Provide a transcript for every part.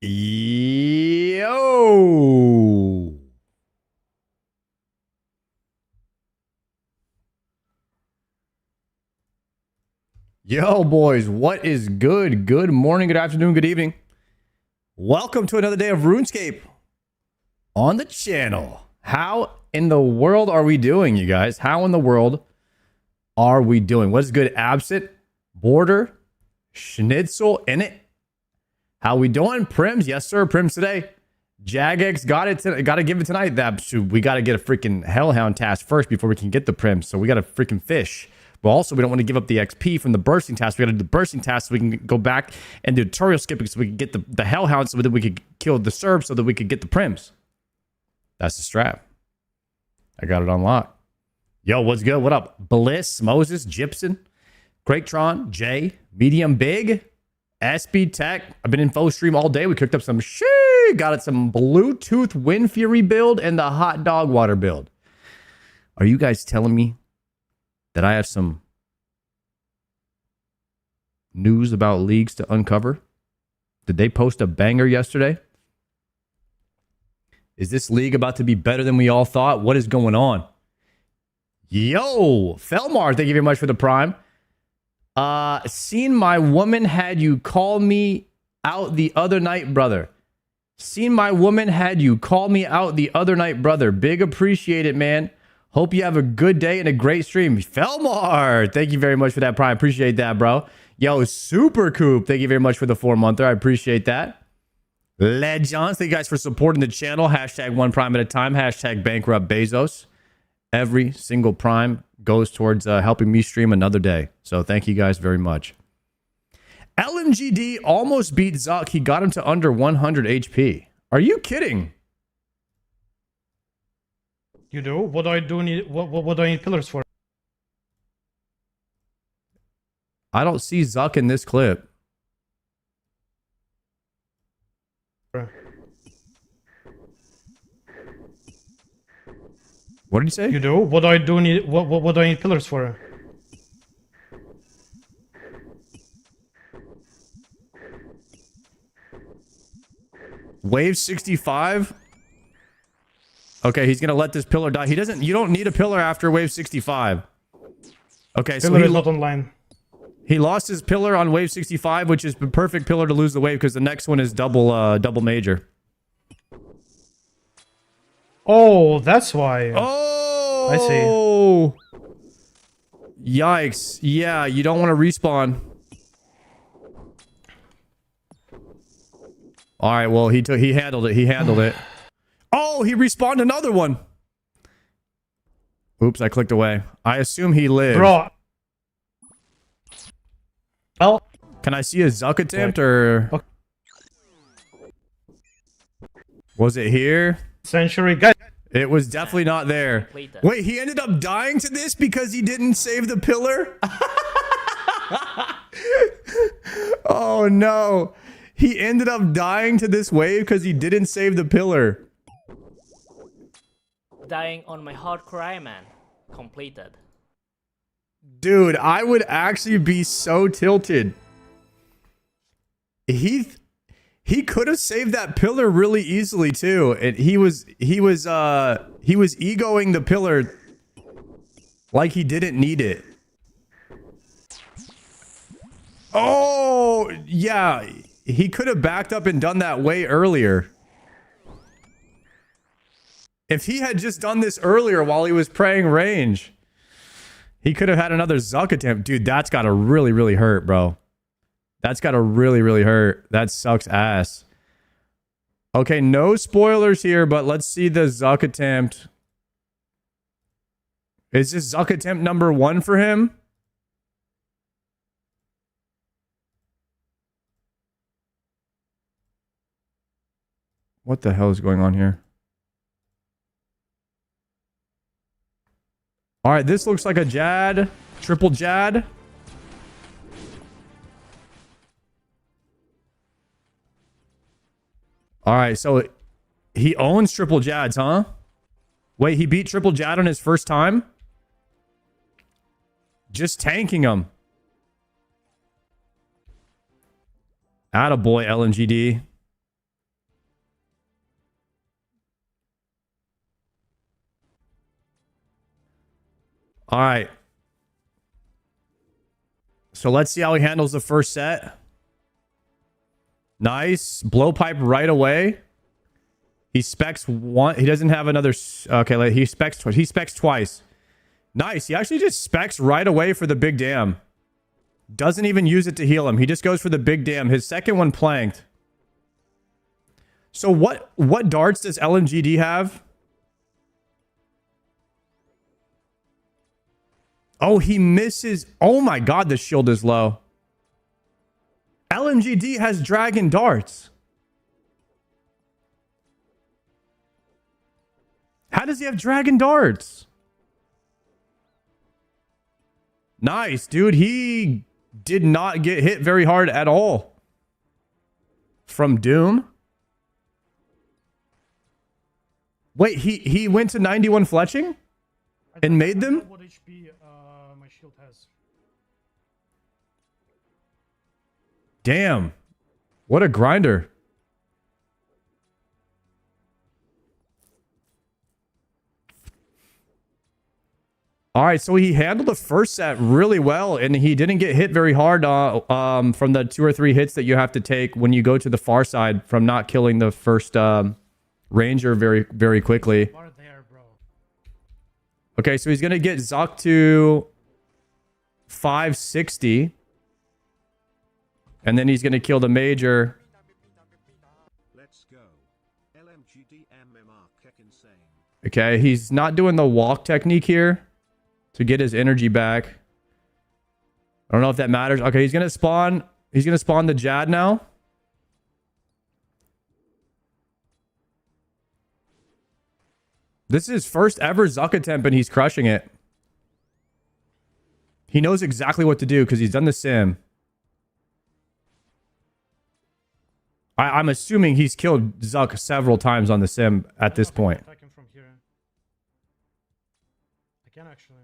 Yo. Yo, boys, what is good? Good morning, good afternoon, good evening. Welcome to another day of RuneScape on the channel. How in the world are we doing, you guys? How in the world are we doing? What is good? Absent, border, schnitzel in it. How we doing? Prims, yes sir, Prims today. Jagex got it. Got to give it tonight. We got to get a freaking Hellhound task first before we can get the Prims. So we got to freaking fish. But also, we don't want to give up the XP from the bursting task. We got to do the bursting task so we can go back and do tutorial skipping so we can get the Hellhound so that we could kill the Serb so that we could get the Prims. That's the strap. I got it on lock. Yo, what's good? What up? Bliss, Moses, Gypsum, Quaketron, Jay, Medium Big, SB Tech. I've been in full stream all day. We cooked up some shit. Got it some Bluetooth Wind Fury build and the Hot Dog Water build. Are you guys telling me that I have some news about leagues to uncover? Did they post a banger yesterday? Is this league about to be better than we all thought? What is going on? Yo, Felmar, thank you very much for the prime. Seen my woman had you call me out the other night, brother. Seen my woman had you call me out the other night, brother. Big appreciate it, man. Hope you have a good day and a great stream. Felmar, thank you very much for that prime. Appreciate that, bro. Yo, Super Coop, thank you very much for the 4-monther. I appreciate that. Legends, thank you guys for supporting the channel. Hashtag one prime at a time. Hashtag bankrupt Bezos. Every single prime goes towards helping me stream another day. So thank you guys very much. LMGD almost beat Zuck. He got him to under 100 HP. Are you kidding? You do? What do I do need? What do I need pillars for? I don't see Zuck in this clip. What did you say? You do? What do I do need? What do I need pillars for? Wave 65. Okay, he's gonna let this pillar die. He doesn't. You don't need a pillar after wave 65. Okay, so Pillar is not online. he lost his pillar on wave 65, which is the perfect pillar to lose the wave because the next one is double major. Oh, that's why. Oh, I see. Yikes! Yeah, you don't want to respawn. All right, well he handled it. He handled it. Oh, he respawned another one. Oops, I clicked away. I assume he lived. Bro. Well, can I see a Zuck attempt or okay. Was it here? Century guys. It was definitely not there. Wait, he ended up dying to this because he didn't save the pillar? Oh no. He ended up dying to this wave because he didn't save the pillar. Dying on my hardcore Iron Man. Completed. Dude, I would actually be so tilted. He could have saved that pillar really easily too. And he was egoing the pillar like he didn't need it. Oh, yeah. He could have backed up and done that way earlier. If he had just done this earlier while he was praying range, he could have had another Zuck attempt. Dude, that's got to really, really hurt, bro. That's got to really, really hurt. That sucks ass. Okay, no spoilers here, but let's see the Zuck attempt. Is this Zuck attempt number 1 for him? What the hell is going on here? All right, this looks like a Jad. Triple Jad. All right, so he owns Triple Jads, huh? Wait, he beat Triple Jad on his first time? Just tanking him. Attaboy, LMGD. All right. So let's see how he handles the first set. Nice. Blowpipe right away. He specs one. He doesn't have another. Okay, he specs twice. He specs twice. Nice. He actually just specs right away for the big dam. Doesn't even use it to heal him. He just goes for the big dam. His second one planked. So what darts does LMGD have? Oh, he misses. Oh my god, the shield is low. LMGD has dragon darts. How does he have dragon darts? Nice, dude. He did not get hit very hard at all from Doom. Wait, he went to 91 fletching and made them? What HP my shield has. Damn. What a grinder. All right, so he handled the first set really well, and he didn't get hit very hard from the 2 or 3 hits that you have to take when you go to the far side from not killing the first ranger very, very quickly. Okay, so he's going to get Zuck to 560. And then he's going to kill the major. Let's go. LMGD MMR kick insane. Okay, he's not doing the walk technique here to get his energy back. I don't know if that matters. Okay, he's going to spawn. He's going to spawn the Jad now. This is his first ever Zuck attempt, and he's crushing it. He knows exactly what to do because he's done the sim. I'm assuming he's killed Zuck several times on the sim at this point. Attack him from here. I can actually.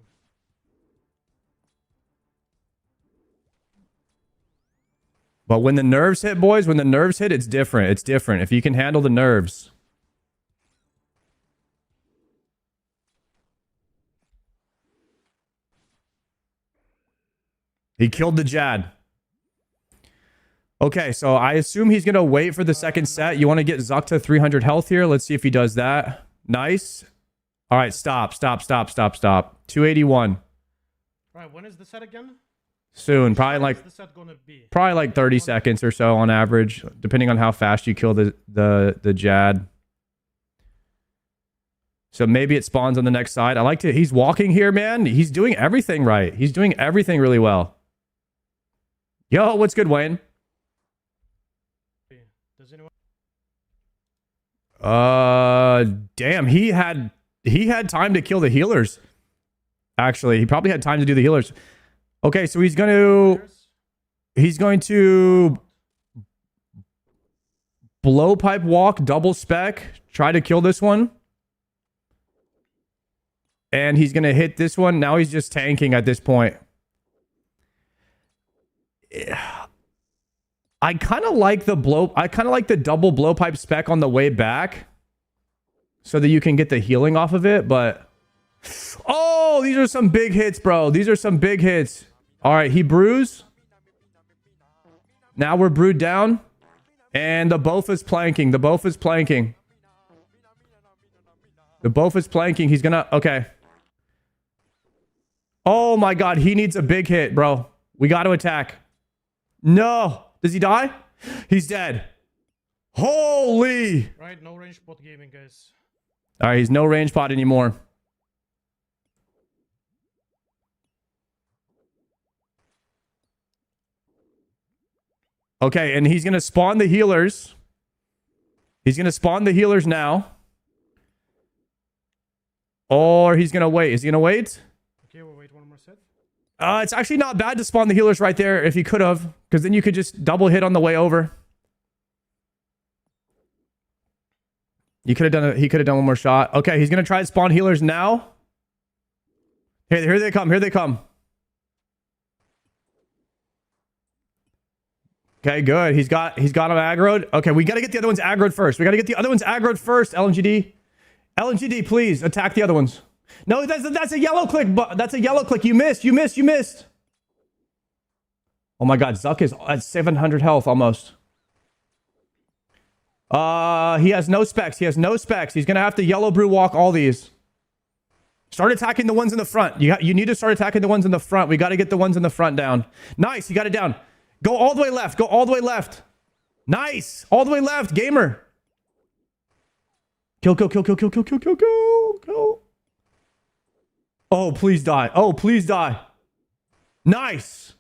But when the nerves hit, boys, when the nerves hit, it's different. It's different. If you can handle the nerves. He killed the Jad. Okay, so I assume he's going to wait for the second set. You want to get Zuck to 300 health here. Let's see if he does that. Nice. All right, stop. 281. Right, when is the set again? Soon. Probably like the set gonna be? 30 seconds or so on average, depending on how fast you kill the Jad. So maybe it spawns on the next side. I like to... He's walking here, man. He's doing everything right. He's doing everything really well. Yo, what's good, Wayne? Does anyone... Damn, he had time to kill the healers. Actually, he probably had time to do the healers. Okay, so he's going to blowpipe walk, double spec, try to kill this one. And he's going to hit this one. Now he's just tanking at this point. I kind of like the double blowpipe spec on the way back so that you can get the healing off of it, but oh, these are some big hits, bro. These are some big hits. All right, he brews. Now we're brewed down and the Bofa's planking. The Bofa's planking. He's gonna... Okay. Oh my god, he needs a big hit, bro. We got to attack. No. Does he die? He's dead. Holy. Right, no range bot gaming, guys. All right, he's no range pot anymore. Okay, and he's going to spawn the healers. He's going to spawn the healers now. Or he's going to wait. Is he going to wait? Okay, we'll wait one more set. It's actually not bad to spawn the healers right there if he could have, because then you could just double hit on the way over. He could have done one more shot. Okay, he's gonna try to spawn healers now. Here they come. Here they come. Okay, good. He's got him aggroed. Okay, we gotta get the other ones aggroed first. LMGD, please attack the other ones. No, that's a yellow click. That's a yellow click. You missed. You missed. You missed. Oh my God, Zuck is at 700 health almost. He has no specs. He has no specs. He's gonna have to yellow brew walk all these. Start attacking the ones in the front. You need to start attacking the ones in the front. We got to get the ones in the front down. Nice. You got it down. Go all the way left. Go all the way left. Nice. All the way left. Gamer. Kill, kill, kill, kill, kill, kill, kill, kill, kill, kill. Oh, please die. Oh, please die. Nice.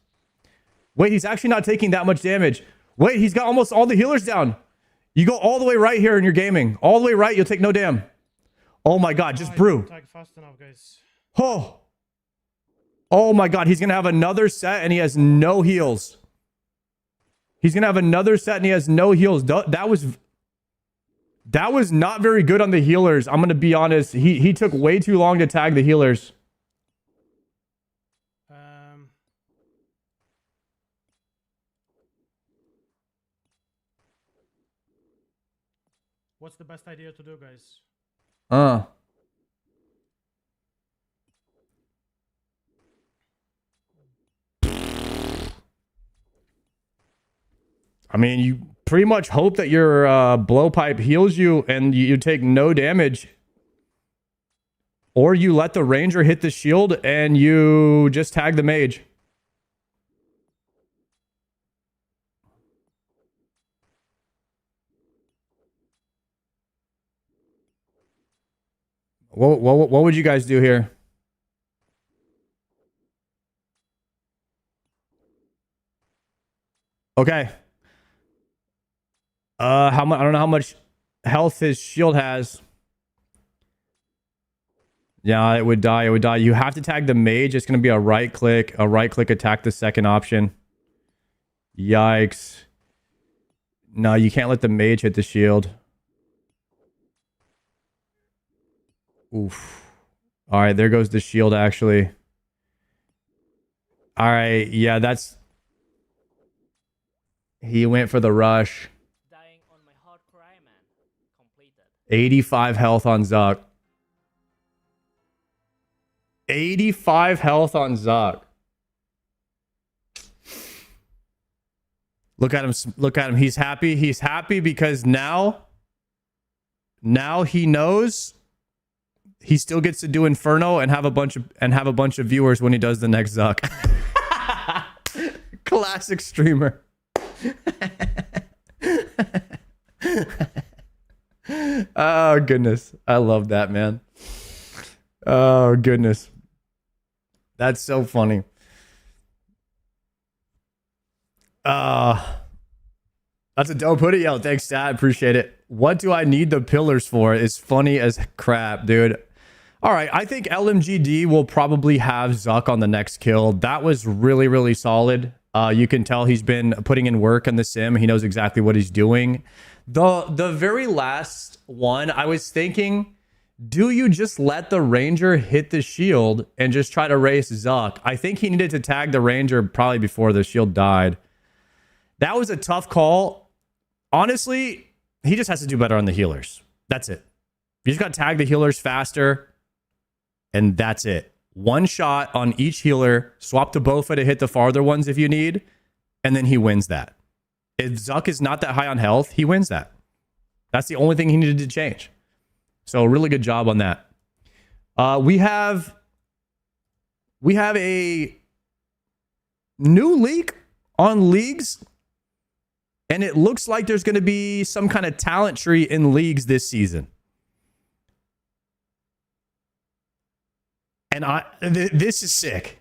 Wait, he's actually not taking that much damage. Wait, he's got almost all the healers down. You go all the way right here in your gaming. All the way right. You'll take no damn. Oh my God, just brew. Fast enough, guys. Oh my God, he's gonna have another set and he has no heals. He's gonna have another set and he has no heals. That was not very good on the healers. I'm gonna be honest. He took way too long to tag the healers. What's the best idea to do, guys? I mean, you pretty much hope that your blowpipe heals you and you take no damage. Or you let the ranger hit the shield and you just tag the mage. What would you guys do here? Okay. How much? I don't know how much health his shield has. Yeah, it would die. It would die. You have to tag the mage. It's going to be a right click attack the second option. Yikes. No, you can't let the mage hit the shield. Oof. All right, there goes the shield, actually. All right, yeah, that's... He went for the rush. Dying on my hard cry, man. Completed. 85 health on Zuck. 85 health on Zuck. Look at him. Look at him. He's happy. He's happy because now he knows he still gets to do Inferno and have a bunch of viewers when he does the next Zuck. Classic streamer. Oh goodness. I love that, man. Oh goodness. That's so funny. That's a dope hoodie. Yo, thanks, Dad. Appreciate it. What do I need the pillars for? It's funny as crap, dude. All right, I think LMGD will probably have Zuck on the next kill. That was really, really solid. You can tell he's been putting in work in the sim. He knows exactly what he's doing. The very last one, I was thinking, do you just let the ranger hit the shield and just try to race Zuck? I think he needed to tag the ranger probably before the shield died. That was a tough call. Honestly, he just has to do better on the healers. That's it. You just got to tag the healers faster. And that's it. One shot on each healer. Swap to Bofa to hit the farther ones if you need. And then he wins that. If Zuck is not that high on health, he wins that. That's the only thing he needed to change. So really good job on that. We have a new leak on leagues. And it looks like there's going to be some kind of talent tree in leagues this season. And this is sick.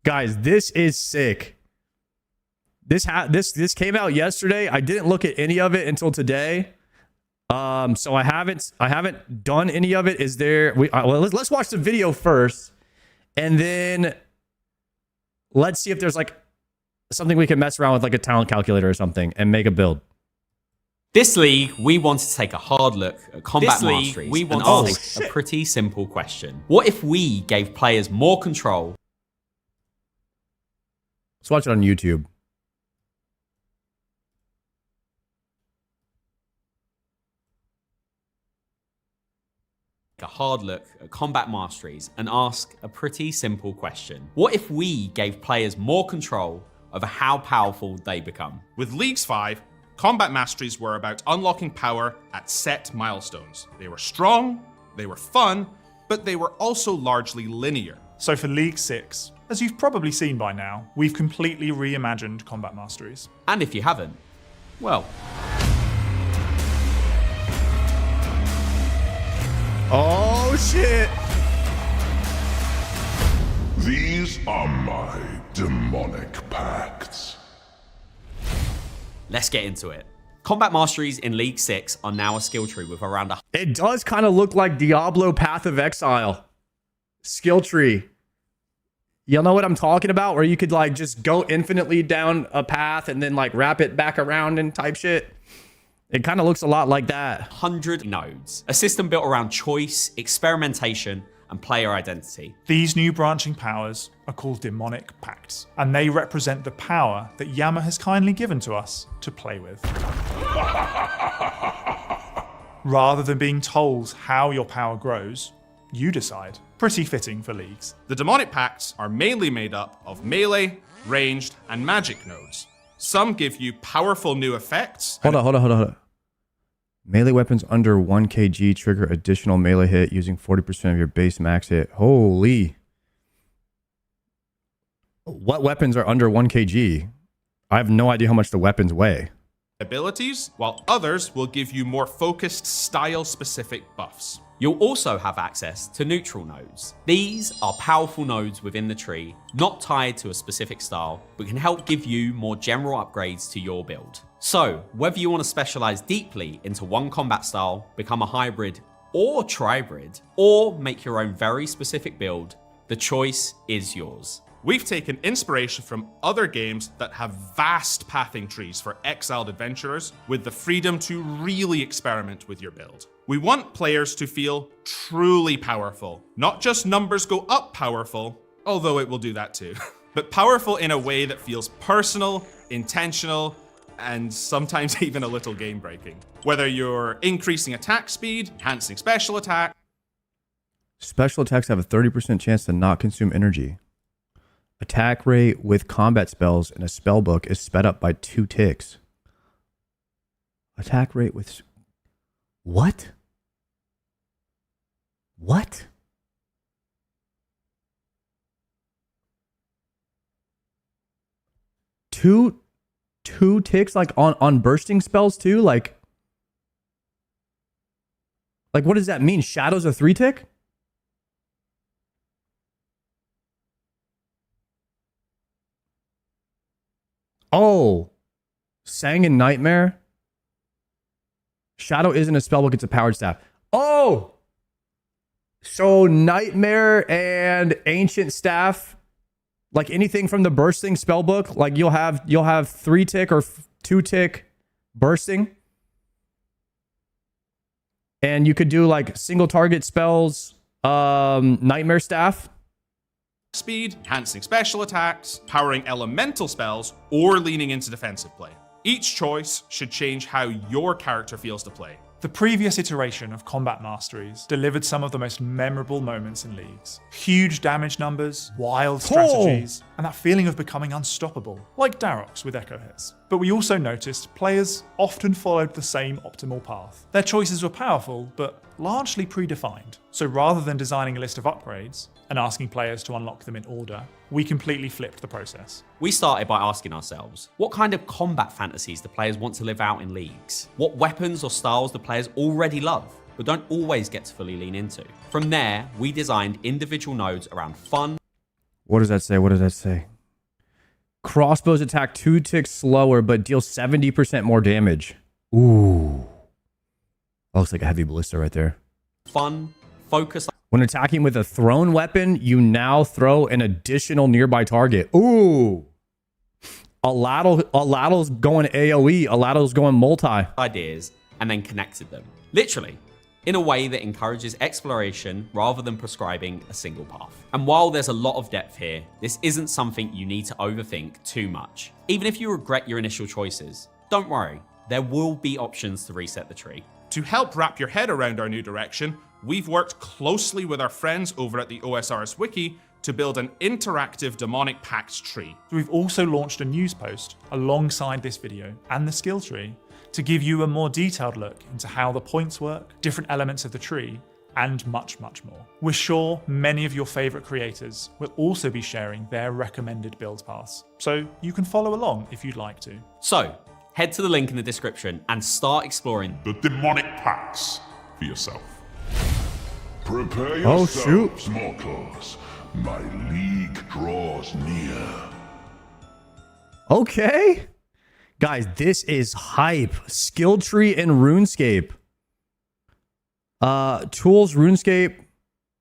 Guys, this is sick. This came out yesterday. I didn't look at any of it until today. So I haven't done any of it. Is there let's watch the video first and then let's see if there's like something we can mess around with, like a talent calculator or something, and make a build. This league, we want to take a hard look at combat masteries and ask a pretty simple question. What if we gave players more control? Let's watch it on YouTube. A hard look at combat masteries and ask a pretty simple question. What if we gave players more control over how powerful they become? With Leagues 5, combat masteries were about unlocking power at set milestones. They were strong, they were fun, but they were also largely linear. So for League 6, as you've probably seen by now, we've completely reimagined combat masteries. And if you haven't, well, Oh shit! These are my demonic pacts. let's get into it. Combat masteries in League 6 are now a skill tree with around a... It does kind of look like Diablo Path of Exile. Skill tree. Y'all know what I'm talking about? Where you could like just go infinitely down a path and then like wrap it back around and type shit. It kind of looks a lot like that. 100 nodes. A system built around choice, experimentation, and player identity. These new branching powers are called demonic pacts, and they represent the power that Yama has kindly given to us to play with. Rather than being told how your power grows, you decide. Pretty fitting for Leagues. The demonic pacts are mainly made up of melee, ranged, and magic nodes. Some give you powerful new effects. Hold on. Melee weapons under 1 kg trigger additional melee hit using 40% of your base max hit. Holy. What weapons are under 1 kg? I have no idea how much the weapons weigh. Abilities, while others will give you more focused style-specific buffs. You'll also have access to neutral nodes. These are powerful nodes within the tree, not tied to a specific style, but can help give you more general upgrades to your build. So, whether you want to specialize deeply into one combat style, become a hybrid or tribrid, or make your own very specific build, the choice is yours. We've taken inspiration from other games that have vast pathing trees for exiled adventurers with the freedom to really experiment with your build. We want players to feel truly powerful, not just numbers go up powerful, although it will do that too, but powerful in a way that feels personal, intentional, and sometimes even a little game breaking. Whether you're increasing attack speed, enhancing special attack. Special attacks have a 30% chance to not consume energy. Attack rate with combat spells in a spell book is sped up by 2 ticks. Attack rate with... What? What? Two ticks like on bursting spells too? Like what does that mean? Shadow's a 3 tick? Oh, Sang in Nightmare. Shadow isn't a spellbook, it's a powered staff. Oh, so Nightmare and Ancient Staff, like anything from the bursting spellbook, like you'll have 3 tick or 2 tick bursting, and you could do like single target spells, Nightmare Staff. Speed, enhancing special attacks, powering elemental spells, or leaning into defensive play. Each choice should change how your character feels to play. The previous iteration of Combat Masteries delivered some of the most memorable moments in Leagues. Huge damage numbers, wild strategies, and that feeling of becoming unstoppable, like Darox with Echo Hits. But we also noticed players often followed the same optimal path. Their choices were powerful, but largely predefined. So rather than designing a list of upgrades and asking players to unlock them in order, we completely flipped the process. We started by asking ourselves, what kind of combat fantasies do players want to live out in Leagues? What weapons or styles do players already love, but don't always get to fully lean into? From there, we designed individual nodes around fun. What does that say? Crossbows attack 2 ticks slower, but deal 70% more damage. Ooh. That looks like a heavy ballista right there. Fun, focus. When attacking with a thrown weapon, you now throw an additional nearby target. Ooh. Aladdle's going AoE. Aladdle's going multi. Ideas and then connected them. Literally, in a way that encourages exploration rather than prescribing a single path. And while there's a lot of depth here, this isn't something you need to overthink too much. Even if you regret your initial choices, don't worry, there will be options to reset the tree. To help wrap your head around our new direction, we've worked closely with our friends over at the OSRS Wiki to build an interactive demonic pact tree. So we've also launched a news post alongside this video and the skill tree to give you a more detailed look into how the points work, different elements of the tree, and much, much more. We're sure many of your favorite creators will also be sharing their recommended build paths, so you can follow along if you'd like to. So, head to the link in the description and start exploring The demonic pacts for yourself. Prepare Oh, yourselves, mortals. My league draws near. Okay. Guys, this is hype. Skill tree and RuneScape. Tools, RuneScape.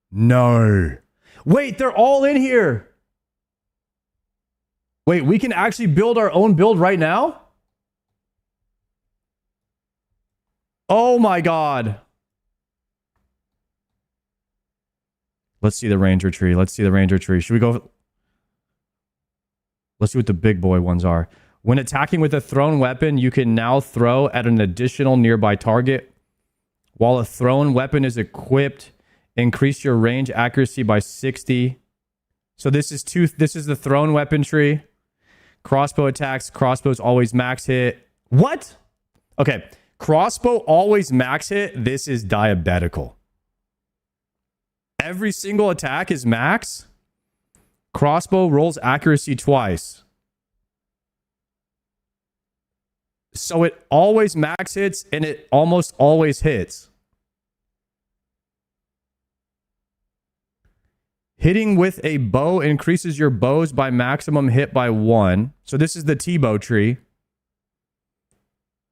No. Wait, they're all in here. Wait, we can actually build our own build right now? Oh my god. Let's see the ranger tree. Let's see the ranger tree. Should we go? Let's see what the big boy ones are. When attacking with a thrown weapon, you can now throw at an additional nearby target. While a thrown weapon is equipped, increase your range accuracy by 60. So this is the thrown weapon tree. Crossbow attacks. Crossbows always max hit. What? Okay. Crossbow always max hit. This is diabetical. Every single attack is max. Crossbow rolls accuracy twice. So it always max hits and it almost always hits. Hitting with a bow increases your bows by maximum hit by 1. So this is the T-bow tree.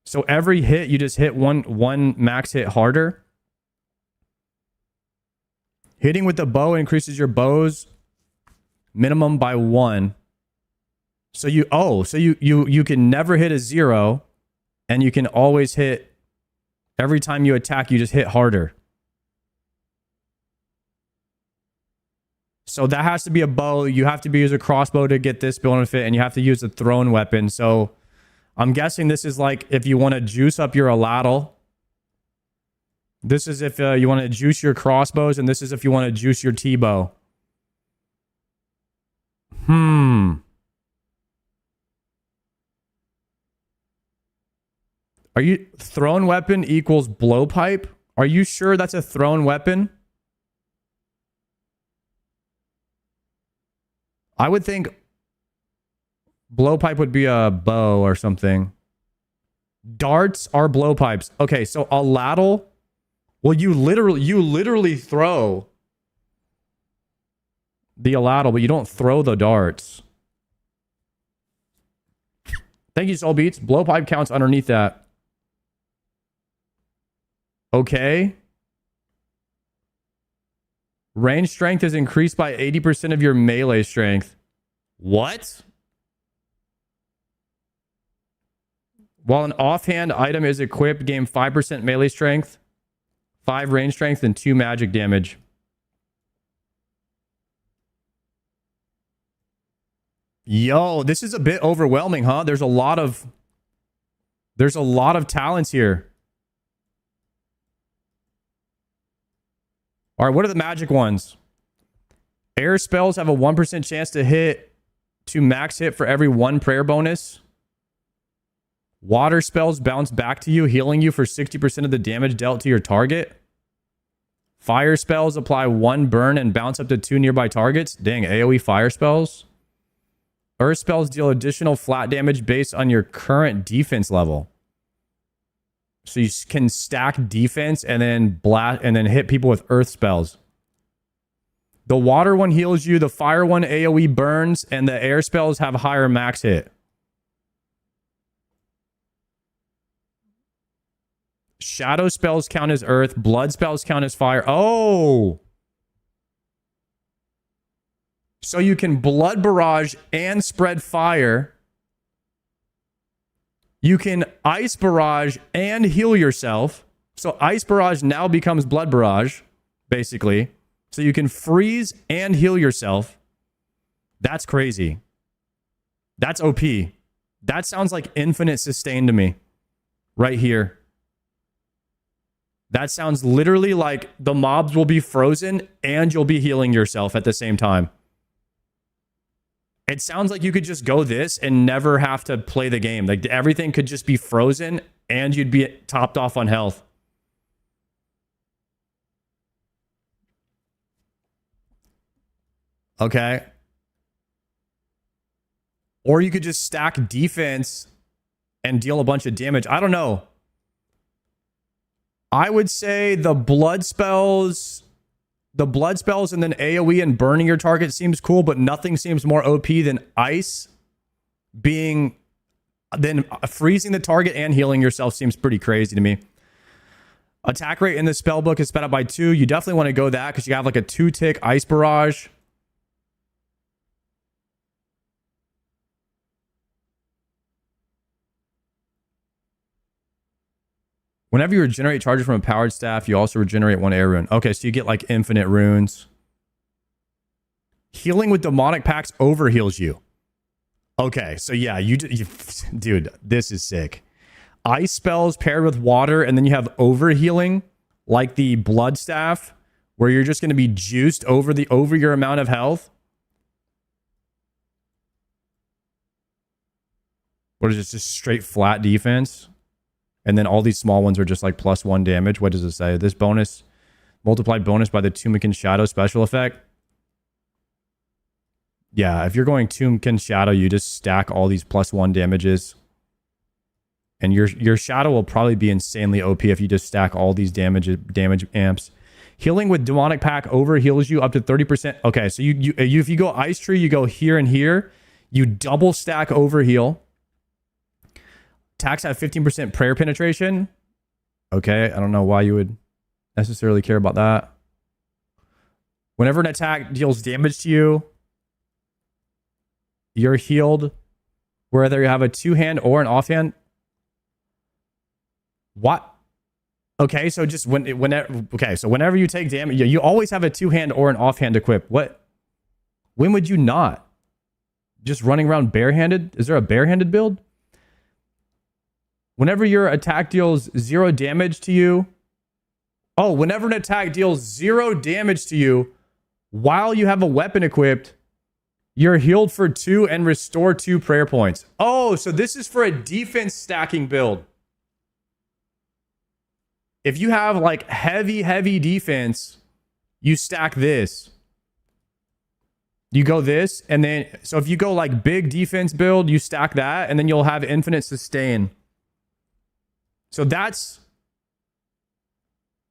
So every hit, you just hit one max hit harder. Hitting with the bow increases your bows minimum by 1. So you can never hit a 0, and you can always hit. Every time you attack, you just hit harder. So that has to be a bow. You have to use a crossbow to get this benefit, and you have to use a thrown weapon. So I'm guessing this is like if you want to juice up your Aladal. This is if you want to juice your crossbows, and this is if you want to juice your T-bow. Are you... Thrown weapon equals blowpipe? Are you sure that's a thrown weapon? I would think blowpipe would be a bow or something. Darts are blowpipes. Okay, so a ladle... Well, you literally throw the Aladal, but you don't throw the darts. Thank you, Soul Beats. Blowpipe counts underneath that. Okay. Range strength is increased by 80% of your melee strength. What? While an offhand item is equipped, gain 5% melee strength, 5 range strength, and 2 magic damage. Yo, this is a bit overwhelming, huh? There's a lot of talents here. All right, what are the magic ones? Air spells have a 1% chance to max hit for every 1 prayer bonus. Water spells bounce back to you, healing you for 60% of the damage dealt to your target. Fire spells apply 1 burn and bounce up to 2 nearby targets. Dang, AoE fire spells. Earth spells deal additional flat damage based on your current defense level. So you can stack defense and then hit people with earth spells. The water one heals you, the fire one AoE burns, and the air spells have higher max hit. Shadow spells count as earth. Blood spells count as fire. Oh! So you can blood barrage and spread fire. You can ice barrage and heal yourself. So ice barrage now becomes blood barrage, basically. So you can freeze and heal yourself. That's crazy. That's OP. That sounds like infinite sustain to me. Right here. That sounds literally like the mobs will be frozen and you'll be healing yourself at the same time. It sounds like you could just go this and never have to play the game. Like everything could just be frozen and you'd be topped off on health. Okay. Or you could just stack defense and deal a bunch of damage. I don't know. I would say the blood spells and then AoE and burning your target seems cool, but nothing seems more OP than ice than freezing the target and healing yourself seems pretty crazy to me. Attack rate in the spell book is sped up by 2. You definitely want to go that because you have like a 2-tick ice barrage. Whenever you regenerate charges from a powered staff, you also regenerate 1 air rune. Okay, so you get like infinite runes. Healing with demonic packs overheals you. Okay, so yeah, dude, this is sick. Ice spells paired with water, and then you have overhealing, like the blood staff, where you're just going to be juiced over your amount of health. What is this? Just straight flat defense? And then all these small ones are just like +1 damage. What does it say? This bonus, multiplied bonus by the Tombkin Shadow special effect. Yeah, if you're going Tombkin Shadow, you just stack all these +1 damages. And your Shadow will probably be insanely OP if you just stack all these damage amps. Healing with Demonic Pack overheals you up to 30%. Okay, so if you go Ice Tree, you go here and here. You double stack overheal. Attacks have 15% prayer penetration. Okay, I don't know why you would necessarily care about that. Whenever an attack deals damage to you, you're healed. Whether you have a 2-hand or an offhand. What? Okay, so just whenever you take damage, you always have a 2-hand or an offhand equipped. What? When would you not? Just running around barehanded? Is there a barehanded build? Whenever your attack deals 0 damage to you. Oh, whenever an attack deals 0 damage to you while you have a weapon equipped, you're healed for 2 and restore 2 prayer points. Oh, so this is for a defense stacking build. If you have like heavy defense, you stack this. You go this, and then, so if you go like big defense build, you stack that, and then you'll have infinite sustain. So that's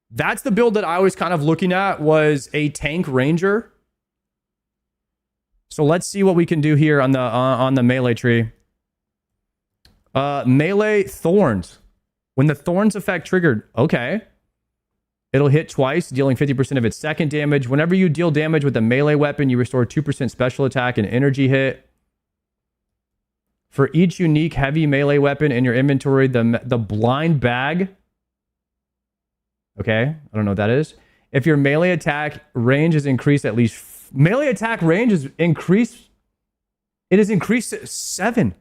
the build that I was kind of looking at, was a tank ranger. So let's see what we can do here on the melee tree. Melee thorns. When the thorns effect triggered, okay. It'll hit twice, dealing 50% of its second damage. Whenever you deal damage with a melee weapon, you restore 2% special attack and energy hit. For each unique heavy melee weapon in your inventory, the blind bag. Okay, I don't know what that is. If your melee attack range is increased at least... Melee attack range is increased... It is increased to 7.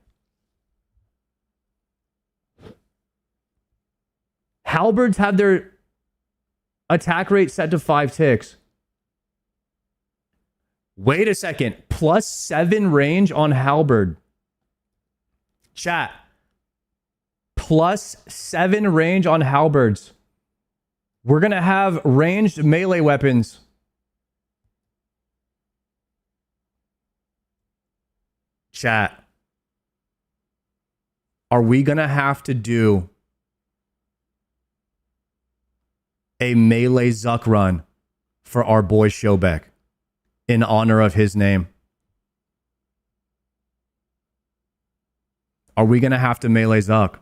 Halberds have their attack rate set to 5 ticks. Wait a second. +7 range on halberd. Chat. +7 range on halberds. We're going to have ranged melee weapons. Chat. Are we going to have to do a melee Zuck run for our boy Shobek in honor of his name? Are we going to have to melee Zuck?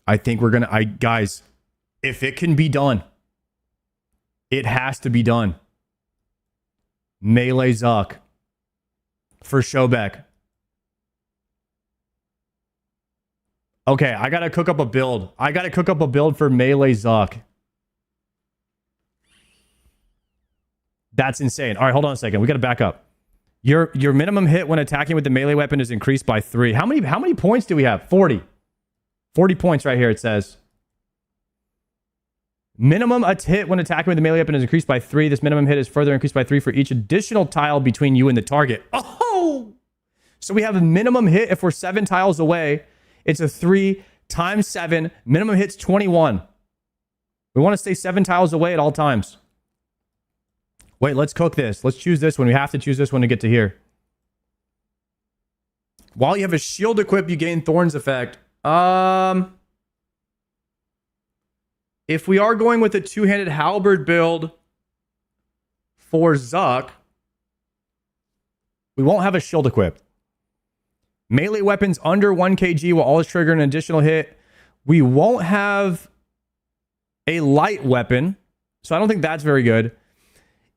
I think we're going to... Guys, if it can be done, it has to be done. Melee Zuck for Shobek. Okay, I got to cook up a build. I got to cook up a build for melee Zuck. That's insane. All right, hold on a second. We got to back up. Your minimum hit when attacking with the melee weapon is increased by 3. How many points do we have? 40. 40 points right here, it says. Minimum hit when attacking with the melee weapon is increased by 3. This minimum hit is further increased by 3 for each additional tile between you and the target. Oh! So we have a minimum hit if we're 7 tiles away. It's a 3 times 7. Minimum hit's 21. We want to stay 7 tiles away at all times. Wait, let's cook this. Let's choose this one. We have to choose this one to get to here. While you have a shield equipped, you gain Thorns effect. If we are going with a two-handed halberd build for Zuck, we won't have a shield equipped. Melee weapons under 1 kg will always trigger an additional hit. We won't have a light weapon, so I don't think that's very good.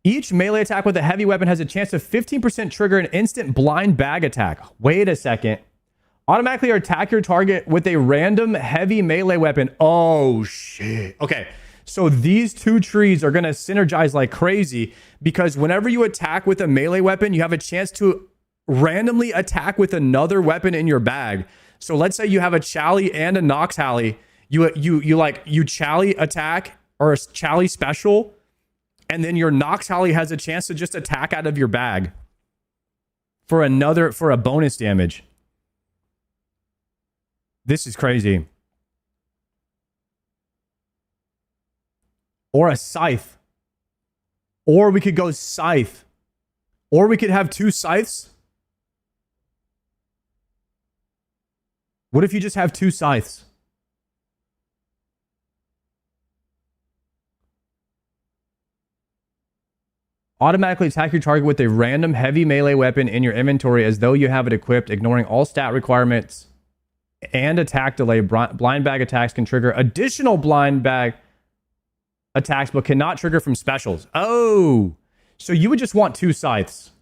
Each melee attack with a heavy weapon has a chance to 15% trigger an instant blind bag attack. Wait a second. Automatically attack your target with a random heavy melee weapon. Oh, shit. Okay, so these two trees are going to synergize like crazy because whenever you attack with a melee weapon, you have a chance to randomly attack with another weapon in your bag. So let's say you have a Chally and a Nox Halley. You Chally attack or a Chally special, and then your Nox Halley has a chance to just attack out of your bag for a bonus damage. This is crazy. Or a scythe. Or we could go scythe. Or we could have 2 scythes. What if you just have 2 scythes? Automatically attack your target with a random heavy melee weapon in your inventory as though you have it equipped, ignoring all stat requirements and attack delay. Blind bag attacks can trigger additional blind bag attacks, but cannot trigger from specials. Oh, so you would just want 2 scythes.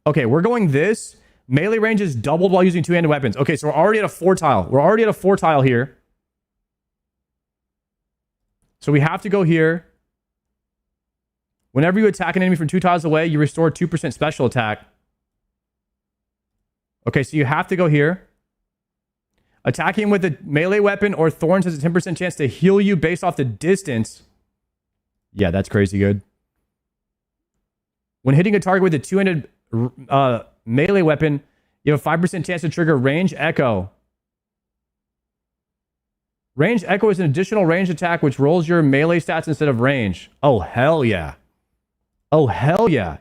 Okay, we're going this. Melee range is doubled while using two-handed weapons. Okay, so we're already at a 4 tile. We're already at a 4 tile here. So we have to go here. Whenever you attack an enemy from 2 tiles away, you restore 2% special attack. Okay, so you have to go here. Attacking with a melee weapon or thorns has a 10% chance to heal you based off the distance. Yeah, that's crazy good. When hitting a target with a two-handed melee weapon, you have a 5% chance to trigger Range Echo. Range Echo is an additional range attack which rolls your melee stats instead of range. Oh, hell yeah. Oh, hell yeah.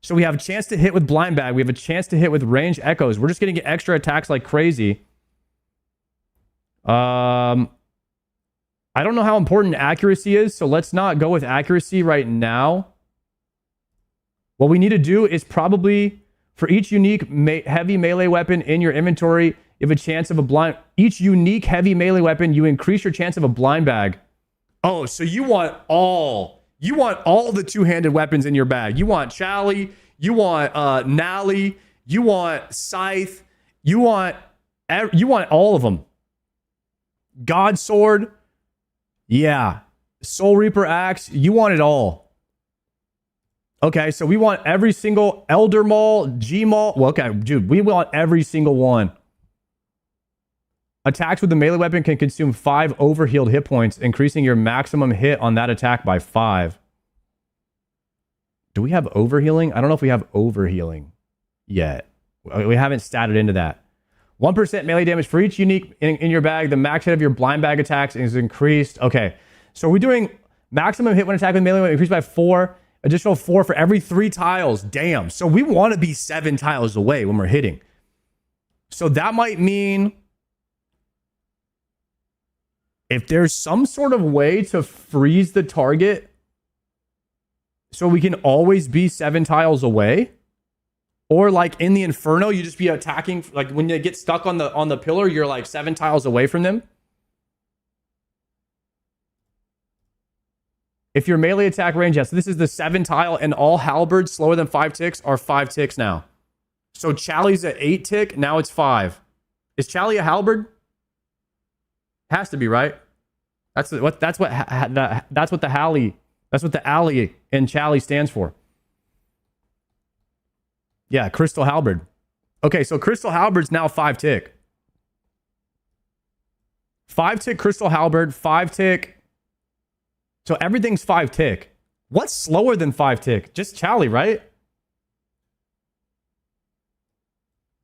So we have a chance to hit with Blind Bag. We have a chance to hit with Range Echoes. We're just going to get extra attacks like crazy. I don't know how important accuracy is, so let's not go with accuracy right now. What we need to do is probably, for each unique heavy melee weapon in your inventory, you have a chance of a blind... Each unique heavy melee weapon, you increase your chance of a Blind Bag. Oh, so you want all... You want all the two-handed weapons in your bag. You want Chally, you want Nally, you want Scythe, you want all of them. God Sword, yeah. Soul Reaper Axe, you want it all. Okay, so we want every single Elder Maul, G Maul. Well, okay, dude, we want every single one. Attacks with the melee weapon can consume 5 overhealed hit points, increasing your maximum hit on that attack by 5. Do we have overhealing? I don't know if we have overhealing yet. We haven't statted into that. 1% melee damage for each unique in your bag. The max hit of your blind bag attacks is increased. Okay, so we're doing maximum hit when attacking with melee weapon increased by 4. Additional 4 for every 3 tiles. Damn. So we want to be 7 tiles away when we're hitting. So that might mean... if there's some sort of way to freeze the target so we can always be 7 tiles away, or like in the Inferno, you just be attacking, like when they get stuck on the pillar, you're like 7 tiles away from them. If your melee attack range, yes, this is the 7 tile, and all halberds slower than 5 ticks are 5 ticks now. So Chally's at 8 tick, now it's 5. Is Chally a halberd? Has to be, right? That's what the Halley in Chally stands for. Yeah, Crystal Halberd. Okay, so Crystal Halberd's now 5 tick. 5 tick Crystal Halberd, 5 tick. So everything's 5 tick. What's slower than 5 tick? Just Chally, right?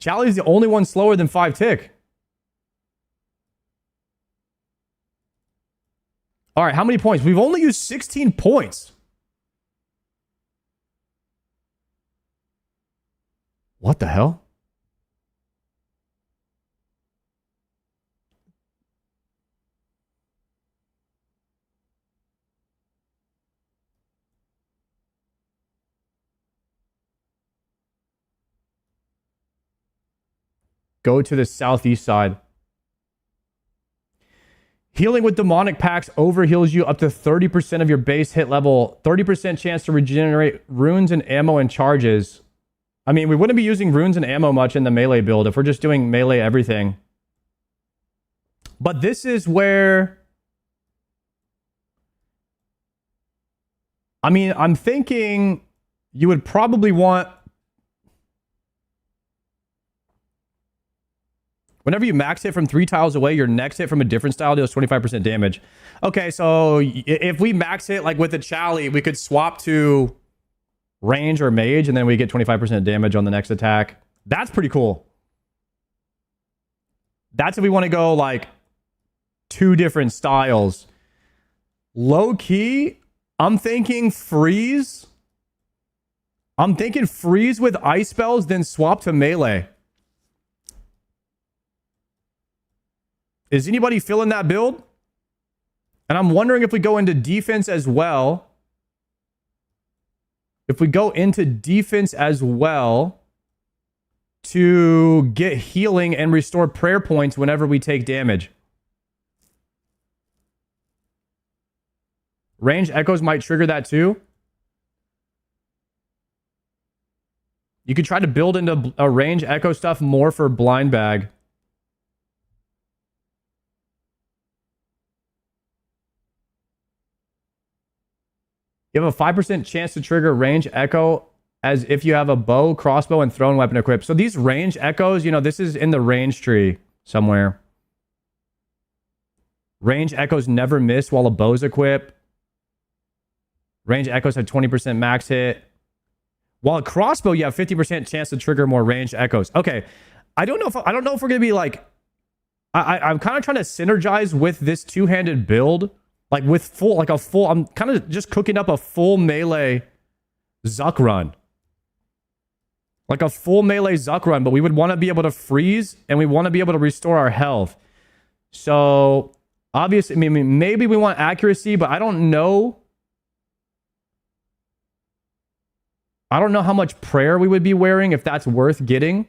Chally's the only one slower than 5 tick. All right, how many points? We've only used 16 points. What the hell? Go to the southeast side. Healing with demonic packs overheals you up to 30% of your base hit level. 30% chance to regenerate runes and ammo and charges. I mean, we wouldn't be using runes and ammo much in the melee build if we're just doing melee everything. But this is where... I mean, I'm thinking you would probably want... Whenever you max hit from 3 tiles away, your next hit from a different style deals 25% damage. Okay, so if we max hit like with the Chally, we could swap to range or mage, and then we get 25% damage on the next attack. That's pretty cool. That's if we want to go like 2 different styles. Low key, I'm thinking freeze. I'm thinking freeze with ice spells, then swap to melee. Is anybody feeling that build? And I'm wondering if we go into defense as well. If we go into defense as well to get healing and restore prayer points whenever we take damage. Range echoes might trigger that too. You could try to build into a range echo stuff more for blind bag. You have a 5% chance to trigger range echo as if you have a bow, crossbow, and thrown weapon equipped. So these range echoes, you know, this is in the range tree somewhere. Range echoes never miss while a bow's equipped. Range echoes have 20% max hit. While a crossbow, you have 50% chance to trigger more range echoes. Okay, I don't know if we're gonna be like, I'm kind of trying to synergize with this two-handed build. Like with full, I'm kind of just cooking up a full melee Zuck run. Like a full melee Zuck run, but we would want to be able to freeze and we want to be able to restore our health. So obviously, I mean, maybe we want accuracy, but I don't know. I don't know how much prayer we would be wearing if that's worth getting.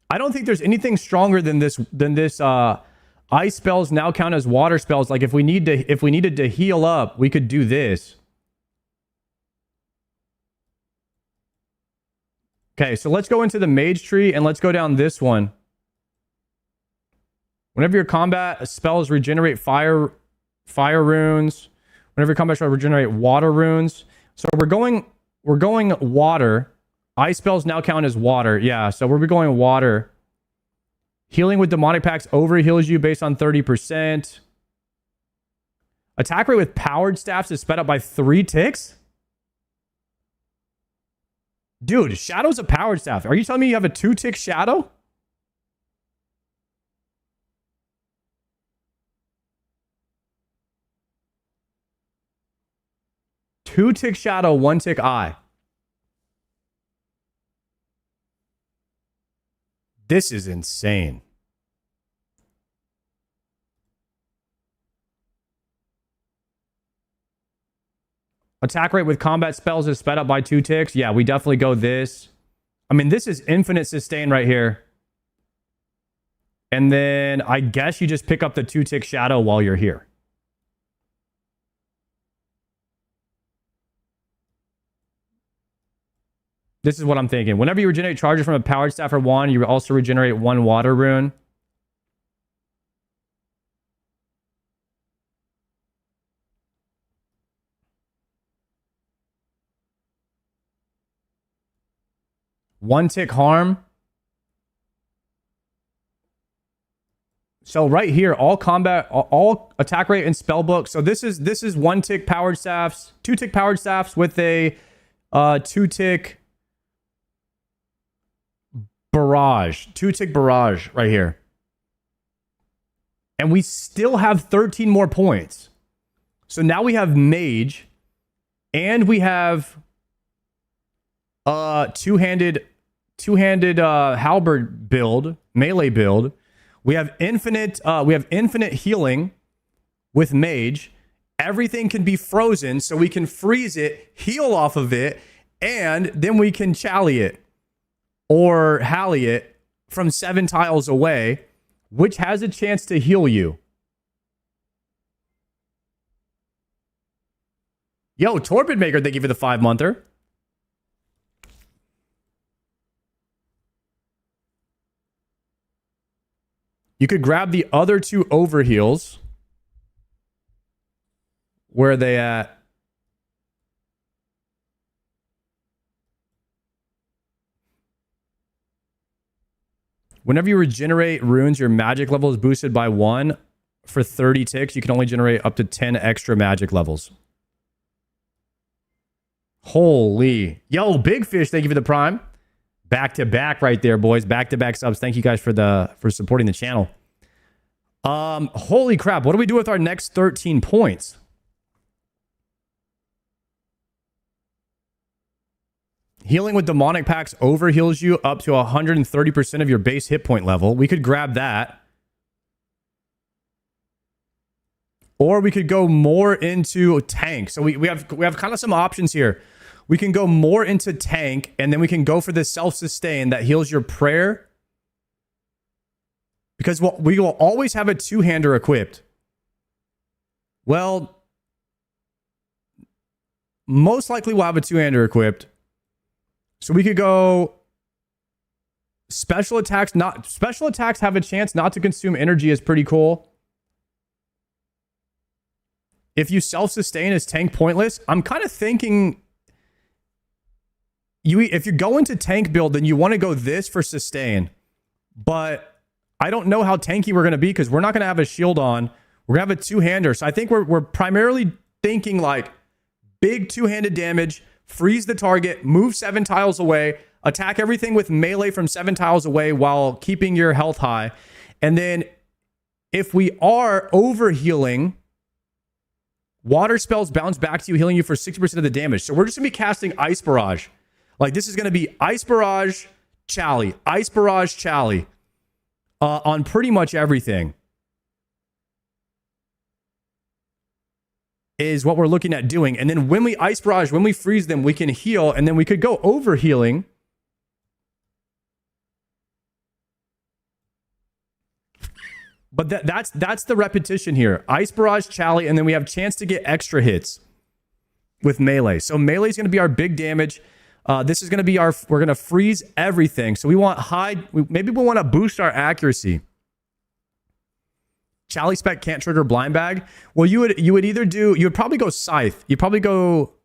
I don't think there's anything stronger than this ice spells now count as water spells. Like if we needed to heal up, we could do this. Okay, so let's go into the mage tree and let's go down this one. Whenever your combat spells regenerate fire runes. Whenever your combat spells regenerate water runes. So we're going water. Ice spells now count as water. Yeah, so we're going water. Healing with demonic packs overheals you based on 30%. Attack rate with powered staffs is sped up by 3 ticks? Dude, Shadow's a powered staff. Are you telling me you have a 2-tick Shadow? Two-tick Shadow, 1-tick Eye. This is insane. Attack rate with combat spells is sped up by 2 ticks. Yeah, we definitely go this. I mean, this is infinite sustain right here. And then I guess you just pick up the 2-tick Shadow while you're here. This is what I'm thinking. Whenever you regenerate charges from a powered staff or wand, you also regenerate 1 water rune. 1 tick harm. So right here, all combat, all attack rate and spell book. So this is 1 tick powered staffs, 2 tick powered staffs with a 2 tick barrage, 2 tick barrage right here. And we still have 13 more points. So now we have mage and we have two-handed halberd build, melee build. We have infinite healing with mage. Everything can be frozen, so we can freeze it, heal off of it, and then we can chally it or hally it from 7 tiles away, which has a chance to heal you. Yo, Torpid Maker, thank you for the 5-monther. You could grab the other 2 overheals. Where are they at? Whenever you regenerate runes, your magic level is boosted by 1 for 30 ticks. You can only generate up to 10 extra magic levels. Holy. Yo, Big Fish, thank you for the prime. Back to back right there, boys. Back to back subs. Thank you guys for supporting the channel. Holy crap. What do we do with our next 13 points? Healing with demonic packs overheals you up to 130% of your base hit point level. We could grab that. Or we could go more into tank. So we have kind of some options here. We can go more into tank, and then we can go for the self-sustain that heals your prayer. Because we will always have a 2-hander equipped. Well, most likely we'll have a 2-hander equipped. So we could go special attacks. Special attacks have a chance not to consume energy is pretty cool. If you self-sustain is tank pointless, I'm kind of thinking if you go into tank build, then you want to go this for sustain. But I don't know how tanky we're going to be because we're not going to have a shield on. We're going to have a 2-hander. So I think we're primarily thinking like big 2-handed damage, freeze the target, move 7 tiles away, attack everything with melee from 7 tiles away while keeping your health high. And then if we are overhealing, water spells bounce back to you, healing you for 60% of the damage. So we're just going to be casting Ice Barrage. Like this is going to be Ice Barrage, Chally, Ice Barrage, Chally on pretty much everything. Is what we're looking at doing. And then when we Ice Barrage, when we freeze them, we can heal, and then we could go over healing. But that's the repetition here. Ice Barrage, Chally, and then we have chance to get extra hits with melee. So melee is going to be our big damage. This is going to be we're going to freeze everything. So we want maybe we want to boost our accuracy. Chally spec can't trigger blind bag. Well, you would probably go scythe. You'd probably go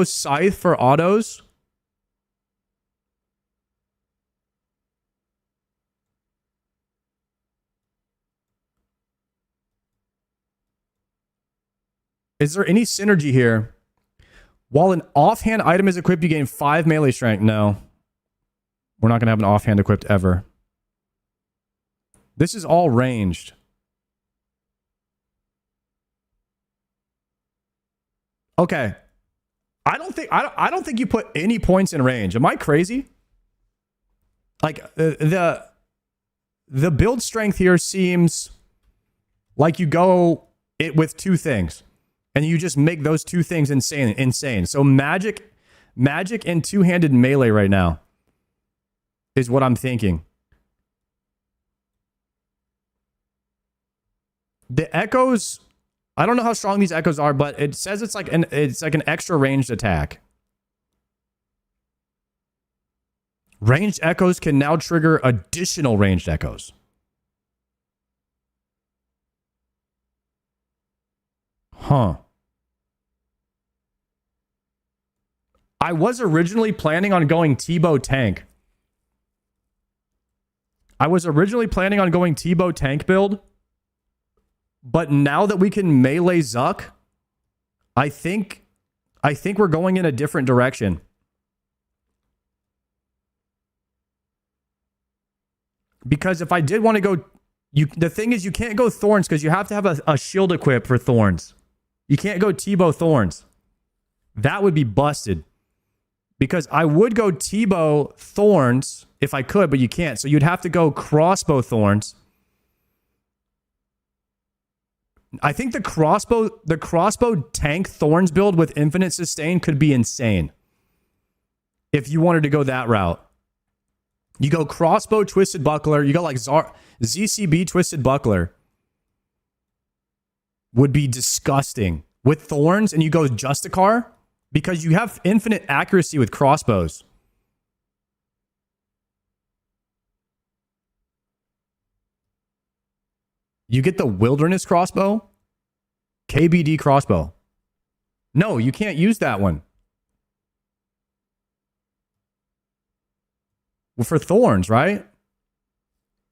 scythe for autos. Is there any synergy here? While an offhand item is equipped, you gain 5 melee strength. No. We're not going to have an offhand equipped ever. This is all ranged. Okay. I don't think you put any points in range. Am I crazy? Like the build strength here seems like you go it with 2 things. And you just make those 2 things insane. So magic and 2-handed melee right now is what I'm thinking. The echoes, I don't know how strong these echoes are, but it says it's like an extra ranged attack. Ranged echoes can now trigger additional ranged echoes. Huh. I was originally planning on going Tebow tank. I was originally planning on going Tebow tank build. But now that we can melee Zuck, I think we're going in a different direction. Because if I did want to go, the thing is you can't go Thorns because you have to have a shield equip for Thorns. You can't go Tebow Thorns. That would be busted. Because I would go Tebow Thorns if I could, but you can't. So you'd have to go crossbow Thorns. I think the crossbow tank Thorns build with infinite sustain could be insane. If you wanted to go that route. You go crossbow twisted buckler. You go like ZCB twisted buckler. Would be disgusting. With Thorns and you go Justicar. Because you have infinite accuracy with crossbows. You get the wilderness crossbow. KBD crossbow. No, you can't use that one. Well, for Thorns, right?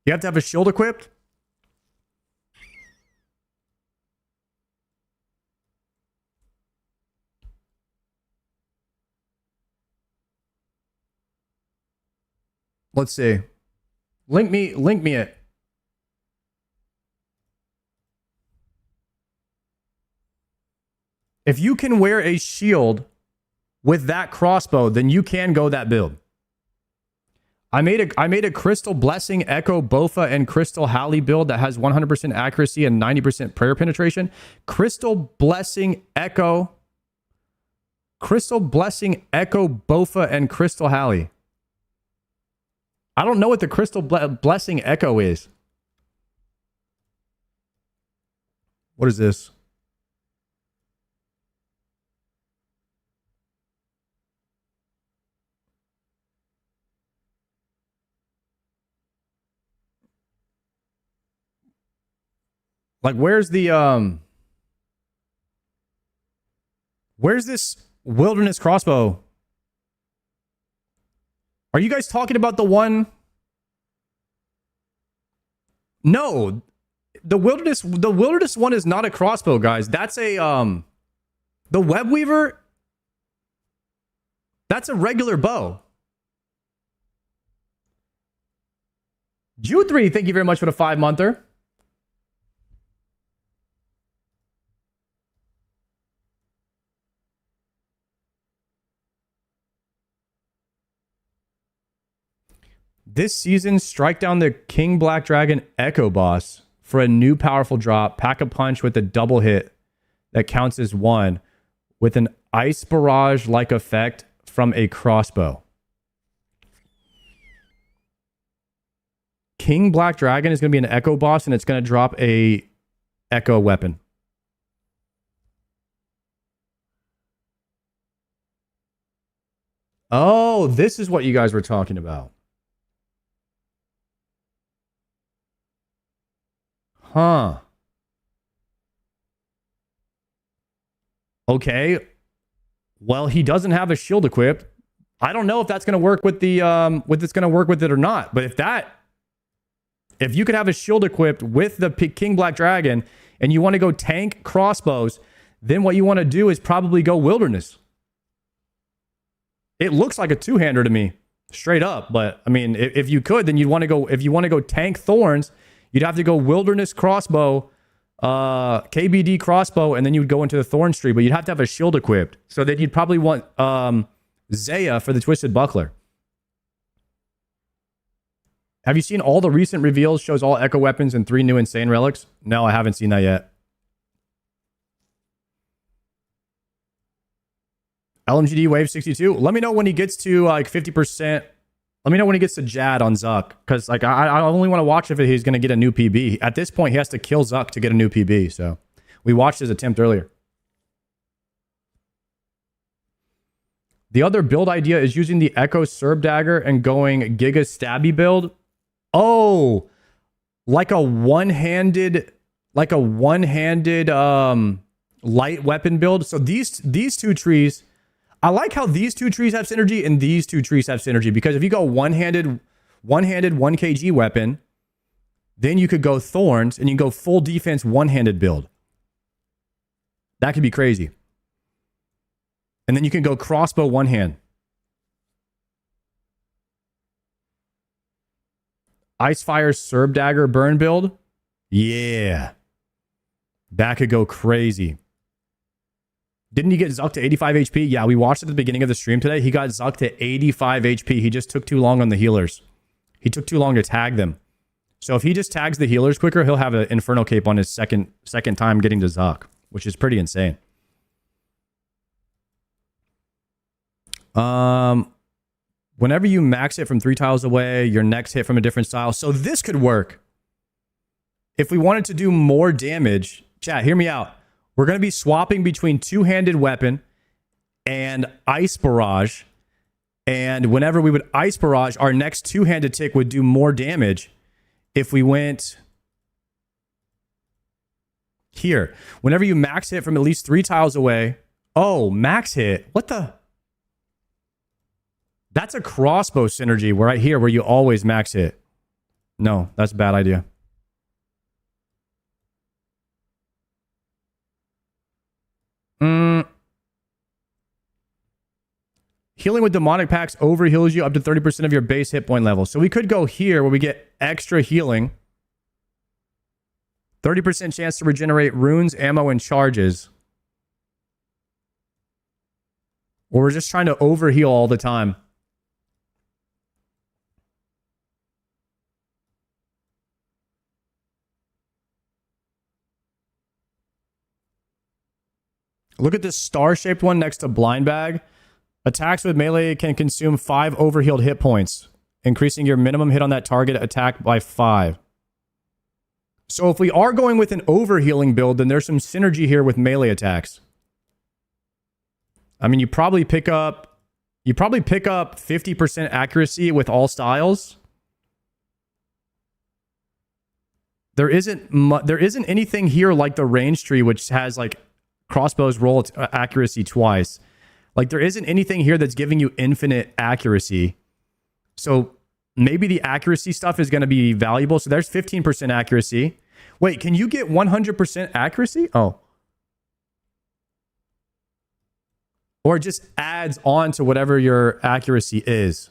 You have to have a shield equipped. Let's see. Link me it. If you can wear a shield with that crossbow, then you can go that build. I made a Crystal Blessing, Echo, Bofa, and Crystal Halley build that has 100% accuracy and 90% prayer penetration. Crystal Blessing, Echo, Bofa, and Crystal Halley. I don't know what the Crystal Blessing Echo is. What is this? Like, where's this wilderness crossbow? Are you guys talking about the one? No, the wilderness one is not a crossbow, guys. That's a the web weaver. That's a regular bow. Jew3, thank you very much for the 5-monther. This season, strike down the King Black Dragon Echo boss for a new powerful drop. Pack a punch with a double hit that counts as 1 with an ice barrage-like effect from a crossbow. King Black Dragon is going to be an Echo boss, and it's going to drop a Echo weapon. Oh, this is what you guys were talking about. Huh. Okay. Well, he doesn't have a shield equipped. I don't know if that's going to work with the it or not. But if you could have a shield equipped with the King Black Dragon and you want to go tank crossbows, then what you want to do is probably go wilderness. It looks like a two-hander to me, straight up. But I mean, if you could, then you'd want to go. If you want to go tank Thorns, you'd have to go wilderness crossbow, KBD crossbow, and then you would go into the Thorns tree. But you'd have to have a shield equipped. So then you'd probably want Zaya for the Twisted Buckler. Have you seen all the recent reveals? Shows all Echo weapons and 3 new insane relics. No, I haven't seen that yet. LMGD Wave 62. Let me know when he gets to like 50%. Let me know when he gets to Jad on Zuck. Because like I only want to watch if he's going to get a new PB. At this point, he has to kill Zuck to get a new PB. So we watched his attempt earlier. The other build idea is using the Echo Serb Dagger and going Giga Stabby build. Oh, like a one-handed light weapon build. So these two trees, I like how these two trees have synergy and these two trees have synergy, because if you go one-handed 1 kg weapon, then you could go thorns and you can go full defense one-handed build. That could be crazy. And then you can go crossbow one hand. Icefire Serb Dagger burn build. Yeah. That could go crazy. Didn't he get zucked to 85 HP? Yeah, we watched at the beginning of the stream today. He got zucked to 85 HP. He just took too long on the healers. He took too long to tag them. So if he just tags the healers quicker, he'll have an Inferno Cape on his second time getting to Zuck, which is pretty insane. Whenever you max it from 3 tiles away, your next hit from a different style. So this could work. If we wanted to do more damage, chat, hear me out. We're going to be swapping between two-handed weapon and ice barrage. And whenever we would ice barrage, our next two-handed tick would do more damage if we went here. Whenever you max hit from at least 3 tiles away. Oh, max hit. What the? That's a crossbow synergy right here where you always max hit. No, that's a bad idea. Healing with demonic packs overheals you up to 30% of your base hit point level. So we could go here where we get extra healing. 30% chance to regenerate runes, ammo, and charges. Or we're just trying to overheal all the time. Look at this star-shaped one next to Blind Bag. Attacks with melee can consume 5 overhealed hit points, increasing your minimum hit on that target attack by 5. So if we are going with an overhealing build, then there's some synergy here with melee attacks. I mean, you probably pick up 50% accuracy with all styles. There isn't anything here like the range tree, which has like crossbows roll accuracy twice. Like there isn't anything here that's giving you infinite accuracy. So maybe the accuracy stuff is going to be valuable. So there's 15% accuracy. Wait, can you get 100% accuracy? Oh. Or it just adds on to whatever your accuracy is.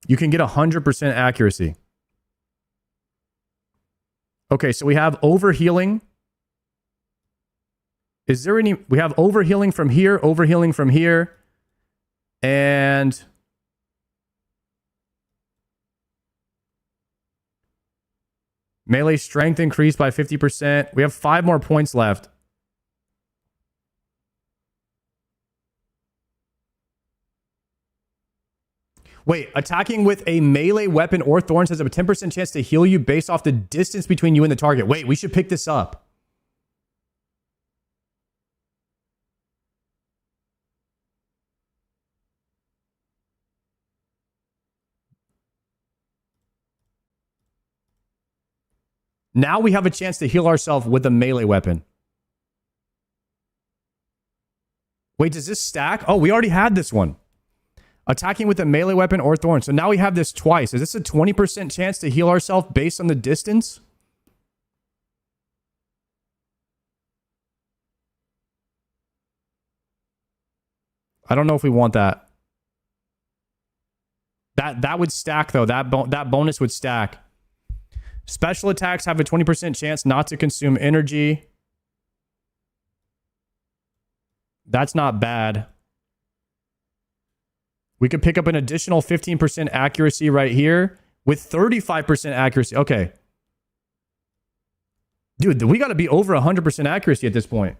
You can get 100% accuracy. Okay, so we have overhealing. Is there any... We have overhealing from here, and... melee strength increased by 50%. We have 5 more points left. Wait, attacking with a melee weapon or thorns has a 10% chance to heal you based off the distance between you and the target. Wait, we should pick this up. Now we have a chance to heal ourselves with a melee weapon. Wait, does this stack? Oh, we already had this one. Attacking with a melee weapon or thorn. So now we have this twice. Is this a 20% chance to heal ourselves based on the distance? I don't know if we want that. That would stack though. That bonus would stack. Special attacks have a 20% chance not to consume energy. That's not bad. We could pick up an additional 15% accuracy right here with 35% accuracy. Okay. Dude, we got to be over 100% accuracy at this point.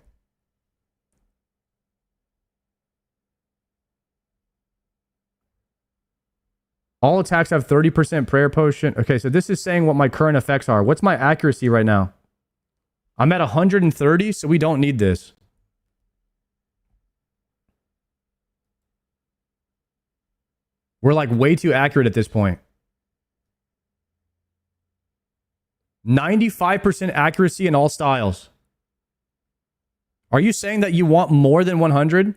All attacks have 30% prayer potion. Okay, so this is saying what my current effects are. What's my accuracy right now? I'm at 130, so we don't need this. We're like way too accurate at this point. 95% accuracy in all styles. Are you saying that you want more than 100?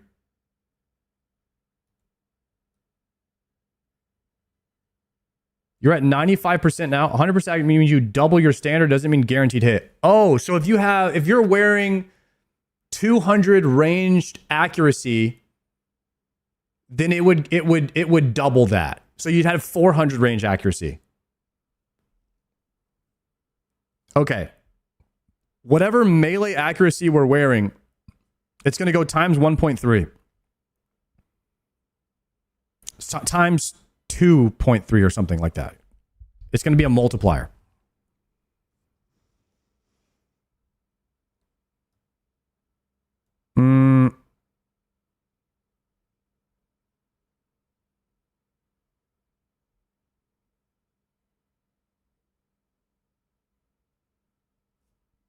You're at 95% now. 100% means you double your standard, doesn't mean guaranteed hit. Oh, so if you're wearing 200 ranged accuracy, then it would double that. So you'd have 400 range accuracy. Okay. Whatever melee accuracy we're wearing, it's going to go times 1.3. Times 2.3 or something like that. It's going to be a multiplier.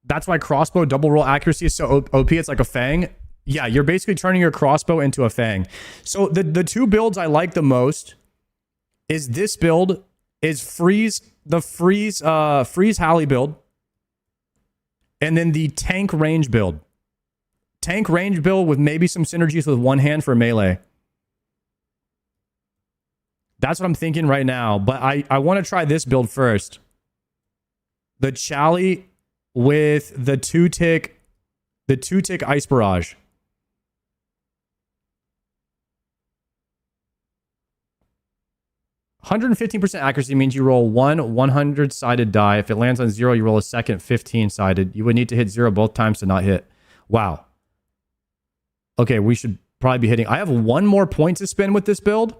That's why crossbow double roll accuracy is so OP. It's like a fang. Yeah, you're basically turning your crossbow into a fang. So the two builds I like the most is this build is freeze Halley build, and then the tank range build. Tank range build with maybe some synergies with one hand for melee. That's what I'm thinking right now, but I want to try this build first. The Chally with the two tick ice barrage. "115% accuracy means you roll one 100-sided die. If it lands on 0, you roll a second 15-sided. You would need to hit 0 both times to not hit." Wow. Okay, we should probably be hitting. I have one more point to spend with this build.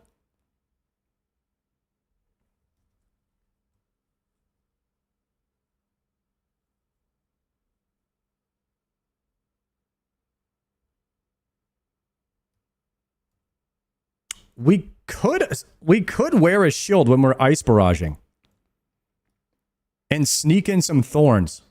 We could wear a shield when we're ice barraging and sneak in some thorns.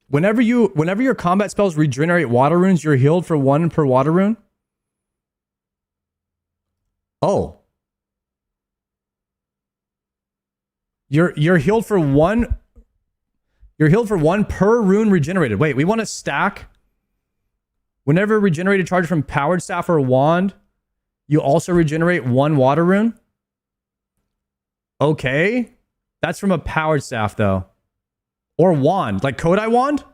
Whenever your combat spells regenerate water runes, you're healed for 1 per water rune. Oh. You're healed for 1. You're healed for 1 per rune regenerated. Wait, we want to stack. Whenever regenerated charge from powered staff or wand, you also regenerate 1 water rune. Okay. That's from a powered staff though. Or wand, like Kodai wand?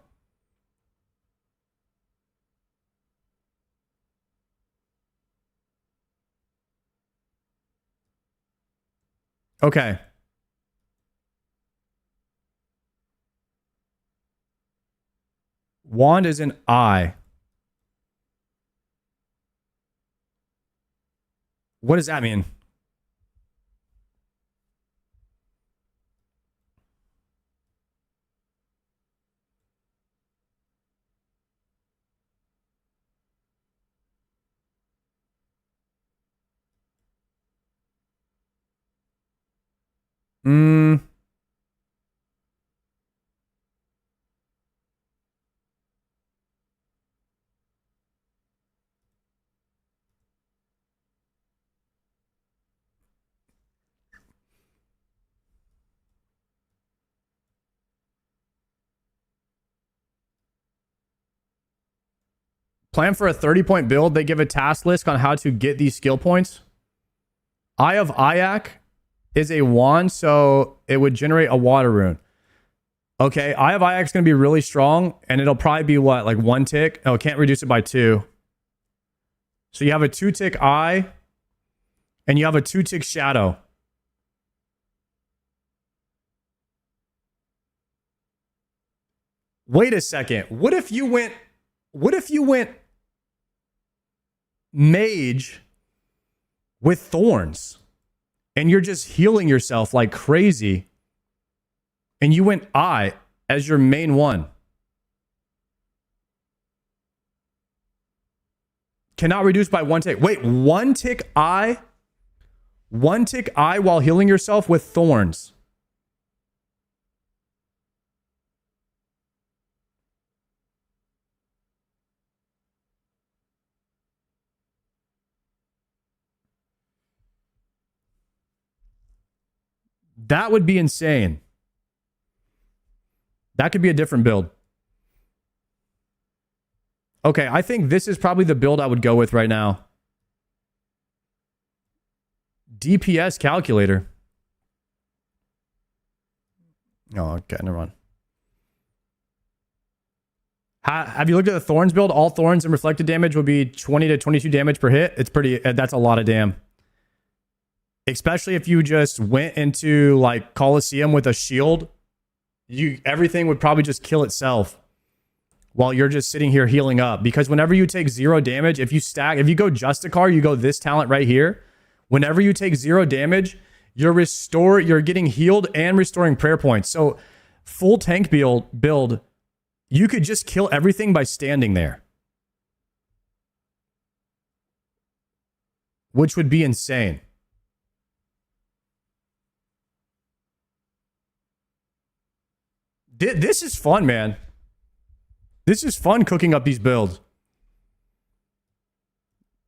Okay. Wand is an I. What does that mean? Plan for a 30-point build. They give a task list on how to get these skill points. Eye of Ayak is a wand, so it would generate a water rune. Okay, Eye of Ayak is going to be really strong, and it'll probably be what, like 1 tick? Oh, can't reduce it by 2. So you have a 2-tick Eye, and you have a 2-tick Shadow. Wait a second. What if you went mage with thorns and you're just healing yourself like crazy and you went Eye as your main one? Cannot reduce by 1 tick. Wait, 1 tick Eye? 1 tick Eye while healing yourself with thorns. That would be insane. That could be a different build. Okay, I think this is probably the build I would go with right now. DPS calculator. Oh, okay, never mind. Have you looked at the Thorns build? All Thorns and reflected damage would be 20 to 22 damage per hit. It's pretty, that's a lot of damn. Especially if you just went into like Colosseum with a shield, everything would probably just kill itself while you're just sitting here healing up. Because whenever you take 0 damage, if you go Justicar, you go this talent right here. Whenever you take 0 damage, you're getting healed and restoring prayer points. So full tank build, you could just kill everything by standing there, which would be insane. This is fun, man. This is fun cooking up these builds.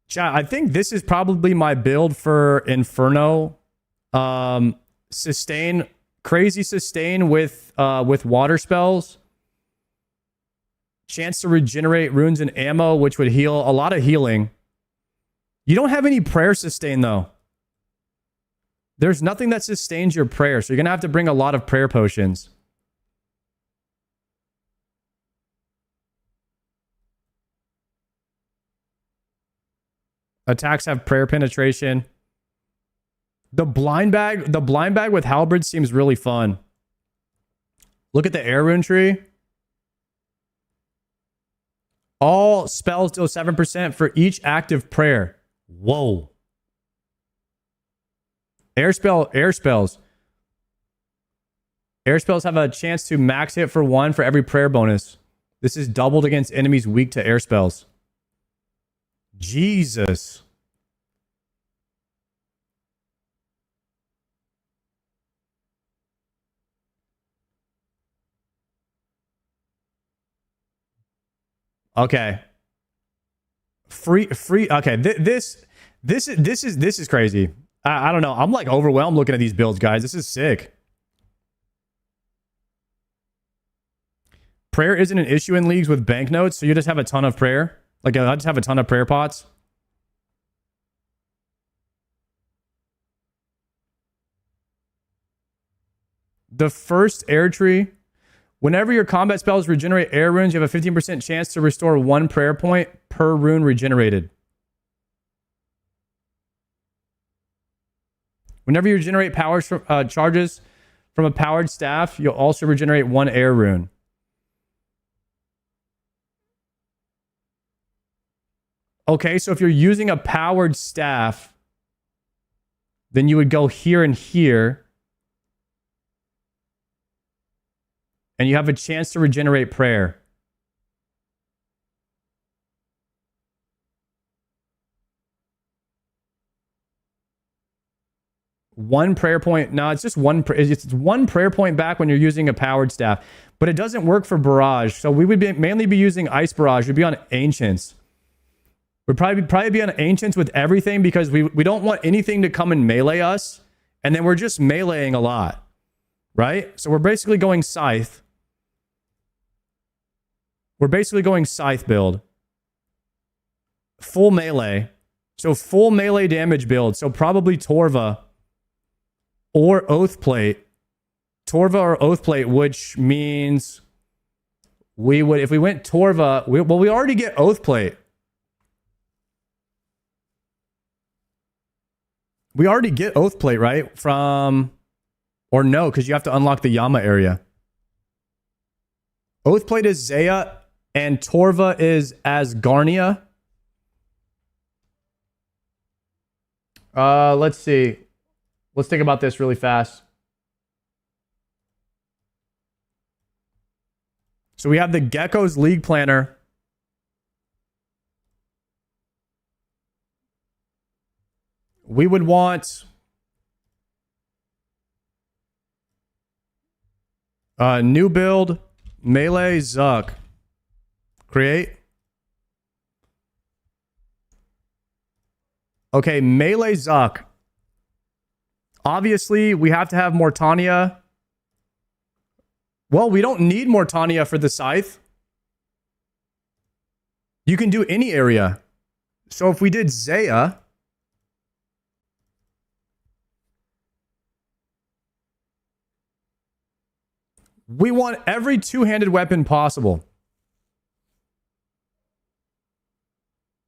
Chat, I think this is probably my build for Inferno. Sustain, crazy sustain with water spells. Chance to regenerate runes and ammo, which would heal a lot of healing. You don't have any prayer sustain though. There's nothing that sustains your prayer, so you're gonna have to bring a lot of prayer potions. Attacks have prayer penetration. The blind bag with halberd seems really fun. Look at the air rune tree. All spells deal 7% for each active prayer. Whoa. Air spells. Air spells have a chance to max hit for 1 for every prayer bonus. This is doubled against enemies weak to air spells. Jesus. Okay. Free. Okay. This is crazy. I don't know. I'm like overwhelmed looking at these builds, guys. This is sick. Prayer isn't an issue in leagues with banknotes, so you just have a ton of prayer. Like, I just have a ton of prayer pots. The first air tree. Whenever your combat spells regenerate air runes, you have a 15% chance to restore 1 prayer point per rune regenerated. Whenever you regenerate powers from, charges from a powered staff, you'll also regenerate 1 air rune. Okay, so if you're using a powered staff, then you would go here and here. And you have a chance to regenerate prayer. One prayer point. No, it's just it's 1 prayer point back when you're using a powered staff. But it doesn't work for barrage. So we would mainly be using ice barrage. We'd be on ancients. We'd probably be on ancients with everything because we don't want anything to come and melee us. And then we're just meleeing a lot. Right? So we're basically going scythe. We're basically going scythe build. Full melee. So full melee damage build. So probably Torva or Oathplate. Torva or Oathplate, which means we would, if we went Torva, we already get Oathplate. We already get Oathplate, right? From, or no, because you have to unlock the Yama area. Oathplate is Zaya, and Torva is Asgarnia. Let's see. Let's think about this really fast. So we have the Gecko's League Planner. We would want new build, melee, Zuck. Create. Okay, melee Zuck. Obviously, we have to have Mortania. Well, we don't need Mortania for the scythe. You can do any area. So if we did Zaya, we want every two-handed weapon possible.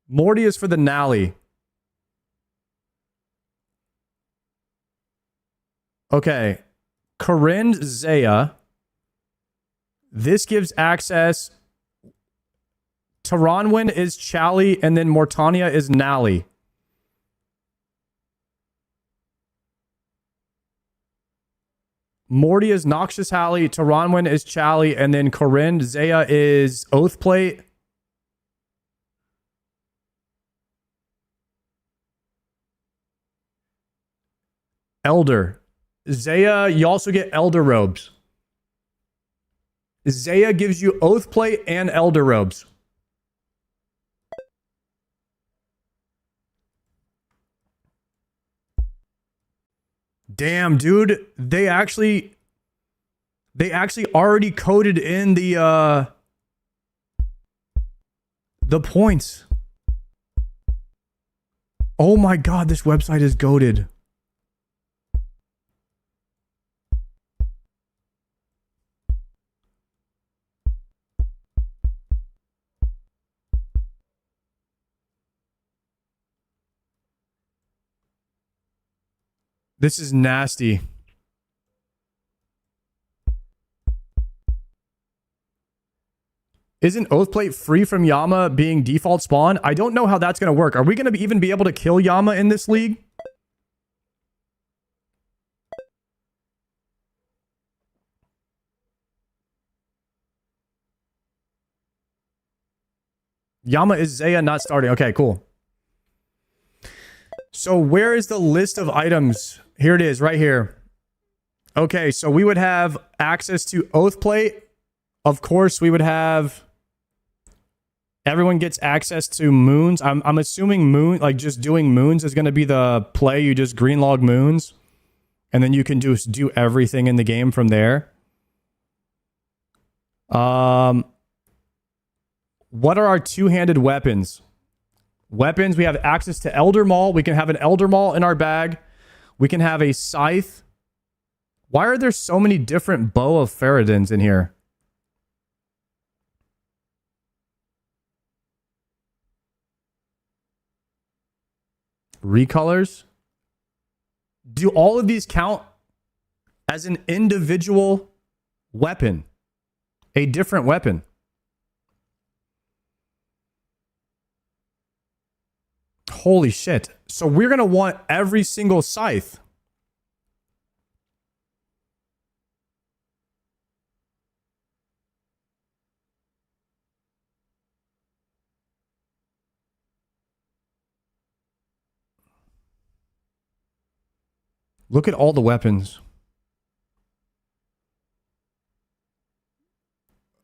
Morty is for the Nally. Okay. Corinne Zaya. This gives access. Taranwin is Chali, and then Mortania is Nally. Morty is Noxious Halley, Taranwin is Chali, and then Corinne Zaya is Oathplate. Elder. Zaya, you also get Elder Robes. Zaya gives you Oathplate and Elder Robes. Damn, dude. They actually already coded in the points. Oh my god, this website is goated. This is nasty. Isn't Oathplate free from Yama being default spawn? I don't know how that's going to work. Are we going to even be able to kill Yama in this league? Yama is Zaya not starting. Okay, cool. So where is the list of items? Here it is, right here. Okay, so we would have access to Oathplate. Of course, we would have... Everyone gets access to moons. I'm assuming moon, like just doing moons is going to be the play. You just green log moons. And then you can do everything in the game from there. What are our two-handed weapons? Weapons, we have access to Elder Maul. We can have an Elder Maul in our bag. We can have a Scythe. Why are there so many different Bow of Faradins in here? Recolors? Do all of these count as an individual weapon? A different weapon? Holy shit. So we're going to want every single scythe. Look at all the weapons.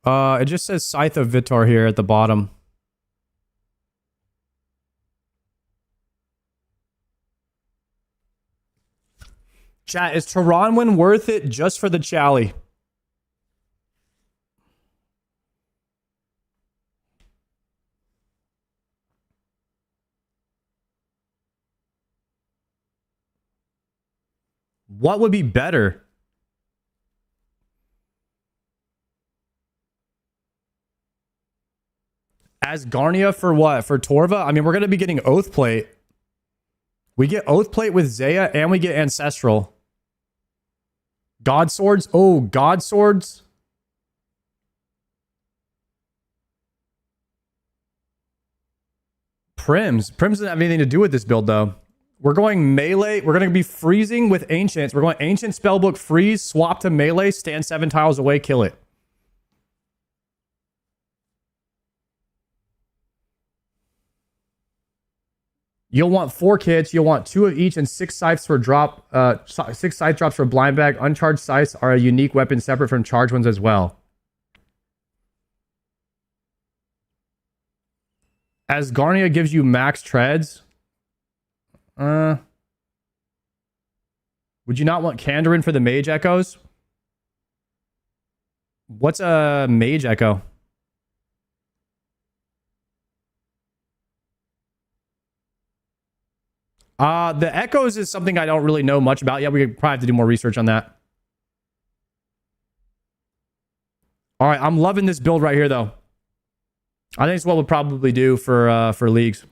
It just says Scythe of Vitor here at the bottom. Chat, is Taranwin worth it just for the Chally? What would be better? Asgarnia for what? For Torva? I mean, we're going to be getting Oathplate. We get Oathplate with Zaya and we get Ancestral. God Swords? Oh, God Swords? Prims. Prims doesn't have anything to do with this build, though. We're going melee. We're going to be freezing with Ancients. We're going Ancient Spellbook, freeze, swap to melee, stand 7 tiles away, kill it. You'll want 4 kits. You'll want 2 of each and 6 scythes for drop. 6 scythe drops for blind bag. Uncharged scythes are a unique weapon separate from charged ones as well. Asgarnia gives you max treads. We Would you not want Kandarin for the Mage Echoes? What's a Mage Echo? The Echoes is something I don't really know much about yet. We could probably have to do more research on that. All right, I'm loving this build right here, though. I think it's what we'll probably do for leagues.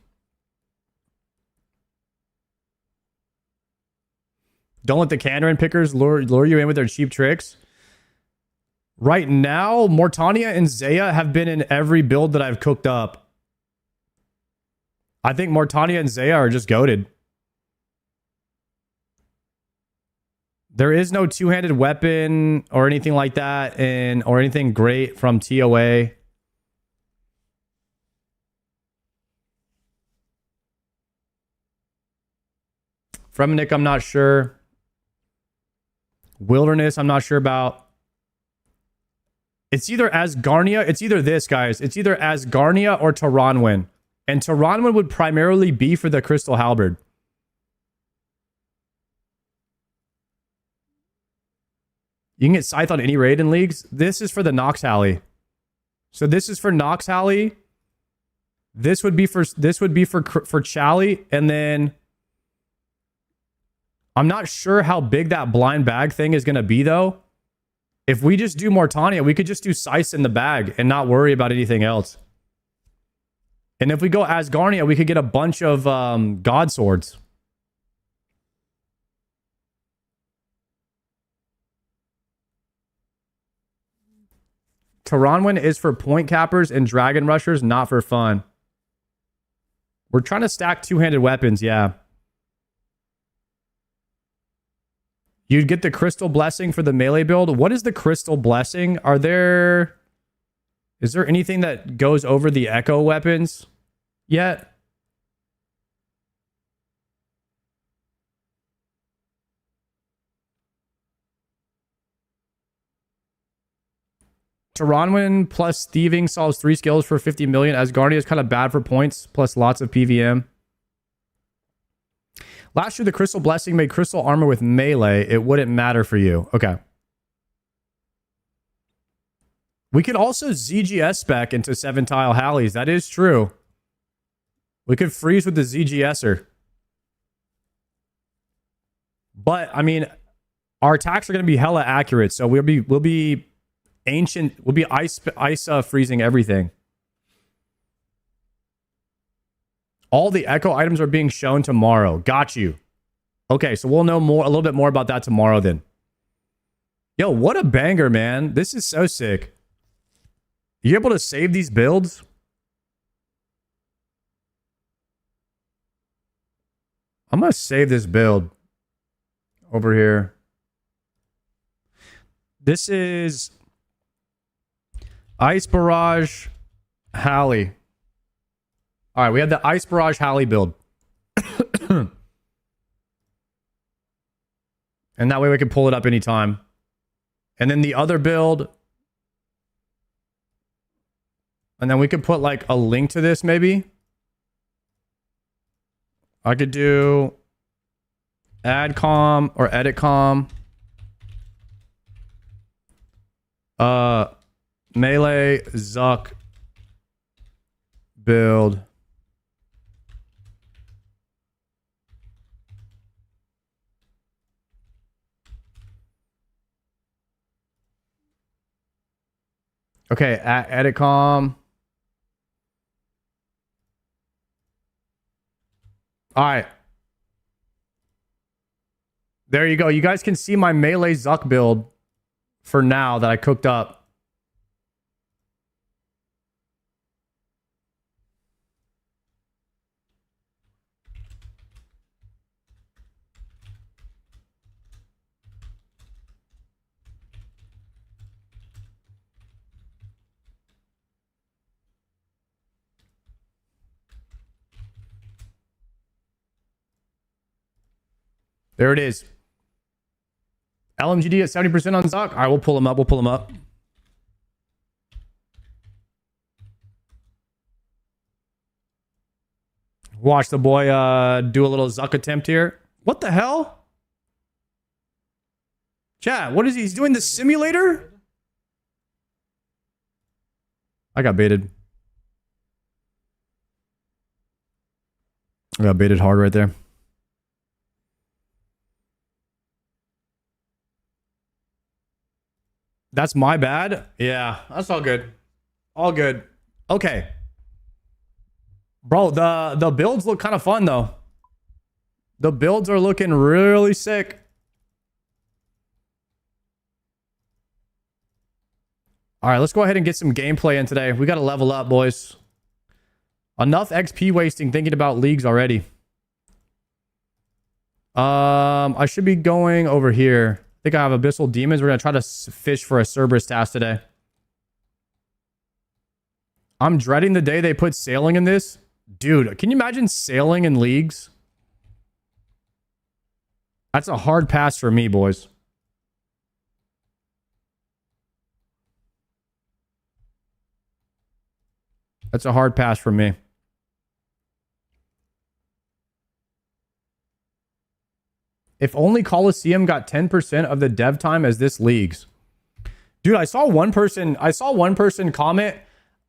Don't let the Kandarin pickers lure you in with their cheap tricks. Right now, Mortania and Zaya have been in every build that I've cooked up. I think Mortania and Zaya are just goated. There is no two-handed weapon or anything like that, or anything great from TOA. From Nick, I'm not sure. Wilderness, I'm not sure about. It's either Asgarnia. It's either this, guys. It's either Asgarnia or Taranwin. And Taranwin would primarily be for the Crystal Halberd. You can get Scythe on any raid in leagues. This is for the Nox Halley. So this is for Nox Halley. This would be for Chally, and then I'm not sure how big that blind bag thing is going to be, though. If we just do Mortania, we could just do Scythe in the bag and not worry about anything else. And if we go Asgarnia, we could get a bunch of God Swords. Taranwin is for point cappers and dragon rushers, not for fun. We're trying to stack two-handed weapons, yeah. You'd get the Crystal Blessing for the melee build. What is the Crystal Blessing? Is there anything that goes over the Echo weapons yet? Taranwin plus Thieving solves 3 skills for 50 million. Asgardia is kind of bad for points, plus lots of PVM. Last year, the Crystal Blessing made Crystal Armor with melee. It wouldn't matter for you. Okay. We could also ZGS spec into 7-tile Halleys. That is true. We could freeze with the ZGSer. But, I mean, our attacks are going to be hella accurate, so we'll be ancient. We'll be ice freezing everything. All the Echo items are being shown tomorrow. Got you. Okay, so we'll know a little bit more about that tomorrow then. Yo, what a banger, man. This is so sick. You able to save these builds? I'm going to save this build over here. This is Ice Barrage Halley. All right, we have the Ice Barrage Halley build. And that way we can pull it up anytime. And then the other build. And then we could put like a link to this maybe. I could do AdCom or EditCom. Melee Zuck build. Okay, at EditCom. All right. There you go. You guys can see my melee Zuck build for now that I cooked up. There it is. LMGD at 70% on Zuck. All right, we'll pull him up. We'll pull him up. Watch the boy do a little Zuck attempt here. What the hell? Chat, what is he? He's doing the simulator? I got baited. I got baited hard right there. That's my bad. Yeah, that's all good. All good. Okay. Bro, the builds look kind of fun though. The builds are looking really sick. All right, let's go ahead and get some gameplay in today. We got to level up, boys. Enough XP wasting thinking about leagues already. I should be going over here. I think I have Abyssal Demons. We're going to try to fish for a Cerberus task today. I'm dreading the day they put sailing in this. Dude, can you imagine sailing in leagues? That's a hard pass for me, boys. That's a hard pass for me. If only Coliseum got 10% of the dev time as this leagues. Dude, I saw one person comment.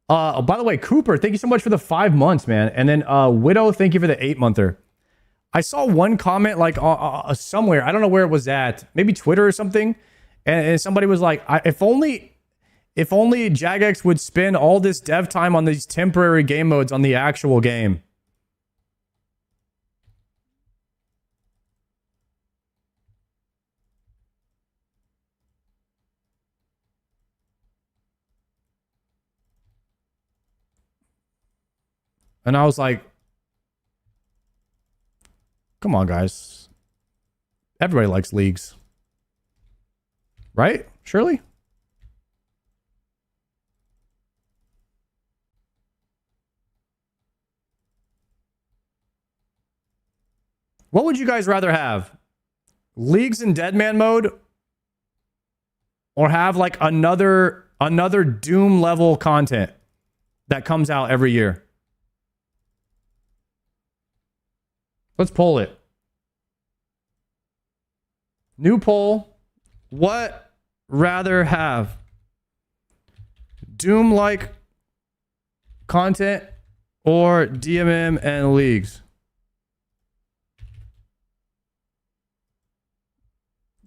By the way, Cooper, thank you so much for the 5 months, man. And then Widow, thank you for the 8-monther. I saw one comment like somewhere. I don't know where it was at. Maybe Twitter or something. And somebody was like, if only Jagex would spend all this dev time on these temporary game modes on the actual game. And I was like, come on, guys. Everybody likes leagues. Right? Surely? What would you guys rather have? Leagues in Deadman mode? Or have like another Doom level content that comes out every year? Let's poll it. New poll. What rather have? Doom-like content or DMM and leagues?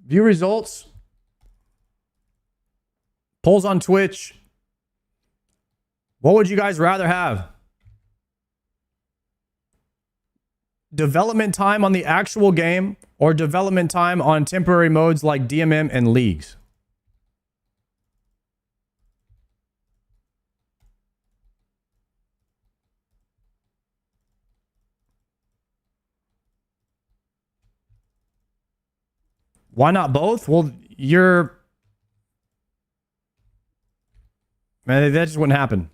View results. Polls on Twitch. What would you guys rather have? Development time on the actual game or development time on temporary modes like DMM and leagues? Why not both? Well, man, that just wouldn't happen.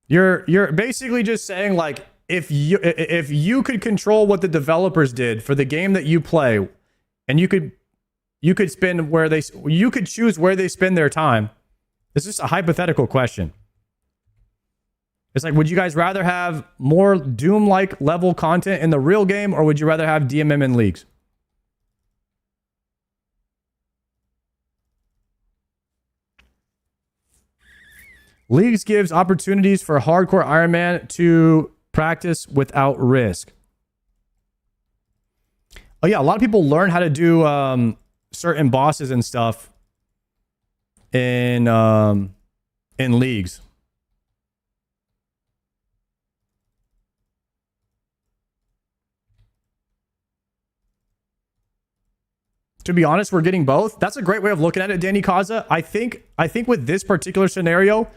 You're basically just saying like, if you could control what the developers did for the game that you play, and you could choose where they spend their time. It's just a hypothetical question. It's like, would you guys rather have more Doom-like level content in the real game, or would you rather have DMM and leagues? Leagues gives opportunities for hardcore Iron Man to practice without risk. Oh yeah, a lot of people learn how to do certain bosses and stuff in leagues. To be honest, we're getting both. That's a great way of looking at it, Danny Kaza. I think with this particular scenario,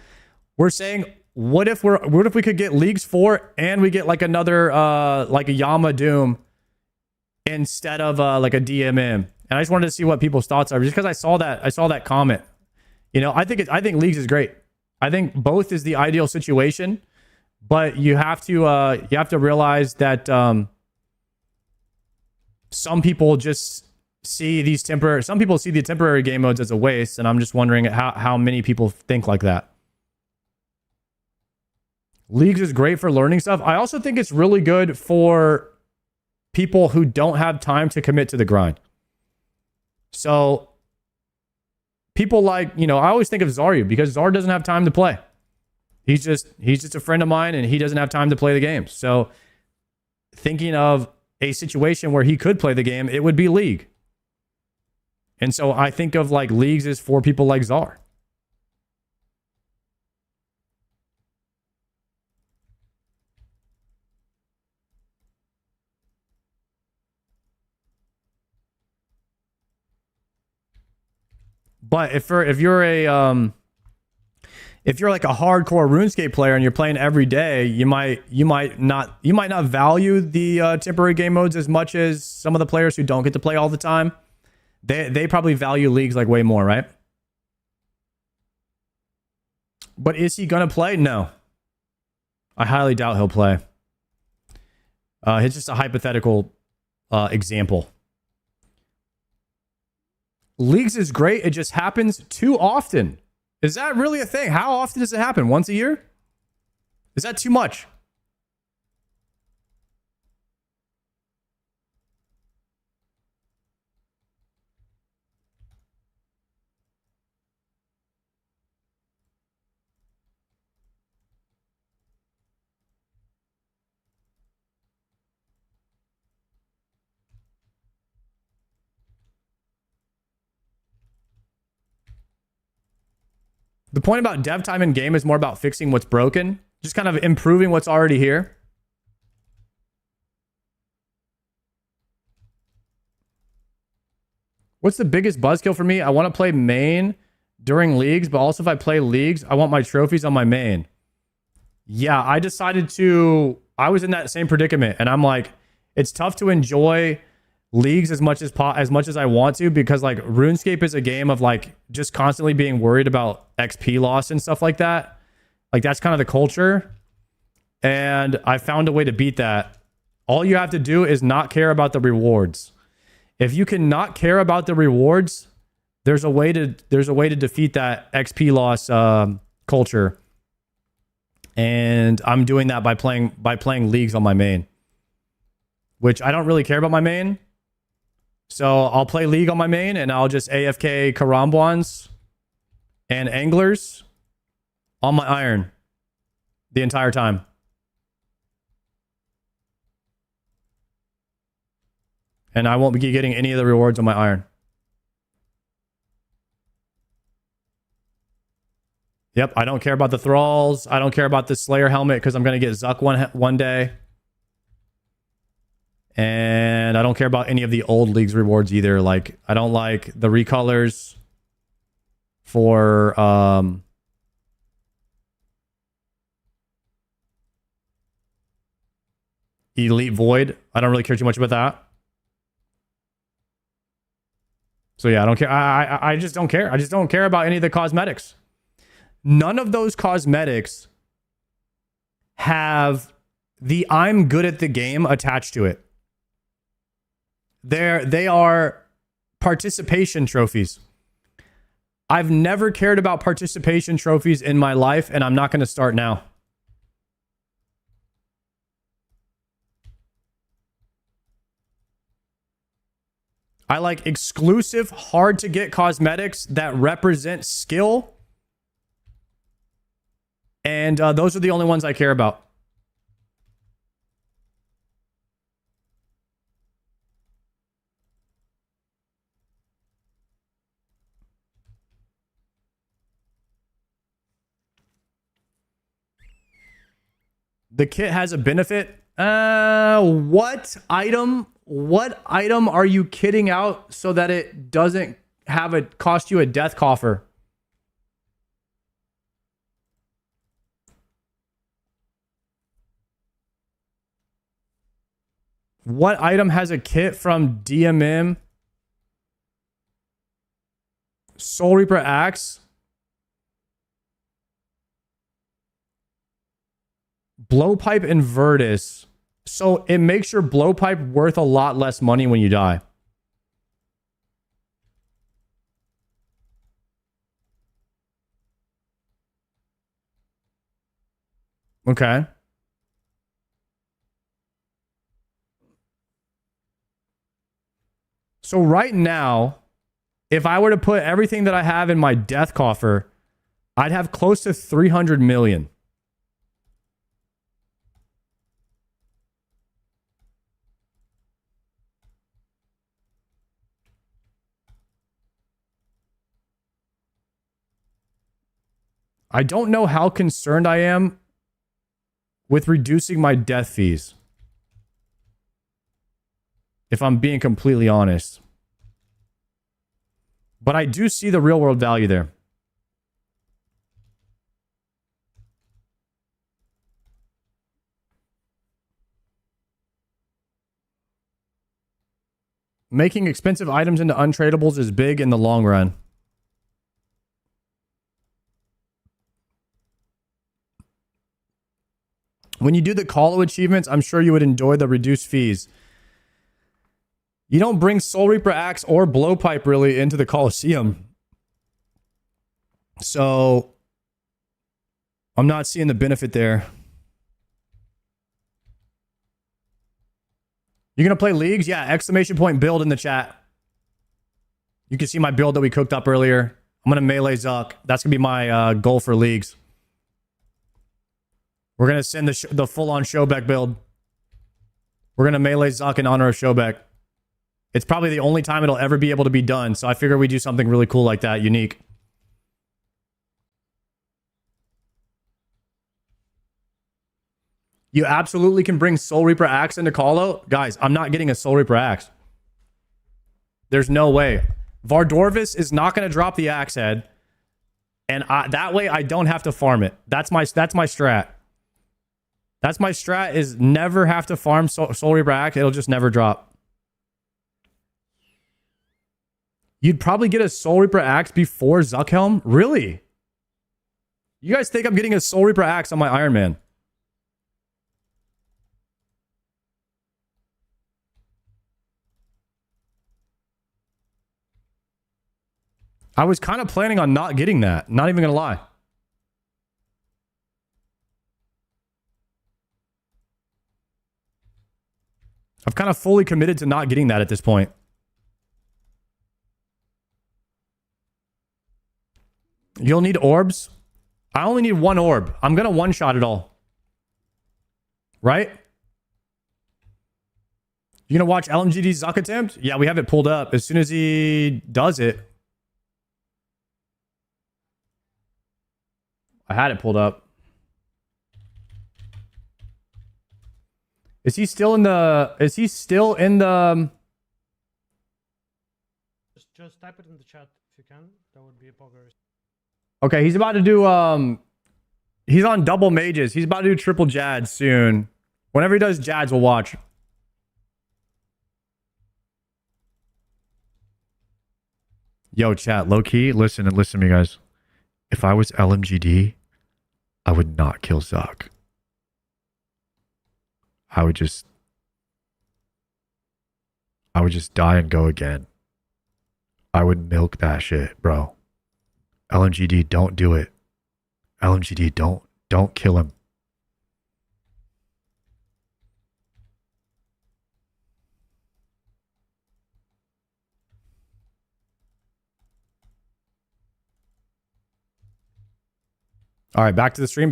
we're saying, what if we could get Leagues 4 and we get like another like a Yama Doom instead of like a DMM? And I just wanted to see what people's thoughts are, just because I saw that comment. You know, I think Leagues is great. I think both is the ideal situation, but you have to realize that some people just see the temporary game modes as a waste, and I'm just wondering how many people think like that. Leagues is great for learning stuff. I also think it's really good for people who don't have time to commit to the grind. So people like, you know, I always think of Zaryu because Zar doesn't have time to play. He's just a friend of mine and he doesn't have time to play the game. So thinking of a situation where he could play the game, it would be League. And so I think of like leagues as for people like Zar. But if you're like a hardcore RuneScape player and you're playing every day, you might not value the temporary game modes as much as some of the players who don't get to play all the time. They probably value leagues like way more, right? But is he gonna play? No. I highly doubt he'll play. It's just a hypothetical example. Leagues is great. It just happens too often. Is that really a thing? How often does it happen? Once a year? Is that too much? The point about dev time in game is more about fixing what's broken, just kind of improving what's already here. What's the biggest buzzkill for me? I want to play main during leagues, but also if I play leagues, I want my trophies on my main. Yeah, I was in that same predicament and I'm like, it's tough to enjoy leagues as much as I want to, because like RuneScape is a game of like just constantly being worried about XP loss and stuff like that. Like that's kind of the culture. And I found a way to beat that. All you have to do is not care about the rewards. If you can not care about the rewards, there's a way to defeat that XP loss culture. And I'm doing that by playing leagues on my main, which I don't really care about my main. So I'll play League on my main and I'll just AFK Karambwans and Anglers on my Iron the entire time. And I won't be getting any of the rewards on my Iron. Yep, I don't care about the Thralls. I don't care about the Slayer helmet because I'm going to get Zuck one day. And I don't care about any of the old leagues rewards either. Like, I don't like the recolors for Elite Void. I don't really care too much about that. So yeah, I don't care. I just don't care. I just don't care about any of the cosmetics. None of those cosmetics have the I'm good at the game attached to it. They are participation trophies. I've never cared about participation trophies in my life, and I'm not going to start now. I like exclusive, hard to get cosmetics that represent skill. And those are the only ones I care about. The kit has a benefit. What item are you kitting out so that it doesn't cost you a death coffer? What item has a kit from DMM? Soul Reaper Axe? Blowpipe and Virtus. So it makes your blowpipe worth a lot less money when you die. Okay. So right now, if I were to put everything that I have in my death coffer, I'd have close to 300 million. I don't know how concerned I am with reducing my death fees, if I'm being completely honest. But I do see the real world value there. Making expensive items into untradables is big in the long run. When you do the Colo achievements, I'm sure you would enjoy the reduced fees. You don't bring Soul Reaper Axe or Blowpipe really into the Coliseum. So I'm not seeing the benefit there. You're going to play leagues? Yeah, exclamation point build in the chat. You can see my build that we cooked up earlier. I'm going to melee Zuck. That's going to be my goal for leagues. We're going to send the full-on Showbeck build. We're going to melee Zuck in honor of Showbeck. It's probably the only time it'll ever be able to be done, so I figure we do something really cool like that, unique. You absolutely can bring Soul Reaper Axe into Colo. Guys, I'm not getting a Soul Reaper Axe. There's no way. Vardorvis is not going to drop the Axe Head, and that way I don't have to farm it. That's my strat. That's my strat, is never have to farm Soul Reaper Axe. It'll just never drop. You'd probably get a Soul Reaper Axe before Zuckhelm? Really? You guys think I'm getting a Soul Reaper Axe on my Iron Man? I was kind of planning on not getting that. Not even going to lie. I've kind of fully committed to not getting that at this point. You'll need orbs. I only need one orb. I'm going to one-shot it all. Right? You going to watch LMGD's Zuck attempt? Yeah, we have it pulled up. As soon as he does it. I had it pulled up. Is he still in the... Just type it in the chat if you can. That would be a bugger. Okay, he's about to do... He's on double mages. He's about to do triple Jads soon. Whenever he does Jads, we'll watch. Yo, chat, low-key, listen to me, guys. If I was LMGD, I would not kill Zuck. I would just die and go again. I would milk that shit, bro. LMGD, don't do it. LMGD, don't kill him. All right, back to the stream.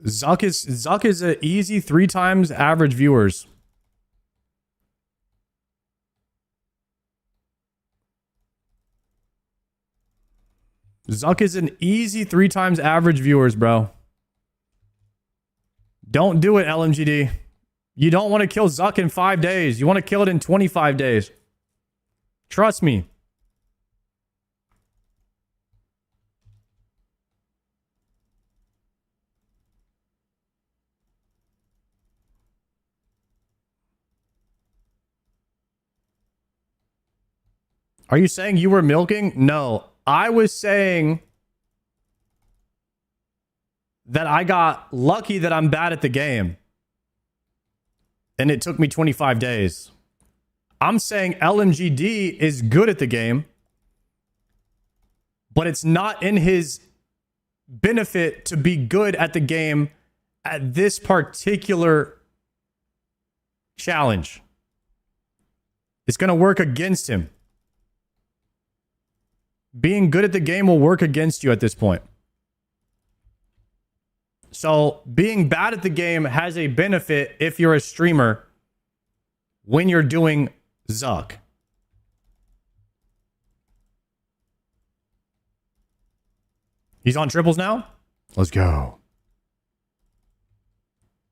Zuck is an easy 3 times average viewers. Zuck is an easy 3 times average viewers, bro. Don't do it, LMGD. You don't want to kill Zuck in 5 days. You want to kill it in 25 days. Trust me. Are you saying you were milking? No. I was saying that I got lucky that I'm bad at the game. And it took me 25 days. I'm saying LMGD is good at the game, but it's not in his benefit to be good at the game at this particular challenge. It's going to work against him. Being good at the game will work against you at this point. So being bad at the game has a benefit if you're a streamer when you're doing Zuck. He's on triples now? Let's go.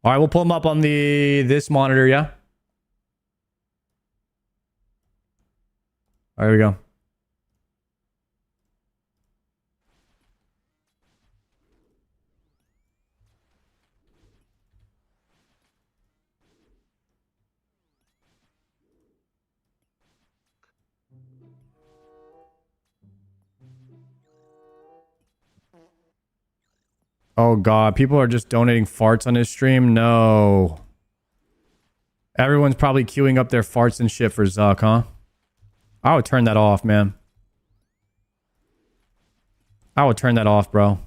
All right, we'll pull him up on this monitor, yeah? All right, here we go. Oh god, people are just donating farts on his stream? No. Everyone's probably queuing up their farts and shit for Zuck, huh? I would turn that off, man. I would turn that off, bro.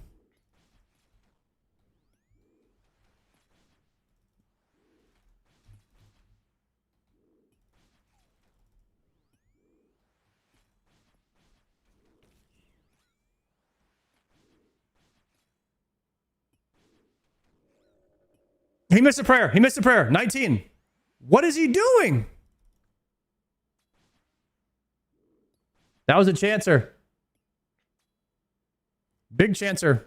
He missed a prayer. He missed a prayer. 19. What is he doing? That was a chancer. Big chancer.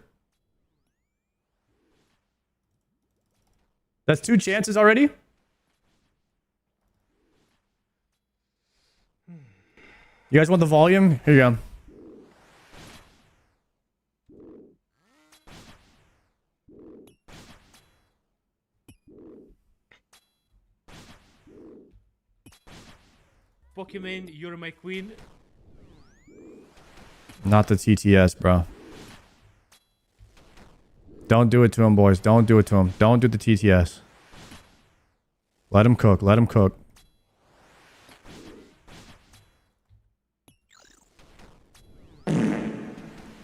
That's 2 chances already? You guys want the volume? Here you go. Pokemon, you're my queen. Not the TTS, bro. Don't do it to him, boys. Don't do it to him. Don't do the TTS. Let him cook. Let him cook.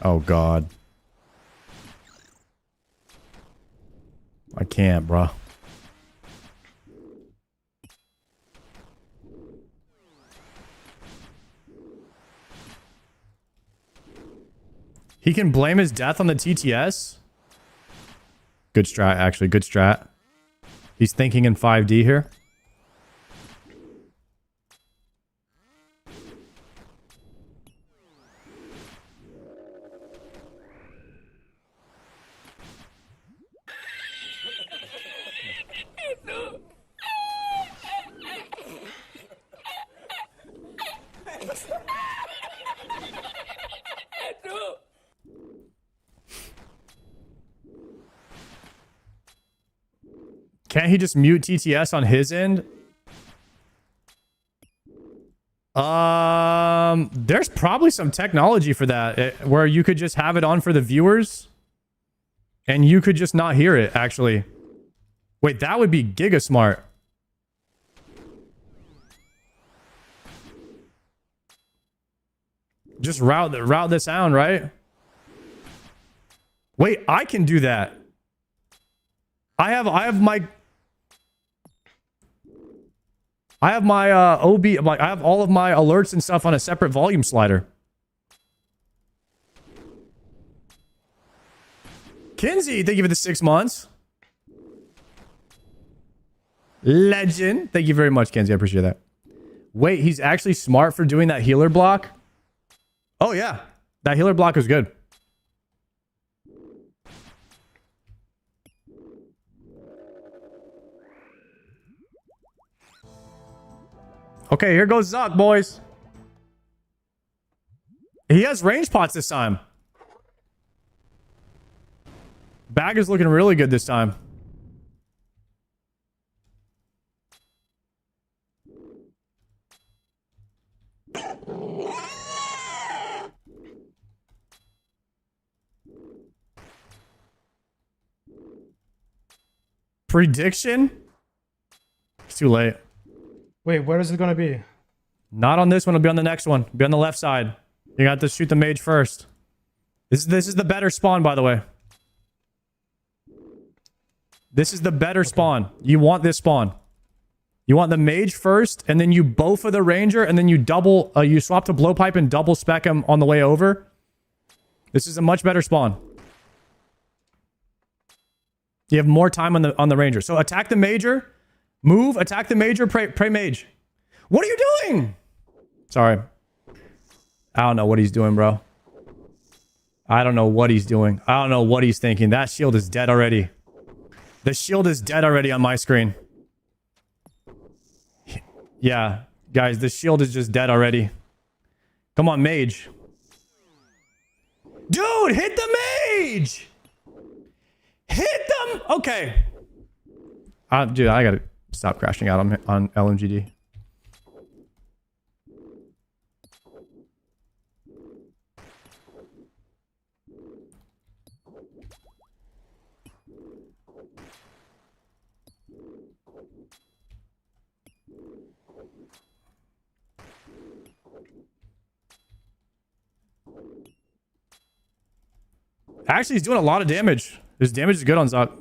Oh, God. I can't, bro. He can blame his death on the TTS? Good strat, actually. Good strat. He's thinking in 5D here. Can't he just mute TTS on his end? There's probably some technology for that where you could just have it on for the viewers and you could just not hear it, actually. Wait, that would be giga smart. Just route the sound, right? Wait, I can do that. I have my OB, I have all of my alerts and stuff on a separate volume slider. Kinsey, thank you for the 6 months. Legend. Thank you very much, Kinsey. I appreciate that. Wait, he's actually smart for doing that healer block? Oh, yeah. That healer block is good. Okay, here goes Zuck, boys. He has range pots this time. Bag is looking really good this time. Prediction? It's too late. Wait, where is it gonna be? Not on this one. It'll be on the next one. It'll be on the left side. You got to shoot the mage first. This is the better spawn, by the way. This is the better spawn. You want this spawn. You want the mage first, and then you bow for the ranger, and then you double, you swap to blowpipe and double spec him on the way over. This is a much better spawn. You have more time on the ranger. So attack the major, move, attack the major, pray mage. What are you doing? Sorry. I don't know what he's doing, bro. I don't know what he's doing. I don't know what he's thinking. That shield is dead already. The shield is dead already on my screen. Yeah, guys, the shield is just dead already. Come on, mage. Dude, hit the mage! Hit them! Okay. Dude, I gotta stop crashing out on LMGD. Actually, he's doing a lot of damage. His damage is good on Zok.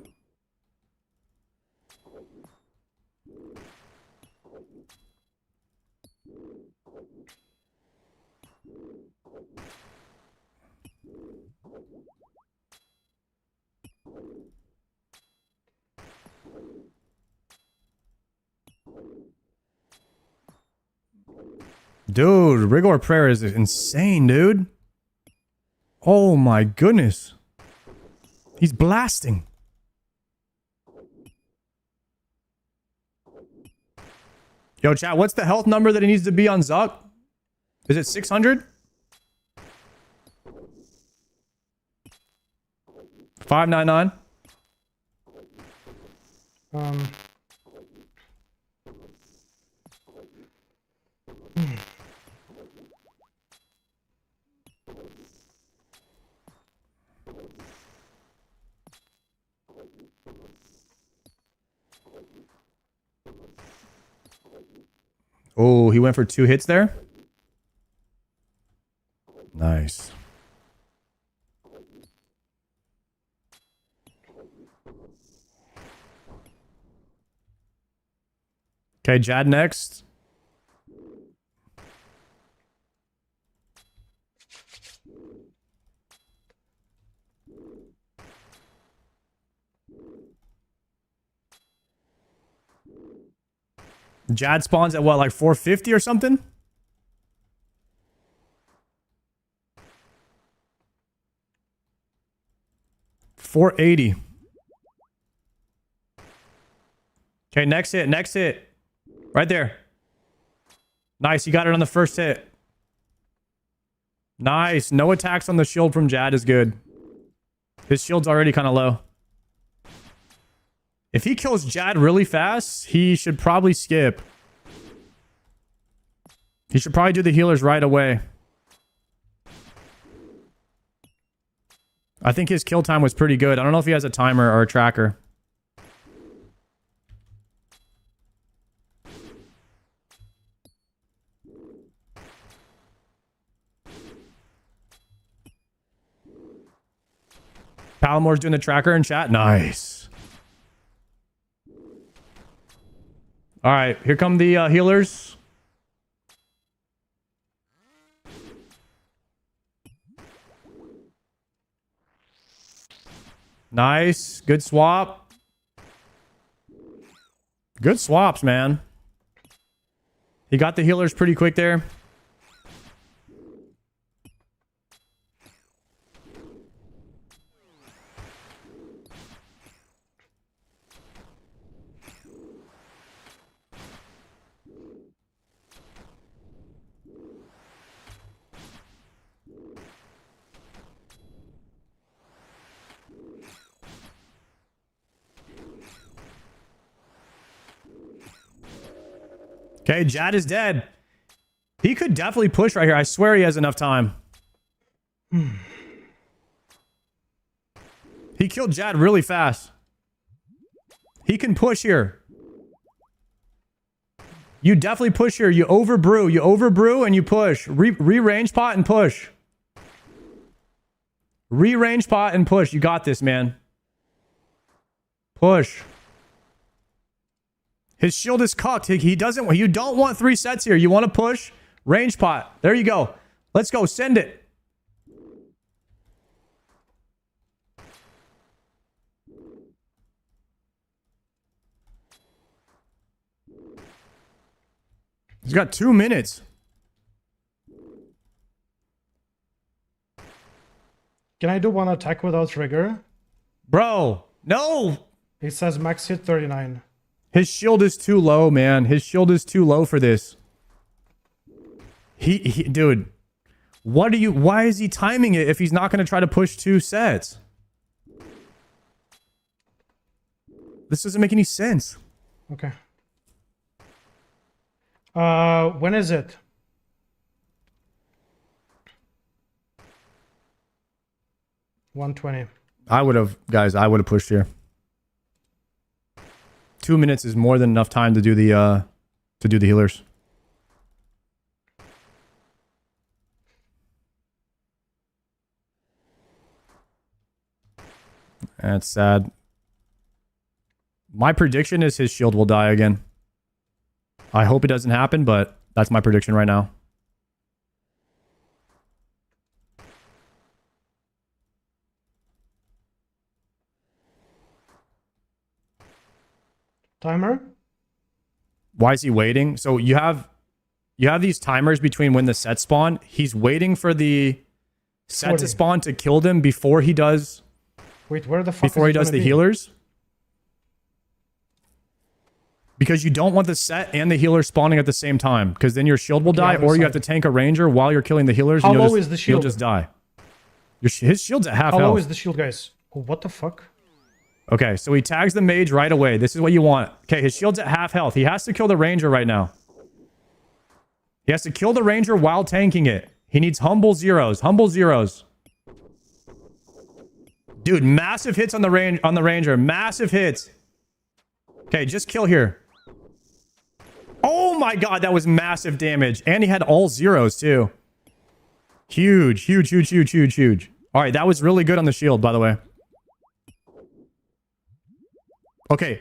Dude, Rigor Prayer is insane, dude. Oh my goodness. He's blasting. Yo, chat, what's the health number that he needs to be on Zuck? Is it 600? 599? Oh, he went for 2 hits there. Nice. Okay, Jad next. Jad spawns at what, like 450 or something? $480. Okay, next hit, next hit. Right there. Nice, you got it on the first hit. Nice. No attacks on the shield from Jad is good. His shield's already kind of low. If he kills Jad really fast, he should probably skip. He should probably do the healers right away. I think his kill time was pretty good. I don't know if he has a timer or a tracker. Palamore's doing the tracker in chat. Nice. All right, here come the healers. Nice. Good swap. Good swaps, man. He got the healers pretty quick there. Okay, Jad is dead. He could definitely push right here. I swear he has enough time. He killed Jad really fast. He can push here. You definitely push here. You overbrew. You overbrew and you push. Re-range pot and push. Re-range pot and push. You got this, man. Push. His shield is cocked. He doesn't. You don't want 3 sets here. You want to push. Range pot. There you go. Let's go. Send it. He's got 2 minutes. Can I do one attack without trigger? Bro, no. It says max hit 39. His shield is too low, man. His shield is too low for this. Dude, why is he timing it if he's not going to try to push 2 sets? This doesn't make any sense. Okay. When is it? $120. I would have pushed here. 2 minutes is more than enough time to do the healers. That's sad. My prediction is his shield will die again. I hope it doesn't happen, but that's my prediction right now. Timer? Why is he waiting? So you have these timers between when the sets spawn. He's waiting for the set 40. to spawn to kill them before he does Wait, where the fuck before he is it does gonna the be? healers. Because you don't want the set and the healer spawning at the same time, because then your shield will die, other or you side. have to tank a ranger while you're killing the healers. How and low you'll is the You'll shield? just die. His shield's at half How health. low is the shield, guys? Oh, what the fuck? Okay, so he tags the mage right away. This is what you want. Okay, his shield's at half health. He has to kill the ranger right now. He has to kill the ranger while tanking it. He needs humble zeros. Humble zeros. Dude, massive hits on the ranger. Massive hits. Okay, just kill here. Oh my god, that was massive damage. And he had all zeros too. Huge, huge, huge, huge, huge, huge. All right, that was really good on the shield, by the way. Okay.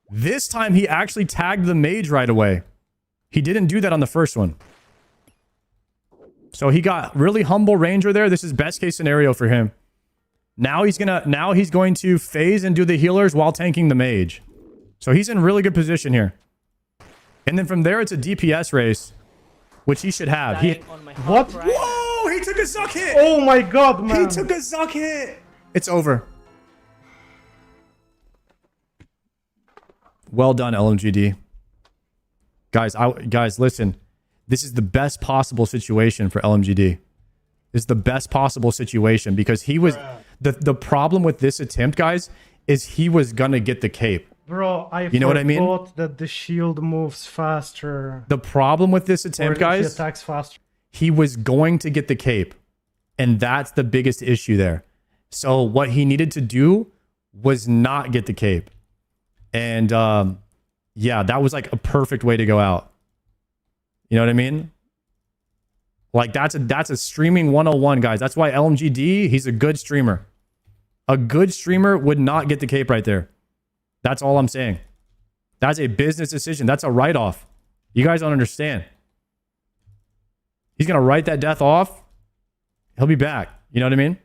This time he actually tagged the mage right away. He didn't do that on the first one. So he got really humble ranger there. This is best case scenario for him. Now he's going to phase and do the healers while tanking the mage. So he's in really good position here. And then from there it's a DPS race, which he should have. Dying on my What? hard cry, man. Whoa, he took a Zuck hit. Oh my god, man! He took a Zuck hit. It's over. Well done, LMGD. Guys, listen. This is the best possible situation for LMGD. This is the best possible situation because he was... The problem with this attempt, guys, is he was gonna get the cape. Bro, You know what I mean? forgot that the shield moves faster. The problem with this attempt, He guys, attacks faster. he was going to get the cape. And that's the biggest issue there. So what he needed to do was not get the cape. And yeah, that was like a perfect way to go out. You know what I mean? Like that's a streaming 101, guys. That's why LMGD, he's a good streamer. A good streamer would not get the cape right there. That's all I'm saying. That's a business decision. That's a write-off. You guys don't understand. He's going to write that death off. He'll be back. You know what I mean?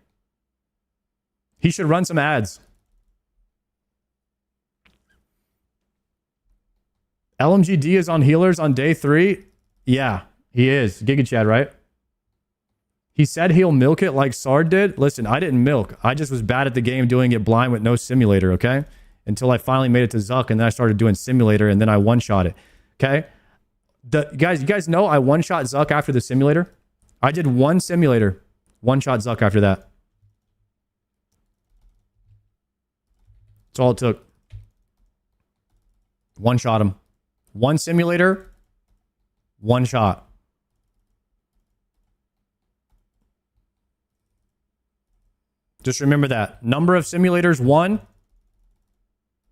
He should run some ads. LMGD is on healers on day 3. Yeah, he is. Giga Chad, right? He said he'll milk it like Sard did. Listen, I didn't milk. I just was bad at the game doing it blind with no simulator, okay? Until I finally made it to Zuck, and then I started doing simulator, and then I one-shot it, okay? You guys know I one-shot Zuck after the simulator? I did one simulator, one-shot Zuck after that. That's all it took. One-shot him. One simulator, one shot. Just remember that. Number of simulators, 1.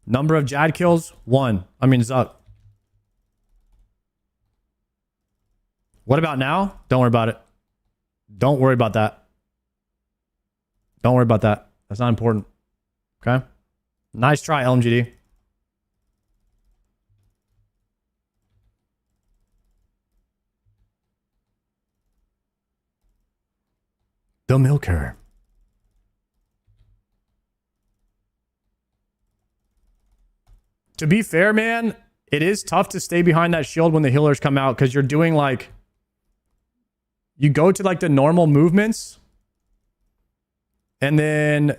Number of Jad kills, 1. I mean, Zuck. What about now? Don't worry about it. Don't worry about that. Don't worry about that. That's not important. Okay? Nice try, LMGD. The milker. To be fair, man, it is tough to stay behind that shield when the healers come out because you're doing like... You go to like the normal movements and then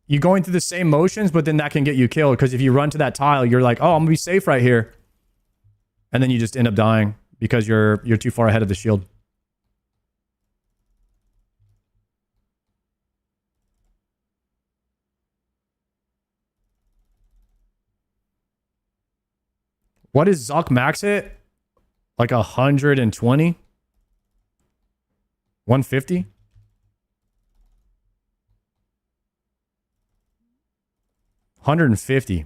you go into the same motions, but then that can get you killed because if you run to that tile, you're like, oh, I'm gonna be safe right here. And then you just end up dying because you're too far ahead of the shield. What is Zuck max hit? Like 120? 150? $150.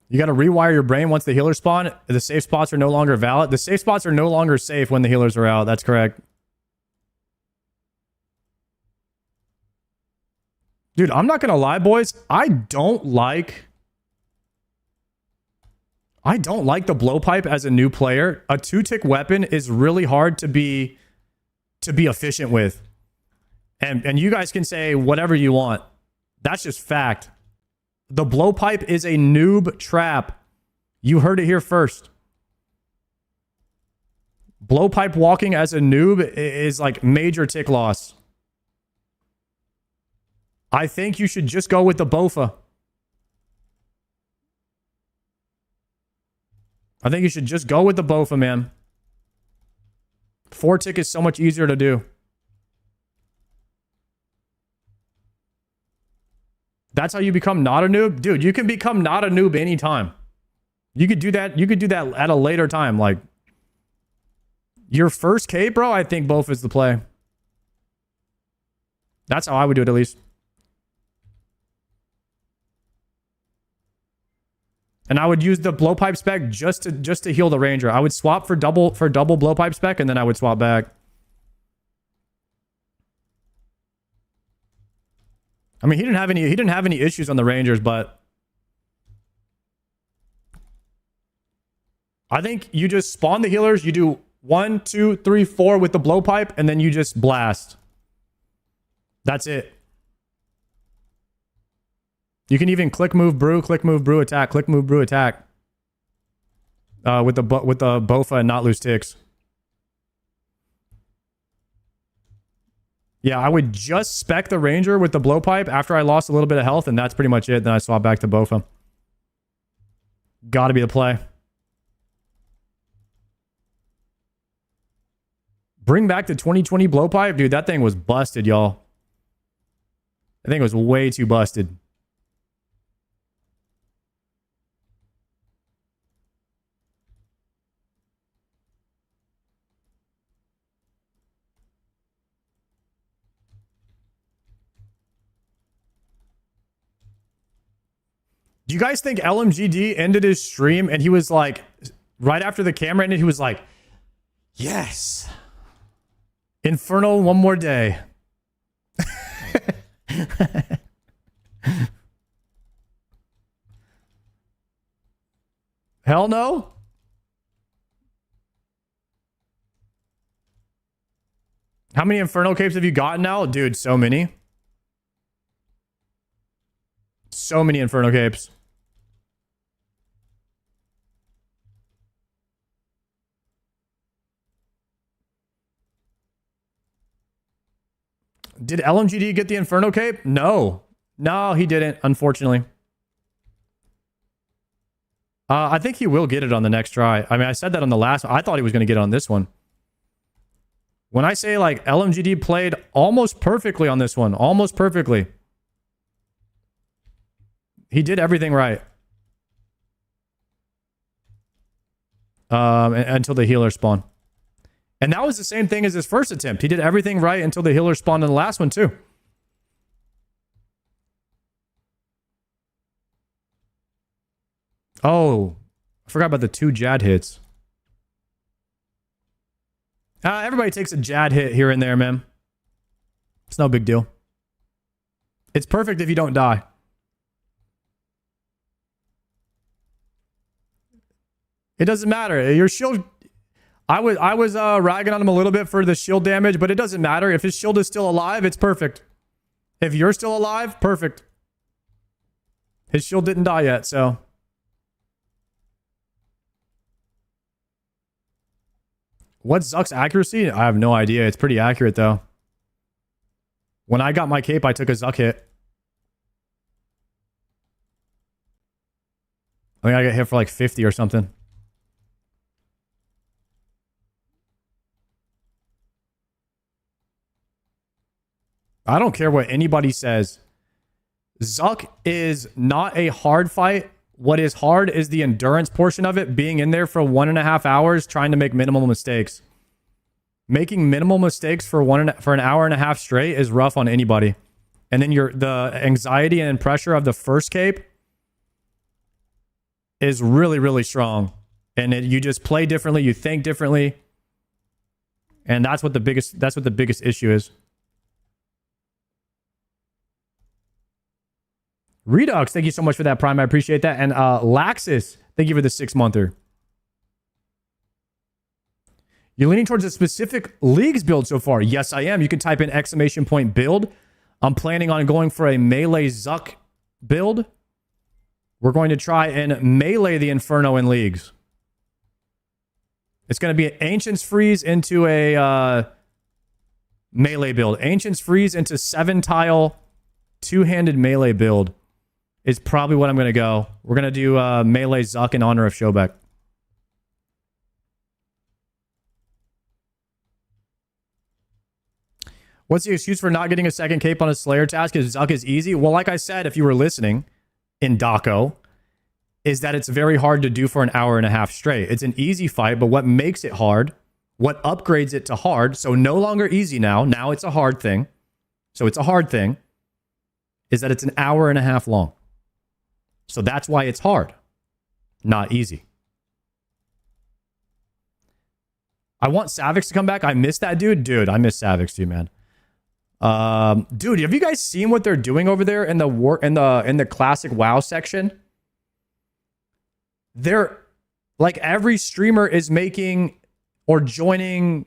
You got to rewire your brain once the healers spawn. The safe spots are no longer valid. The safe spots are no longer safe when the healers are out. That's correct. Dude, I'm not going to lie, boys. I don't like the blowpipe as a new player. A 2-tick weapon is really hard to be efficient with. And you guys can say whatever you want. That's just fact. The blowpipe is a noob trap. You heard it here first. Blowpipe walking as a noob is like major tick loss. I think you should just go with the Bofa. I think you should just go with the Bofa, man. 4-tick is so much easier to do. That's how you become not a noob? Dude, you can become not a noob anytime. You could do that. You could do that at a later time. Like, your first K, bro, I think Bofa is the play. That's how I would do it, at least. And I would use the blowpipe spec just to heal the ranger. I would swap for double blowpipe spec, and then I would swap back. I mean, he didn't have any issues on the rangers, but I think you just spawn the healers. You do 1, 2, 3, 4 with the blowpipe, and then you just blast. That's it. You can even click move brew attack, click move brew attack. With the Bofa and not lose ticks. Yeah, I would just spec the ranger with the blowpipe after I lost a little bit of health, and that's pretty much it. Then I swap back to Bofa. Gotta be the play. Bring back the 2020 blowpipe. Dude, that thing was busted, y'all. I think it was way too busted. Do you guys think LMGD ended his stream and he was like, right after the camera ended, he was like, yes, Inferno one more day. Hell no. How many Inferno capes have you gotten now? Dude, so many. So many Inferno capes. Did LMGD get the Inferno cape? No. No, he didn't, unfortunately. I think he will get it on the next try. I mean, I said that on the last one. I thought he was going to get it on this one. When I say, like, LMGD played almost perfectly on this one. Almost perfectly. He did everything right. Until the healer spawned. And that was the same thing as his first attempt. He did everything right until the healer spawned in the last one, too. Oh, I forgot about the 2 Jad hits. Everybody takes a Jad hit here and there, man. It's no big deal. It's perfect if you don't die. It doesn't matter. Your shield... I was ragging on him a little bit for the shield damage, but it doesn't matter. If his shield is still alive, it's perfect. If you're still alive, perfect. His shield didn't die yet, so... What's Zuck's accuracy? I have no idea. It's pretty accurate, though. When I got my cape, I took a Zuck hit. I think I got hit for like 50 or something. I don't care what anybody says. Zuck is not a hard fight. What is hard is the endurance portion of it, being in there for 1.5 hours, trying to make minimal mistakes. Making minimal mistakes for an hour and a half straight is rough on anybody. And then the anxiety and pressure of the first cape is really, really strong. And you just play differently, you think differently. And that's what the biggest issue is. Redux, thank you so much for that Prime. I appreciate that. And Laxus, thank you for the 6-monther. You're leaning towards a specific leagues build so far. Yes, I am. You can type in ! build. I'm planning on going for a melee Zuck build. We're going to try and melee the Inferno in leagues. It's going to be an Ancients Freeze into a melee build. Ancients Freeze into 7-tile, 2-handed melee build is probably what I'm going to go. We're going to do melee Zuck in honor of Shobek. What's the excuse for not getting a second cape on a Slayer task? Is Zuck is easy? Well, like I said, if you were listening in Dako, is that it's very hard to do for an hour and a half straight. It's an easy fight, but what makes it hard, what upgrades it to hard, so no longer easy now it's a hard thing. So it's a hard thing, is that it's an hour and a half long. So that's why it's hard, not easy. I want Savix to come back. I miss that dude. Dude, I miss Savix too, man. Dude, have you guys seen what they're doing over there in the classic WoW section? They're like, every streamer is making or joining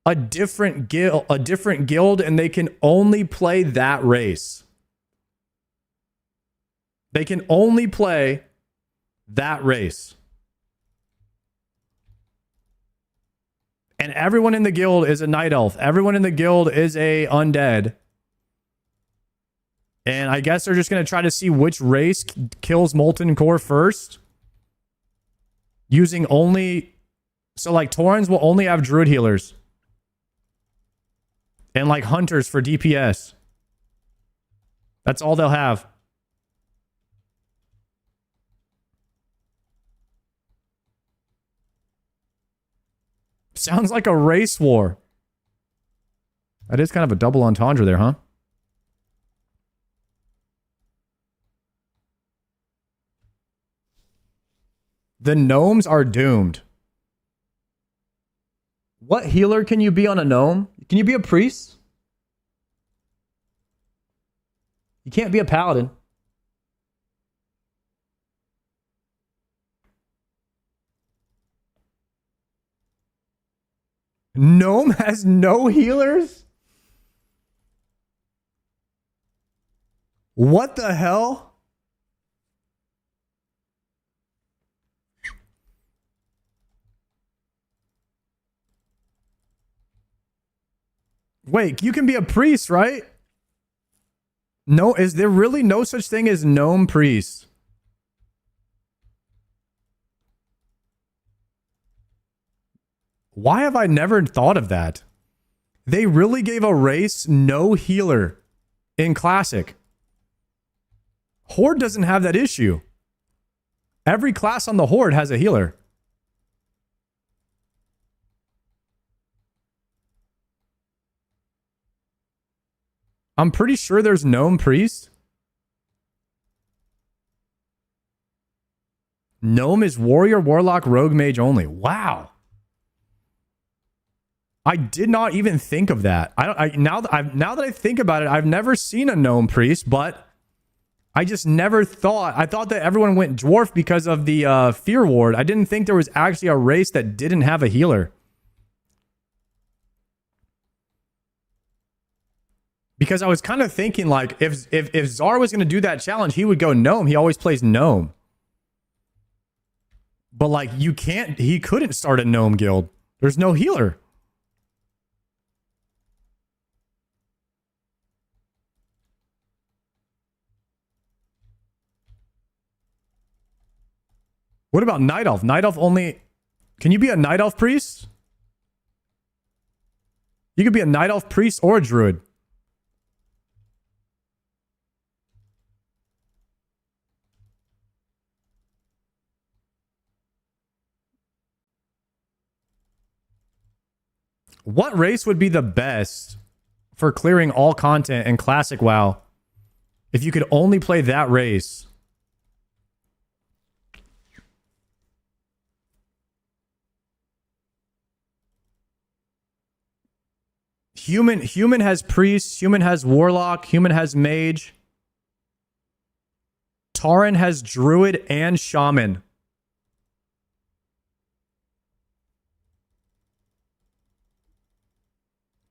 a different guild, and they can only play that race. They can only play that race. And everyone in the guild is a night elf. Everyone in the guild is a undead. And I guess they're just going to try to see which race kills Molten Core first. Using only... So, like, Taurens will only have Druid healers. And, like, Hunters for DPS. That's all they'll have. Sounds like a race war. That is kind of a double entendre there, huh? The gnomes are doomed. What healer can you be on a gnome? Can you be a priest? You can't be a paladin. Gnome has no healers? What the hell? Wait, you can be a priest, right? No, is there really no such thing as gnome priests? Why have I never thought of that? They really gave a race no healer in Classic. Horde doesn't have that issue. Every class on the Horde has a healer. I'm pretty sure there's Gnome Priest. Gnome is Warrior, Warlock, Rogue, Mage only. Wow. I did not even think of that. Now that I think about it, I've never seen a gnome priest, but I just never thought. I thought that everyone went dwarf because of the fear ward. I didn't think there was actually a race that didn't have a healer. Because I was kind of thinking, like, if Czar was going to do that challenge, he would go gnome. He always plays gnome. But, like, he couldn't start a gnome guild. There's no healer. What about Night Elf? Night Elf only... Can you be a Night Elf priest? You could be a Night Elf priest or a druid. What race would be the best for clearing all content in Classic WoW if you could only play that race? Human has priest, human has warlock, human has mage. Tauren has druid and shaman.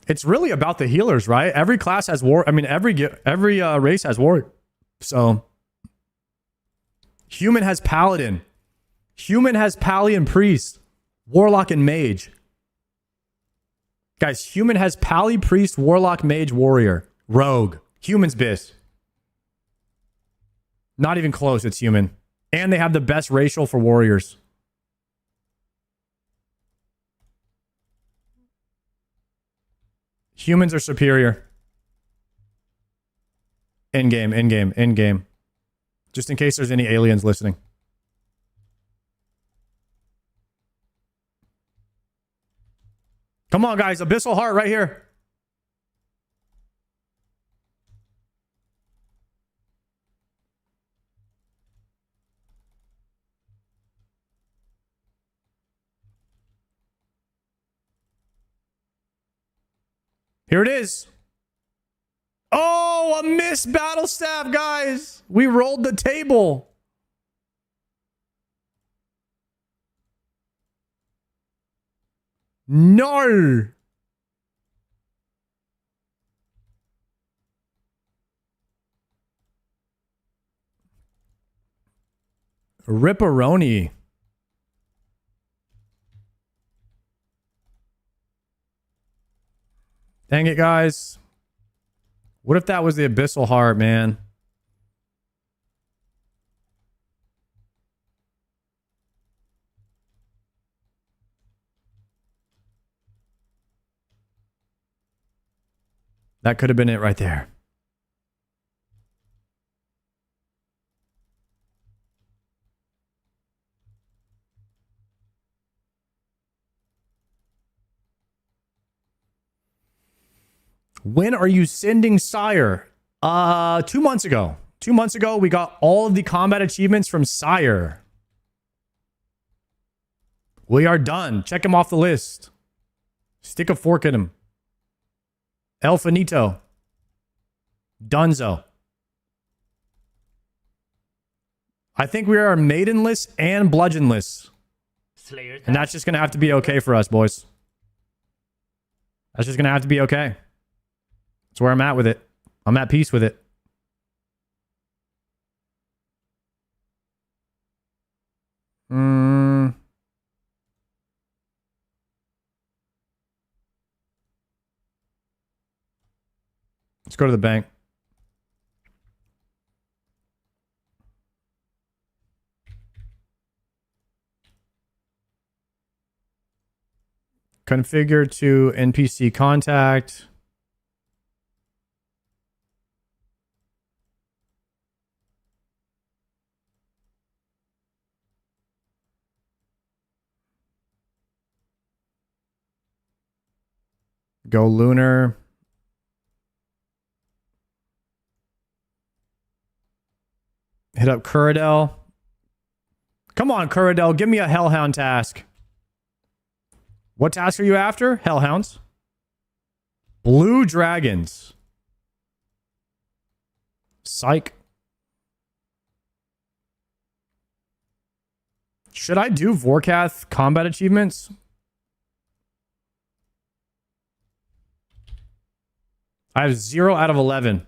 It's really about the healers, right? Every class has war. I mean, every race has war. So, human has paladin. Human has Palian priest, warlock, and mage. Guys, human has Pally, priest, warlock, mage, warrior, rogue. Human's bis. Not even close. It's human, and they have the best racial for warriors. Humans are superior. In-game, in-game, in-game. Just in case there's any aliens listening. Come on, guys. Abyssal Heart right here. Here it is. Oh, a missed battle staff, guys. We rolled the table. No. Ripperoni. Dang it, guys. What if that was the Abyssal Heart, man? That could have been it right there. When are you sending Sire? 2 months ago. 2 months ago, we got all of the combat achievements from Sire. We are done. Check him off the list. Stick a fork in him. El Finito. Dunzo. I think we are maidenless and bludgeonless. Slayer And that's just going to have to be okay for us, boys. That's just going to have to be okay. That's where I'm at with it. I'm at peace with it. Let's go to the bank. Configure to NPC contact. Go lunar. Hit up Kuradel. Come on, Kuradel. Give me a Hellhound task. What task are you after? Hellhounds. Blue dragons. Psych. Should I do Vorkath combat achievements? I have 0 out of 11.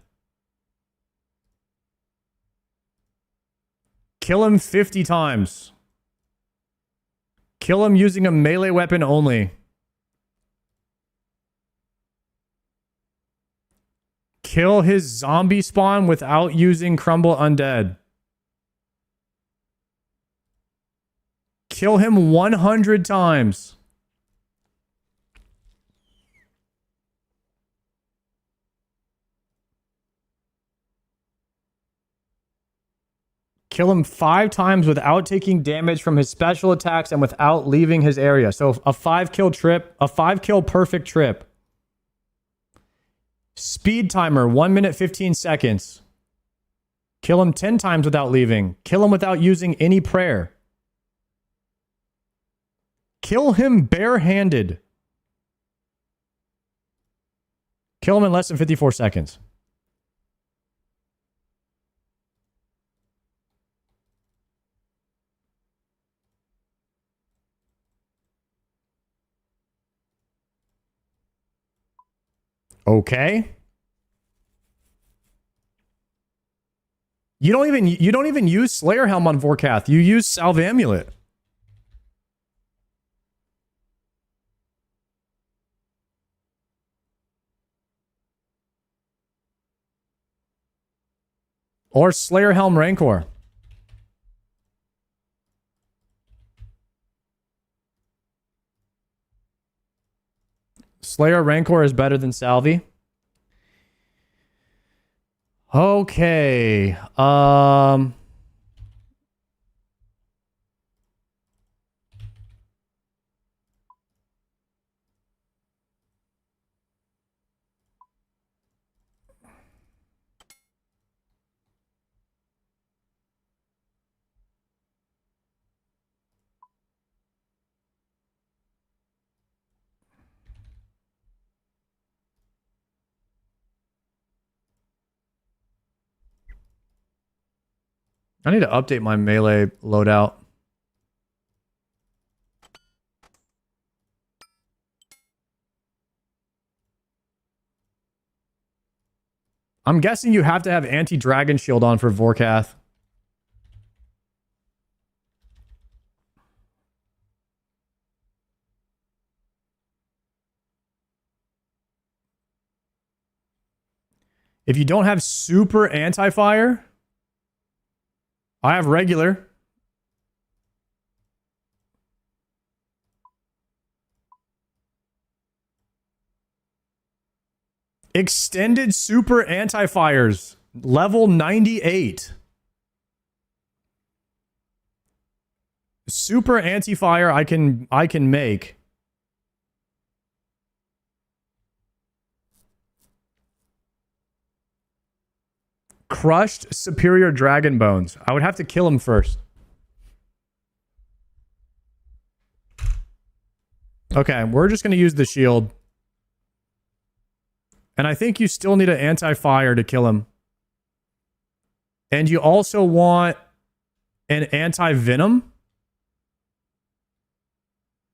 Kill him 50 times. Kill him using a melee weapon only. Kill his zombie spawn without using Crumble Undead. Kill him 100 times. Kill him 5 times without taking damage from his special attacks and without leaving his area. So a 5-kill trip, a 5-kill perfect trip. Speed timer, 1 minute 15 seconds. Kill him 10 times without leaving. Kill him without using any prayer. Kill him barehanded. Kill him in less than 54 seconds. Okay. You don't even use Slayer Helm on Vorkath. You use Salve Amulet. Or Slayer Helm Rancor. Slayer Rancor is better than Salve. Okay. I need to update my melee loadout. I'm guessing you have to have anti-dragon shield on for Vorkath. If you don't have super anti-fire, I have regular. Extended super anti-fires. Level 98. Super anti-fire I can make. Crushed superior dragon bones. I would have to kill him first. Okay, we're just going to use the shield. And I think you still need an anti-fire to kill him. And you also want an anti-venom?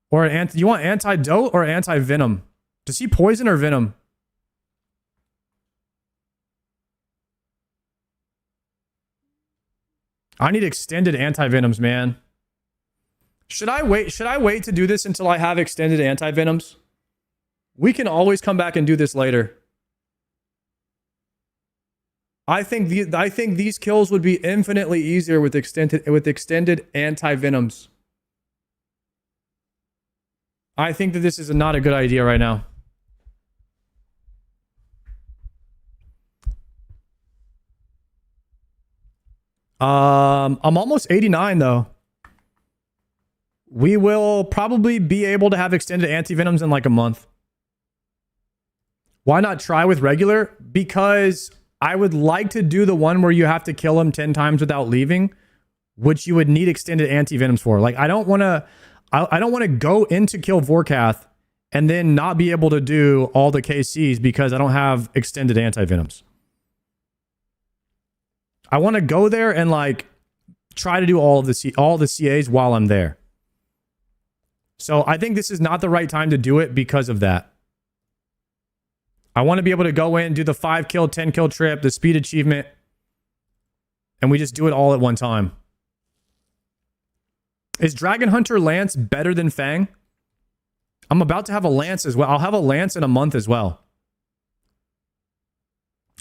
Or you want antidote or anti-venom? Does he poison or venom? I need extended anti-venoms, man. Should I wait to do this until I have extended anti-venoms? We can always come back and do this later. I think these kills would be infinitely easier with extended anti-venoms. I think that this is not a good idea right now. I'm almost 89 though. We will probably be able to have extended anti-venoms in like a month. Why not try with regular? Because I would like to do the one where you have to kill him 10 times without leaving, which you would need extended anti-venoms for. Like I don't want to go into kill Vorkath and then not be able to do all the KCs because I don't have extended anti-venoms. I want to go there and like try to do all the CAs while I'm there. So I think this is not the right time to do it because of that. I want to be able to go in, do the 5 kill, 10 kill trip, the speed achievement, and we just do it all at one time. Is Dragon Hunter Lance better than Fang? I'm about to have a Lance as well. I'll have a Lance in a month as well.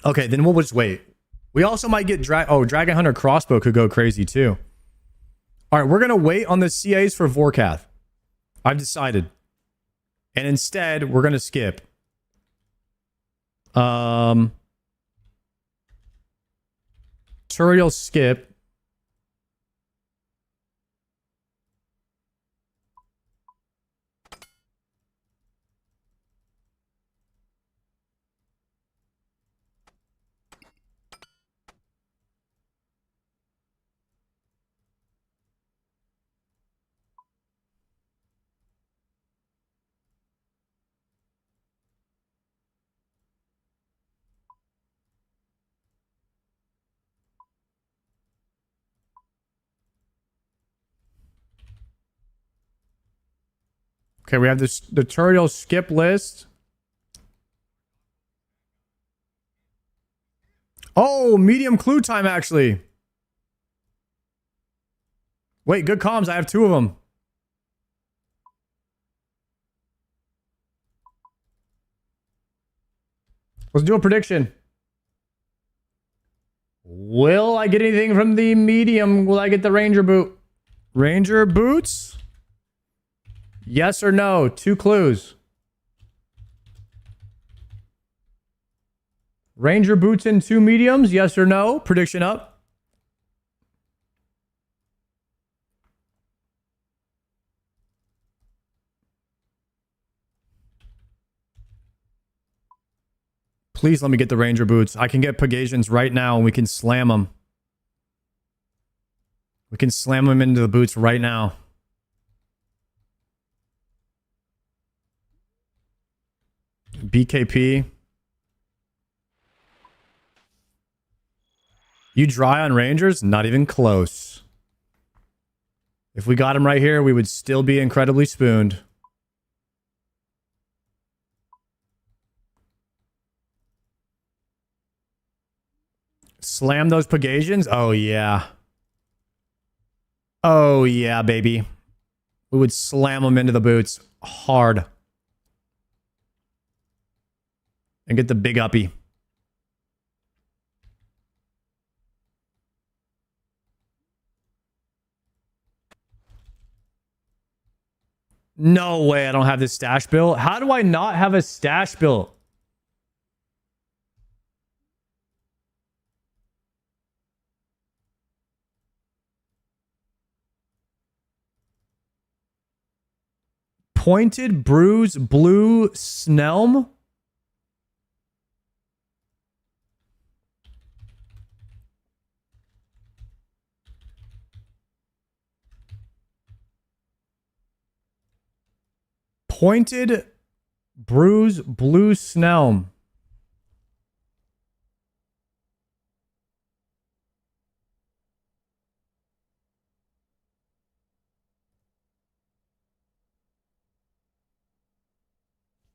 Okay, then we'll just wait. We also might get Dragon Hunter Crossbow could go crazy too. All right, we're going to wait on the CAs for Vorkath. I've decided. And instead, we're going to skip. Turiel skip. Okay, we have this the Turiel skip list. Oh, medium clue time actually. Wait, good comms. I have 2 of them. Let's do a prediction. Will I get anything from the medium? Will I get the Ranger boot? Ranger boots? Yes or no? 2 clues. Ranger boots and 2 mediums? Yes or no? Prediction up. Please let me get the Ranger boots. I can get Pegasians right now and we can slam them. We can slam them into the boots right now. BKP. You dry on Rangers? Not even close. If we got him right here, we would still be incredibly spooned. Slam those Pegasians? Oh, yeah. Oh, yeah, baby. We would slam them into the boots hard. And get the big uppy. No way I don't have this stash bill. How do I not have a stash bill? Pointed Bruise Blue Snelm? Pointed Bruise Blue Snelm.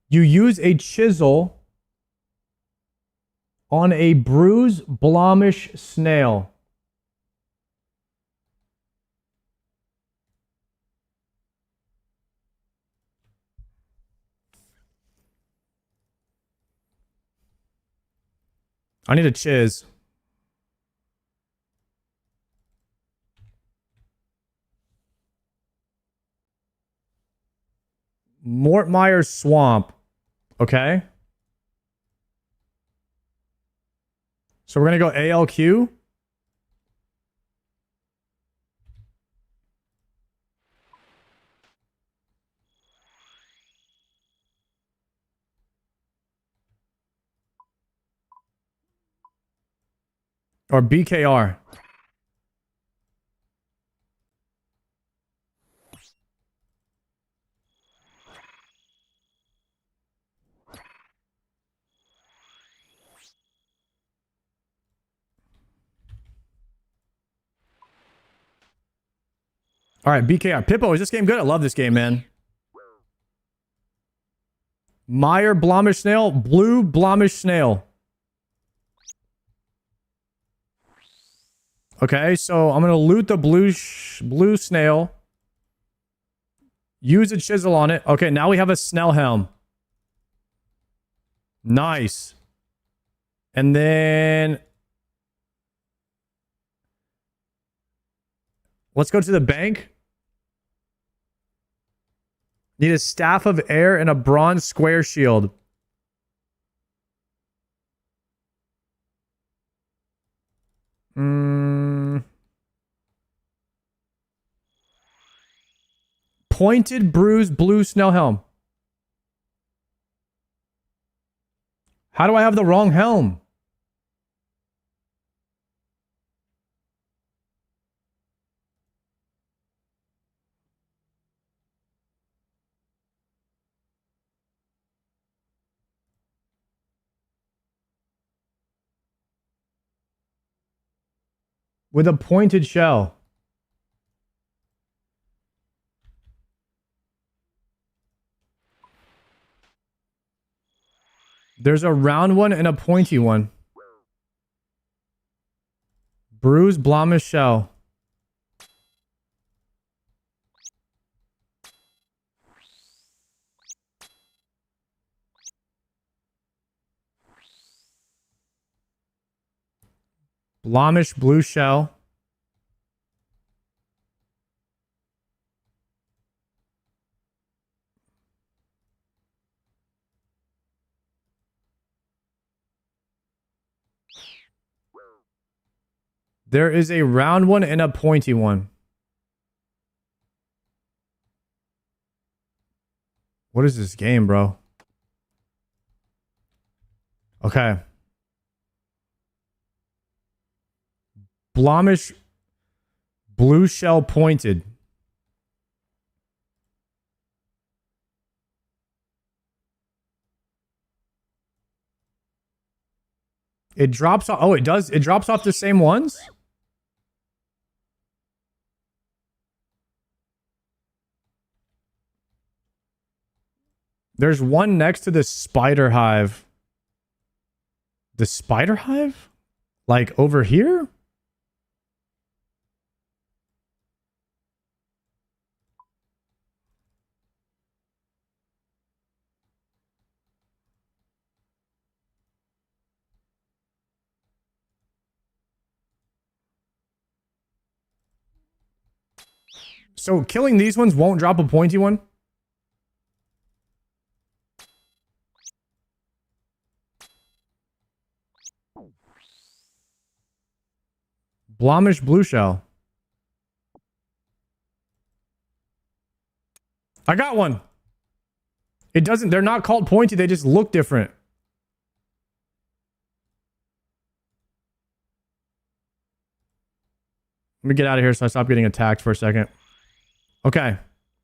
You use a chisel on a bruise blomish snail. I need a chiz. Mortmire Swamp. Okay. So we're going to go ALQ. Or BKR. All right, BKR. Pippo, is this game good? I love this game, man. Meyer Blomish Snail. Blue Blomish Snail. Okay, so I'm going to loot the blue snail. Use a chisel on it. Okay, now we have a snail helm. Nice. And then let's go to the bank. Need a staff of air and a bronze square shield. Pointed bruised blue snail helm. How do I have the wrong helm? With a pointed shell. There's a round one and a pointy one. Bruised Blomish shell. Blomish blue shell. There is a round one and a pointy one. What is this game, bro? Okay. Blomish blue shell pointed. It drops off. Oh, it does. It drops off the same ones? There's one next to the spider hive. The spider hive? Like over here? So killing these ones won't drop a pointy one? Blomish blue shell. I got one. It doesn't, they're not called pointy, they just look different. Let me get out of here so I stop getting attacked for a second. Okay.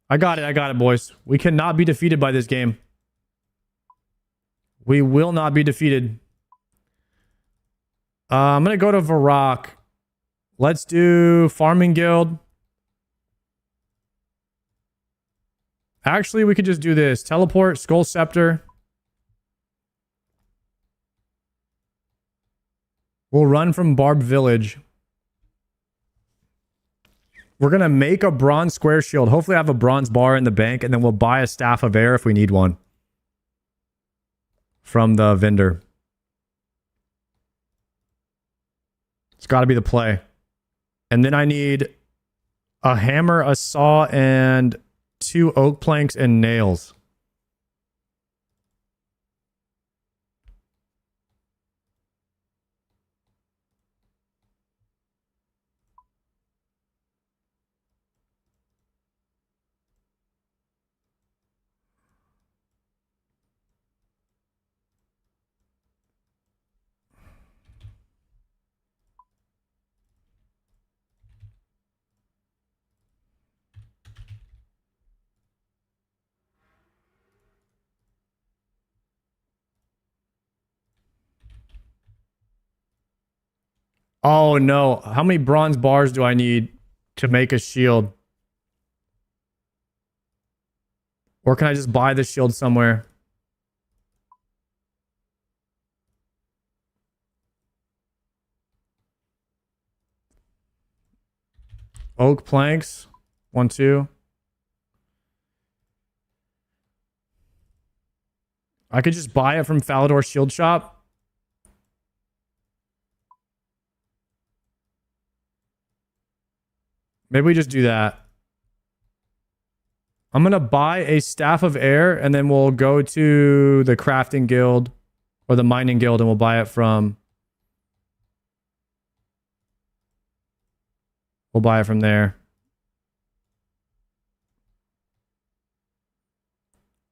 I got it, boys. We cannot be defeated by this game. We will not be defeated. I'm going to go to Varrock. Let's do Farming Guild. Actually, we could just do this. Teleport, Skull Scepter. We'll run from Barb Village. We're going to make a bronze square shield. Hopefully I have a bronze bar in the bank, and then we'll buy a staff of air if we need one. From the vendor. It's got to be the play. And then I need a hammer, a saw, and 2 oak planks and nails. Oh no. How many bronze bars do I need to make a shield? Or can I just buy the shield somewhere? Oak planks. 1, 2. I could just buy it from Falador Shield Shop. Maybe we just do that. I'm going to buy a Staff of Air, and then we'll go to the Crafting Guild or the Mining Guild, and we'll buy it from... We'll buy it from there.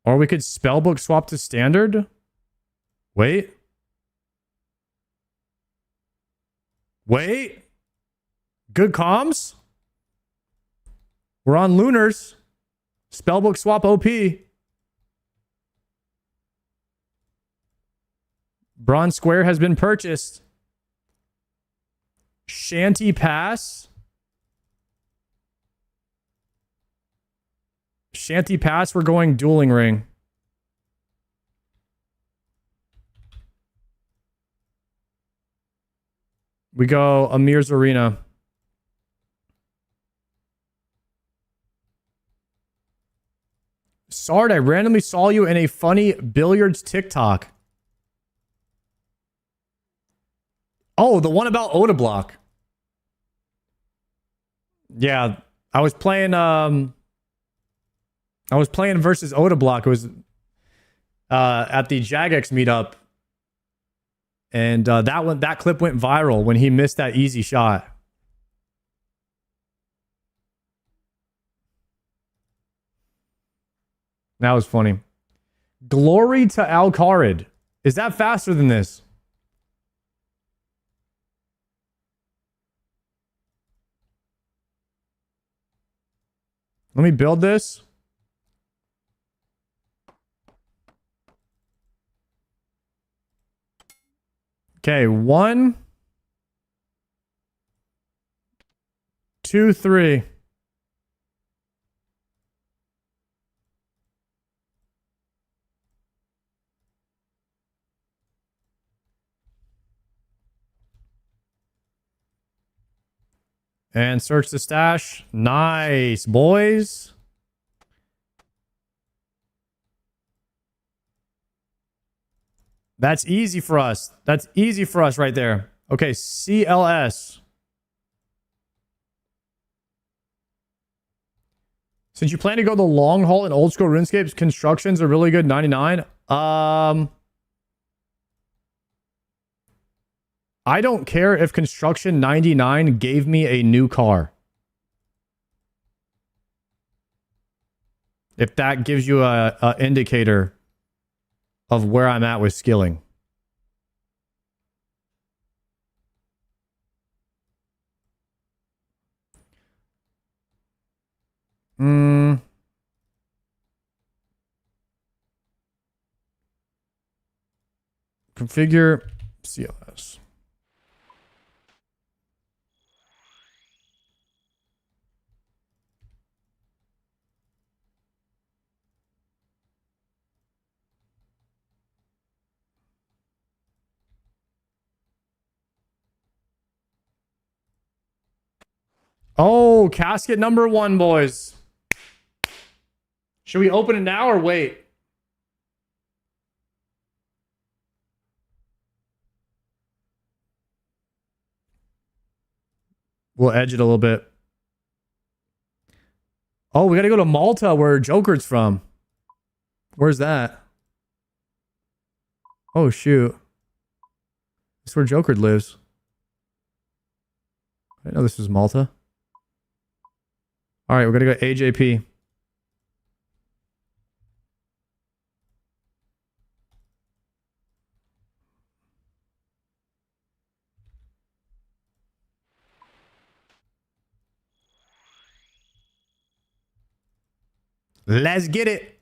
Or we could Spellbook swap to Standard. Wait. Wait. Good comms. We're on Lunars. Spellbook swap OP. Bronze Square has been purchased. Shanty Pass. Shanty Pass, we're going Dueling Ring. We go Amir's Arena. Sard, I randomly saw you in a funny billiards TikTok. Oh, the one about Oda Block. Yeah, I was playing versus Oda Block. It was at the Jagex meetup. And that clip went viral when he missed that easy shot. That was funny. Glory to Alcarid. Is that faster than this? Let me build this. Okay, 1, 2, 3. And search the stash. Nice, boys. That's easy for us. That's easy for us right there. Okay, CLS. Since you plan to go the long haul in old school RuneScapes, constructions are really good. 99. I don't care if construction 99 gave me a new car. If that gives you a indicator of where I'm at with skilling. Configure CLS. Oh, casket number 1, boys. Should we open it now or wait? We'll edge it a little bit. Oh, we got to go to Malta where Joker's from. Where's that? Oh, shoot. That's where Joker lives. I didn't know this was Malta. All right, we're going to go AJP. Let's get it.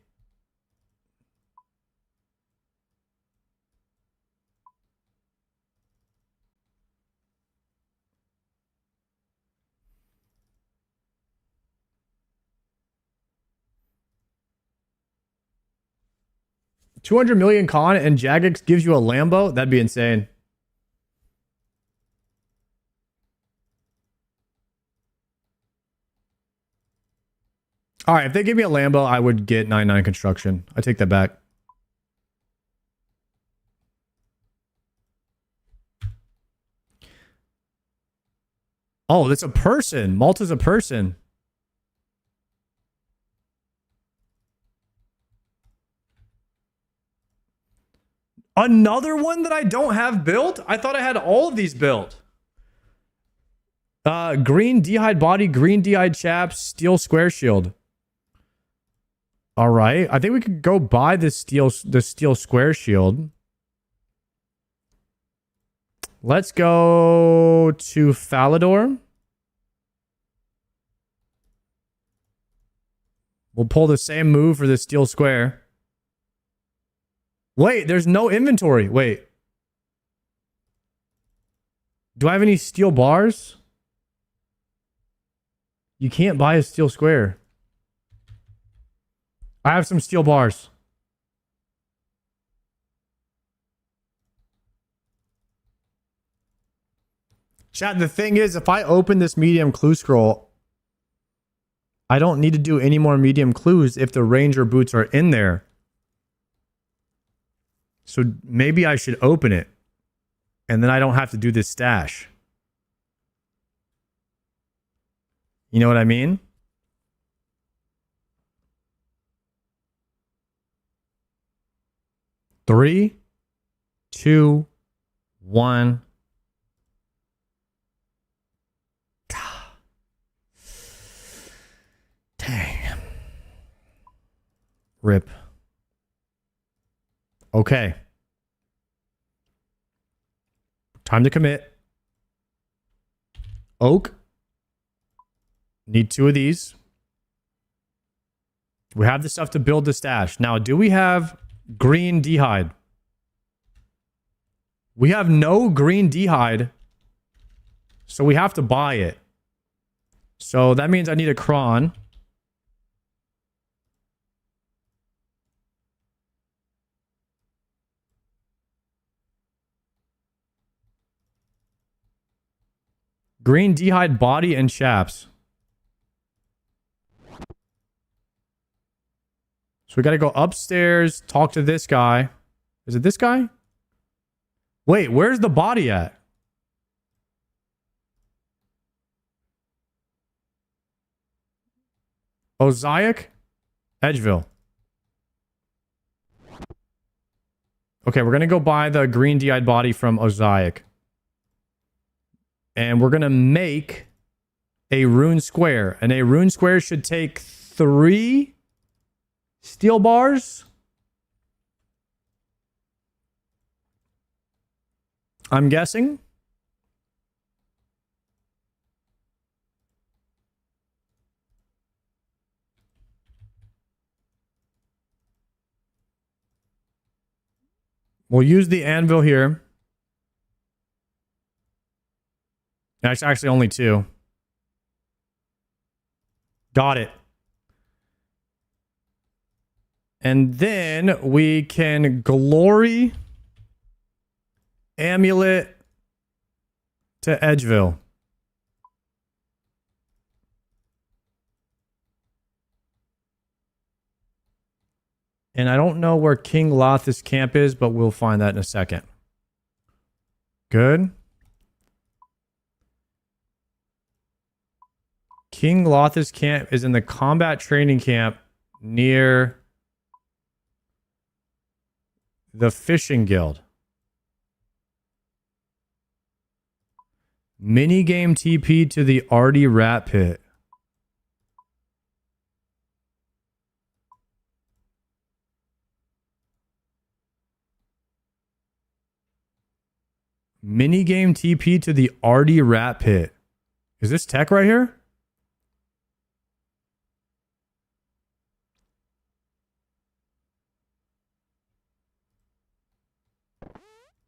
200 million con and Jagex gives you a Lambo? That'd be insane. All right, if they give me a Lambo, I would get 99 construction. I take that back. Oh, that's a person. Malta's a person. Another one that I don't have built? I thought I had all of these built. Green D'hide body, green D'hide chaps, steel square shield. All right. I think we could go buy the steel square shield. Let's go to Falador. We'll pull the same move for the steel square. Wait, there's no inventory. Wait. Do I have any steel bars? You can't buy a steel square. I have some steel bars. Chat, the thing is, if I open this medium clue scroll, I don't need to do any more medium clues if the ranger boots are in there. So maybe I should open it. And then I don't have to do this stash. You know what I mean? Three, two, one. Dang. Rip. Okay. Time to commit. Oak. Need 2 of these. We have the stuff to build the stash. Now, do we have green D'hide? We have no green D'hide. So we have to buy it. So that means I need a cron. Green D'hide body and chaps. So we got to go upstairs, talk to this guy. Is it this guy? Wait, where's the body at? Ozaic? Edgeville. Okay, we're going to go buy the green D'hide body from Ozaic. And we're going to make a rune square. And a rune square should take 3 steel bars. I'm guessing. We'll use the anvil here. It's actually only 2. Got it. And then we can glory amulet to Edgeville. And I don't know where King Loth's camp is, but we'll find that in a second. Good. King Loth's camp is in the combat training camp near the fishing guild. Minigame TP to the Artie Rat Pit. Minigame TP to the Artie Rat Pit. Is this tech right here?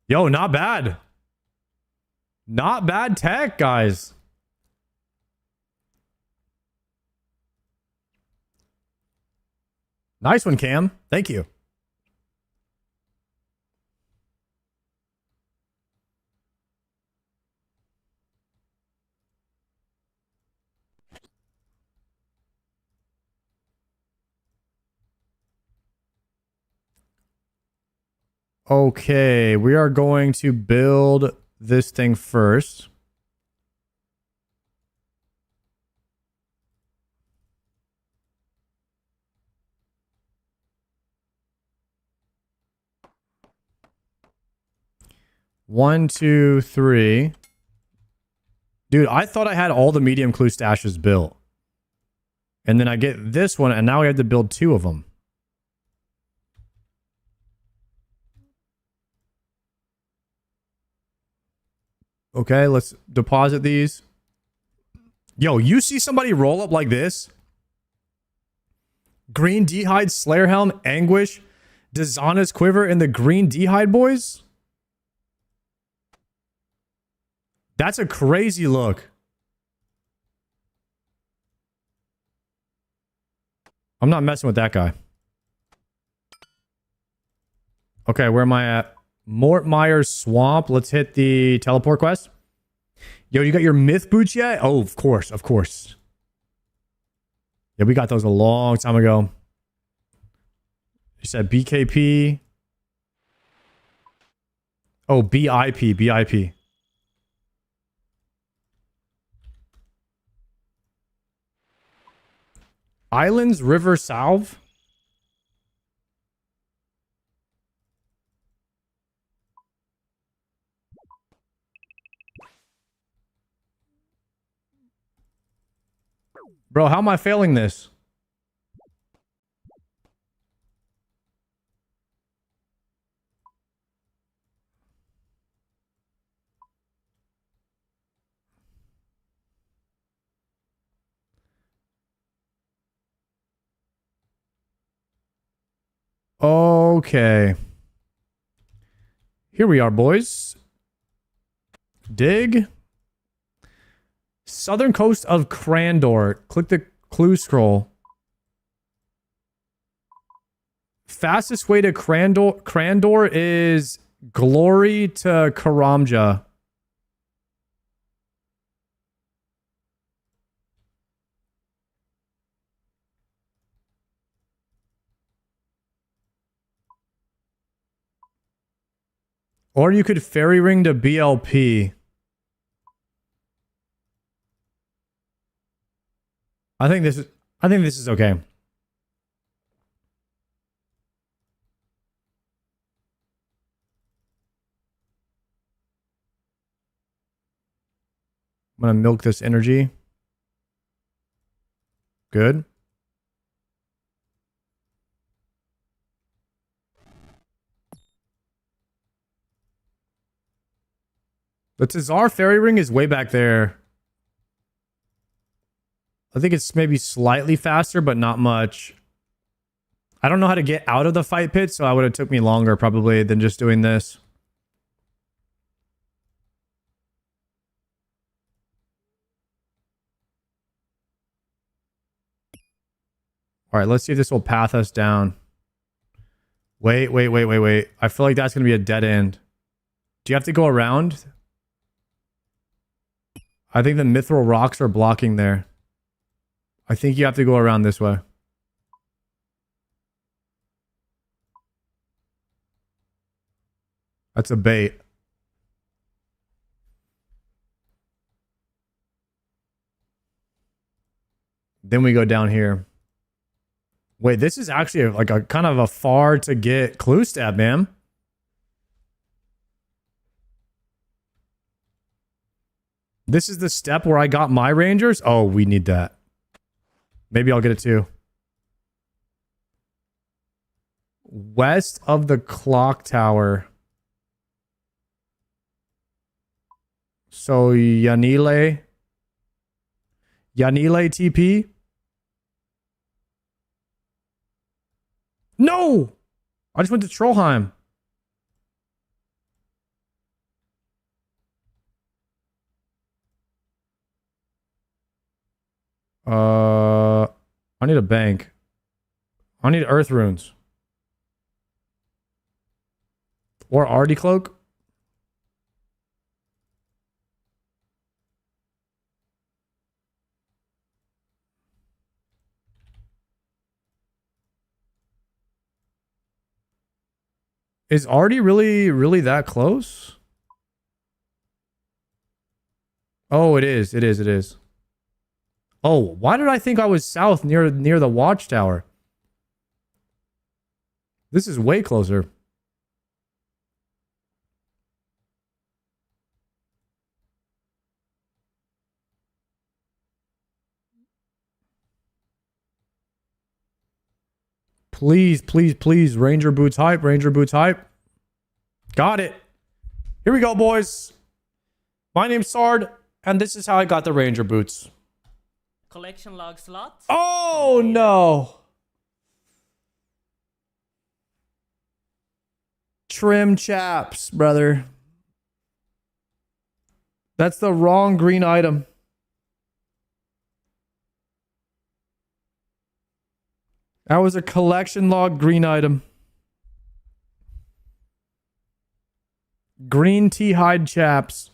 Yo, not bad. Not bad tech, guys. Nice one, Cam. Thank you. Okay, we are going to build this thing first. One, two, three. Dude, I thought I had all the medium clue stashes built. And then I get this one, and now we have to build 2 of them. Okay, let's deposit these. Yo, you see somebody roll up like this? Green D'hide, Slayer Helm, Anguish, Dishonest Quiver, and the Green D'hide boys? That's a crazy look. I'm not messing with that guy. Okay, where am I at? Mort Myers Swamp. Let's hit the teleport quest. Yo, you got your myth boots yet? Oh, of course, of course. Yeah, we got those a long time ago. You said BKP. Oh, BIP, BIP. Islands River Salve. Bro, how am I failing this? Okay. Here we are, boys. Dig. Southern coast of Crandor. Click the clue scroll. Fastest way to Crandor is Glory to Karamja. Or you could ferry ring to BLP. I think this is okay. I'm gonna milk this energy. Good. The Tazar Fairy Ring is way back there. I think it's maybe slightly faster, but not much. I don't know how to get out of the fight pit, so it would have took me longer probably than just doing this. All right, let's see if this will path us down. Wait. I feel like that's going to be a dead end. Do you have to go around? I think the mithril rocks are blocking there. I think you have to go around this way. That's a bait. Then we go down here. Wait, this is actually like a kind of a far to get clue stab, man. This is the step where I got my rangers? Oh, we need that. Maybe I'll get it too. West of the clock tower. So Yanile TP? No! I just went to Trollheim. I need a bank. I need earth runes. Or Artie cloak. Is Artie really that close? Oh, it is. It is. It is. Oh, why did I think I was south near the watchtower? This is way closer. Please, please, please. Ranger boots hype. Ranger boots hype. Got it. Here we go, boys. My name's Sard, and this is how I got the Ranger boots. Collection log slot. Oh, no. Trim chaps, brother. That's the wrong green item. That was a collection log green item. Green tea hide chaps.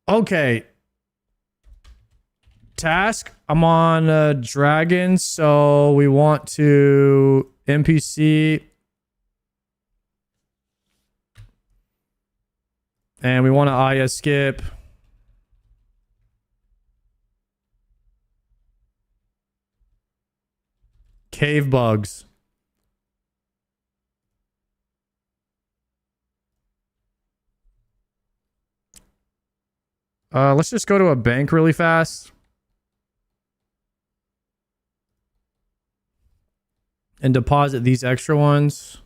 Okay. Task. I'm on dragon, so we want to NPC. And we want to Aya skip. Cave bugs. Let's just go to a bank really fast. And deposit these extra ones.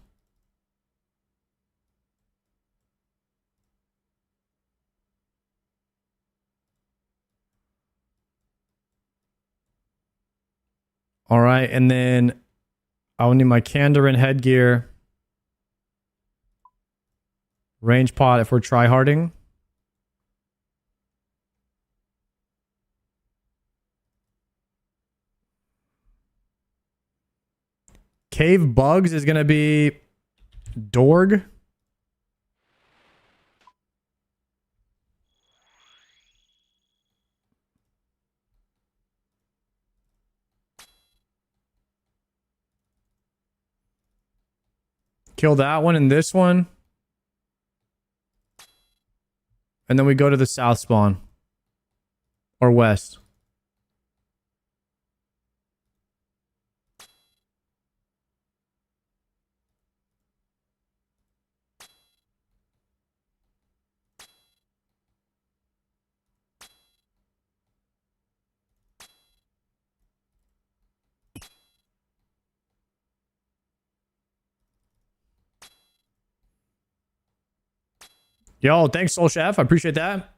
All right, and then I'll need my Kandarin headgear. Range pot if we're tryharding. Cave bugs is going to be Dorg. Kill that one and this one. And then we go to the south spawn. Or west. Yo, thanks, Soul Chef. I appreciate that.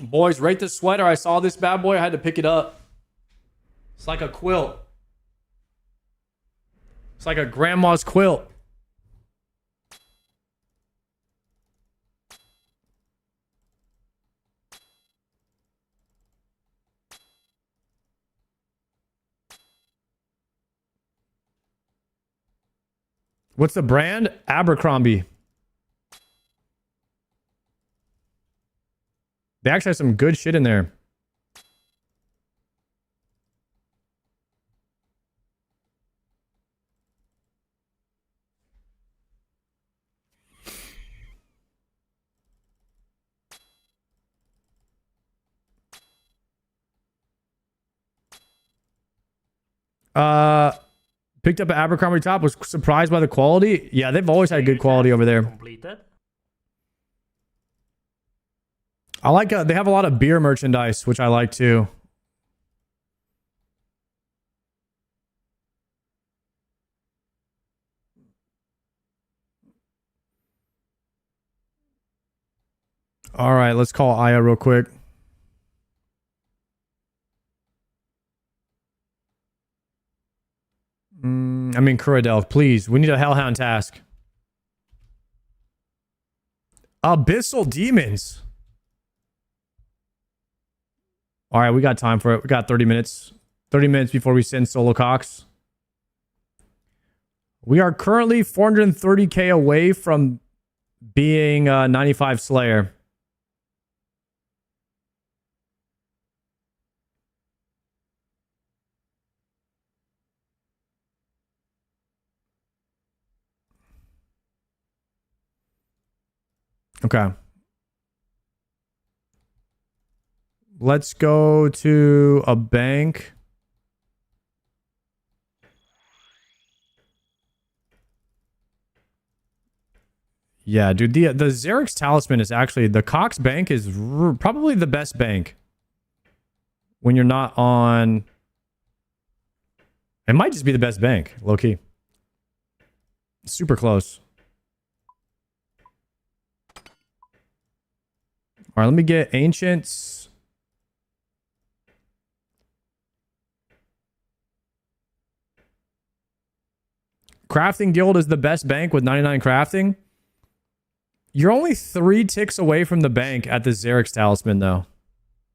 Boys, rate this sweater. I saw this bad boy. I had to pick it up. It's like a quilt. It's like a grandma's quilt. What's the brand? Abercrombie. They actually have some good shit in there. Picked up an Abercrombie top. Was surprised by the quality. Yeah, they've always had good quality over there. Completed. I like. They have a lot of beer merchandise, which I like too. All right, let's call Aya real quick. I mean, Kuradel, please. We need a Hellhound task. Abyssal Demons. All right, we got time for it. We got 30 minutes. 30 minutes before we send Solo Cox. We are currently 430k away from being 95 Slayer. Okay. Let's go to a bank. Yeah, dude, the Xerix Talisman is actually, the Cox Bank is probably the best bank when you're not on, it might just be the best bank, low-key. Super close. All right, let me get Ancients. Crafting Guild is the best bank with 99 crafting. You're only 3 ticks away from the bank at the Xerix Talisman, though.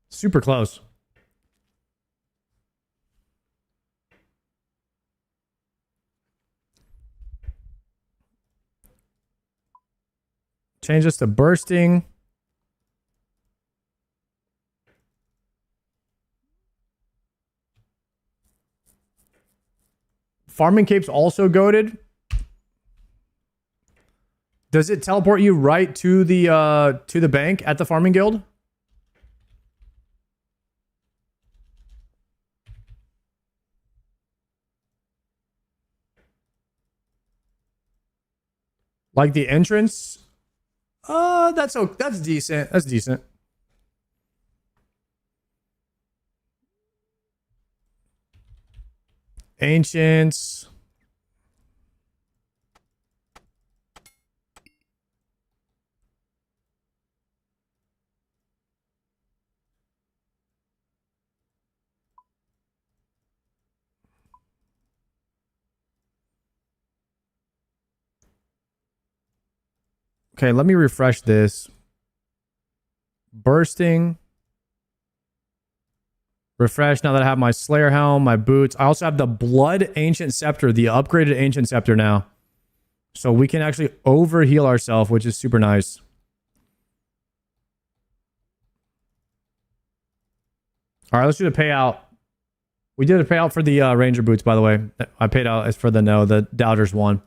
Super close. Change this to bursting. Farming Cape's also goated. Does it teleport you right to the bank at the Farming Guild? Like the entrance? That's decent. That's decent. Ancients. Okay, let me refresh this. Bursting. Refresh now that I have my Slayer Helm, my boots. I also have the Blood Ancient Scepter, the upgraded Ancient Scepter now. So we can actually overheal ourselves, which is super nice. All right, let's do the payout. We did a payout for the Ranger boots, by the way. I paid out as for the Doubters one.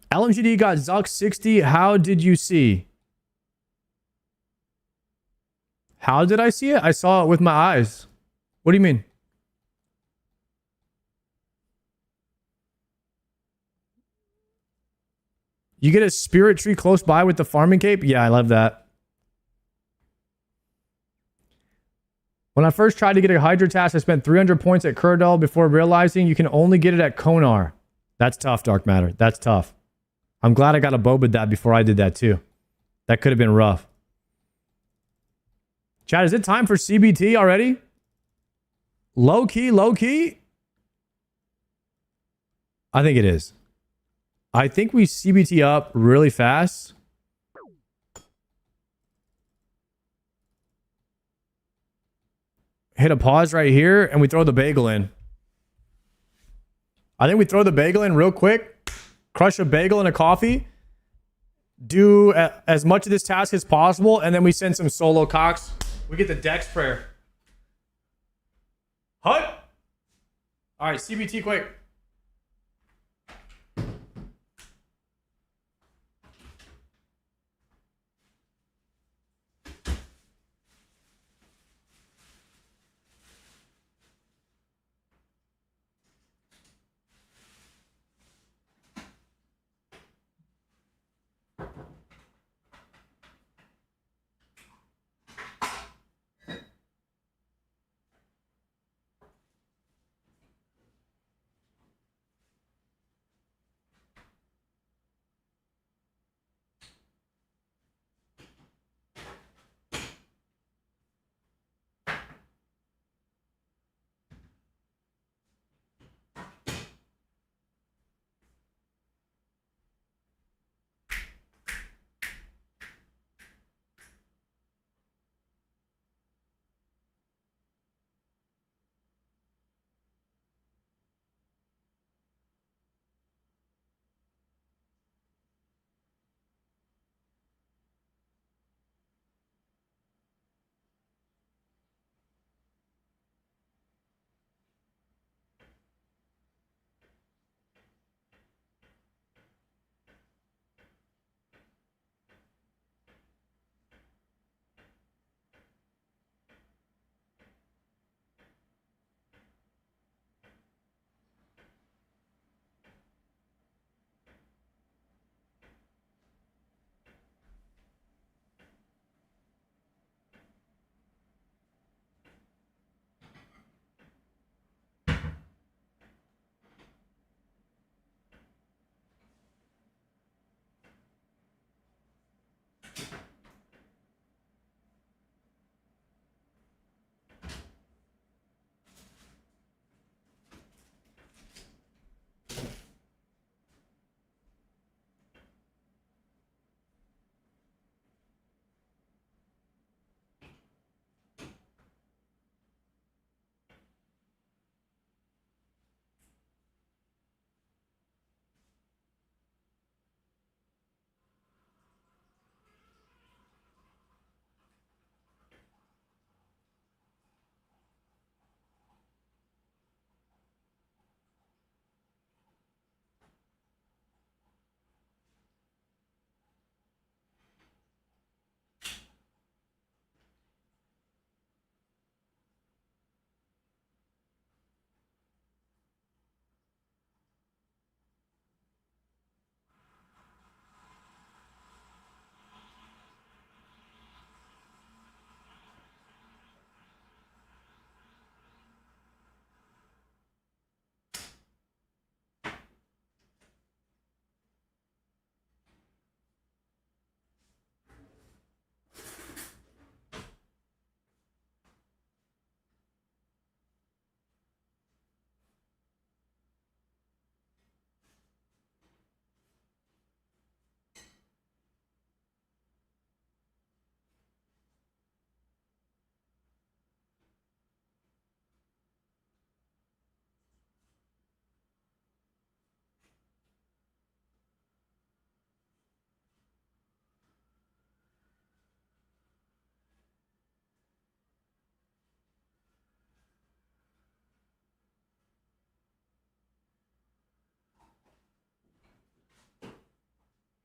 LMGD got Zuck 60. How did you see? How did I see it? I saw it with my eyes. What do you mean? You get a spirit tree close by with the farming cape? Yeah, I love that. When I first tried to get a Hydra task, I spent 300 points at Kurdal before realizing you can only get it at Konar. That's tough, Dark Matter. That's tough. I'm glad I got a Boba that before I did that too. That could have been rough. Chad, is it time for CBT already? Low key, low key? I think it is. I think we CBT up really fast. Hit a pause right here and we throw the bagel in. I think we throw the bagel in real quick. Crush a bagel and a coffee. Do as much of this task as possible. And then we send some solo Cox. We get the Dex prayer. Hut. All right, CBT quick.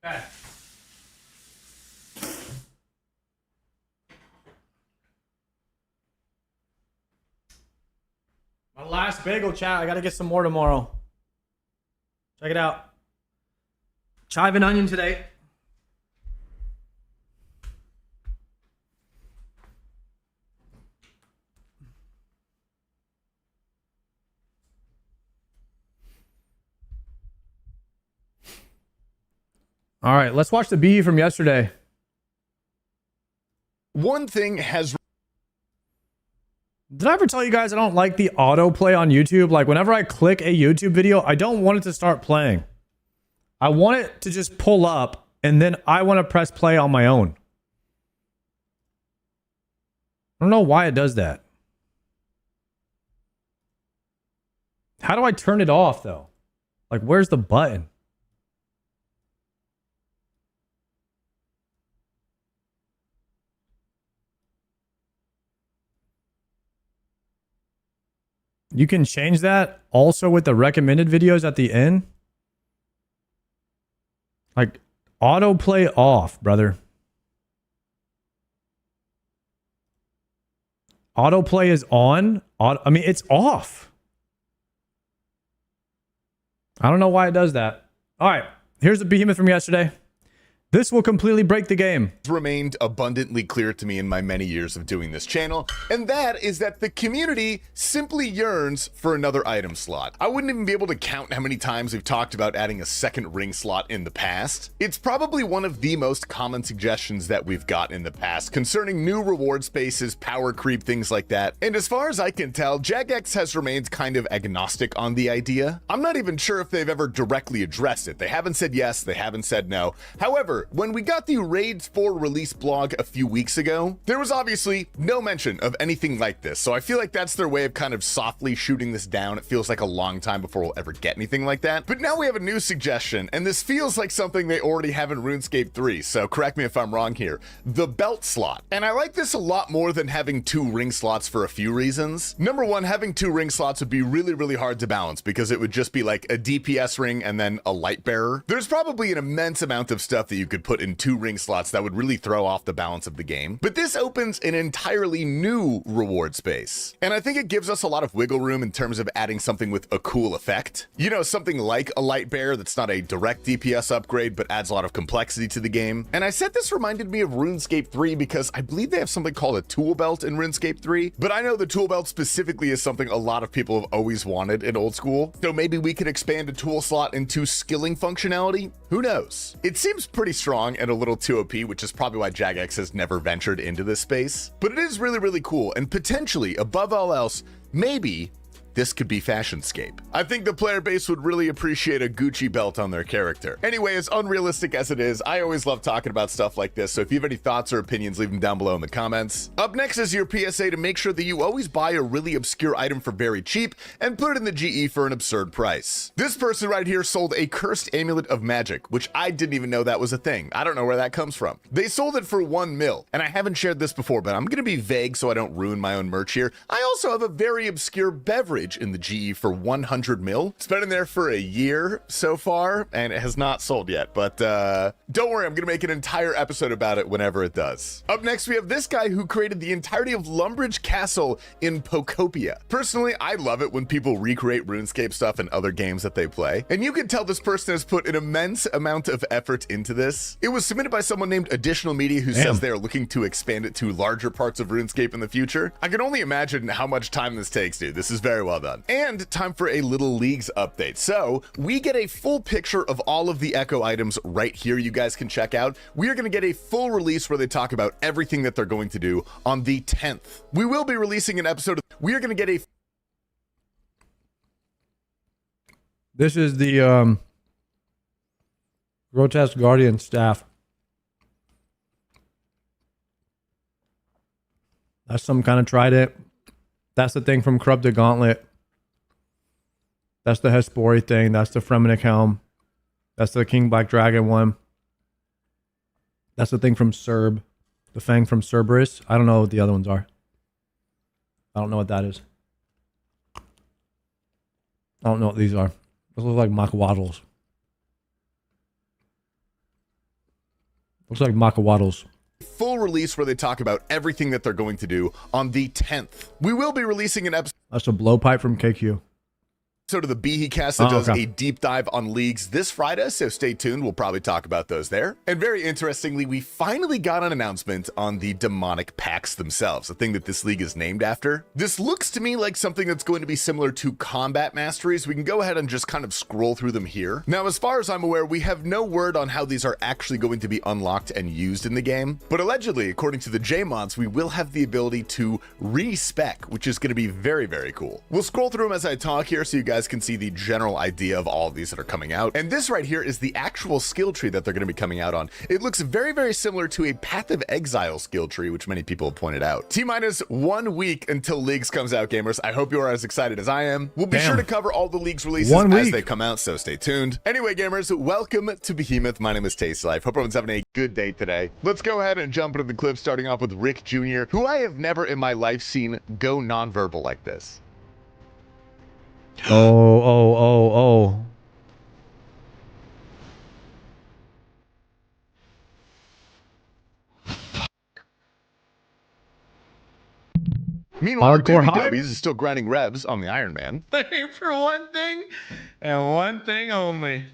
My last bagel, chat. I gotta get some more tomorrow. Check it out. Chive and onion today. All right, let's watch the B from yesterday. One thing has... Did I ever tell you guys I don't like the autoplay on YouTube? Like, whenever I click a YouTube video, I don't want it to start playing. I want it to just pull up, and then I want to press play on my own. I don't know why it does that. How do I turn it off, though? Like, where's the button? You can change that also with the recommended videos at the end. Like, autoplay off, brother. Autoplay is on. I mean, it's off. I don't know why it does that. All right, here's the behemoth from yesterday. This will completely break the game. Remained abundantly clear to me in my many years of doing this channel, and that is that the community simply yearns for another item slot. I wouldn't even be able to count how many times we've talked about adding a second ring slot in the past. It's probably one of the most common suggestions that we've got in the past concerning new reward spaces, power creep, things like that. And as far as I can tell, Jagex has remained kind of agnostic on the idea. I'm not even sure if they've ever directly addressed it. They haven't said yes, they haven't said no. However, when we got the Raids 4 release blog a few weeks ago, there was obviously no mention of anything like this, so I feel like that's their way of kind of softly shooting this down. It feels like a long time before we'll ever get anything like that. But now we have a new suggestion, and this feels like something they already have in RuneScape 3, so correct me if I'm wrong here. The belt slot. And I like this a lot more than having 2 ring slots for a few reasons. Number one, having 2 ring slots would be really hard to balance because it would just be like a DPS ring and then a light bearer. There's probably an immense amount of stuff that you could put in 2 ring slots that would really throw off the balance of the game. But this opens an entirely new reward space. And I think it gives us a lot of wiggle room in terms of adding something with a cool effect. You know, something like a light bearer that's not a direct DPS upgrade, but adds a lot of complexity to the game. And I said this reminded me of RuneScape 3 because I believe they have something called a tool belt in RuneScape 3, but I know the tool belt specifically is something a lot of people have always wanted in old school. So maybe we could expand a tool slot into skilling functionality? Who knows? It seems pretty strong and a little too OP, which is probably why Jagex has never ventured into this space. But it is really cool, and potentially, above all else, maybe this could be Fashionscape. I think the player base would really appreciate a Gucci belt on their character. Anyway, as unrealistic as it is, I always love talking about stuff like this, so if you have any thoughts or opinions, leave them down below in the comments. Up next is your PSA to make sure that you always buy a really obscure item for very cheap and put it in the GE for an absurd price. This person right here sold a cursed amulet of magic, which I didn't even know that was a thing. I don't know where that comes from. They sold it for 1 mil, and I haven't shared this before, but I'm gonna be vague so I don't ruin my own merch here. I also have a very obscure beverage in the GE for 100 mil. It's been in there for a year so far, and it has not sold yet, but don't worry, I'm gonna make an entire episode about it whenever it does. Up next, we have this guy who created the entirety of Lumbridge Castle in Pokopia. Personally, I love it when people recreate RuneScape stuff in other games that they play, and you can tell this person has put an immense amount of effort into this. It was submitted by someone named Additional Media who says they are looking to expand it to larger parts of RuneScape in the future. I can only imagine how much time this takes, dude. This is very well done. And time for a little leagues update. So we get a full picture of all of the Echo items right here you guys can check out. We are going to get a full release where they talk about everything that they're going to do on the 10th. We will be releasing an episode. We are going to get a... This is the Grotesque Guardian staff. That's some kind of trident. That's the thing from Corrupted Gauntlet. That's the Hespori thing. That's the Fremenic Helm. That's the King Black Dragon one. That's the thing from Serb. The Fang from Cerberus. I don't know what the other ones are. I don't know what that is. I don't know what these are. Those look like Makwaddles. Looks like macawaddles. Full release where they talk about everything that they're going to do on the 10th. We will be releasing an episode That's a blowpipe from KQ. of the Behe Cast that does okay. a deep dive on leagues this Friday, so stay tuned. We'll probably talk about those there. And very interestingly, we finally got an announcement on the demonic packs themselves, the thing that this league is named after. This looks to me like something that's going to be similar to combat masteries. We can go ahead and just kind of scroll through them here. Now, as far as I'm aware, we have no word on how these are actually going to be unlocked and used in the game, but allegedly, according to the JMods, we will have the ability to respec, which is going to be very, very cool. We'll scroll through them as I talk here so you guys can see the general idea of all of these that are coming out. And this right here is the actual skill tree that they're going to be coming out on. It looks very, very similar to a Path of Exile skill tree, which many people have pointed out. T-minus 1 week until Leagues comes out, gamers. I hope you are as excited as I am. We'll be sure to cover all the Leagues releases as they come out, so stay tuned. Anyway, gamers, welcome to Behemoth. My name is Tasty Life. Hope everyone's having a good day today. Let's go ahead and jump into the clip, starting off with Rick Jr., who I have never in my life seen go nonverbal like this. Oh. Meanwhile, Hardcore Doobie hype? Dobies is still grinding revs on the Iron Man. For one thing, and one thing only.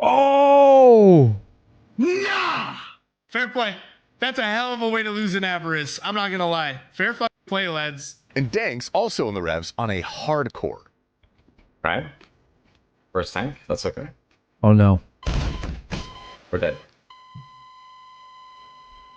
Oh! Nah! Fair play. That's a hell of a way to lose an Avarice. I'm not gonna lie. Fair fucking play, lads. And Danks also in the revs on a hardcore. Right? First tank? That's okay. Oh no. We're dead.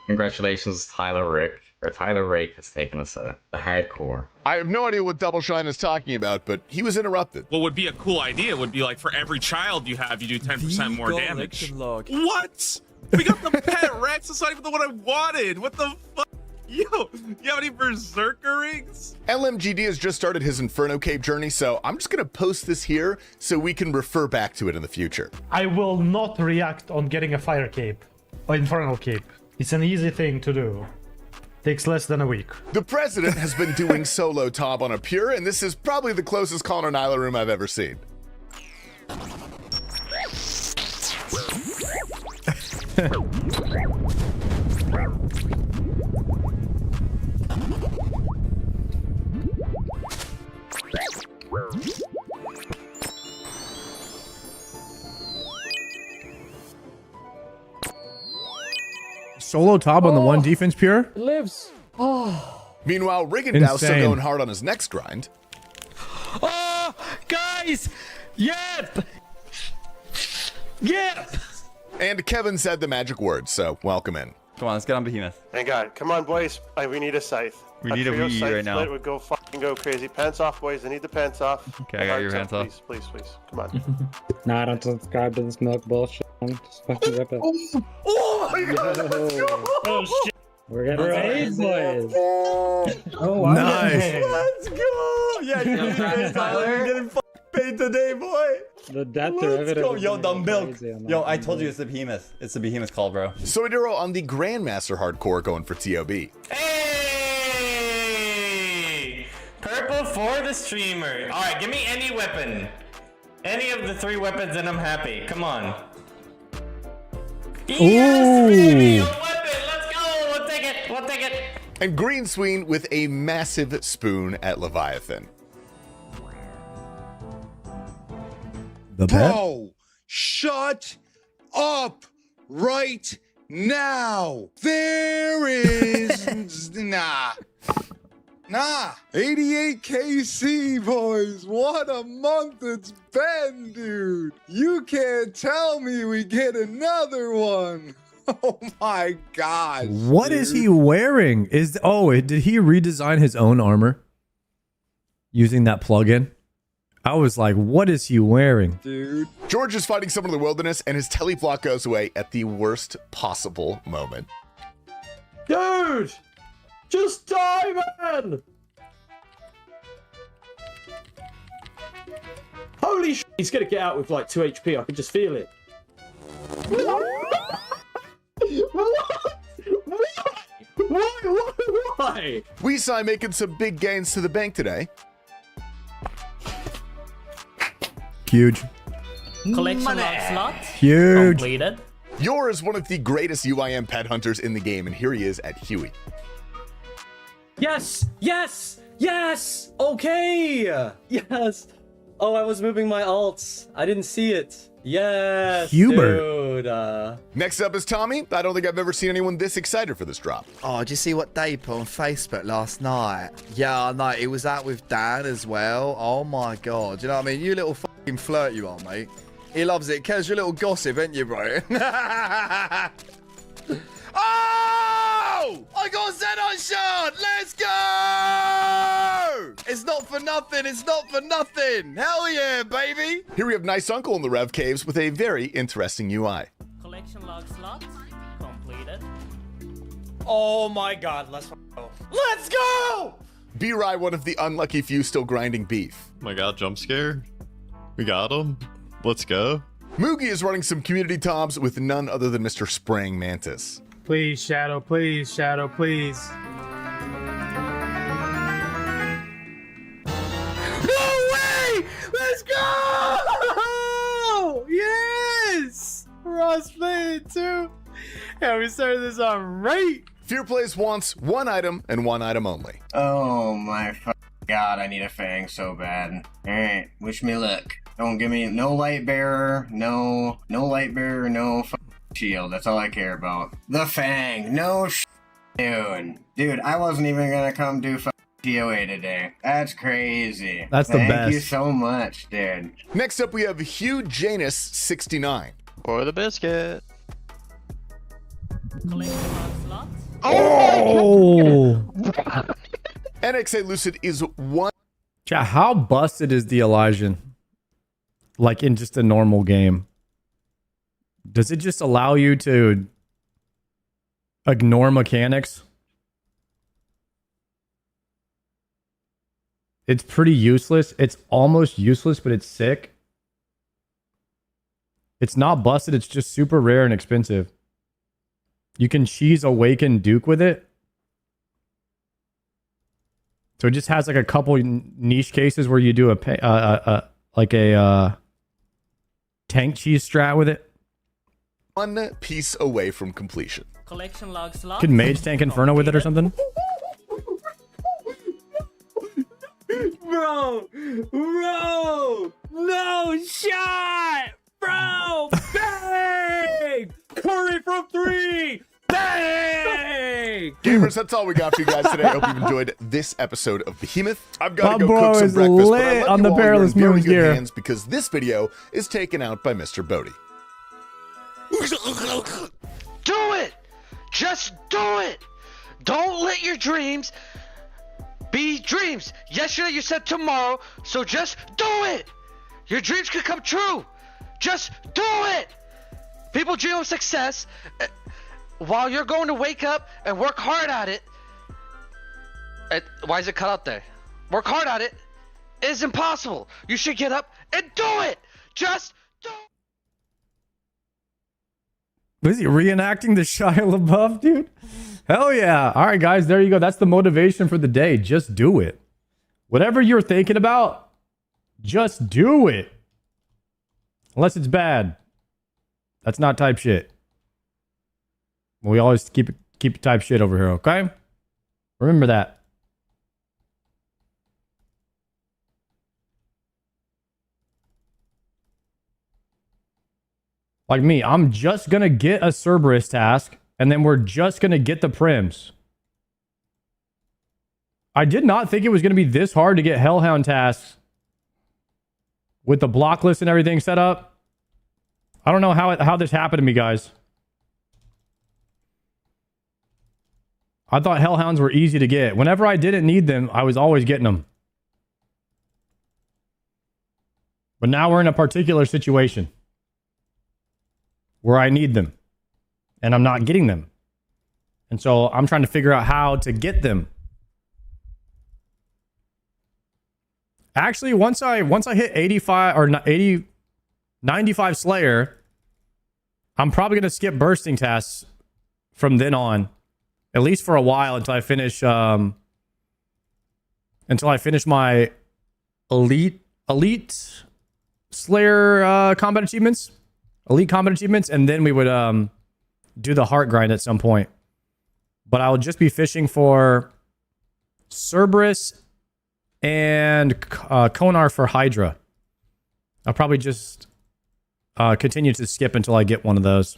Congratulations, Tyler Rick. Or Tyler Rake has taken us the hardcore. I have no idea what Double Shine is talking about, but he was interrupted. What would be a cool idea would be like for every child you have, you do 10% more damage. What? We got the pet Rex. That's not even the one I wanted. What the fuck? Yo, you have any Berserker rings? LMGD has just started his Inferno Cape journey, so I'm just going to post this here so we can refer back to it in the future. I will not react on getting a fire cape or infernal cape. It's an easy thing to do. Takes less than a week. The president has been doing solo top on a pure, and this is probably the closest Call on Nyla room I've ever seen. Solo top on the one defense pure? It lives. Meanwhile, Rigondeau still Insane. going hard on his next grind. Oh, guys! Yep! Yep! And Kevin said the magic word, so welcome in. Come on, let's get on Behemoth. Thank God. Come on, boys. We need a scythe. We need a trio Wii scythe right now. split would go fucking go crazy. Pants off, boys. I need the pants off. Okay, I got your hands off. Please. Come on. Nah, I don't subscribe to this milk bullshit. Just fucking rip it. Oh my God, let's go! Oh shit. We're getting paid, boys. Oh, wow. Nice. Let's go! Yeah, you're Tyler. Getting paid today, boy. The death Let's derivative. go. is Yo, gonna dumb be milk. crazy on that Yo, I one, told you boy. it's the Behemoth. It's the Behemoth call, bro. Soiduro on the Grandmaster hardcore going for TOB. Hey! Purple for the streamer. Alright, give me any weapon. Any of the 3 weapons and I'm happy. Come on. Yes, baby! A weapon! Let's go! We'll take it! We'll take it! And Green Sween with a massive spoon at Leviathan. The bet? Bro, shut up right now. There is nah. 88 KC, boys. What a month it's been, dude. You can't tell me we get another one. Oh my gosh. What is he wearing? Did he redesign his own armor using that plugin? I was like, what is he wearing? Dude. George is fighting someone in the wilderness, and his teleblock goes away at the worst possible moment. Dude! Just die, man! Holy shit, he's gonna get out with like 2 HP, I can just feel it. What? Why? boy! We saw him making some big gains to the bank today. Huge. Collection log slot Huge. completed. Yor is one of the greatest UIM pet hunters in the game, and here he is at Huey. Yes! Yes! Yes! Okay! Yes! Oh, I was moving my alts. I didn't see it. Yes, Hubert. dude. Next up is Tommy. I don't think I've ever seen anyone this excited for this drop. Oh, did you see what Dave put on Facebook last night? Yeah, I know. It was out with Dan as well. Oh my god. You know what I mean? You little fucking flirt you are, mate. He loves it. Cares your little gossip, ain't you, bro? Oh! I got Xenon shot! Let's go! It's not for nothing. It's not for nothing. Hell yeah, baby. Here we have Nice Uncle in the Rev Caves with a very interesting UI. Collection log slot completed. Oh my god, let's go. Let's go! B-Rye, one of the unlucky few still grinding beef. Oh my god, jump scare. We got him. Let's go. Moogie is running some community toms with none other than Mr. Spraying Mantis. Please, Shadow, please, Shadow, please. No way! Let's go! Yes! Ross playing too. And we started this on right. Fear Plays wants one item and one item only. Oh my god, I need a fang so bad. Alright, wish me luck. Don't give me no light bearer, no light bearer, no shield. That's all I care about. The fang, no dude, I wasn't even gonna come do TOA today. That's crazy. That's the best. Thank you so much, dude. Next up, we have Hugh Janus 69. For the biscuit. Collection log slot. Oh! NXA Lucid is one. Chat, how busted is the Elysian? Like in just a normal game? Does it just allow you to ignore mechanics? It's pretty useless. It's almost useless, but it's sick. It's not busted. It's just super rare and expensive. You can cheese Awaken Duke with it. So it just has like a couple niche cases where you do a tank cheese strat with it. One piece away from completion. Collection log slot. Could Mage Tank Inferno with it or something? Bro, no shot, bro, bang, Curry from 3, bang. Gamers, that's all we got for you guys today. I hope you've enjoyed this episode of Behemoth. I've got to My go cook boy some is breakfast, but I lit let on you the all, you're Perilous in very Moons good gear. hands because this video is taken out by Mr. Bodie. Do it! Just do it! Don't let your dreams be dreams. Yesterday you said tomorrow, so just do it! Your dreams could come true. Just do it! People dream of success while you're going to wake up and work hard at it. Why is it cut out there? Work hard at it. It's impossible. You should get up and do it! Just do it! Was he reenacting the Shia LaBeouf, dude? Hell yeah. All right, guys, there you go. That's the motivation for the day. Just do it. Whatever you're thinking about, just do it. Unless it's bad. That's not type shit. We always keep type shit over here, okay? Remember that. Like me, I'm just going to get a Cerberus task, and then we're just going to get the prims. I did not think it was going to be this hard to get Hellhound tasks with the block list and everything set up. I don't know how this happened to me, guys. I thought Hellhounds were easy to get. Whenever I didn't need them, I was always getting them. But now we're in a particular situation where I need them and I'm not getting them. And so I'm trying to figure out how to get them. Actually, once I hit 85 or 95 Slayer, I'm probably going to skip bursting tasks from then on at least for a while until I finish my elite Slayer combat achievements, and then we would do the heart grind at some point. But I will just be fishing for Cerberus and Konar for Hydra. I'll probably just continue to skip until I get one of those.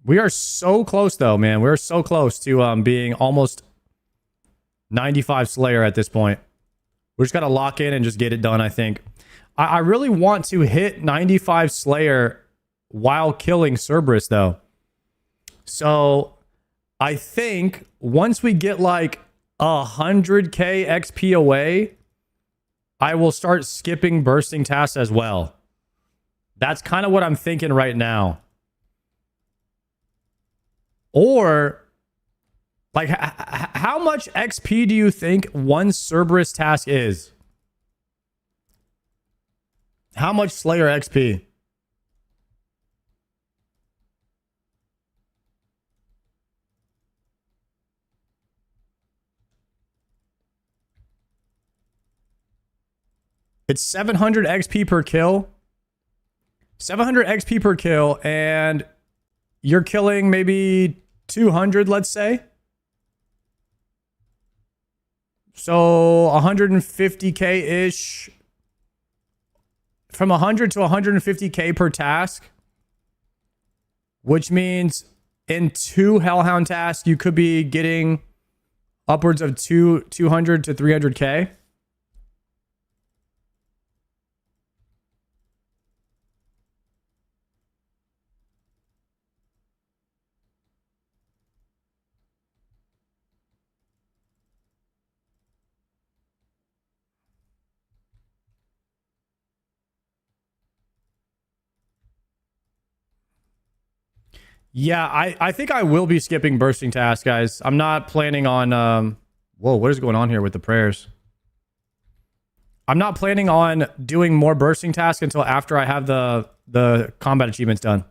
We are so close, though, man. We're so close to being almost 95 Slayer at this point. We just got to lock in and just get it done, I think. I really want to hit 95 Slayer while killing Cerberus, though. So I think once we get like 100k XP away, I will start skipping bursting tasks as well. That's kind of what I'm thinking right now. Or, like, how much XP do you think one Cerberus task is? How much Slayer XP? It's 700 XP per kill. 700 XP per kill, and you're killing maybe 200, let's say. So 150k-ish. From 100 to 150k per task. Which means in 2 Hellhound tasks, you could be getting upwards of 200 to 300k. Yeah, I think I will be skipping bursting tasks, guys. I'm not planning on... whoa, what is going on here with the prayers? I'm not planning on doing more bursting tasks until after I have the combat achievements done.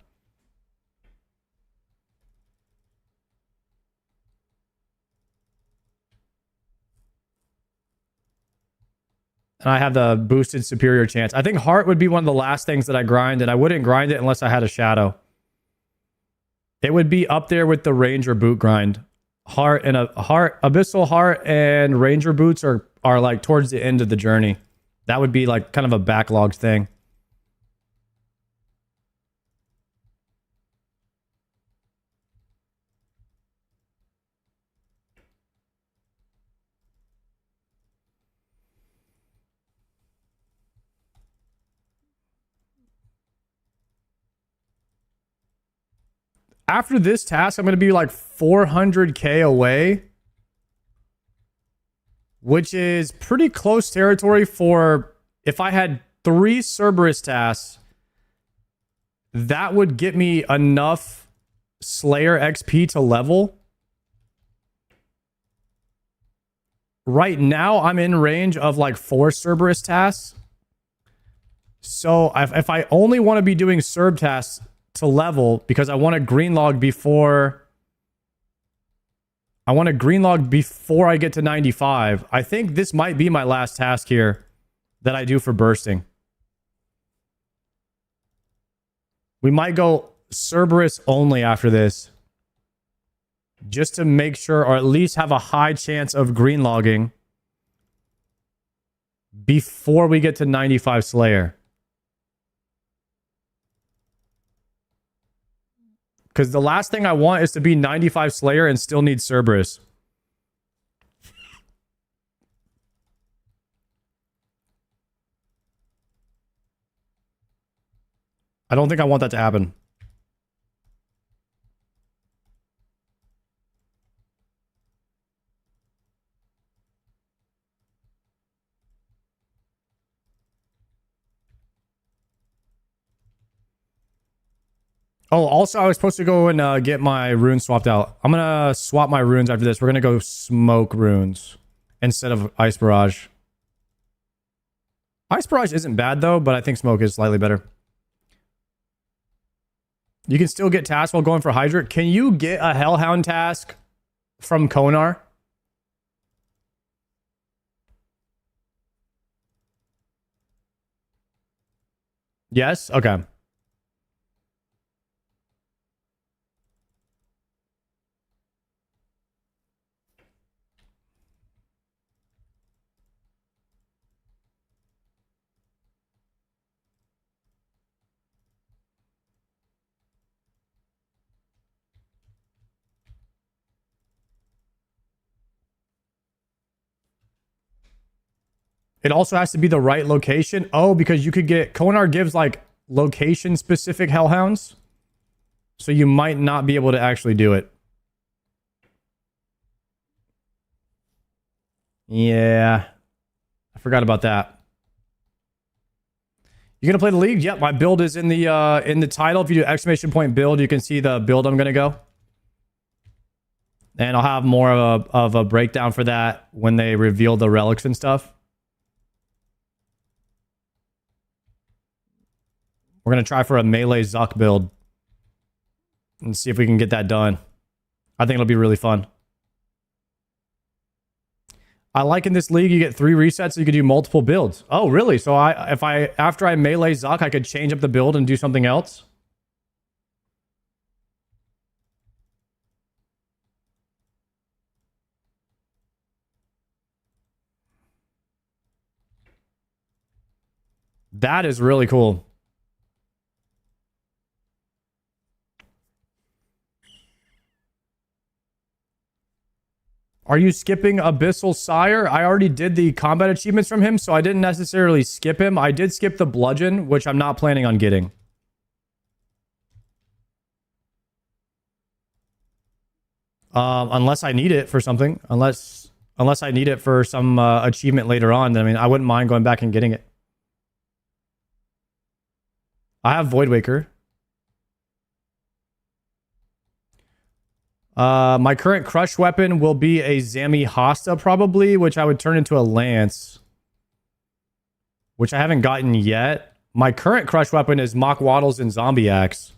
And I have the boosted superior chance. I think heart would be one of the last things that I grind, and I wouldn't grind it unless I had a shadow. It would be up there with the Ranger boot grind. Abyssal Heart and Ranger boots are like towards the end of the journey. That would be like kind of a backlogged thing. After this task, I'm going to be like 400k away, which is pretty close territory for if I had 3 Cerberus tasks, that would get me enough Slayer XP to level. Right now, I'm in range of like 4 Cerberus tasks. So if I only want to be doing Cerb tasks to level, because I want to green log before I get to 95. I think this might be my last task here that I do for bursting. We might go Cerberus only after this, just to make sure, or at least have a high chance of green logging before we get to 95 Slayer. Because the last thing I want is to be 95 Slayer and still need Cerberus. I don't think I want that to happen. Oh, also, I was supposed to go and get my runes swapped out. I'm going to swap my runes after this. We're going to go smoke runes instead of ice barrage. Ice Barrage isn't bad though, but I think Smoke is slightly better. You can still get tasks while going for Hydrant. Can you get a Hellhound task from Konar? Yes? Okay. It also has to be the right location. Oh, because you could get... Konar gives, like, location-specific Hellhounds. So you might not be able to actually do it. Yeah. I forgot about that. You gonna play the league? Yep, my build is in the title. If you do exclamation point build, you can see the build I'm gonna go. And I'll have more of a breakdown for that when they reveal the relics and stuff. We're going to try for a melee Zuck build and see if we can get that done. I think it'll be really fun. I like in this league, you get 3 resets, so you can do multiple builds. Oh, really? So after I melee Zuck, I could change up the build and do something else? That is really cool. Are you skipping Abyssal Sire? I already did the combat achievements from him, so I didn't necessarily skip him. I did skip the Bludgeon, which I'm not planning on getting. Unless I need it for something. Unless I need it for some achievement later on, then I mean, I wouldn't mind going back and getting it. I have Voidwaker. My current crush weapon will be a Zami Hasta probably, which I would turn into a Lance. Which I haven't gotten yet. My current crush weapon is Mock Waddles and Zombie Axe.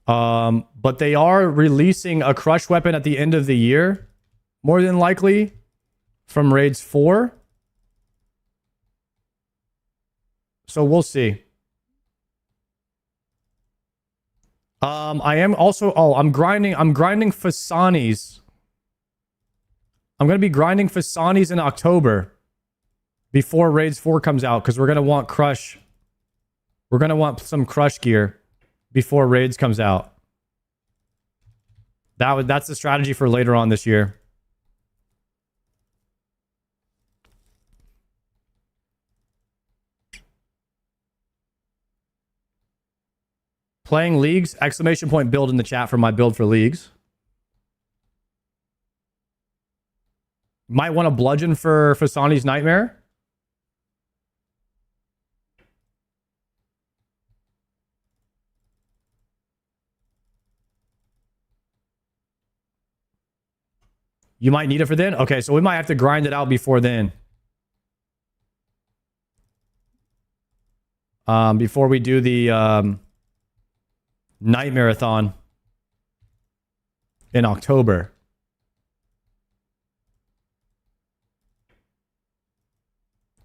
But they are releasing a crush weapon at the end of the year. More than likely. From Raids 4. So we'll see. I am also... Oh, I'm grinding Fasanis. I'm going to be grinding Fasanis in October. Before Raids 4 comes out. Because we're going to want Crush. We're going to want some Crush gear. Before Raids comes out. That's the strategy for later on this year. Playing leagues? Exclamation point build in the chat for my build for leagues. Might want a bludgeon for Fasani's Nightmare. You might need it for then? Okay, so we might have to grind it out before then. Before we do the Night Marathon in October.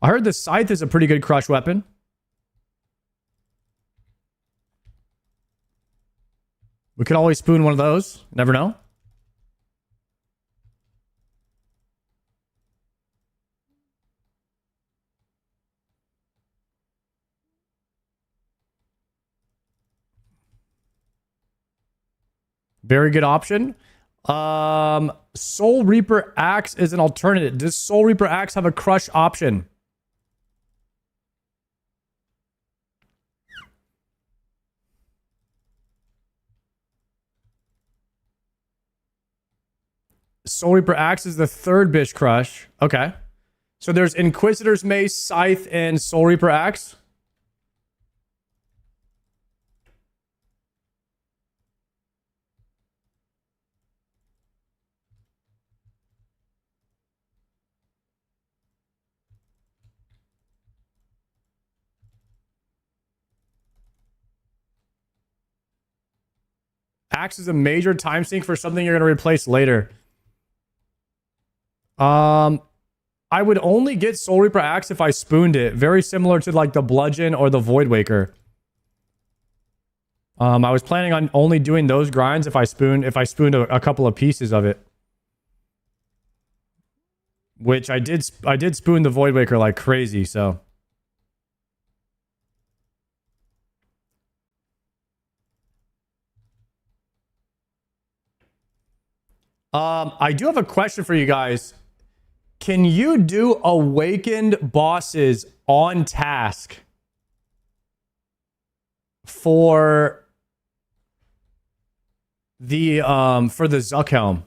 I heard the Scythe is a pretty good crush weapon. We could always spoon one of those. Never know. Very good option. Soul Reaper Axe is an alternative. Does Soul Reaper Axe have a crush option? Soul Reaper Axe is the third Bish crush. Okay. So there's Inquisitor's Mace, Scythe, and Soul Reaper Axe. Axe is a major time sink for something you're going to replace later. I would only get Soul Reaper Axe if I spooned it. Very similar to like the Bludgeon or the Void Waker. I was planning on only doing those grinds if I spooned a couple of pieces of it. Which I did spoon the Void Waker like crazy, so. I do have a question for you guys. Can you do awakened bosses on task for the Zuckhelm?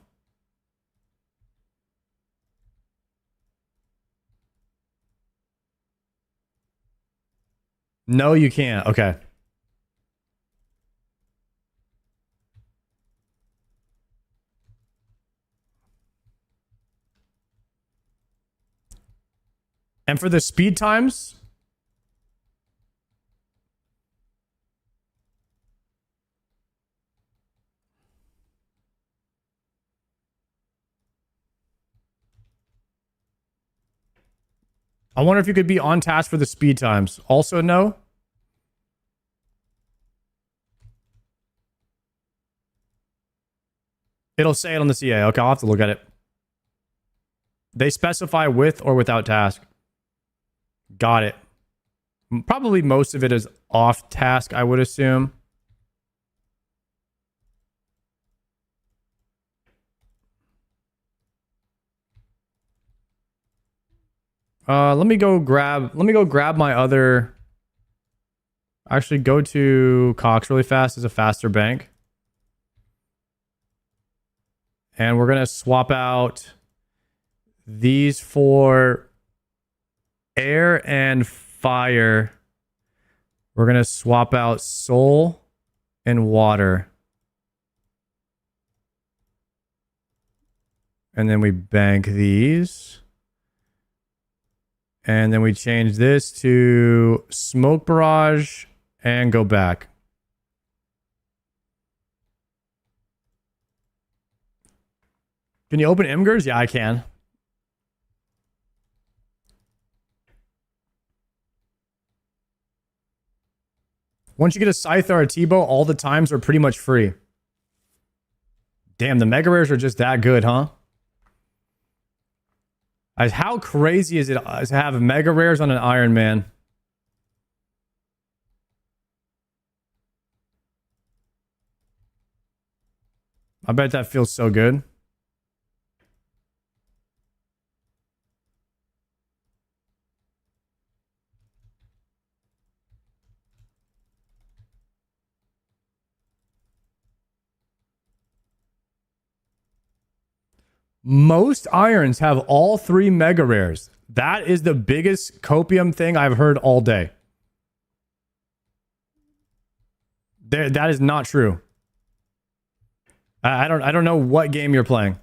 No, you can't. Okay. And for the speed times? I wonder if you could be on task for the speed times. Also, no. It'll say it on the CA. Okay, I'll have to look at it. They specify with or without task. Got it. Probably most of it is off task, I would assume. Let me go grab my other. Actually, go to Cox really fast as a faster bank. And we're gonna swap out these for air and fire. We're gonna swap out soul and water. And then we bank these. And then we change this to smoke barrage and go back. Can you open Imgurs? Yeah, I can. Once you get a Scythe or a T-Bow, all the times are pretty much free. Damn, the Mega Rares are just that good, huh? How crazy is it to have Mega Rares on an Iron Man? I bet that feels so good. Most irons have all 3 Mega Rares. That is the biggest copium thing I've heard all day. That is not true. I don't know what game you're playing.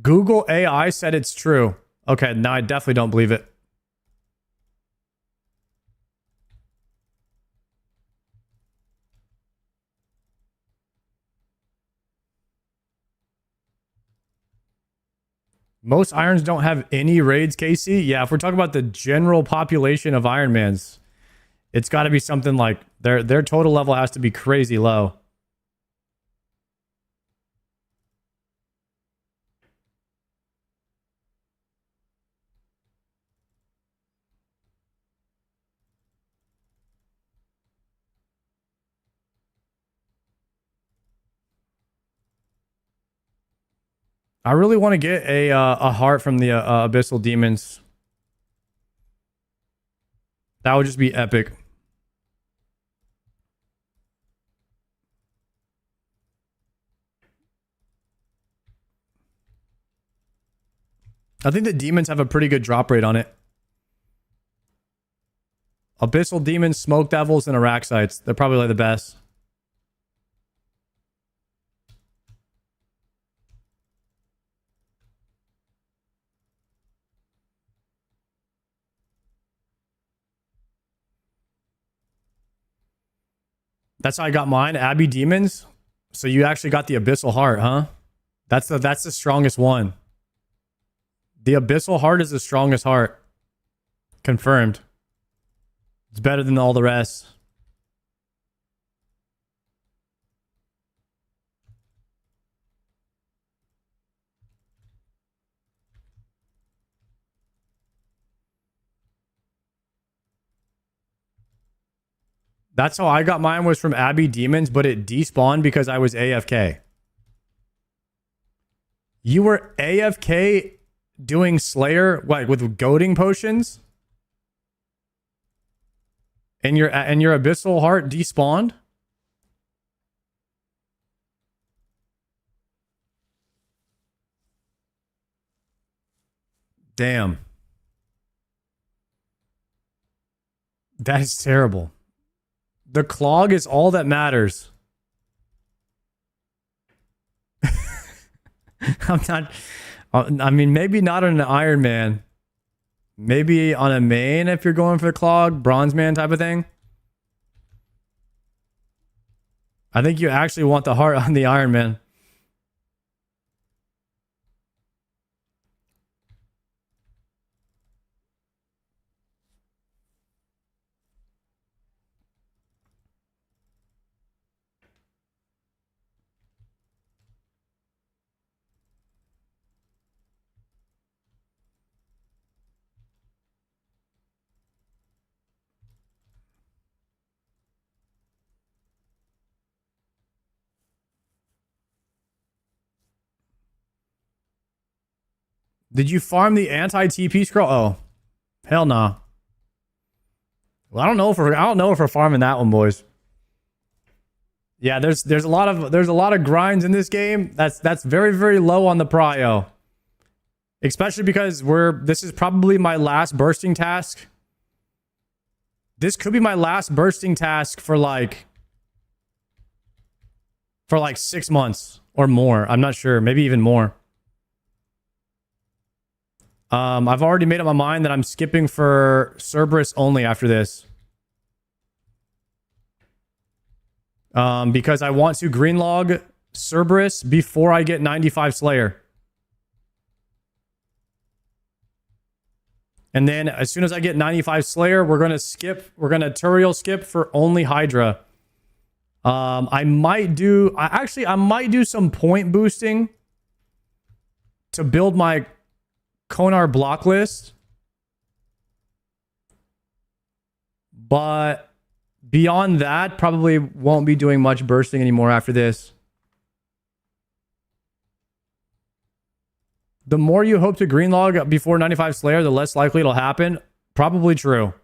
Google AI said it's true. Okay, no, I definitely don't believe it. Most irons don't have any raids, Casey. Yeah, if we're talking about the general population of Ironmans, it's got to be something like their total level has to be crazy low. I really want to get a heart from the Abyssal Demons. That would just be epic. I think the demons have a pretty good drop rate on it. Abyssal demons, smoke devils, and Araxites. They're probably like the best. That's how I got mine. Abbey demons. So you actually got the abyssal heart, huh? That's the strongest one. The abyssal heart is the strongest heart. Confirmed. It's better than all the rest. That's how I got mine, was from Abbey Demons, but it despawned because I was AFK. You were AFK doing Slayer, like with goading potions? And your Abyssal Heart despawned? Damn. That is terrible. The clog is all that matters. I'm not... I mean, maybe not on an Iron Man. Maybe on a main if you're going for the clog, Bronze Man type of thing. I think you actually want the heart on the Iron Man. Did you farm the anti-TP scroll? Oh, hell nah. Well, I don't know if we're farming that one, boys. Yeah, there's a lot of grinds in this game. That's very, very low on the prio. Especially because this is probably my last bursting task. This could be my last bursting task for like 6 months or more. I'm not sure, maybe even more. I've already made up my mind that I'm skipping for Cerberus only after this. Because I want to greenlog Cerberus before I get 95 Slayer. And then as soon as I get 95 Slayer, we're going to Turiel skip for only Hydra. I might do some point boosting to build my Konar block list. But beyond that, probably won't be doing much bursting anymore after this. The more you hope to greenlog before 95 Slayer, the less likely it'll happen. Probably true.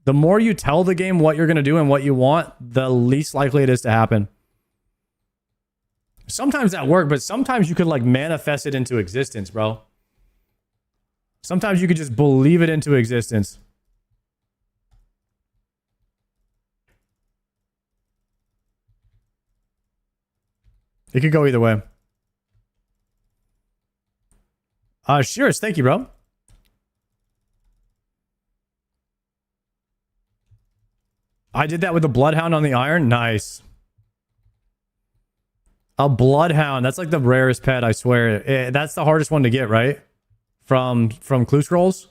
The more you tell the game what you're going to do and what you want, the least likely it is to happen. Sometimes that works, but sometimes you could like manifest it into existence, bro. Sometimes you could just believe it into existence. It could go either way. Sure. Thank you, bro. I did that with a Bloodhound on the Iron. Nice. A Bloodhound. That's like the rarest pet, I swear. That's the hardest one to get, right? From Clue Scrolls.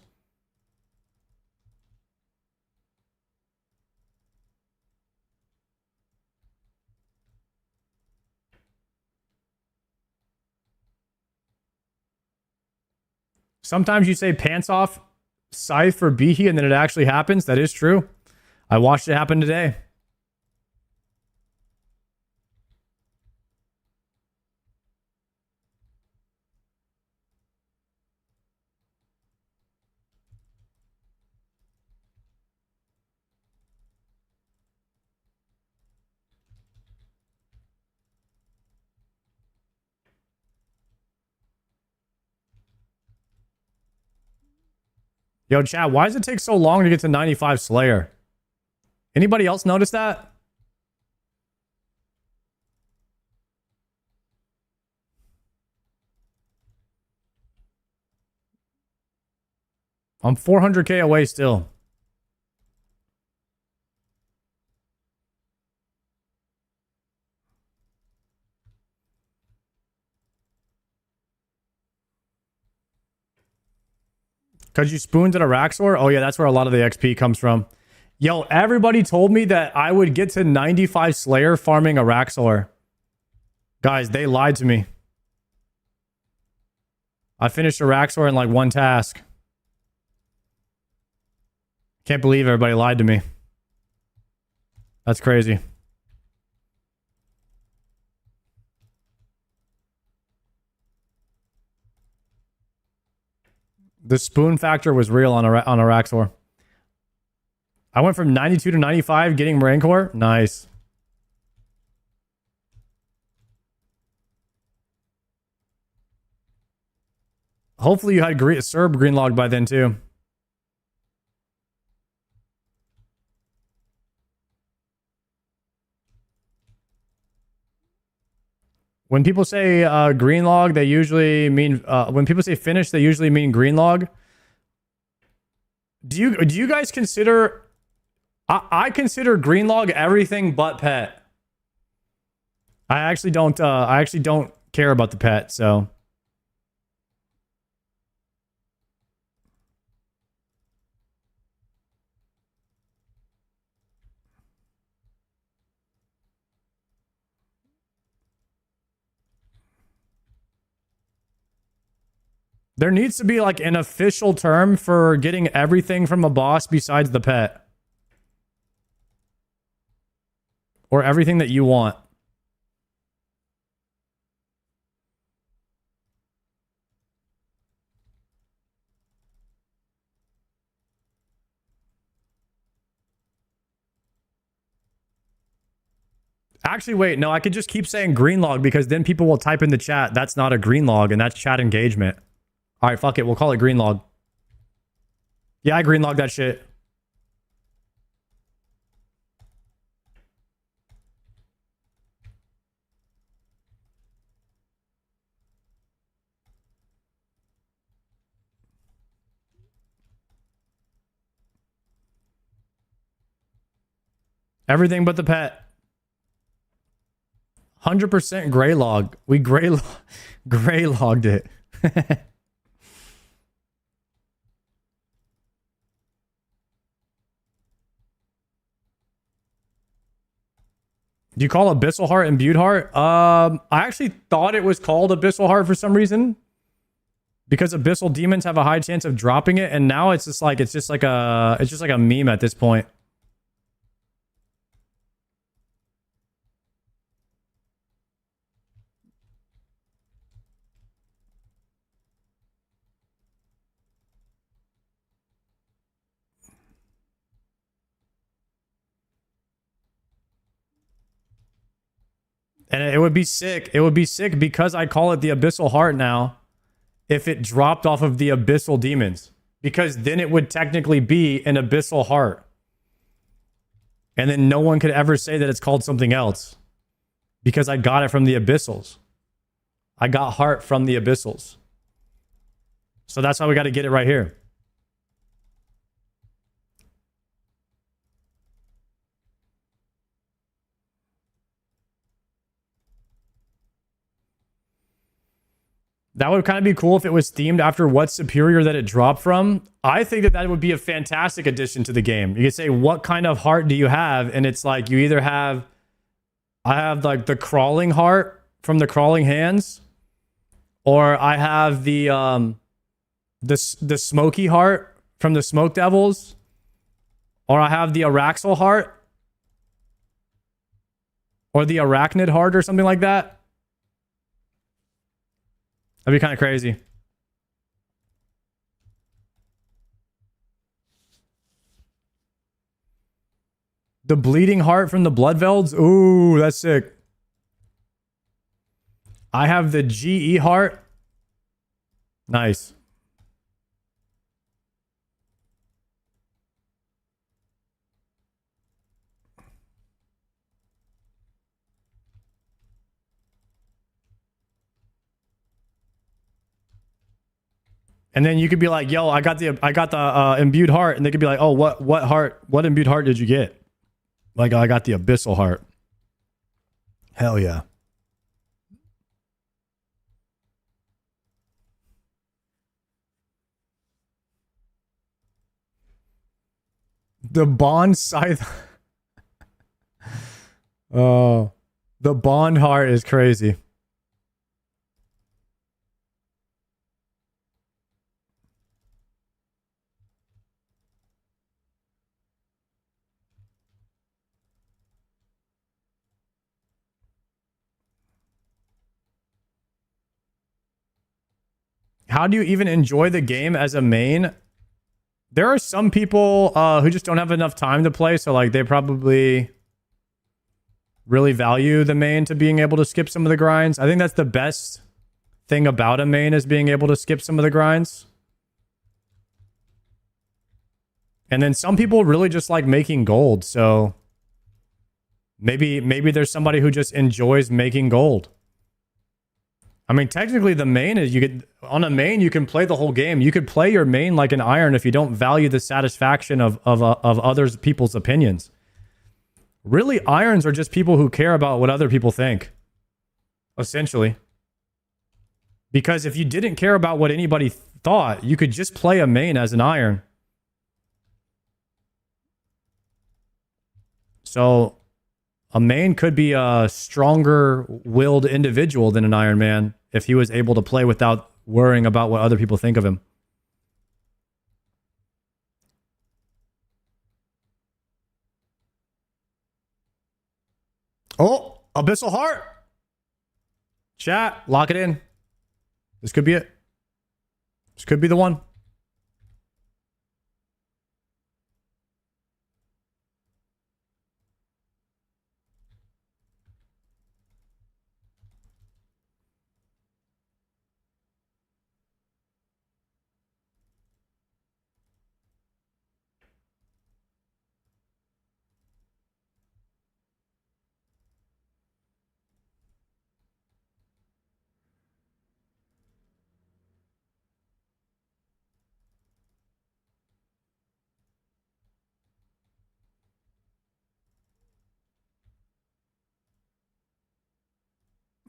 Sometimes you say pants off scythe for Behe and then it actually happens. That is true. I watched it happen today. Yo, chat, why does it take so long to get to 95 Slayer? Anybody else notice that? I'm 400k away still. Because you spooned at a Raxor? Oh, yeah, that's where a lot of the XP comes from. Yo, everybody told me that I would get to 95 Slayer farming a Raxor. Guys, they lied to me. I finished a Raxor in like one task. Can't believe everybody lied to me. That's crazy. The spoon factor was real on a Raxor. I went from 92 to 95 getting Rancor. Nice. Hopefully you had Serb greenlogged by then too. When people say green log, they usually mean when people say finish, they usually mean green log. Do you guys consider? I consider green log everything but pet. I actually don't. I actually don't care about the pet. So. There needs to be like an official term for getting everything from a boss besides the pet. Or everything that you want. Actually, wait, no, I could just keep saying green log because then people will type in the chat, that's not a green log and that's chat engagement. All right, fuck it. We'll call it green log. Yeah, I green log that shit. Everything but the pet. 100% gray log. We gray logged it. Do you call Abyssal Heart Imbued Heart? I actually thought it was called Abyssal Heart for some reason. Because Abyssal Demons have a high chance of dropping it, and now it's just like a meme at this point. And it would be sick. It would be sick because I call it the Abyssal Heart now if it dropped off of the Abyssal Demons. Because then it would technically be an Abyssal Heart. And then no one could ever say that it's called something else. Because I got it from the Abyssals. I got Heart from the Abyssals. So that's why we got to get it right here. That would kind of be cool if it was themed after what superior that it dropped from. I think that would be a fantastic addition to the game. You could say, what kind of heart do you have? And it's like, you either have, I have like the crawling heart from the crawling hands, or I have the smoky heart from the smoke devils, or I have the Araxal heart, or the arachnid heart or something like that. That'd be kind of crazy. The bleeding heart from the Bloodvelds. Ooh, that's sick. I have the GE heart. Nice. And then you could be like, yo, I got the imbued heart. And they could be like, oh, what imbued heart did you get? Like, I got the abyssal heart. Hell yeah. The bond scythe. Oh, the bond heart is crazy. How do you even enjoy the game as a main? There are some people who just don't have enough time to play, so like they probably really value the main to being able to skip some of the grinds. I think that's the best thing about a main is being able to skip some of the grinds. And then some people really just like making gold, so maybe there's somebody who just enjoys making gold. I mean, technically the main is on a main you can play the whole game. You could play your main like an iron if you don't value the satisfaction of others people's opinions. Really, irons are just people who care about what other people think. Essentially. Because if you didn't care about what anybody thought, you could just play a main as an iron. So a main could be a stronger willed individual than an Iron Man if he was able to play without worrying about what other people think of him. Oh, Abyssal Heart. Chat, lock it in. This could be it. This could be the one.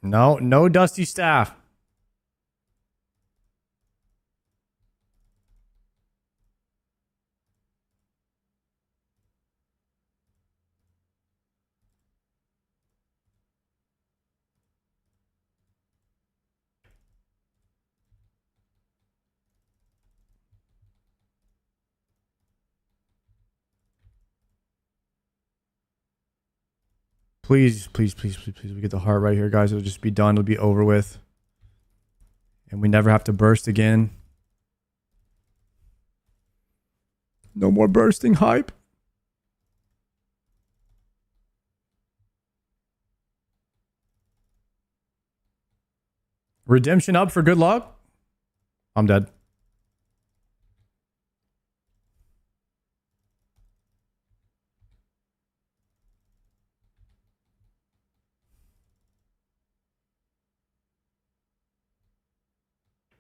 No dusty staff. Please, please, please, please, please. We get the heart right here, guys. It'll just be done. It'll be over with. And we never have to burst again. No more bursting hype. Redemption up for good luck. I'm dead.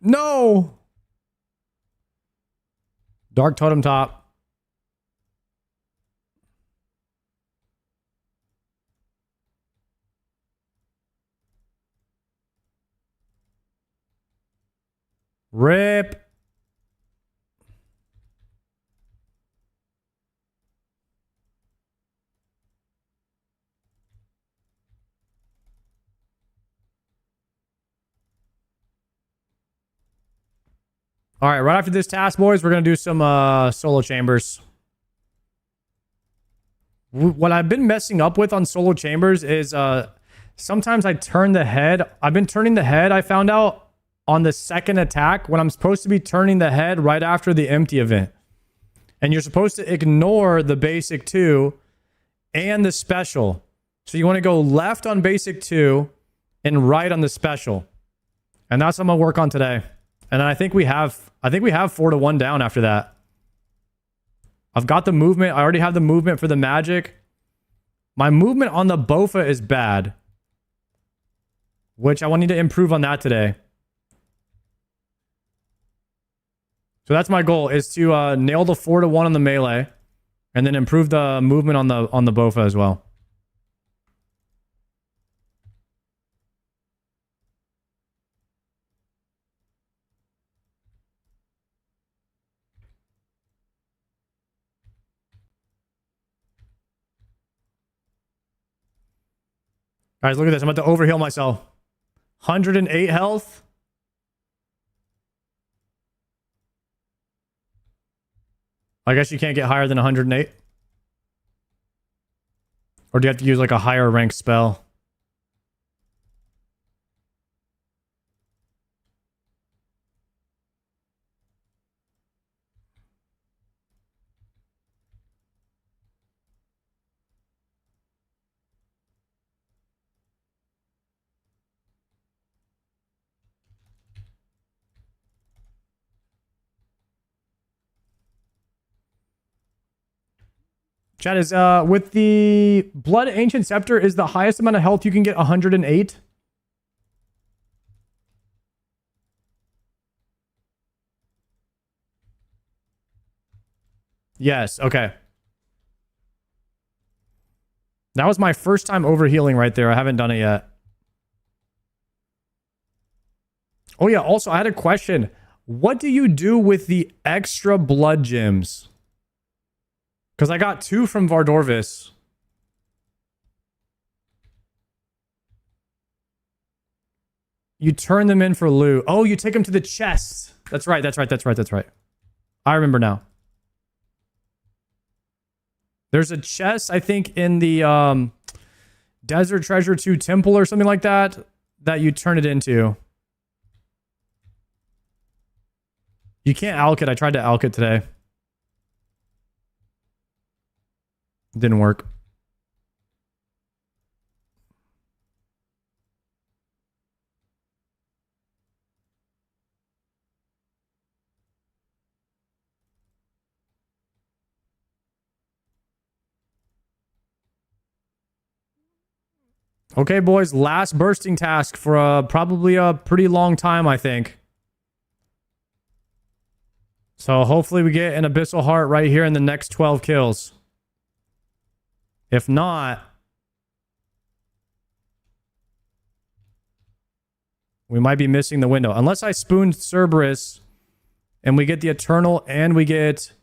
No! Dark Totem Top. Rip. All right, right after this task, boys, we're going to do some solo chambers. What I've been messing up with on solo chambers is sometimes I turn the head. I've been turning the head, I found out, on the second attack when I'm supposed to be turning the head right after the empty event. And you're supposed to ignore the basic 2 and the special. So you want to go left on basic 2 and right on the special. And that's what I'm going to work on today. And I think we have 4-1 down after that. I've got the movement. I already have the movement for the magic. My movement on the Bofa is bad, which I want to improve on that today. So that's my goal, is to nail the 4-1 on the melee, and then improve the movement on the Bofa as well. Guys, look at this. I'm about to overheal myself. 108 health. I guess you can't get higher than 108. Or do you have to use like a higher ranked spell? Chat is, with the Blood Ancient Scepter, is the highest amount of health you can get 108? Yes, okay. That was my first time overhealing right there. I haven't done it yet. Oh yeah, also I had a question. What do you do with the extra blood gems? Because I got 2 from Vardorvis. You turn them in for loot. Oh, you take them to the chest. That's right, that's right, that's right, that's right. I remember now. There's a chest, I think, in the Desert Treasure 2 Temple or something like that, that you turn it into. You can't alk it. I tried to alk it today. Didn't work. Okay, boys. Last bursting task for probably a pretty long time, I think. So hopefully we get an Abyssal Heart right here in the next 12 kills. If not, we might be missing the window. Unless I spoon Cerberus and we get the Eternal and we get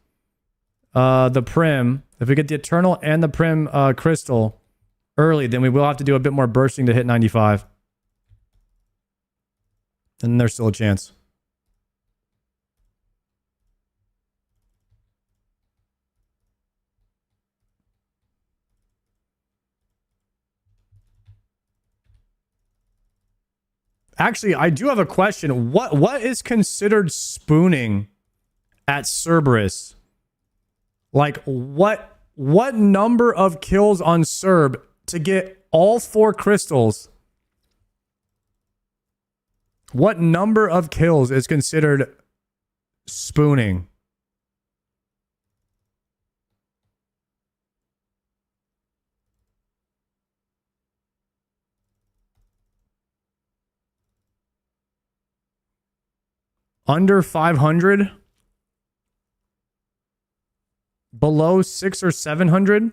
the Prim. If we get the Eternal and the Prim Crystal early, then we will have to do a bit more bursting to hit 95. And there's still a chance. Actually, I do have a question. What is considered spooning at Cerberus? Like, what number of kills on Cerb to get all 4 crystals? What number of kills is considered spooning? Under 500? Below 600 or 700?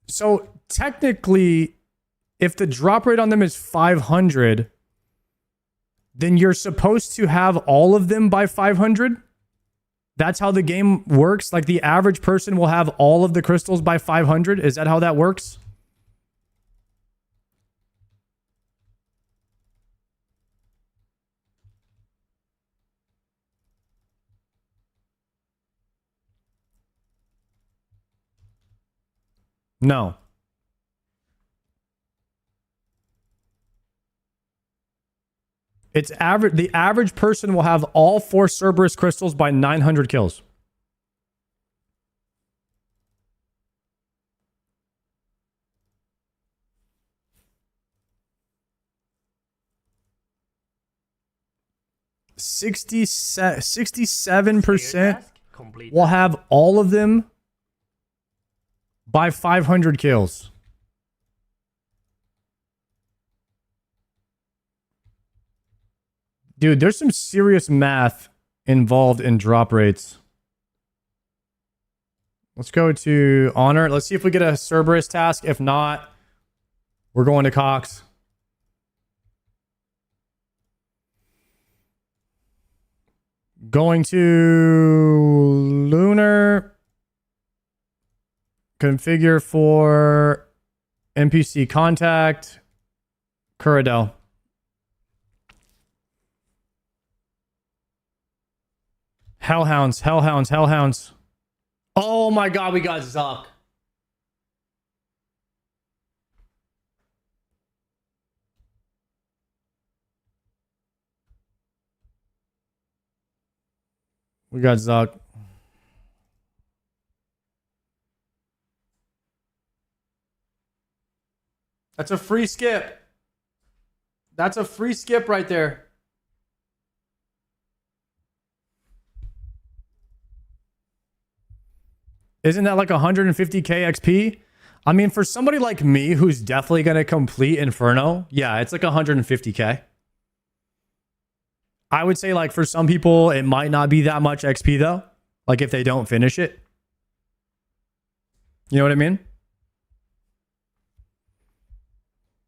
So technically, if the drop rate on them is 500, then you're supposed to have all of them by 500? That's how the game works? Like the average person will have all of the crystals by 500? Is that how that works? No. It's average. The average person will have all 4 Cerberus crystals by 900 kills. .67% will have all of them by 500 kills. Dude, there's some serious math involved in drop rates. Let's go to Honor. Let's see if we get a Cerberus task. If not, we're going to Cox. Going to Lunar. Configure for NPC contact. Curadel. Hellhounds, hellhounds, hellhounds. Oh my god, we got Zuck. We got Zuck. That's a free skip. That's a free skip right there. Isn't that like 150k XP? I mean, for somebody like me who's definitely going to complete Inferno, yeah, it's like 150k. I would say like for some people, it might not be that much XP though. Like if they don't finish it. You know what I mean?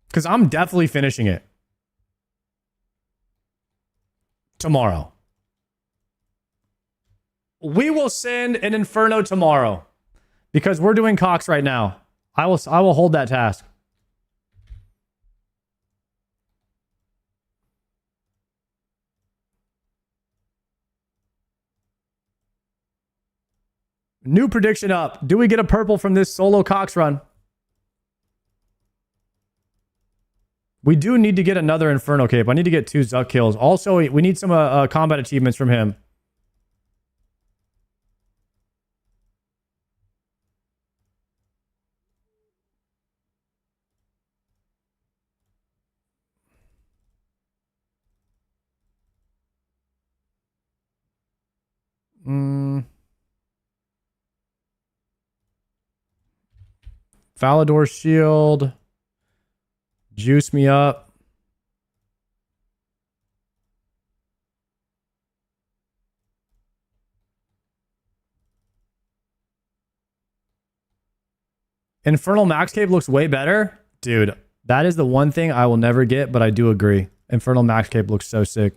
Because I'm definitely finishing it. Tomorrow. We will send an Inferno tomorrow. Because we're doing Cox right now. I will hold that task. New prediction up. Do we get a purple from this solo Cox run? We do need to get another Inferno cape. I need to get 2 Zuck kills. Also, we need some combat achievements from him. Falador shield. Juice me up. Infernal Max Cape looks way better. Dude, that is the one thing I will never get, but I do agree. Infernal Max Cape looks so sick.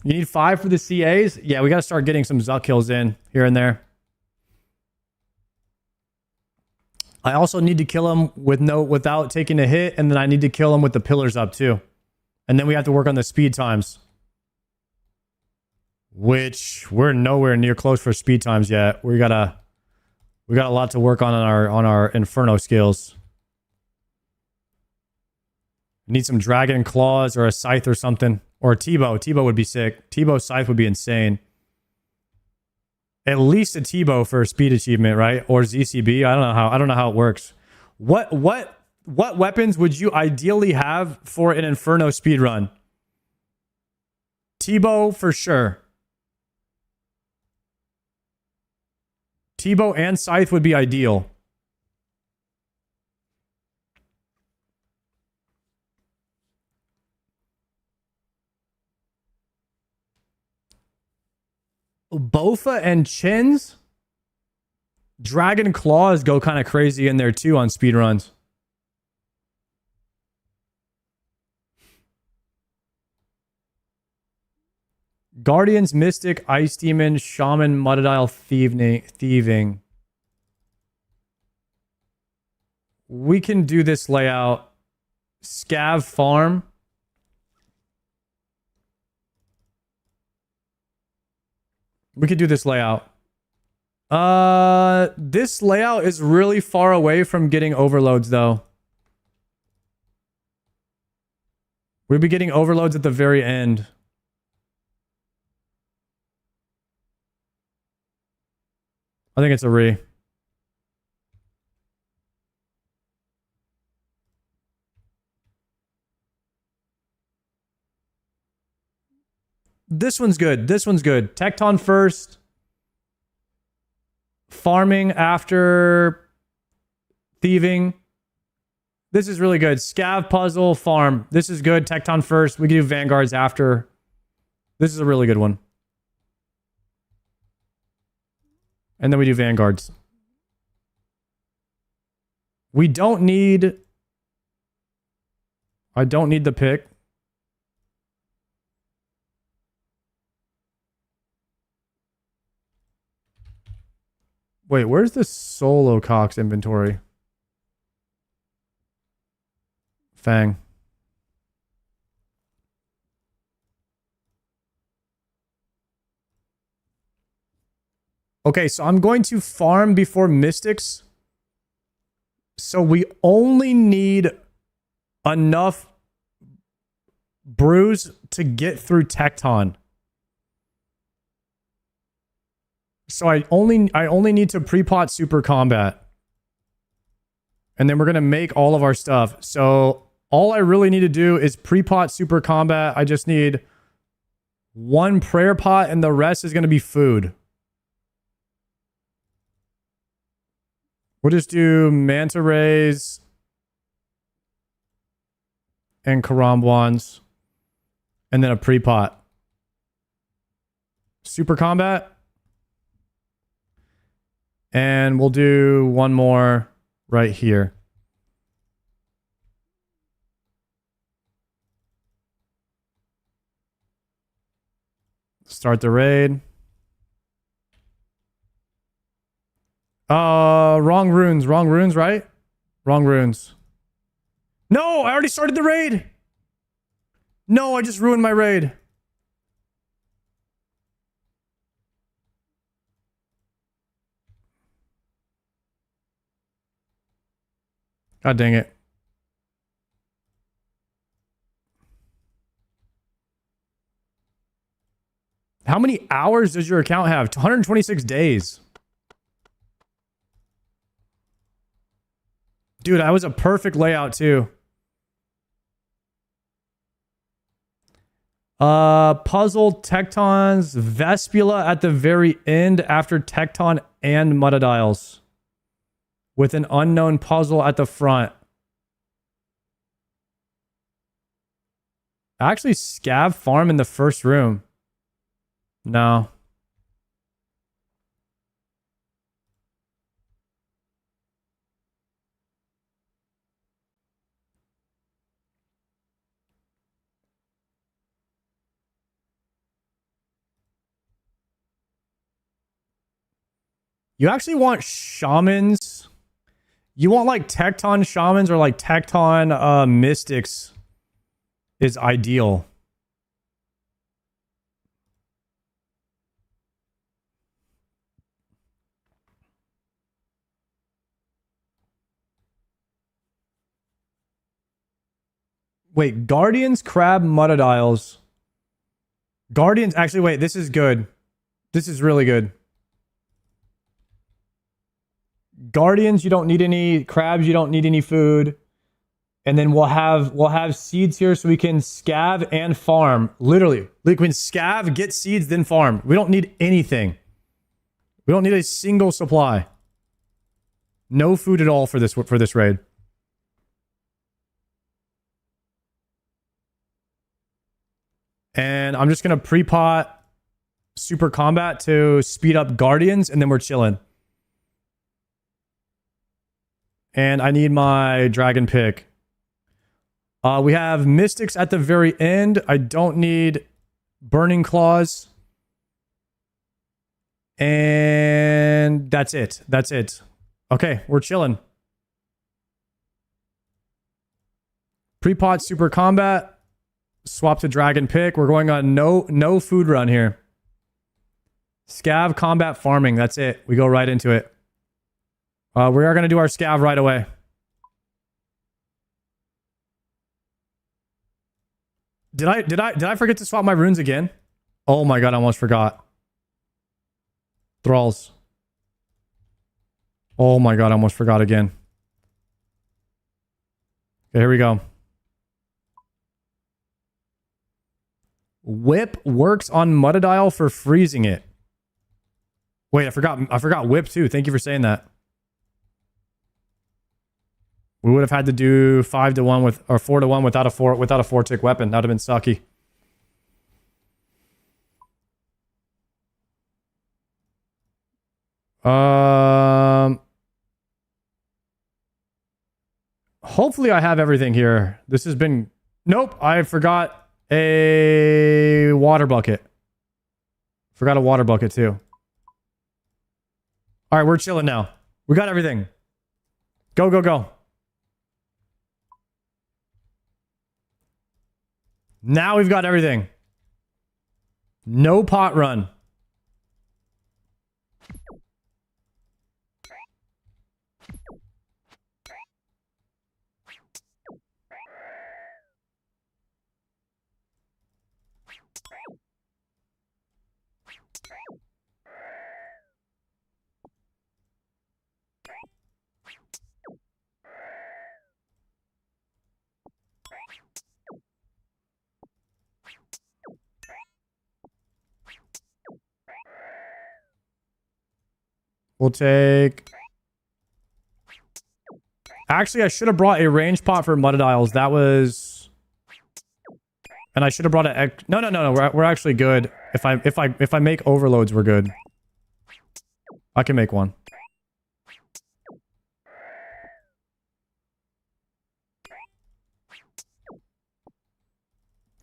You need 5 for the CAs? Yeah, we got to start getting some Zuck kills in here and there. I also need to kill him without taking a hit, and then I need to kill him with the pillars up too. And then we have to work on the speed times. Which we're nowhere near close for speed times yet. We got a lot to work on our Inferno skills. Need some Dragon Claws or a Scythe or something. Or a T-Bow. T-Bow would be sick. T-Bow Scythe would be insane. At least a T-Bow for a speed achievement, right? Or ZCB. I don't know how it works. What weapons would you ideally have for an Inferno speed run? T-Bow for sure. T-Bow and Scythe would be ideal. Bofa and Chins. Dragon Claws go kind of crazy in there too on speedruns. Guardians, Mystic, Ice Demon, Shaman, Mudadile, Thieving. We can do this layout. Scav Farm. We could do this layout. This layout is really far away from getting overloads, though. We'll be getting overloads at the very end. I think it's a re. This one's good. This one's good. Tecton first. Farming after thieving. This is really good. Scav, puzzle, farm. This is good. Tecton first. We can do vanguards after. This is a really good one. And then we do vanguards. We don't need... I don't need the pick. Wait, where's the solo Cox inventory? Fang. Okay, so I'm going to farm before Mystics. So we only need enough brews to get through Tecton. So I only need to pre-pot super combat. And then we're going to make all of our stuff. So all I really need to do is pre-pot super combat. I just need one prayer pot and the rest is going to be food. We'll just do manta rays and karambwans and then a pre-pot. Super combat. And we'll do one more right here. Start the raid. Wrong runes, right? Wrong runes. No, I already started the raid. No, I just ruined my raid. God dang it. How many hours does your account have? 126 days. Dude, that was a perfect layout too. Puzzle, Tectons, Vespula at the very end after Tecton and Mudadials. With an unknown puzzle at the front. Actually, scav farm in the first room. No. You actually want shamans. You want like Tecton shamans or like Tecton mystics is ideal. Wait, Guardians, Crab, Mudadials. Guardians, actually, wait, this is good. This is really good. Guardians, you don't need any. Crabs, you don't need any food. And then we'll have seeds here so we can scav and farm. Literally, we can scav, get seeds, then farm. We don't need anything. We don't need a single supply. No food at all for this raid. And I'm just gonna pre-pot super combat to speed up Guardians, and then we're chilling. And I need my dragon pick. We have Mystics at the very end. I don't need Burning Claws. And that's it. That's it. Okay, we're chilling. Pre-pot super combat. Swap to dragon pick. We're going on no food run here. Scav combat farming. That's it. We go right into it. We are going to do our scav right away. Did I forget to swap my runes again? Oh my god, I almost forgot. Thralls. Oh my god, I almost forgot again. Okay, here we go. Whip works on Mudadial for freezing it. Wait, I forgot Whip too. Thank you for saying that. We would have had to do 5-1 with, or 4-1 without a 4-tick weapon. That would have been sucky. Hopefully I have everything here. This has been... Nope, I forgot a water bucket. Forgot a water bucket too. All right, we're chilling now. We got everything. Go, go, go. Now we've got everything. No pot run. We'll take... Actually, I should have brought a range pot for Muddiles. That was... And I should have brought a... No. We're actually good. If I make overloads, we're good. I can make one.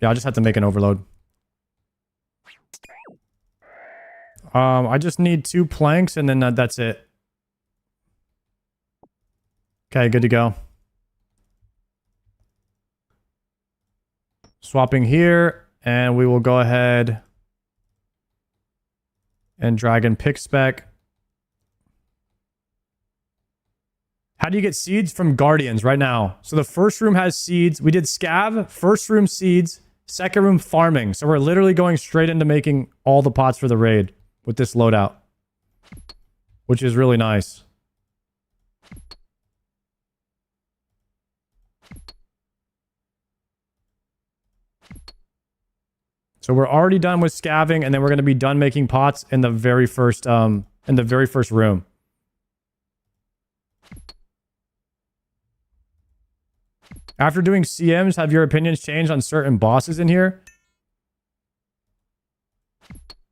Yeah, I just had to make an overload. I just need 2 planks and then that's it. Okay, good to go. Swapping here, and we will go ahead and dragon pick spec. How do you get seeds? From Guardians right now. So the first room has seeds. We did scav, first room seeds, second room farming. So we're literally going straight into making all the pots for the raid with this loadout, which is really nice. So we're already done with scavving, and then we're going to be done making pots in the very first room. After doing CMs, have your opinions changed on certain bosses in here?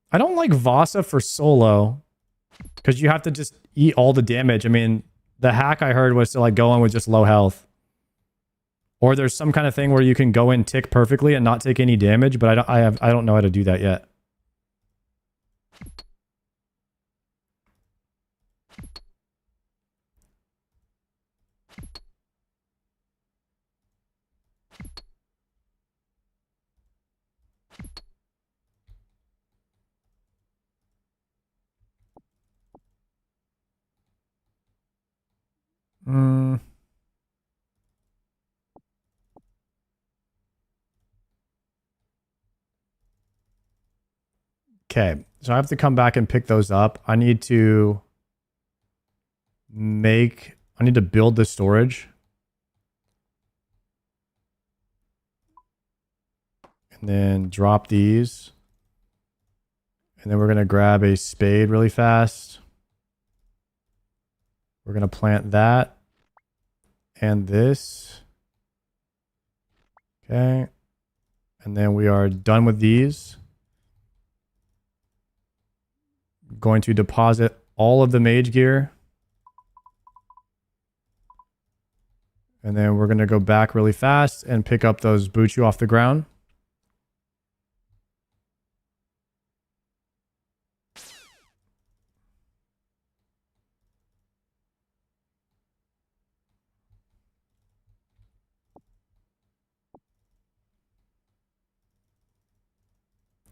I don't like Vasa for solo, because you have to just eat all the damage. I mean, the hack I heard was to like go in with just low health. Or there's some kind of thing where you can go in tick perfectly and not take any damage, but I don't know how to do that yet. Okay, so I have to come back and pick those up. I need to build the storage. And then drop these. And then we're going to grab a spade really fast. We're going to plant that. And this. Okay. And then we are done with these. Going to deposit all of the mage gear. And then we're going to go back really fast and pick up those Buchu off the ground.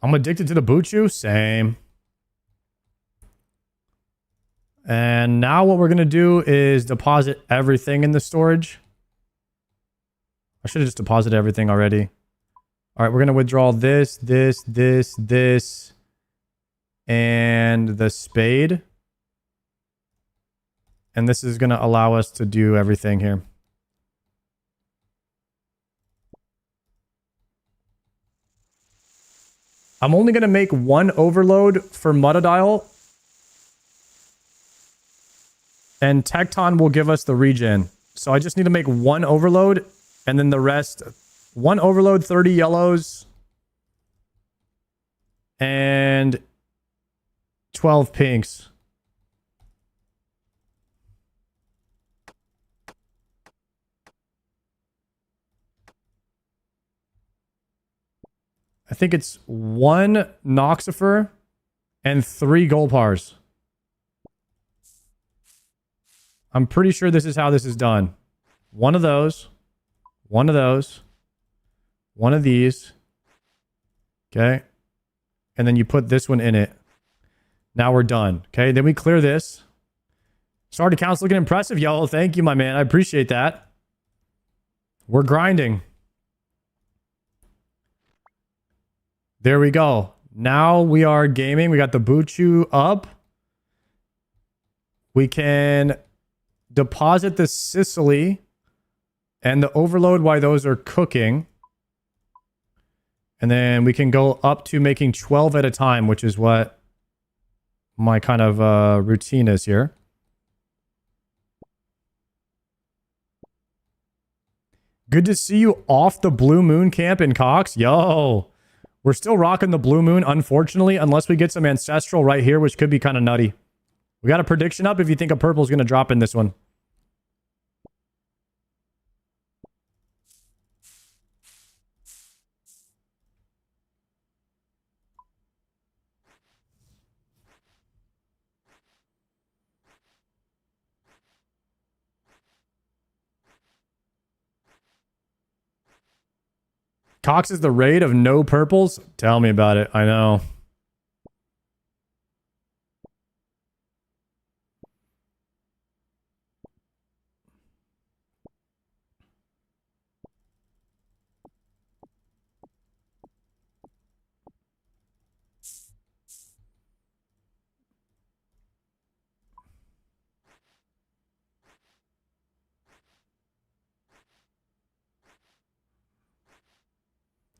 I'm addicted to the Buchu? Same. And now what we're going to do is deposit everything in the storage. I should have just deposited everything already. All right, we're going to withdraw this, and the spade. And this is going to allow us to do everything here. I'm only going to make one overload for Muttadile. And Tecton will give us the regen. So I just need to make one overload and then the rest, one overload, 30 yellows and 12 pinks. I think it's 1 Noxifer and 3 gold bars. I'm pretty sure this is how this is done. One of those, one of those, one of these. Okay. And then you put this one in it. Now we're done. Okay. Then we clear this. Starter count's looking impressive, Yellow. Thank you, my man. I appreciate that. We're grinding. There we go. Now we are gaming. We got the Buchu up. We can deposit the Sicily and the overload while those are cooking. And then we can go up to making 12 at a time, which is what my kind of routine is here. Good to see you off the Blue Moon camp in Cox. Yo, we're still rocking the Blue Moon, unfortunately, unless we get some Ancestral right here, which could be kind of nutty. We got a prediction up if you think a purple is going to drop in this one. Cox is the raid of no purples? Tell me about it. I know.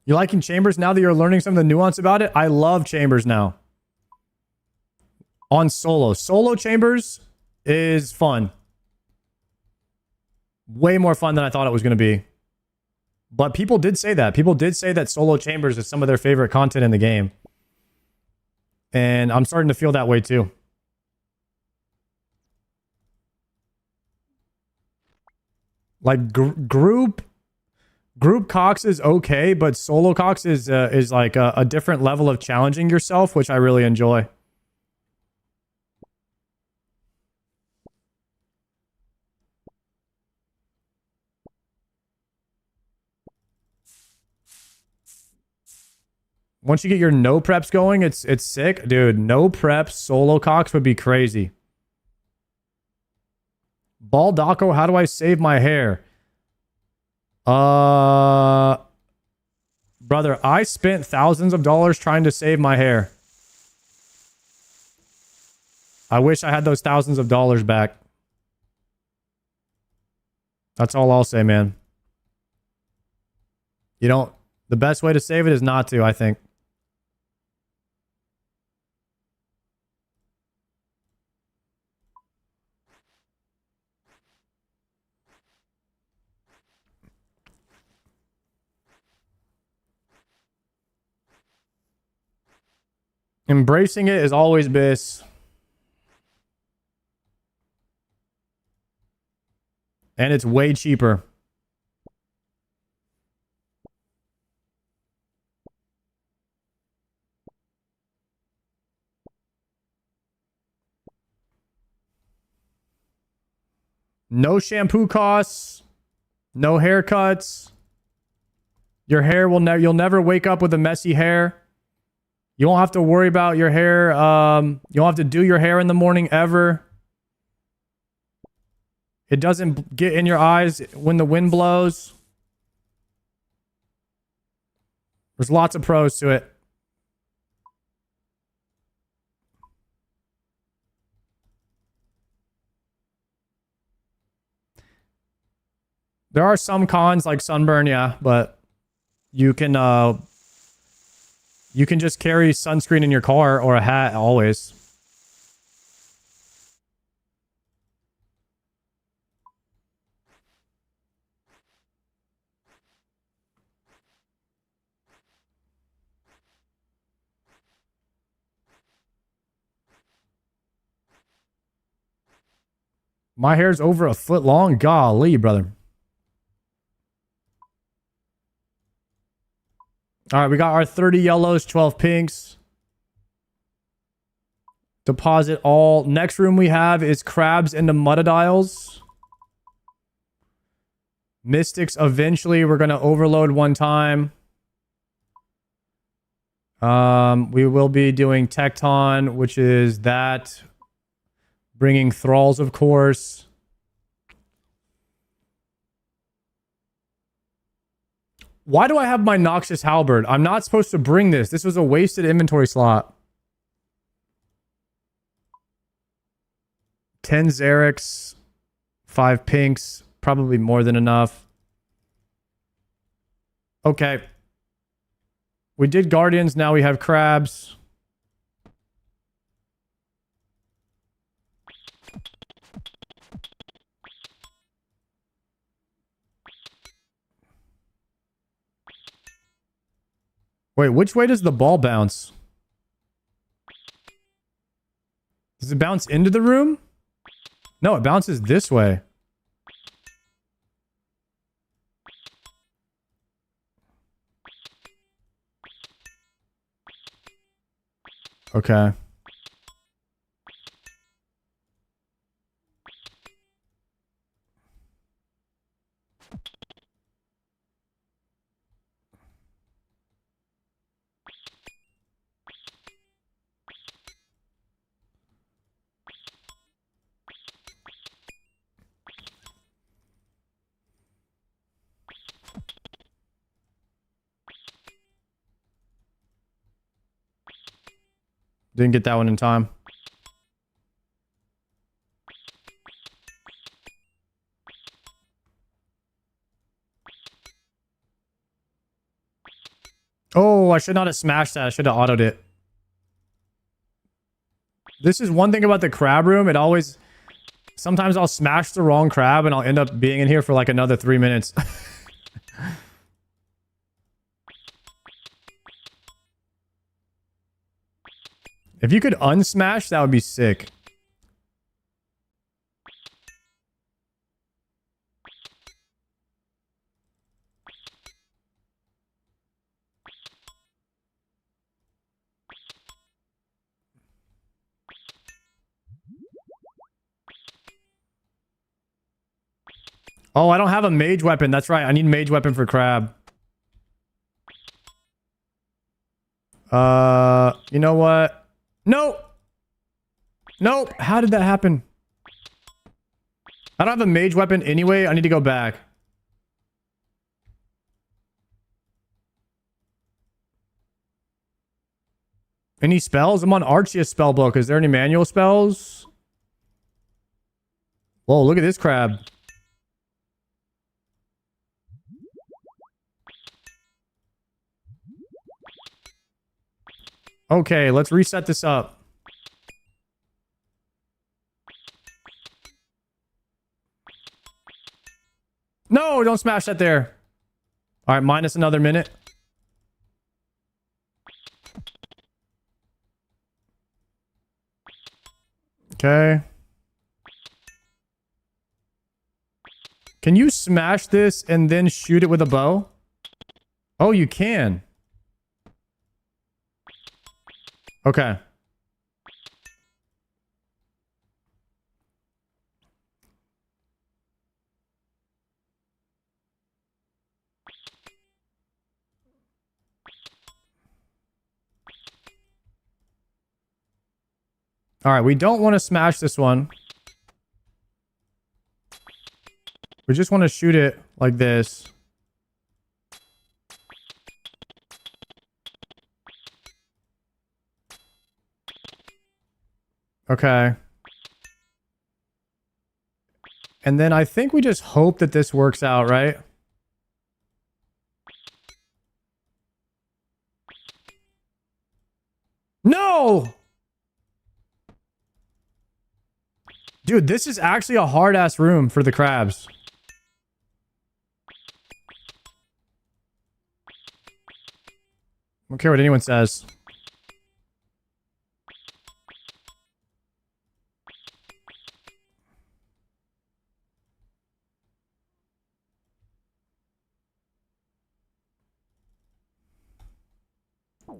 You liking Chambers now that you're learning some of the nuance about it? I love Chambers now. On solo. Solo Chambers is fun. Way more fun than I thought it was going to be. But people did say that. People did say that solo Chambers is some of their favorite content in the game. And I'm starting to feel that way too. Like group Cox is okay, but solo Cox is like a different level of challenging yourself, which I really enjoy. Once you get your no preps going, it's sick. Dude, no preps solo Cox would be crazy. Baldaco, how do I save my hair? Brother, I spent thousands of dollars trying to save my hair. I wish I had those thousands of dollars back. That's all I'll say, man. You don't... The best way to save it is not to, I think. Embracing it is always best. And it's way cheaper. No shampoo costs. No haircuts. Your hair will never... You'll never wake up with a messy hair. You won't have to worry about your hair. You don't have to do your hair in the morning ever. It doesn't get in your eyes when the wind blows. There's lots of pros to it. There are some cons like sunburn, yeah, but you can just carry sunscreen in your car or a hat always. My hair's over a foot long. Golly, brother. All right, we got our 30 yellows, 12 pinks. Deposit all. Next room we have is crabs into mudadiles. Mystics, eventually, we're going to overload one time. We will be doing Tecton, which is that. Bringing thralls, of course. Why do I have my Noxious Halberd? I'm not supposed to bring this. This was a wasted inventory slot. 10 Xerix, 5 pinks, probably more than enough. Okay. We did Guardians, now we have crabs. Wait, which way does the ball bounce? Does it bounce into the room? No, it bounces this way. Okay. Didn't get that one in time. Oh, I should not have smashed that. I should have autoed it. This is one thing about the crab room. It always... Sometimes I'll smash the wrong crab and I'll end up being in here for like another 3 minutes. If you could unsmash, that would be sick. Oh, I don't have a mage weapon. That's right. I need mage weapon for crab. You know what? Nope. Nope. How did that happen? I don't have a mage weapon anyway. I need to go back. Any spells? I'm on Arceus spellbook. Is there any manual spells? Whoa, look at this crab. Okay, let's reset this up. No, don't smash that there. All right, minus another minute. Okay. Can you smash this and then shoot it with a bow? Oh, you can. Okay. All right, we don't want to smash this one. We just want to shoot it like this. Okay. And then I think we just hope that this works out, right? No! Dude, this is actually a hard-ass room for the crabs. I don't care what anyone says.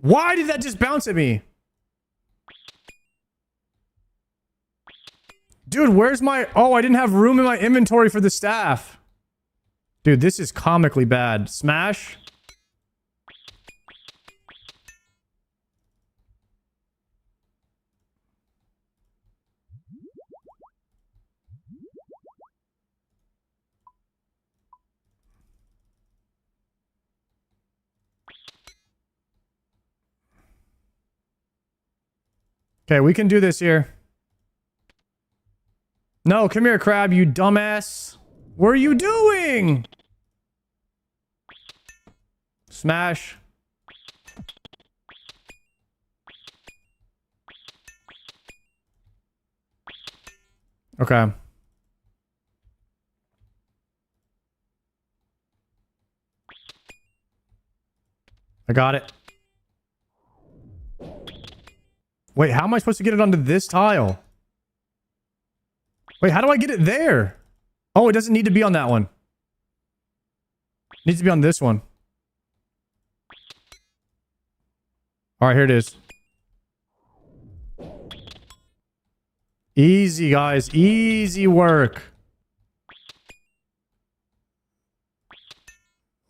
Why did that just bounce at me? Dude, where's my... Oh, I didn't have room in my inventory for the staff. Dude, this is comically bad. Smash. Okay, we can do this here. No, come here, crab, you dumbass. What are you doing? Smash. Okay. I got it. Wait, how am I supposed to get it onto this tile? Wait, how do I get it there? Oh, it doesn't need to be on that one. It needs to be on this one. All right, here it is. Easy, guys. Easy work.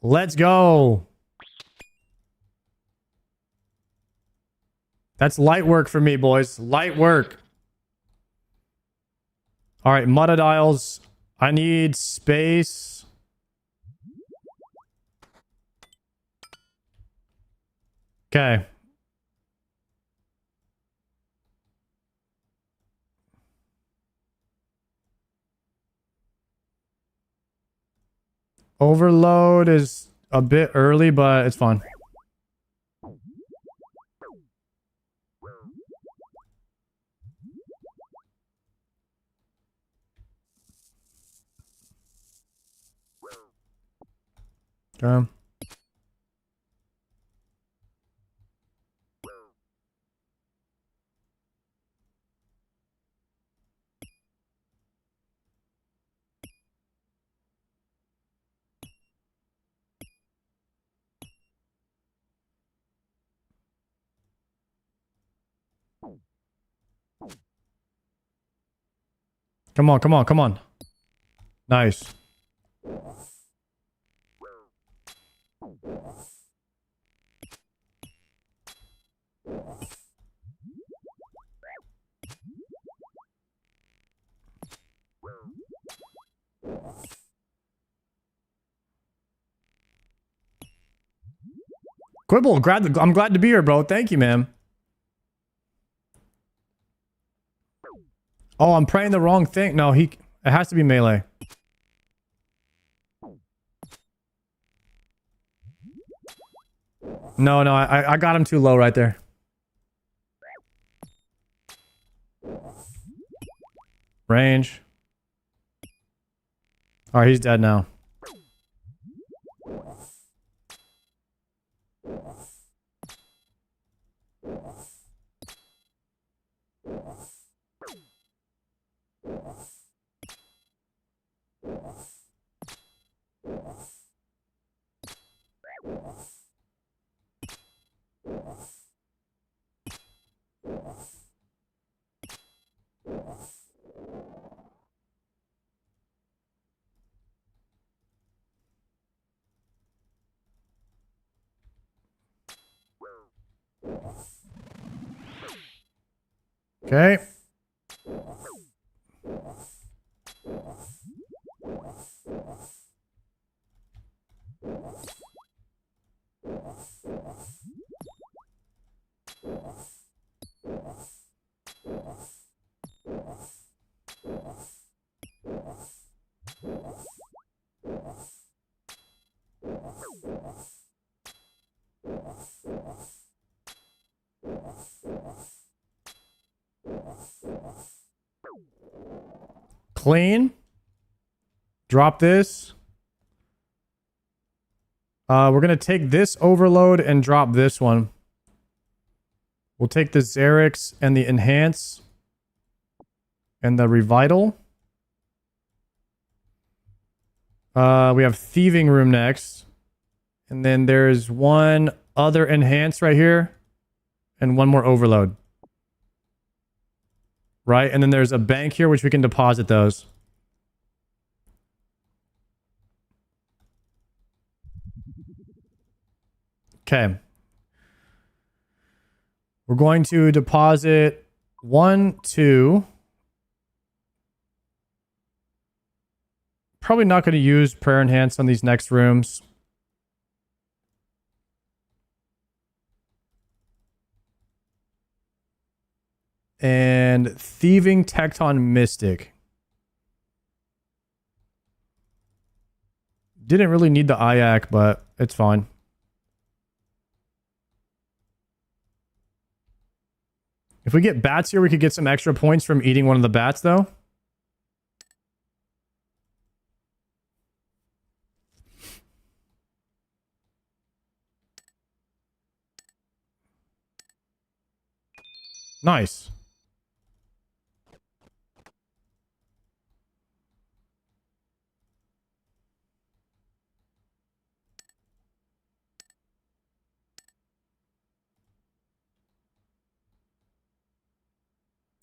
Let's go. That's light work for me, boys. Light work. All right, mudadiles. I need space. Okay. Overload is a bit early, but it's fine. Okay. Come on, come on, come on. Nice. Quibble, I'm glad to be here, bro. Thank you, man. Oh, I'm praying the wrong thing. No, it has to be melee. No, I got him too low right there. Range. All right, he's dead now. Okay. Clean. Drop this. We're going to take this overload and drop this one. We'll take the Xerix and the Enhance and the Revital. We have Thieving Room next. And then there's one other Enhance right here. and one more overload. Right? And then there's a bank here which we can deposit those. Okay. We're going to deposit 1, 2. Probably not going to use prayer enhance on these next rooms. And thieving Tecton Mystic. Didn't really need the IAC, but it's fine. If we get bats here, we could get some extra points from eating one of the bats, though. Nice.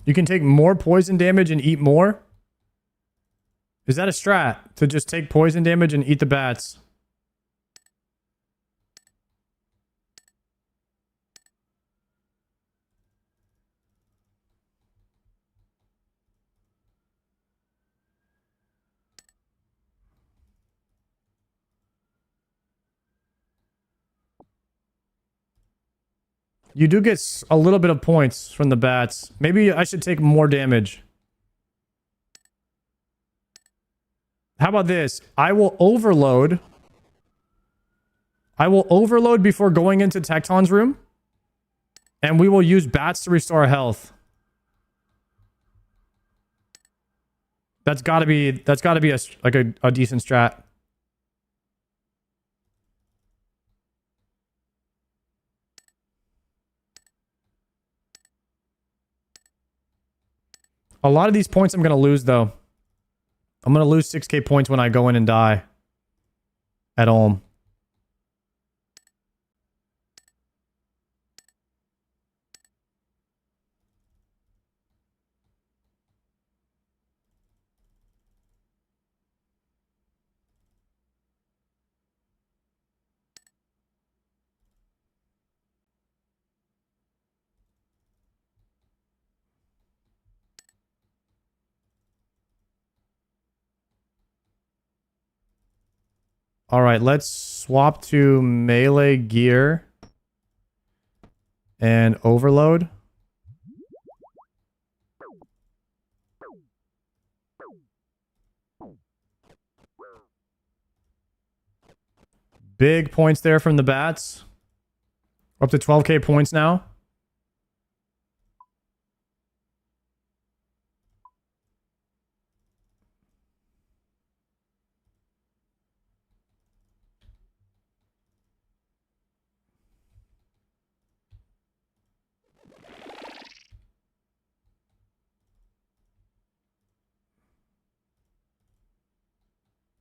You can take more poison damage and eat more? Is that a strat? To just take poison damage and eat the bats? You do get a little bit of points from the bats. Maybe I should take more damage. How about this? I will overload. I will overload before going into Tecton's room. And we will use bats to restore health. That's gotta be a decent strat. A lot of these points I'm going to lose, though. I'm going to lose 6k points when I go in and die. At home. All right, let's swap to melee gear and overload. Big points there from the bats. We're up to 12k points now.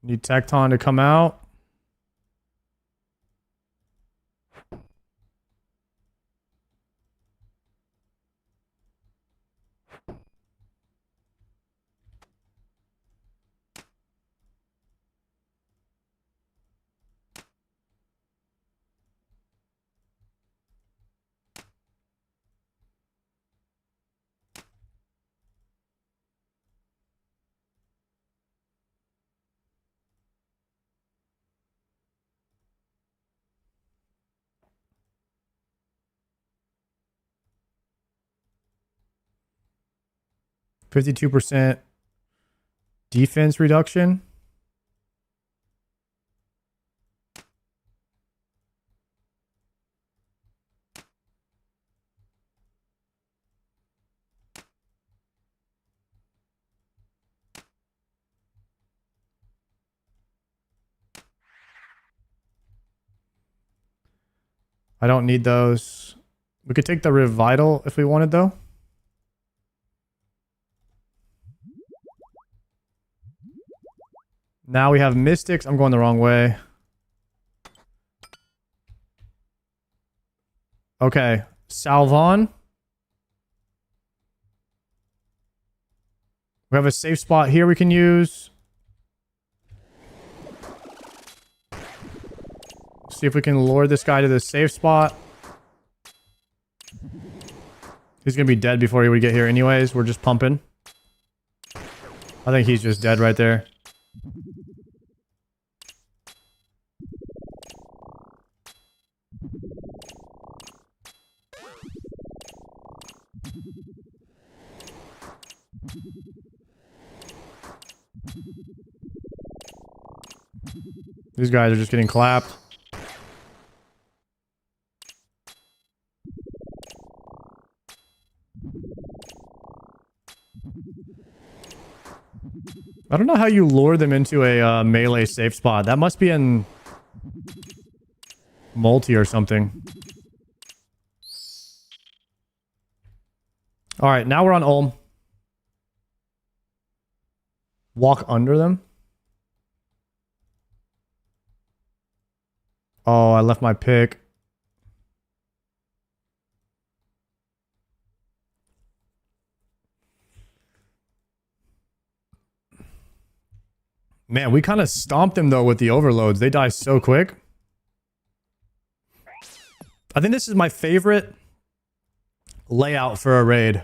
Need Tecton to come out. %52 defense reduction. I don't need those. We could take the Revital if we wanted, though. Now we have Mystics. I'm going the wrong way. Okay. Salve on. We have a safe spot here we can use. See if we can lure this guy to the safe spot. He's gonna be dead before he would get here anyways. We're just pumping. I think he's just dead right there. These guys are just getting clapped. I don't know how you lure them into a melee safe spot. That must be in multi or something. Alright, now we're on Ulm. Walk under them. Oh, I left my pick. Man, we kind of stomped them though with the overloads. They die so quick. I think this is my favorite layout for a raid.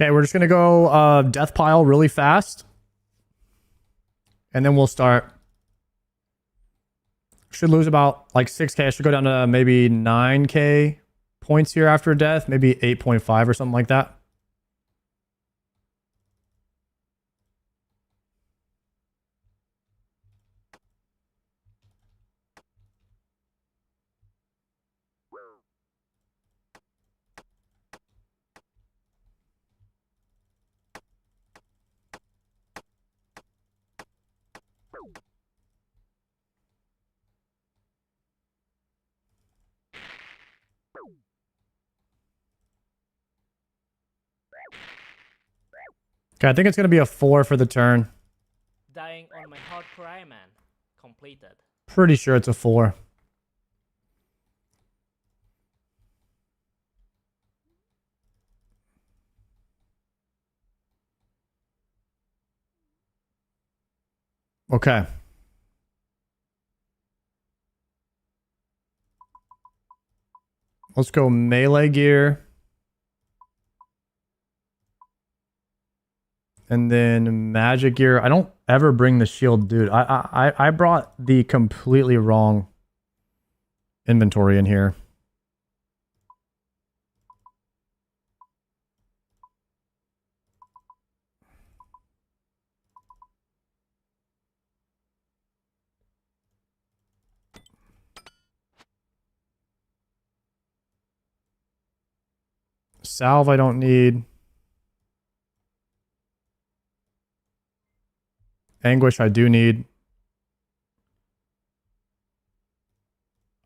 Okay, we're just going to go death pile really fast. And then we'll start. Should lose about like 6k. I should go down to maybe 9k points here after death. Maybe 8.5 or something like that. Okay, I think it's going to be a 4 for the turn. Dying on my hard cry, man. Completed. Pretty sure it's a 4. Okay. Let's go melee gear. And then magic gear. I don't ever bring the shield, dude. I brought the completely wrong inventory in here. Salve I don't need. Anguish I do need.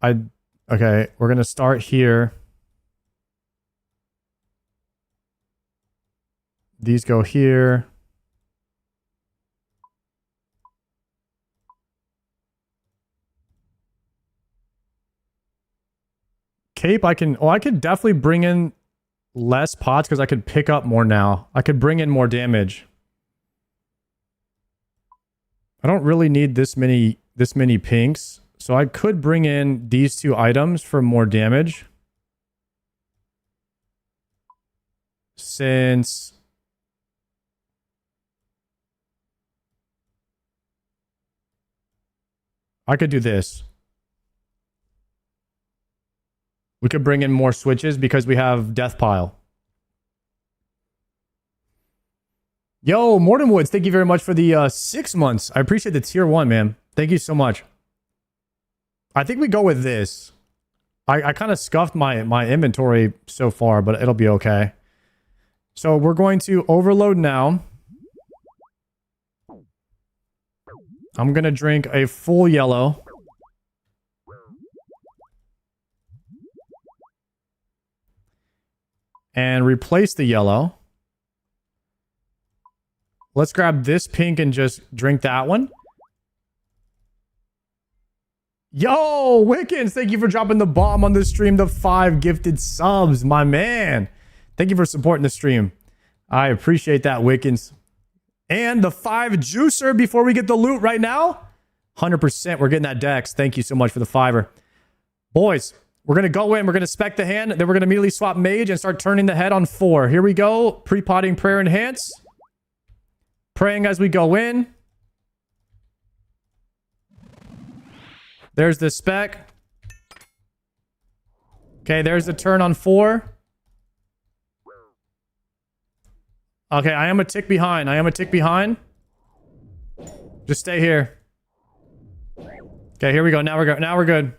Okay, we're gonna start here. These go here. Cape I can, oh, I could definitely bring in less pots because I could pick up more now. I could bring in more damage. I don't really need this many pinks, so I could bring in these 2 items for more damage. Since I could do this. We could bring in more switches because we have Death Pile. Yo, Morton Woods, thank you very much for the 6 months. I appreciate the tier 1, man. Thank you so much. I think we go with this. I kind of scuffed my inventory so far, but it'll be okay. So we're going to overload now. I'm going to drink a full yellow. And replace the yellow. Let's grab this pink and just drink that one. Yo, Wickens, thank you for dropping the bomb on the stream. The 5 gifted subs, my man. Thank you for supporting the stream. I appreciate that, Wickens. And the 5 juicer before we get the loot right now. 100%, we're getting that dex. Thank you so much for the 5er. Boys, we're going to go in. We're going to spec the hand. Then we're going to immediately swap mage and start turning the head on 4. Here we go. Pre-potting prayer enhance. Praying as we go in. There's the spec. Okay, there's the turn on 4. Okay, I am a tick behind. I am a tick behind. Just stay here. Okay, here we go. Now we're good. Now we're good.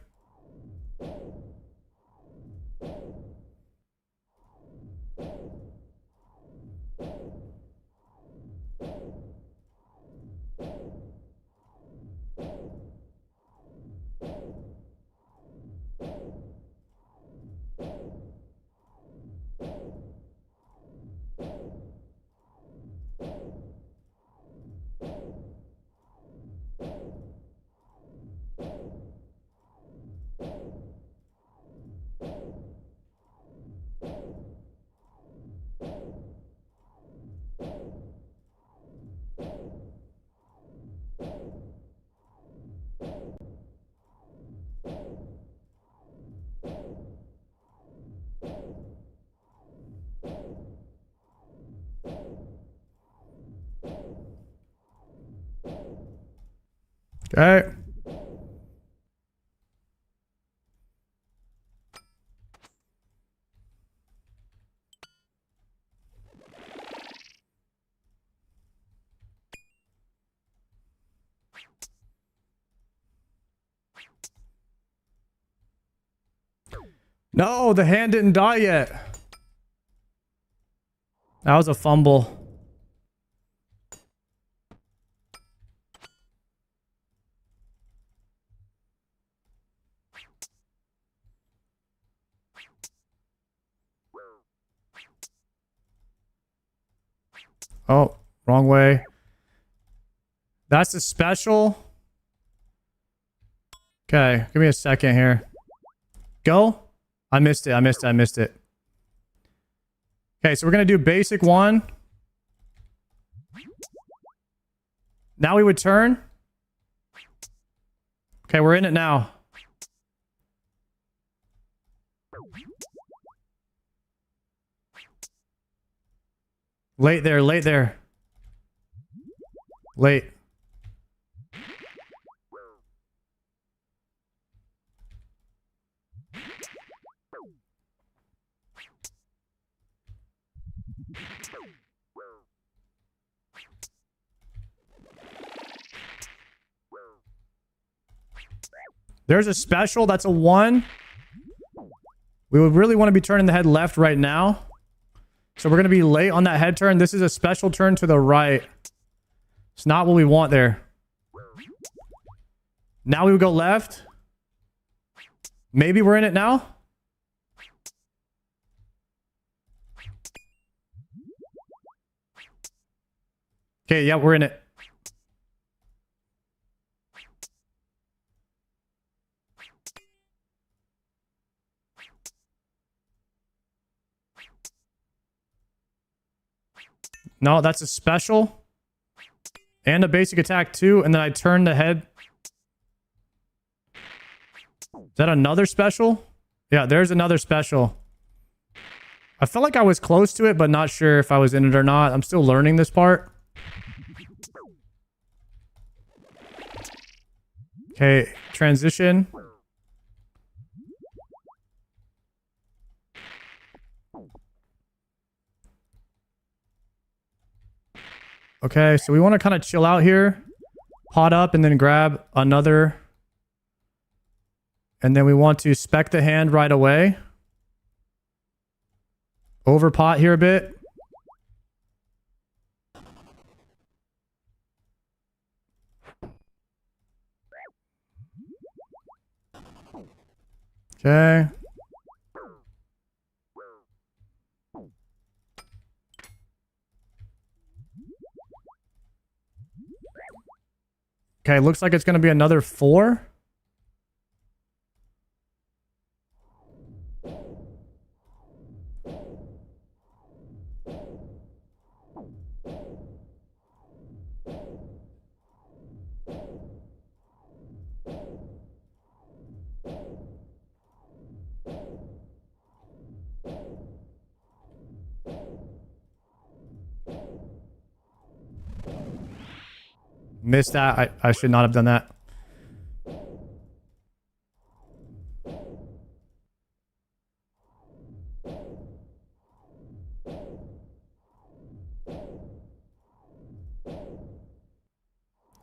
Okay. No, the hand didn't die yet. That was a fumble. Oh, wrong way. That's a special. Okay, give me a second here. Go. I missed it. I missed it. I missed it. Okay, so we're going to do basic 1. Now we would turn. Okay, we're in it now. Late there, late there. Late. There's a special. That's a 1. We would really want to be turning the head left right now. So we're going to be late on that head turn. This is a special turn to the right. It's not what we want there. Now we would go left. Maybe we're in it now. Okay, yeah, we're in it. No, that's a special. And a basic attack too. And then I turn the head. Is that another special? Yeah, there's another special. I felt like I was close to it, but not sure if I was in it or not. I'm still learning this part. Okay, transition. Okay, so we want to kind of chill out here. Pot up and then grab another And then we want to spec the hand right away. Over pot here a bit. Okay. Okay, looks like it's going to be another 4. Missed that. I should not have done that.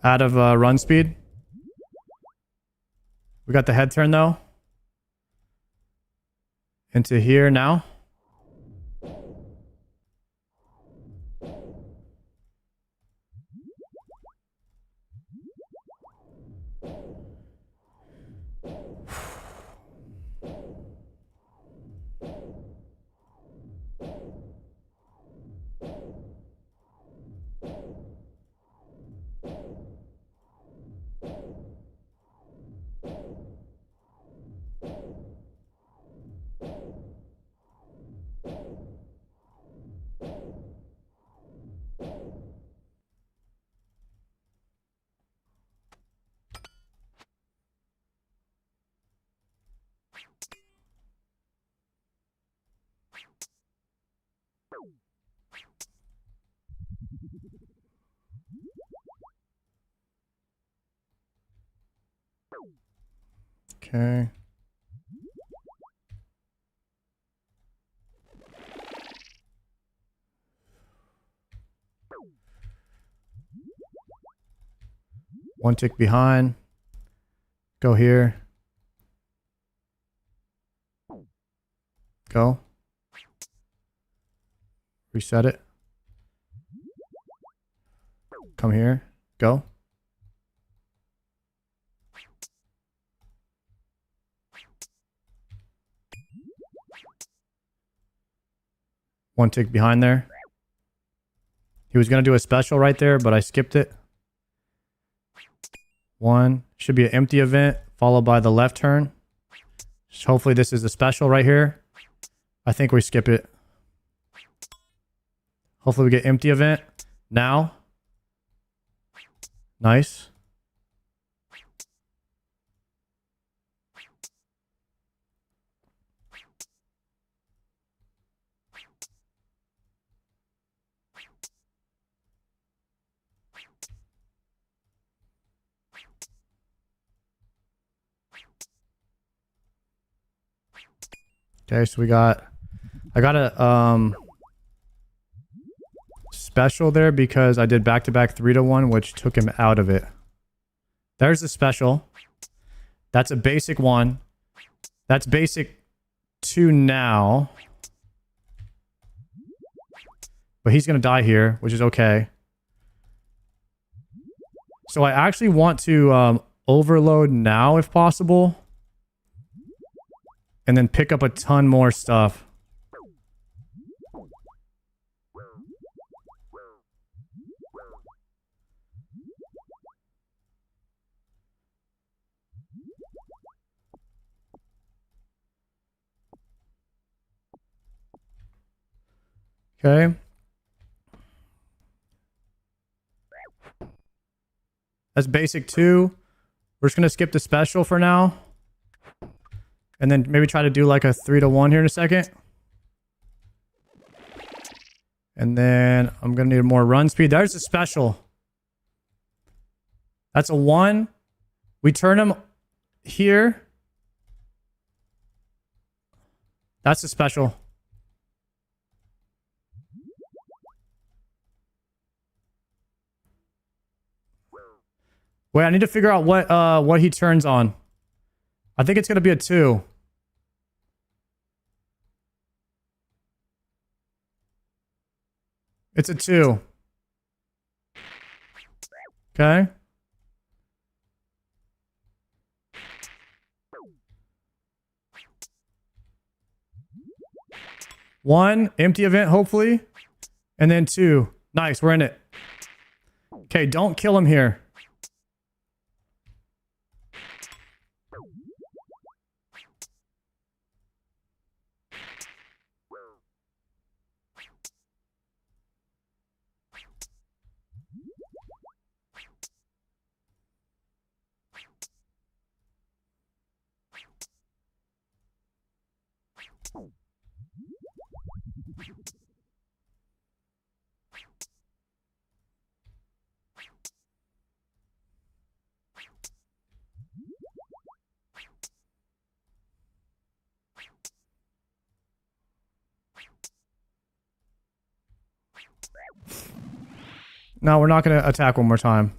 Out of run speed. We got the head turn though. Into here now. Okay. One tick behind. Go here. Go. Reset it. Come here. Go. One tick behind there. He was going to do a special right there, but I skipped it. One. Should be an empty event, followed by the left turn. Hopefully this is the special right here. I think we skip it. Hopefully we get empty event. Now. Nice. Okay, so I got a special there because I did back-to-back 3-to-1, which took him out of it. There's the special. That's a basic 1. That's basic 2 now. But he's going to die here, which is okay. So I actually want to overload now if possible. And then pick up a ton more stuff. Okay. That's basic 2. We're just going to skip the special for now. And then maybe try to do like a 3-to-1 here in a second. And then I'm going to need more run speed. There's the special. That's a 1. We turn him here. That's the special. Wait, I need to figure out what he turns on. I think it's going to be a 2. It's a 2. Okay. One, empty event, hopefully. And then 2. Nice, we're in it. Okay, don't kill him here. No, we're not going to attack one more time.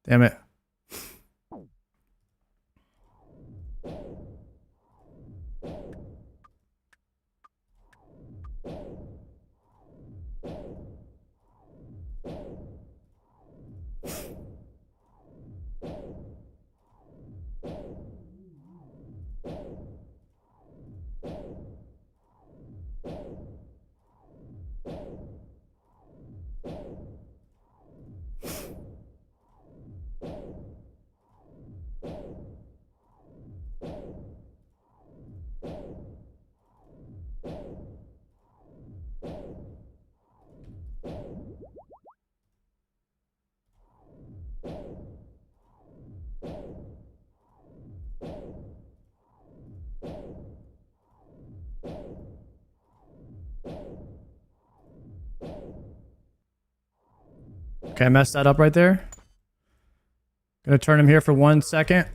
Damn it. Okay, I messed that up right there. Gonna turn him here for 1 second.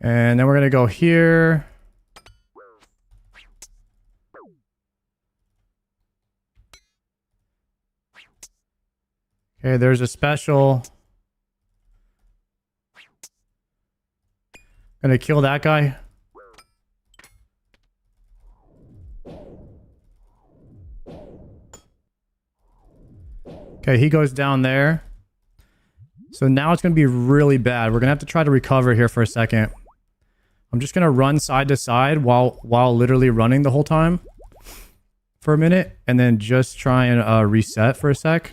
And then we're gonna go here. Okay, there's a special. Gonna kill that guy. Okay, he goes down there. So now it's gonna be really bad. We're gonna have to try to recover here for a second. I'm just gonna run side to side while literally running the whole time for a minute, and then just try and reset for a sec.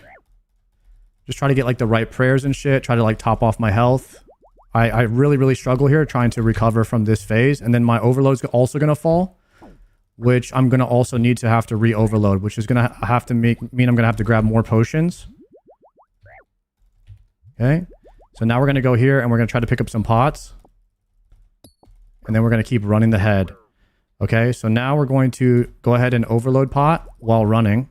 Just try to get like the right prayers and shit. Try to like top off my health. I really struggle here trying to recover from this phase, and then my overload's also gonna fall, which I'm gonna also need to have to re-overload, which is gonna have to mean I'm gonna have to grab more potions. Okay, so now we're gonna go here and we're gonna try to pick up some pots, and then we're gonna keep running the head. Okay, so now we're going to go ahead and overload pot while running.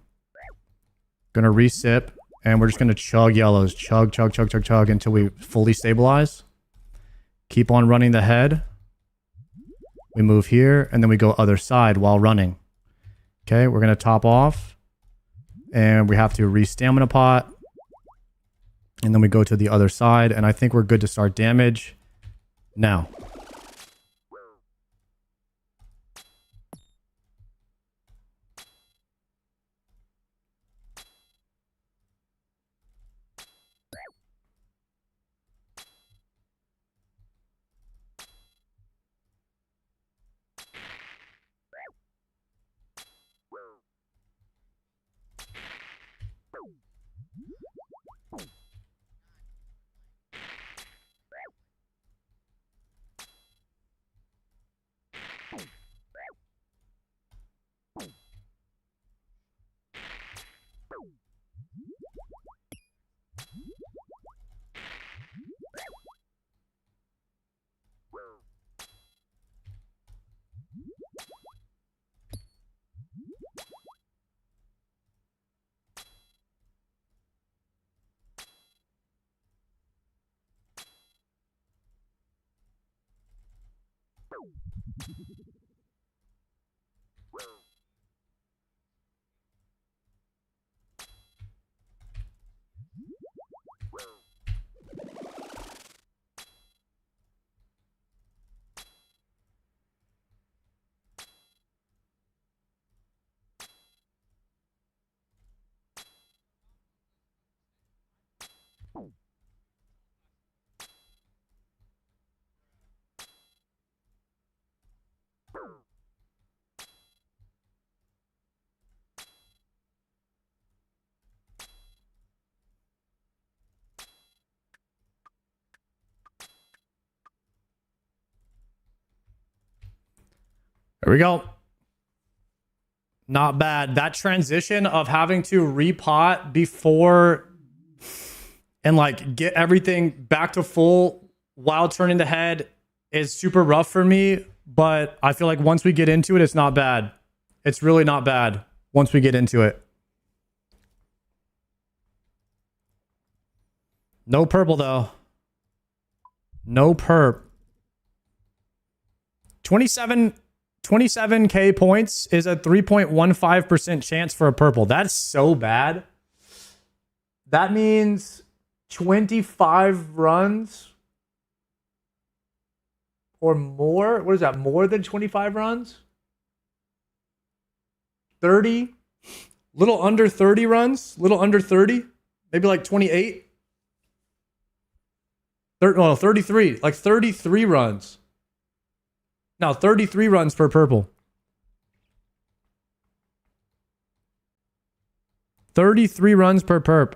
Gonna resip, and we're just gonna chug yellows, chug until we fully stabilize. Keep on running the head. We move here, and then we go other side while running. Okay, we're gonna top off, and we have to re-stamina pot, and then we go to the other side, and I think we're good to start damage now. There we go. Not bad. That transition of having to repot before and like get everything back to full while turning the head is super rough for me. But I feel like once we get into it, it's not bad. It's really not bad once we get into it. No purple though. No perp. 27K points is a 3.15% chance for a purple. That's so bad. That means 25 runs or more. What is that? More than 25 runs? 30? Little under 30 runs? Little under 30? Maybe like 28? 33. Like 33 runs. Now, 33 runs per purple. 33 runs per perp.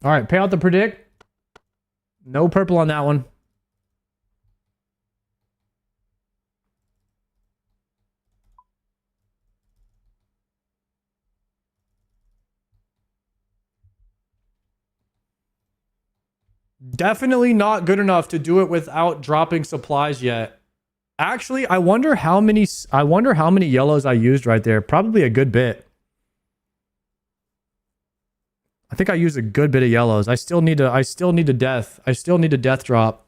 All right, pay out the predict. No purple on that one. Definitely not good enough to do it without dropping supplies yet. Actually, I wonder how many yellows I used right there. Probably a good bit. I think I used a good bit of yellows. I still need a death drop.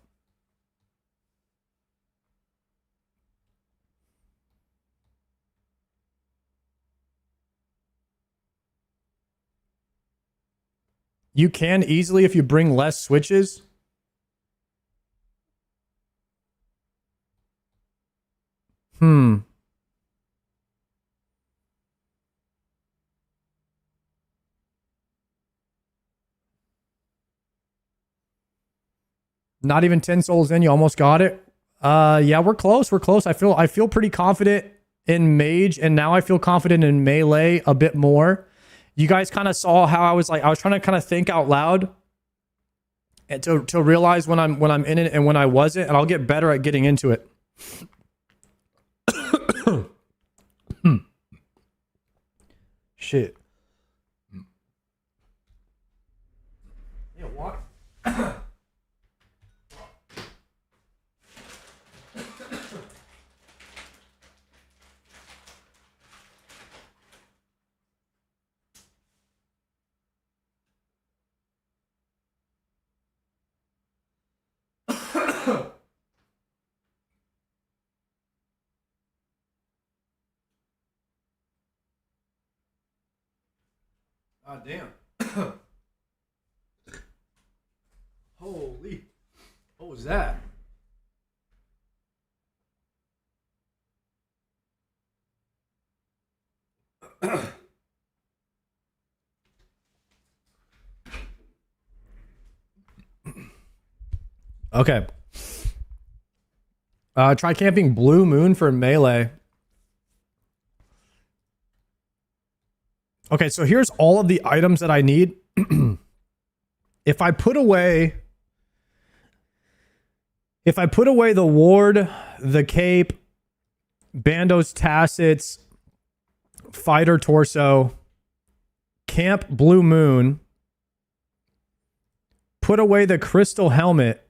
You can easily if you bring less switches. Not even 10 souls in, you almost got it. Yeah, we're close. We're close. I feel pretty confident in mage, and now I feel confident in melee a bit more. You guys kind of saw how I was trying to kind of think out loud and to realize when I'm in it and when I wasn't, and I'll get better at getting into it. Shit. Yeah, what? God damn. Holy. What was that? Okay. Try camping Blue Moon for melee. Okay, so here's all of the items that I need. If I put away the ward, the cape, Bando's tassets, fighter torso, camp Blue Moon, put away the crystal helmet,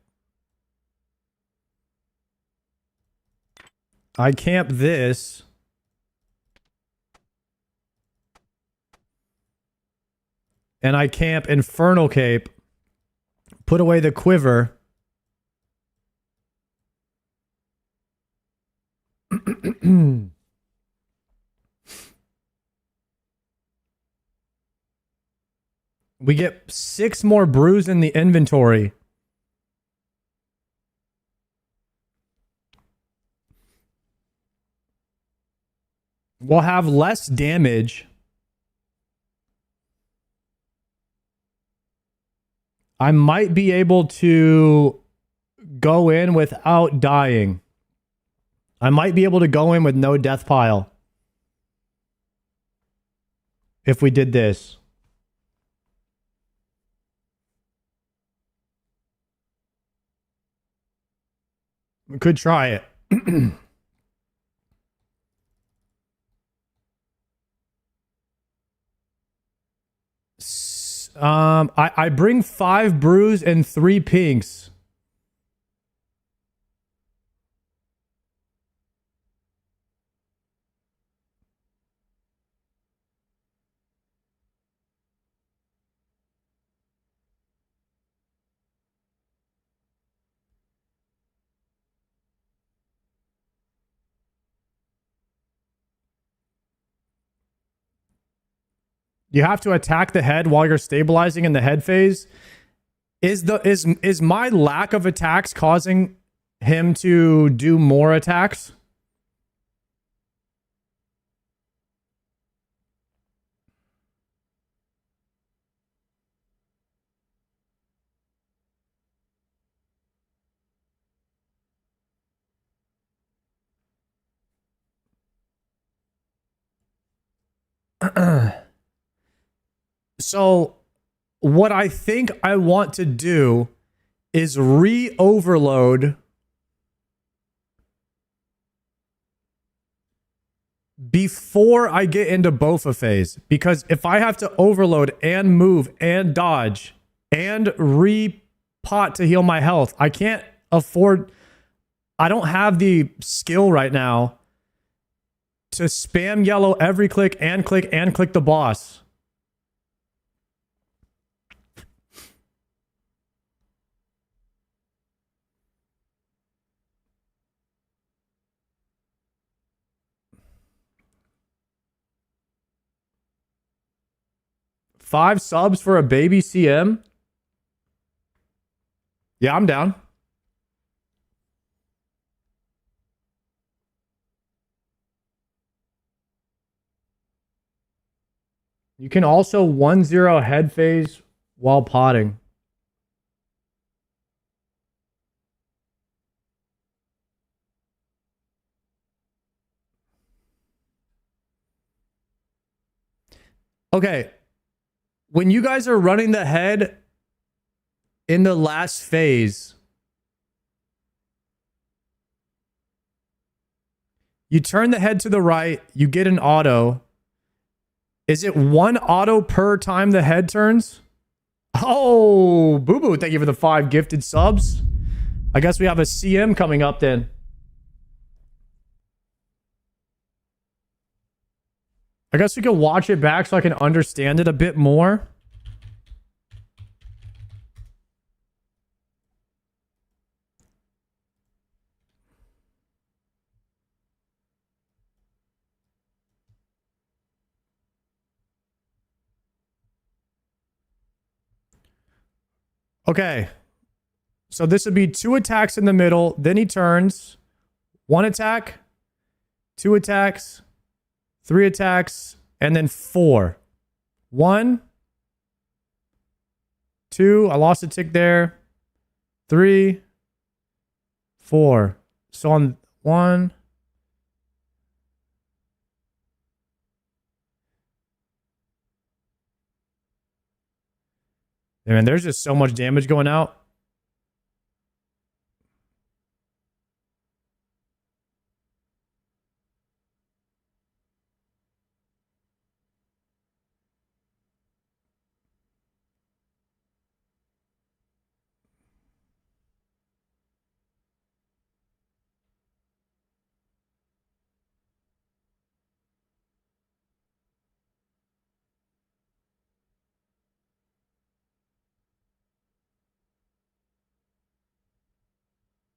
I camp this. and I camp Infernal Cape, put away the quiver. We get 6 more brews in the inventory. We'll have less damage. I might be able to go in without dying. I might be able to go in with no death pile. If we did this. We could try it. I bring 5 brews and 3 pinks. You have to attack the head while you're stabilizing in the head phase. Is my lack of attacks causing him to do more attacks? So what I think I want to do is re-overload before I get into Bofa phase. Because if I have to overload and move and dodge and re-pot to heal my health, I can't afford... I don't have the skill right now to spam yellow every click and click the boss. $5 subs for a baby CM? Yeah, I'm down. You can also 1-0 head phase while potting. Okay. When you guys are running the head in the last phase, you turn the head to the right, you get an auto. Is it 1 auto per time the head turns? Oh, Boo Boo, thank you for the 5 gifted subs. I guess we have a CM coming up then. I guess we can watch it back so I can understand it a bit more. Okay. So this would be 2 attacks in the middle. Then he turns. 1 attack. 2 attacks. 3 attacks. And then 4. 1. 2. I lost a tick there. 3. 4. So on 1. Yeah, man, there's just so much damage going out.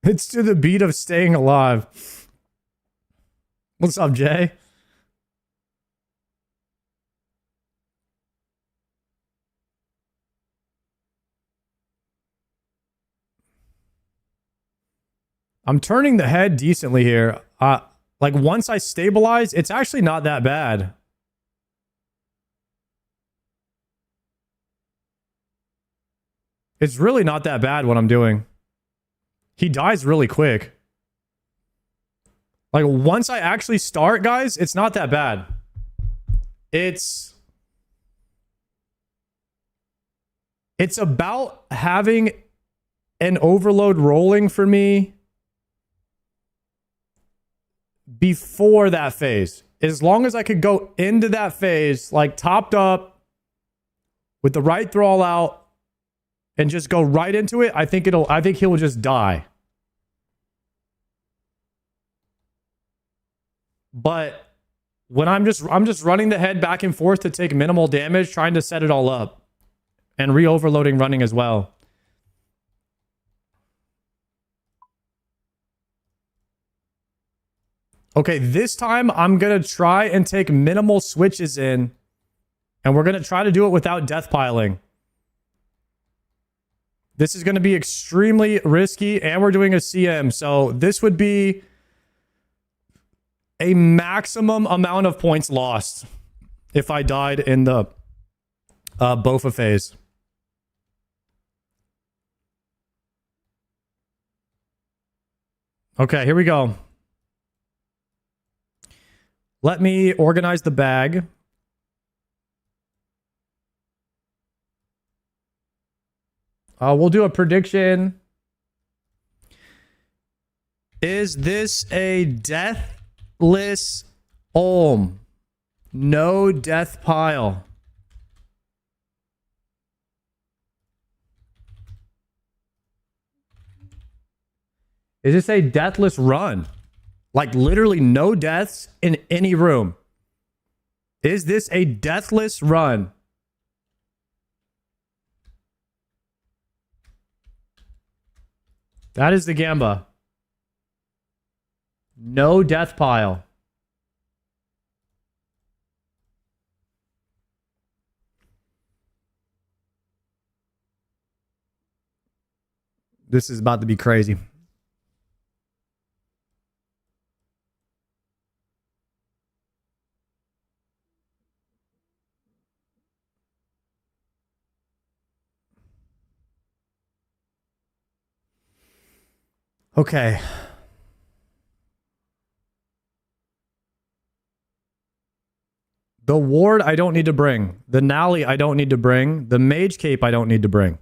It's to the beat of Staying Alive. What's up, Jay? I'm turning the head decently here. Like once I stabilize, it's actually not that bad. It's really not that bad what I'm doing. He dies really quick. Like once I actually start, guys, it's not that bad. It's about having an overload rolling for me before that phase. As long as I could go into that phase, like topped up with the right thrall out and just go right into it, I think he'll just die. But when I'm just running the head back and forth to take minimal damage, trying to set it all up and re-overloading running as well. Okay, this time I'm going to try and take minimal switches in, and we're going to try to do it without death piling. This is going to be extremely risky, and we're doing a CM, so this would be a maximum amount of points lost if I died in the Bofa phase. Okay, here we go. Let me organize the bag. We'll do a prediction. Is this a deathless Olm? No death pile. Is this a deathless run? Like literally no deaths in any room. Is this a deathless run? That is the Gamba. No death pile. This is about to be crazy. Okay. The ward I don't need to bring. The Nally I don't need to bring. The mage cape I don't need to bring.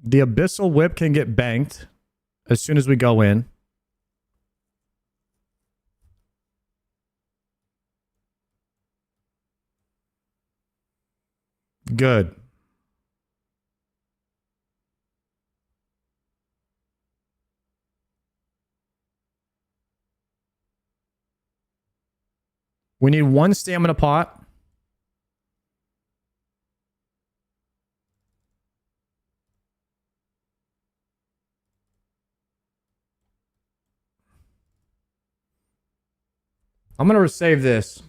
The Abyssal Whip can get banked as soon as we go in. Good. We need one stamina pot. I'm going to save this.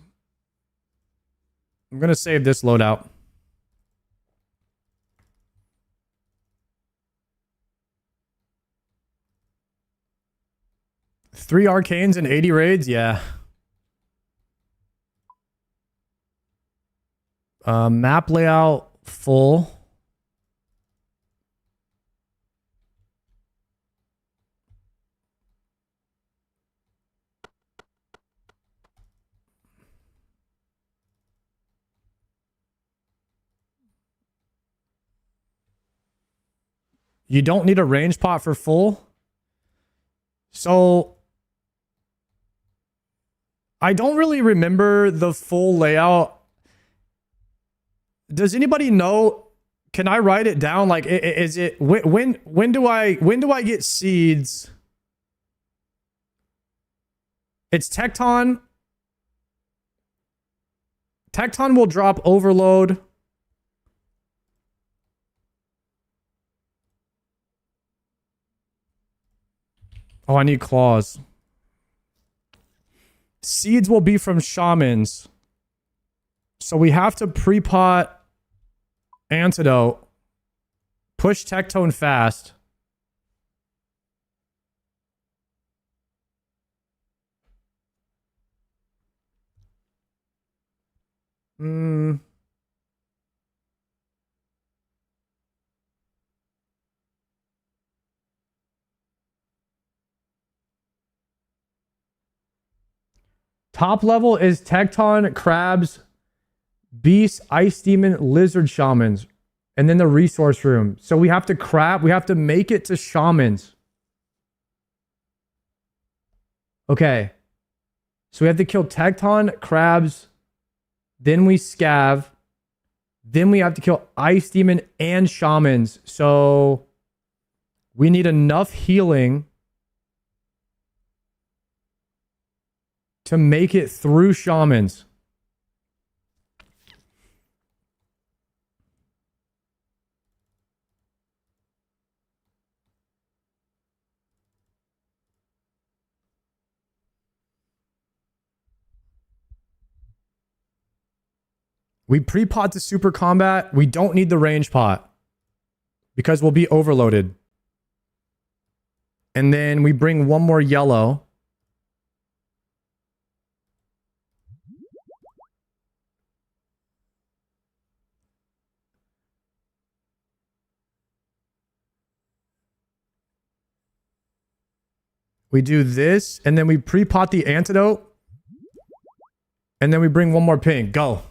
I'm going to save this loadout. Three arcanes and 80 raids? Yeah. Map layout full. You don't need a range pot for full. So I don't really remember the full layout. Does anybody know? can I write it down? Like, is it when do I get seeds? It's Tecton. Tecton will drop Overload. Oh, I need claws. Seeds will be from shamans. So we have to pre-pot Antidote. Push Tectone fast. Top level is Tecton, Crabs, Beast, Ice Demon, Lizard Shamans. And then the resource room. So we have to make it to Shamans. Okay. So we have to kill Tecton, Crabs. Then we Scav. Then we have to kill Ice Demon and Shamans. So we need enough healing to make it through Shamans. We pre-pot the super combat. We don't need the range pot because we'll be overloaded. And then we bring one more yellow. We do this, and then we pre-pot the antidote. And then we bring one more pink. Go.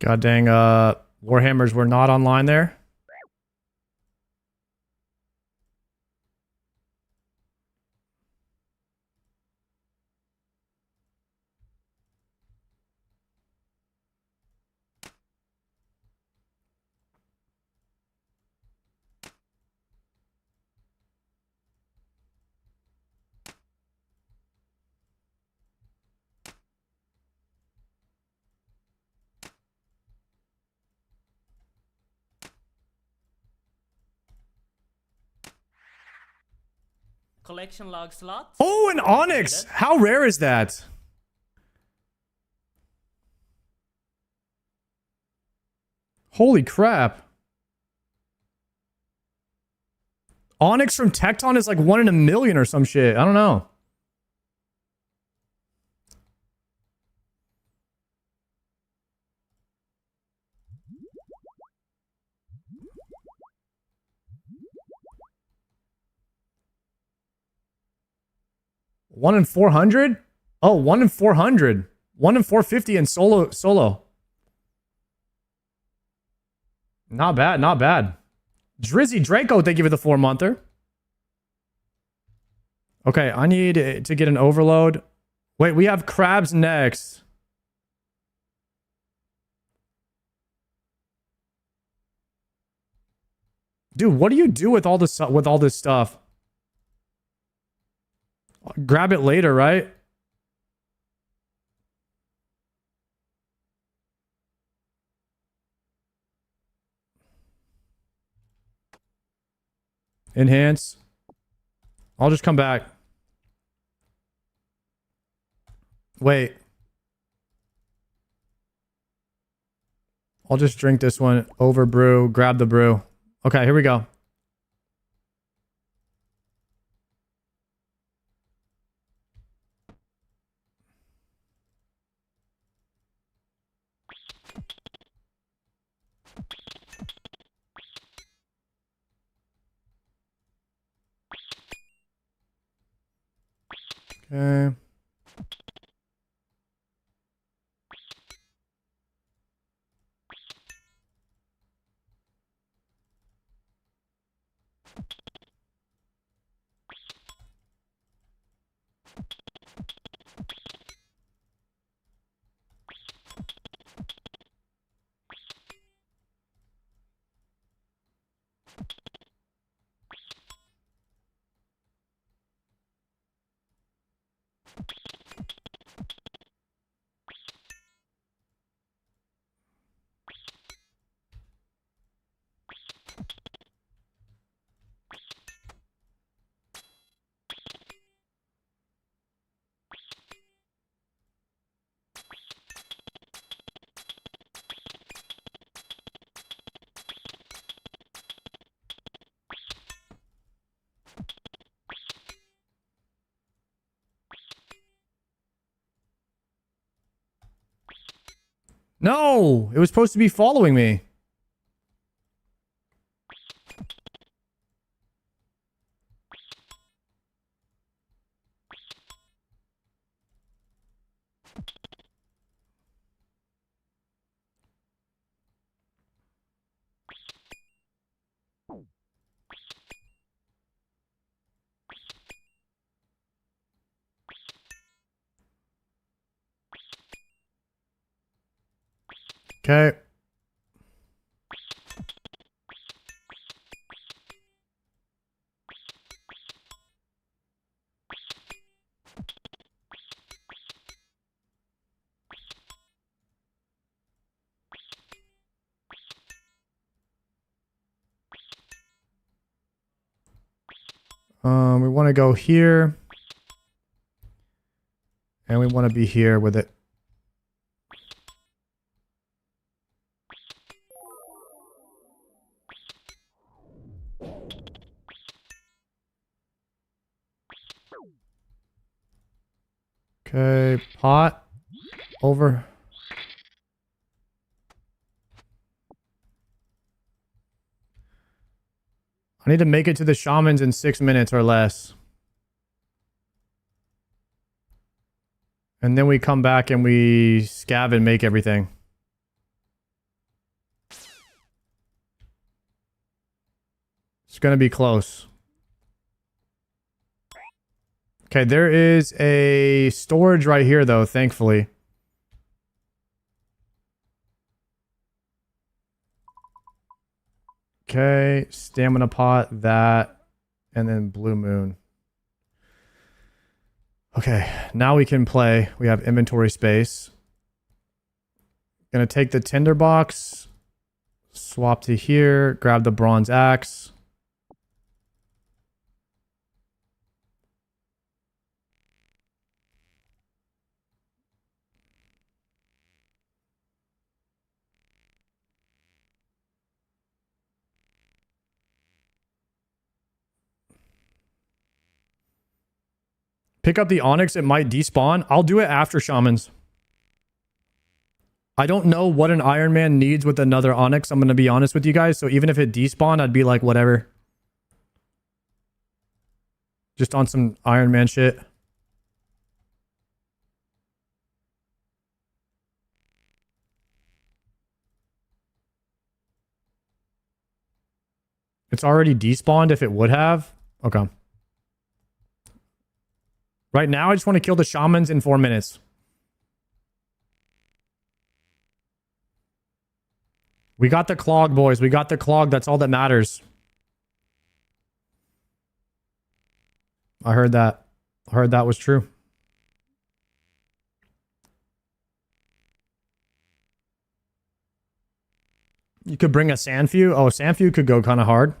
God dang, Warhammers were not online there. Collection log slot. Oh, an Onyx! How rare is that? Holy crap. Onyx from Tecton is like 1 in a million or some shit. I don't know. One in 400? Oh, 1 in 400. 1 in 450 and solo. Not bad, not bad. Drizzy Draco, thank you for the 4-monther. Okay, I need to get an overload. Wait, we have crabs next. Dude, what do you do with all this stuff? Grab it later, right? Enhance. I'll just come back. Wait. I'll just drink this one. Over brew. Grab the brew. Okay, here we go. Okay. No, it was supposed to be following me. Okay. We want to go here. And we want to be here with it. Okay, pot over. I need to make it to the shamans in 6 minutes or less. And then we come back and we scav and make everything. It's going to be close. Okay, there is a storage right here, though, thankfully. Okay, stamina pot, that, and then blue moon. Okay, now we can play. We have inventory space. Gonna take the tinderbox, swap to here, grab the bronze axe. Pick up the onyx, it might despawn. I'll do it after shamans. I don't know what an Iron Man needs with another onyx, I'm going to be honest with you guys. So even if it despawned, I'd be like, whatever. Just on some Iron Man shit. It's already despawned if it would have. Okay. Right now, I just want to kill the shamans in 4 minutes. We got the clog, boys. We got the clog. That's all that matters. I heard that. I heard that was true. You could bring a Sandfew. Oh, Sandfew could go kind of hard.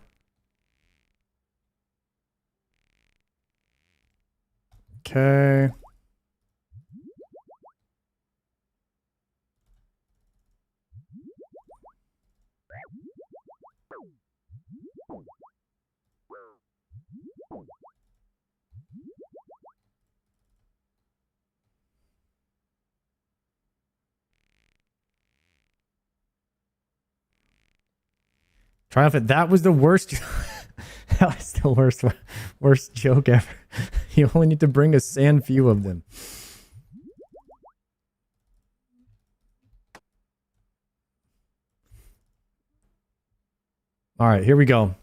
Okay. Triumphant, that was the worst. That was the worst joke ever. You only need to bring a sand few of them. All right, here we go.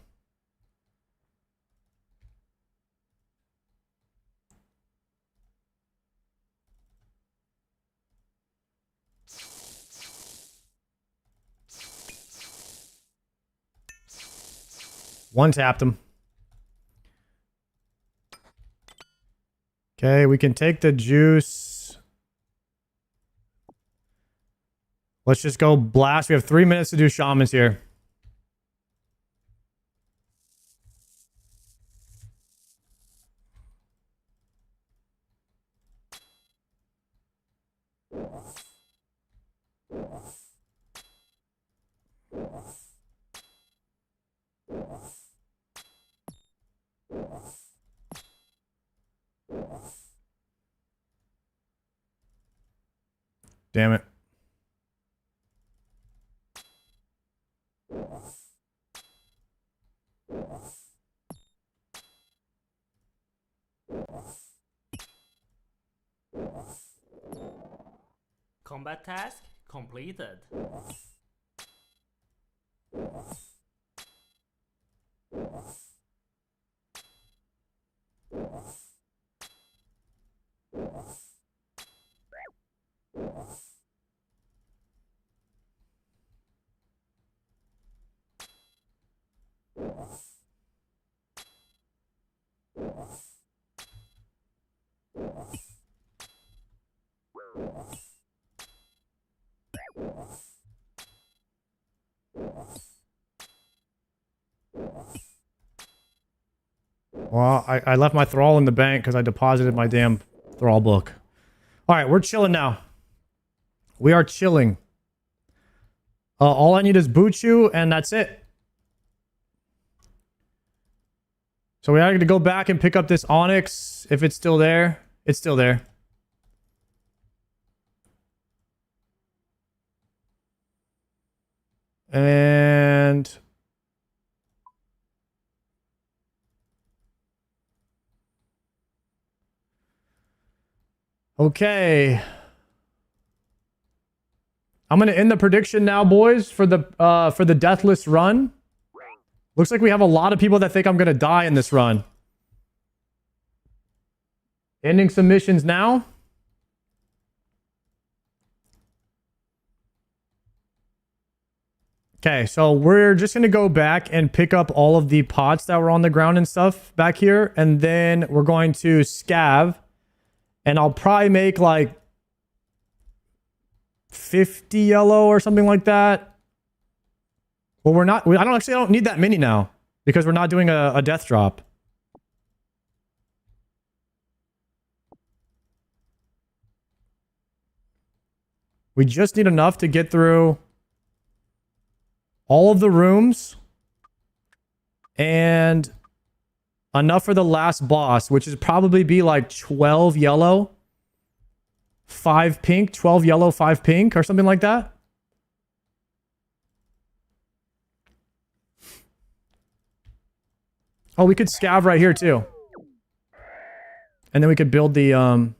One tapped him. Okay, we can take the juice. Let's just go blast. We have 3 minutes to do shamans here. Damn it. Combat task completed. Well, I left my thrall in the bank because I deposited my damn thrall book. All right, we're chilling now. We are chilling. All I need is Buchu, and that's it. So we have to go back and pick up this onyx if it's still there. It's still there. And okay. I'm going to end the prediction now, boys, for the deathless run. Looks like we have a lot of people that think I'm going to die in this run. Ending submissions now. Okay, so we're just going to go back and pick up all of the pots that were on the ground and stuff back here. And then we're going to scav. And I'll probably make like 50 yellow or something like that. Well, we're not... I don't need that many now. Because we're not doing a death drop. We just need enough to get through all of the rooms and enough for the last boss, which is probably be like 12 yellow, 5 pink, 12 yellow, 5 pink, or something like that. Oh, we could scav right here too. And then we could build the and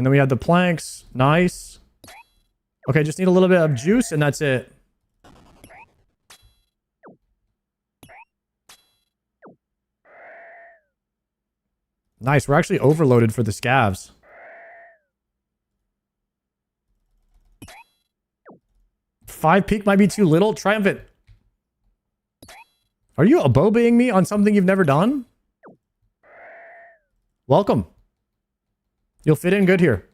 then we have the planks. Nice. Okay, just need a little bit of juice and that's it. Nice. We're actually overloaded for the scavs. Five peak might be too little. Triumphant. Are you abobaying me on something you've never done? Welcome. You'll fit in good here.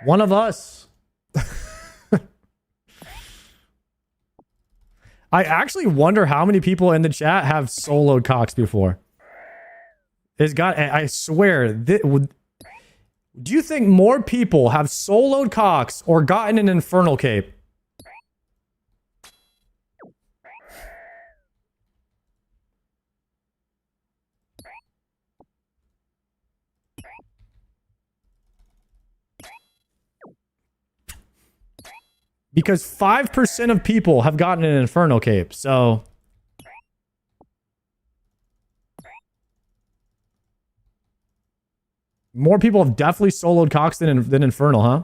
One of us. I actually wonder how many people in the chat have soloed Cox before. It's got... I swear... Do you think more people have soloed Cox or gotten an Infernal Cape? Because 5% of people have gotten an Infernal Cape, so... More people have definitely soloed Cox than Infernal, huh?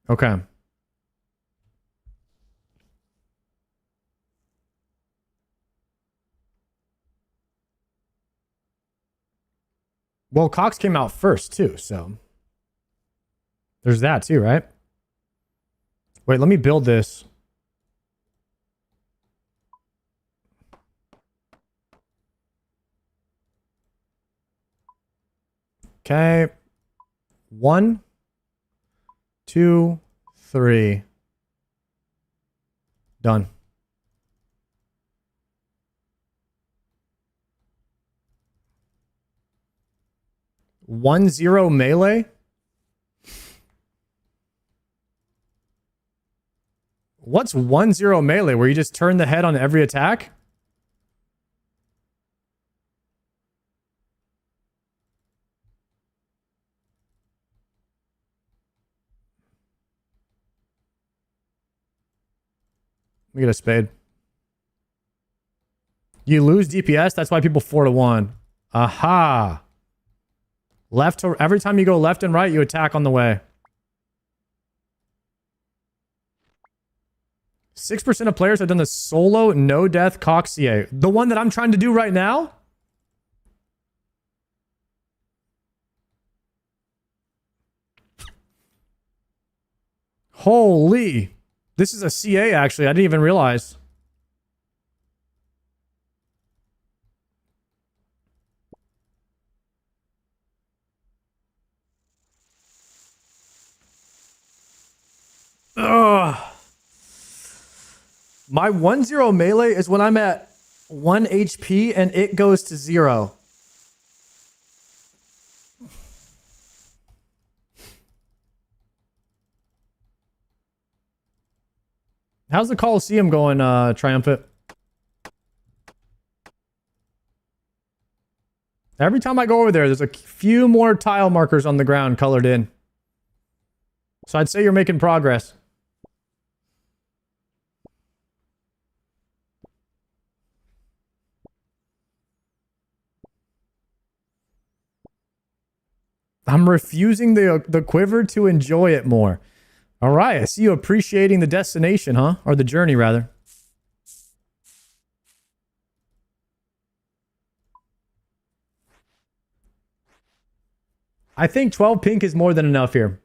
Okay. Well, Cox came out first, too, so... There's that, too, right? Wait, let me build this. Okay. 1, 2, 3. Done. One zero melee? What's 1-0 melee? Where you just turn the head on every attack? Let me get a spade. You lose DPS, that's why people 4-1. Aha. Left to every time you go left and right, you attack on the way. 6% of players have done the solo no death Cox CA. The one that I'm trying to do right now? Holy. This is a CA actually. I didn't even realize. Ugh. My 1-0 melee is when I'm at 1 HP and it goes to 0. How's the Coliseum going, Triumphant? Every time I go over there, there's a few more tile markers on the ground colored in. So I'd say you're making progress. I'm refusing the quiver to enjoy it more. All right, I see you appreciating the destination, huh? Or the journey, rather. I think 12 pink is more than enough here.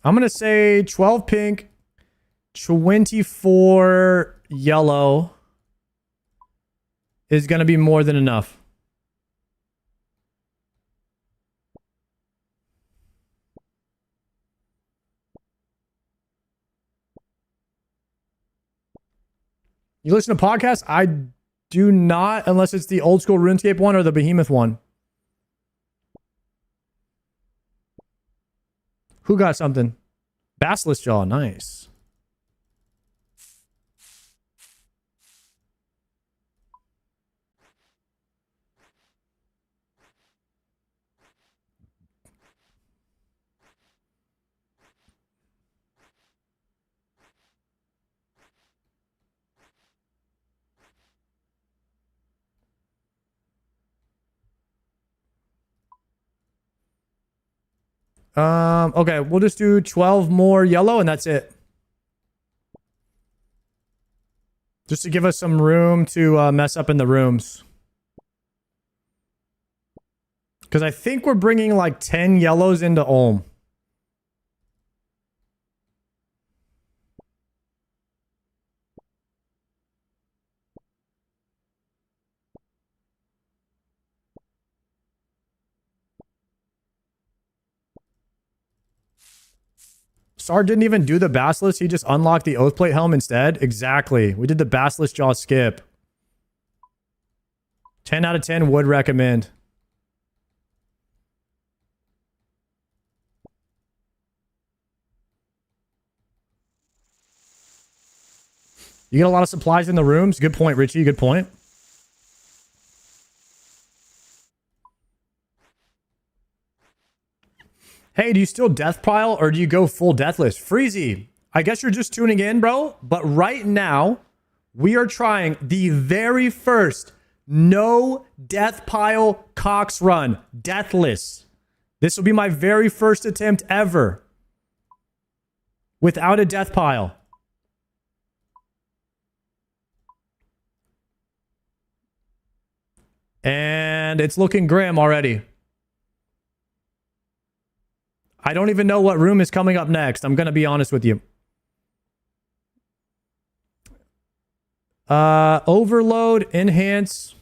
I'm going to say 12 pink, 24 yellow is going to be more than enough. You listen to podcasts? I do not, unless it's the old school RuneScape one or the Behemoth one. Who got something? Basilisk Jaw, nice. Okay, we'll just do 12 more yellow and that's it. Just to give us some room to mess up in the rooms. Because I think we're bringing like 10 yellows into Ulm. Star didn't even do the Basilisk. He just unlocked the Oathplate Helm instead. Exactly. We did the Basilisk Jaw skip. 10 out of 10 would recommend. You get a lot of supplies in the rooms. Good point, Richie. Good point. Hey, do you still death pile or do you go full deathless? Freezy, I guess you're just tuning in, bro. But right now, we are trying the very first no death pile Cox run. Deathless. This will be my very first attempt ever without a death pile. And it's looking grim already. I don't even know what room is coming up next. I'm going to be honest with you. Overload, enhance.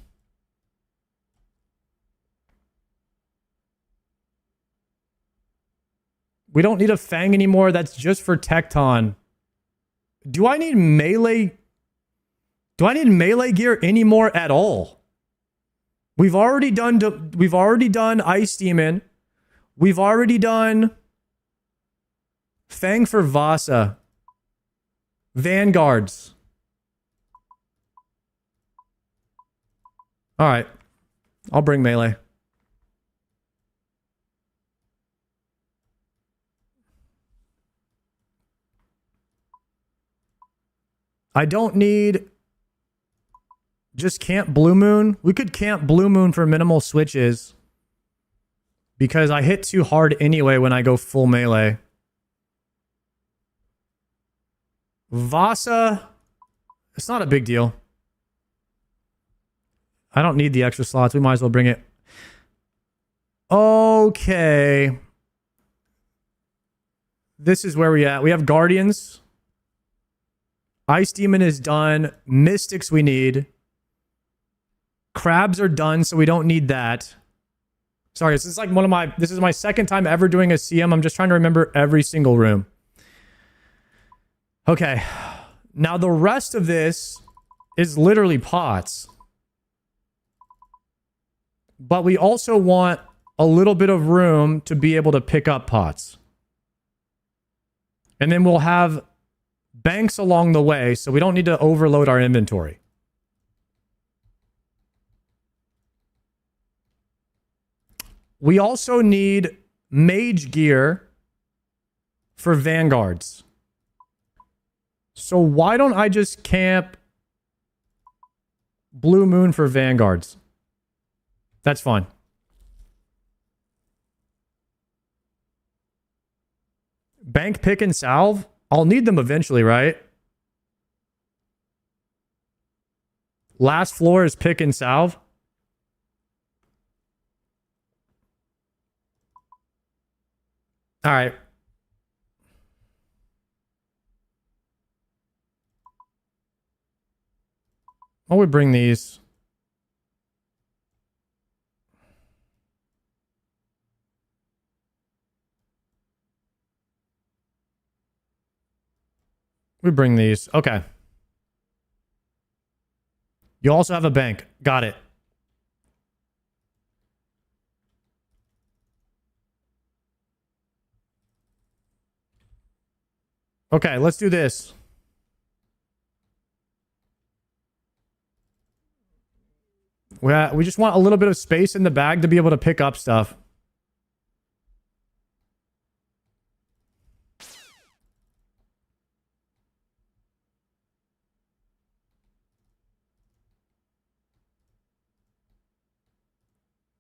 We don't need a Fang anymore. That's just for Tecton. Do I need melee? Do I need melee gear anymore at all? We've already done Ice Demon. We've already done Fang for Vasa. Vanguards. All right. I'll bring melee. I don't need just camp Blue Moon. We could camp Blue Moon for minimal switches because I hit too hard anyway when I go full melee. Vasa, it's not a big deal. I don't need the extra slots. We might as well bring it. Okay. This is where we at. We have Guardians. Ice Demon is done. Mystics we need. Crabs are done, so we don't need that. Sorry, this is like this is my second time ever doing a CM. I'm just trying to remember every single room. Okay. Now the rest of this is literally pots. But we also want a little bit of room to be able to pick up pots. And then we'll have banks along the way, so we don't need to overload our inventory. We also need mage gear for vanguards. So why don't I just camp Blue Moon for vanguards? That's fine. Bank, pick, and salve? I'll need them eventually, right? Last floor is pick and salve. All right. I would bring these. We bring these. Okay. You also have a bank. Got it. Okay, let's do this. We just want a little bit of space in the bag to be able to pick up stuff.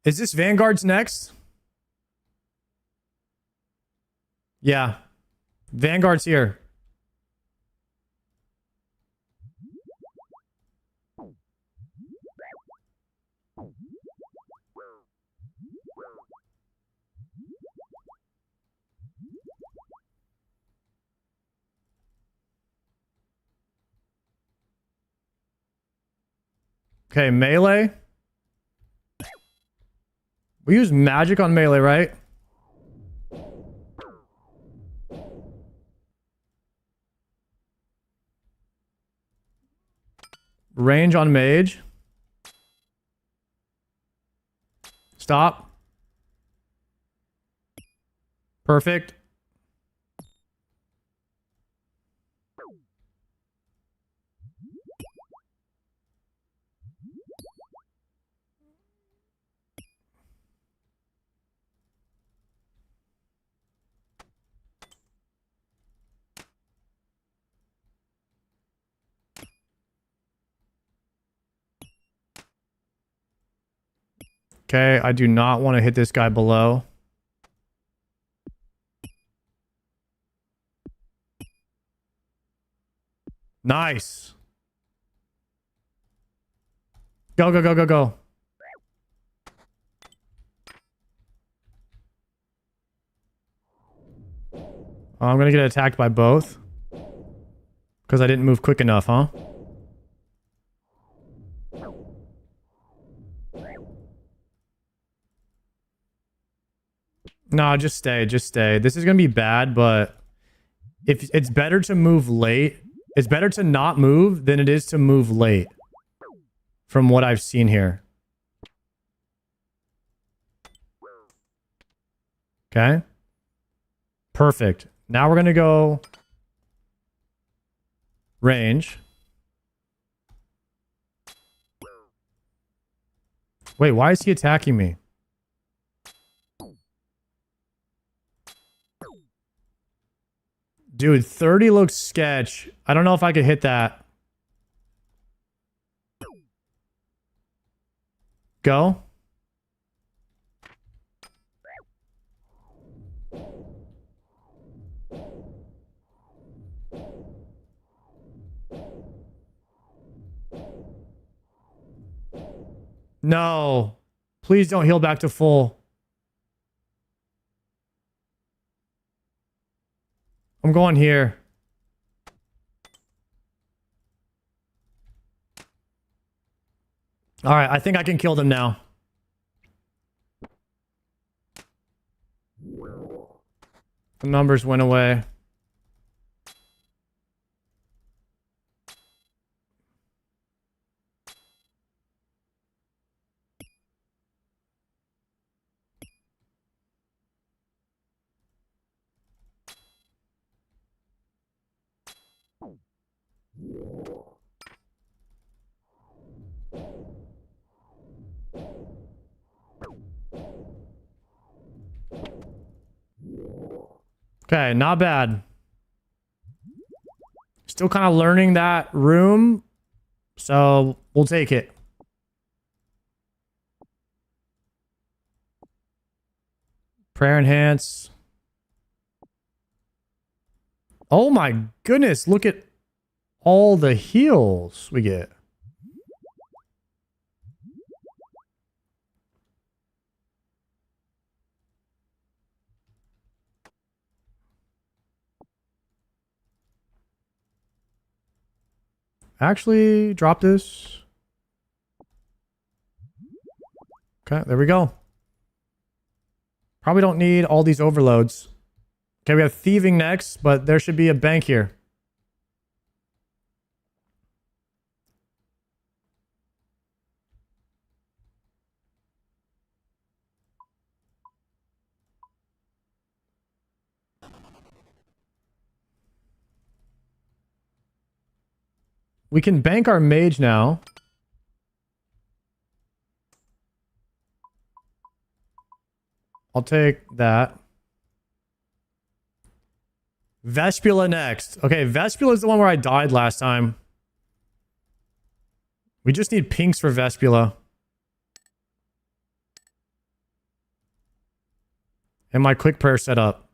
Is this Vanguard's next? Yeah. Vanguard's here. Okay, melee. We use magic on melee, right? Range on mage. Stop. Perfect. Okay, I do not want to hit this guy below. Nice. Go, go, go, go, go. I'm going to get attacked by both. Because I didn't move quick enough, huh? No, just stay. Just stay. This is going to be bad, but if it's better to move late. It's better to not move than it is to move late. From what I've seen here. Okay. Perfect. Now we're going to go range. Wait, why is he attacking me? Dude, 30 looks sketch. I don't know if I could hit that. Go. No. Please don't heal back to full. I'm going here. All right, I think I can kill them now. The numbers went away. Okay, not bad. Still kind of learning that room, so we'll take it. Prayer enhance. Oh my goodness, look at all the heals we get. Actually, drop this. Okay, there we go. Probably don't need all these overloads. Okay, we have thieving next, but there should be a bank here. We can bank our mage now. I'll take that. Vespula next. Okay, Vespula is the one where I died last time. We just need pinks for Vespula. And my quick prayer set up.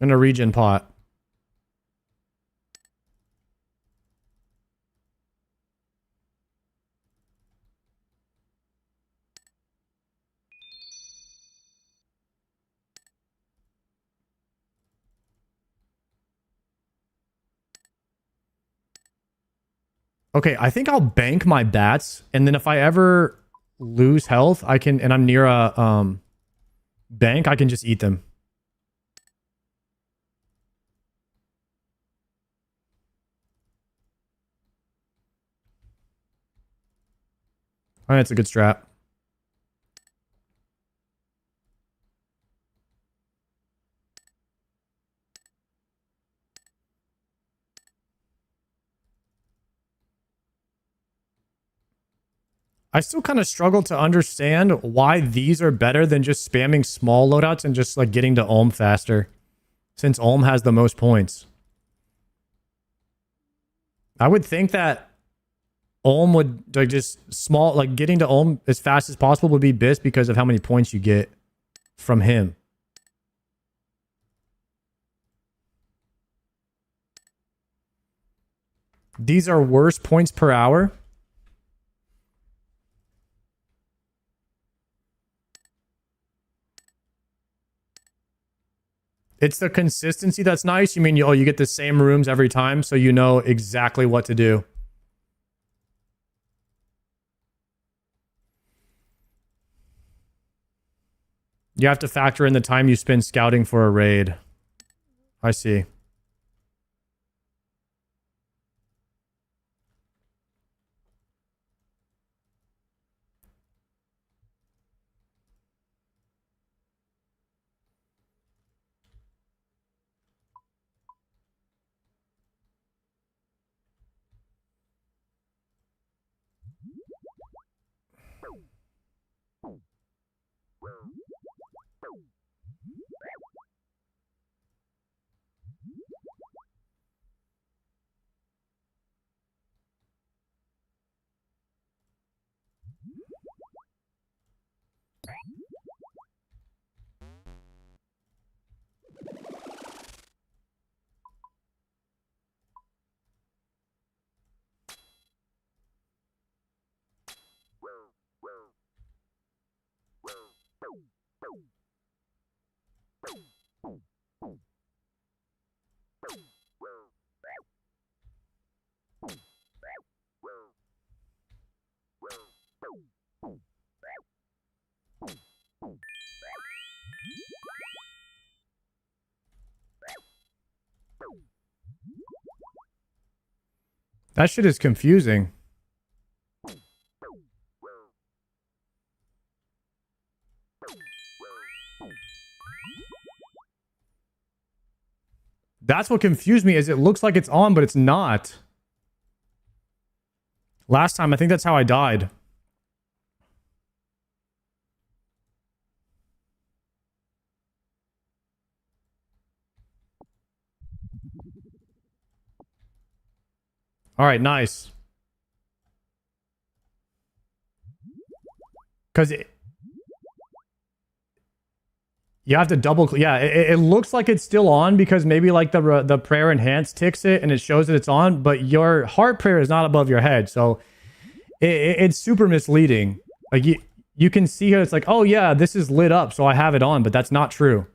And a regen pot. Okay, I think I'll bank my bats, and then if I ever lose health, I can, and I'm near a bank, I can just eat them. All right, it's a good strat. I still kind of struggle to understand why these are better than just spamming small loadouts and just like getting to Ulm faster, since Ulm has the most points. I would think that Ulm would like just small, like getting to Ulm as fast as possible would be best because of how many points you get from him. These are worse points per hour. It's the consistency that's nice. You mean, you get the same rooms every time, so you know exactly what to do. You have to factor in the time you spend scouting for a raid. I see. That shit is confusing. That's what confused me, is it looks like it's on, but it's not. Last time, I think that's how I died. All right, nice. Because you have to double... Yeah, it looks like it's still on because maybe like the prayer enhance ticks it and it shows that it's on, but your heart prayer is not above your head. So it's super misleading. Like you can see here, it's like, oh yeah, this is lit up, so I have it on, but that's not true.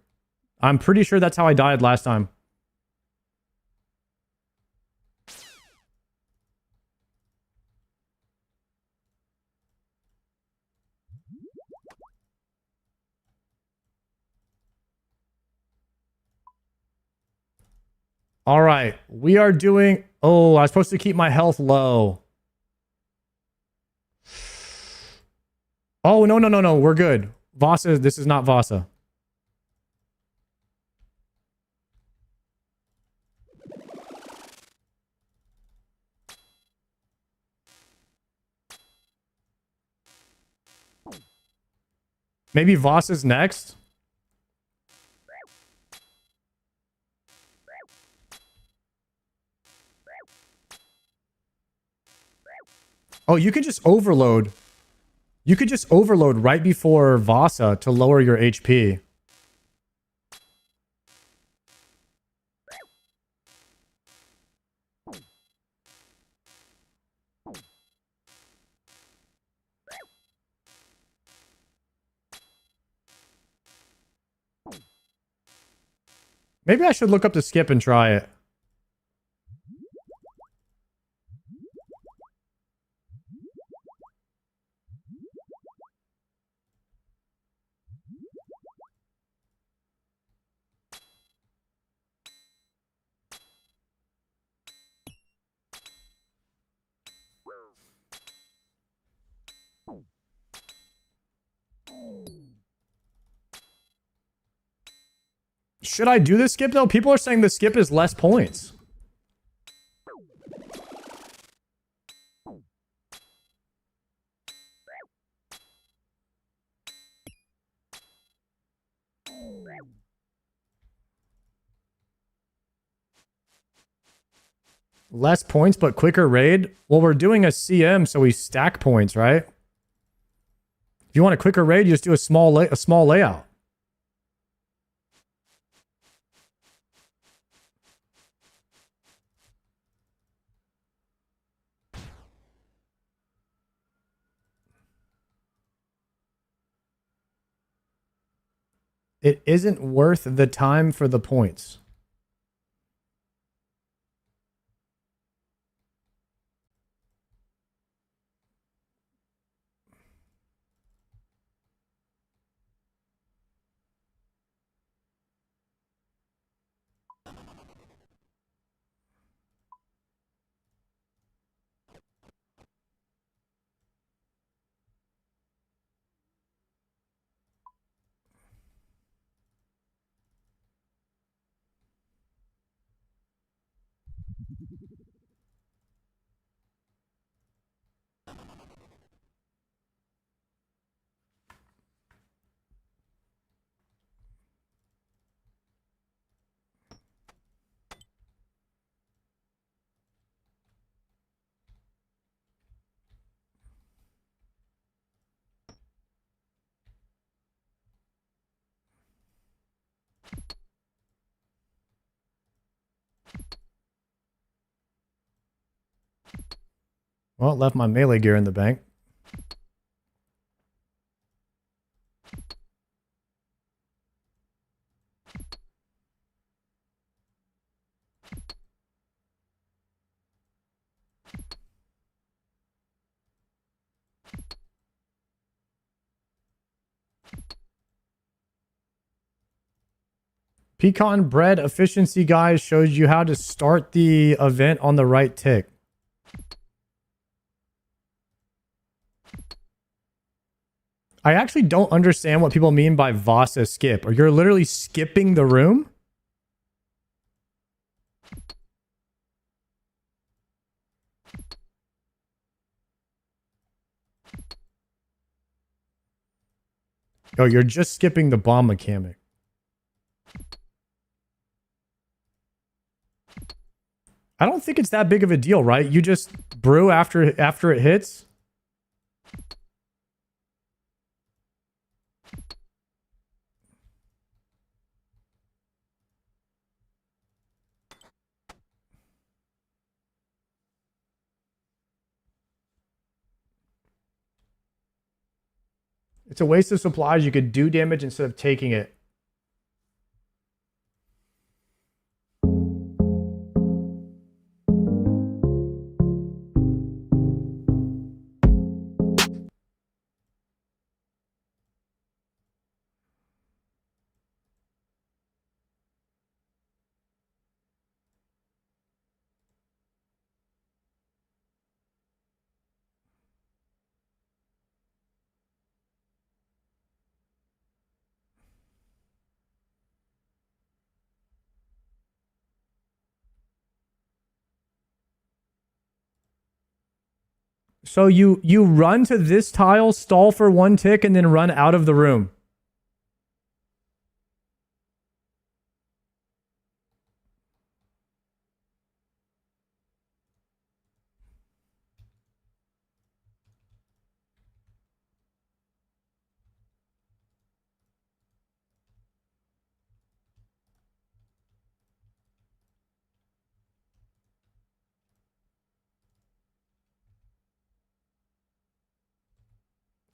I'm pretty sure that's how I died last time. All right, we are doing... Oh, I was supposed to keep my health low. Oh, no. We're good. Vasa, this is not Vasa. Maybe Vasa's next? Oh, you could just overload. You could just overload right before Vasa to lower your HP. Maybe I should look up the skip and try it. Should I do this skip though? People are saying the skip is less points. Less points, but quicker raid? Well, we're doing a CM, so we stack points, right? If you want a quicker raid, you just do a small layout. It isn't worth the time for the points. Well, left my melee gear in the bank. Pecan Bread Efficiency Guide shows you how to start the event on the right tick. I actually don't understand what people mean by Vasa skip. Or you're literally skipping the room? Oh, you're just skipping the bomb mechanic. I don't think it's that big of a deal, right? You just brew after it hits. It's a waste of supplies. You could do damage instead of taking it. So you run to this tile, stall for 1 tick, and then run out of the room.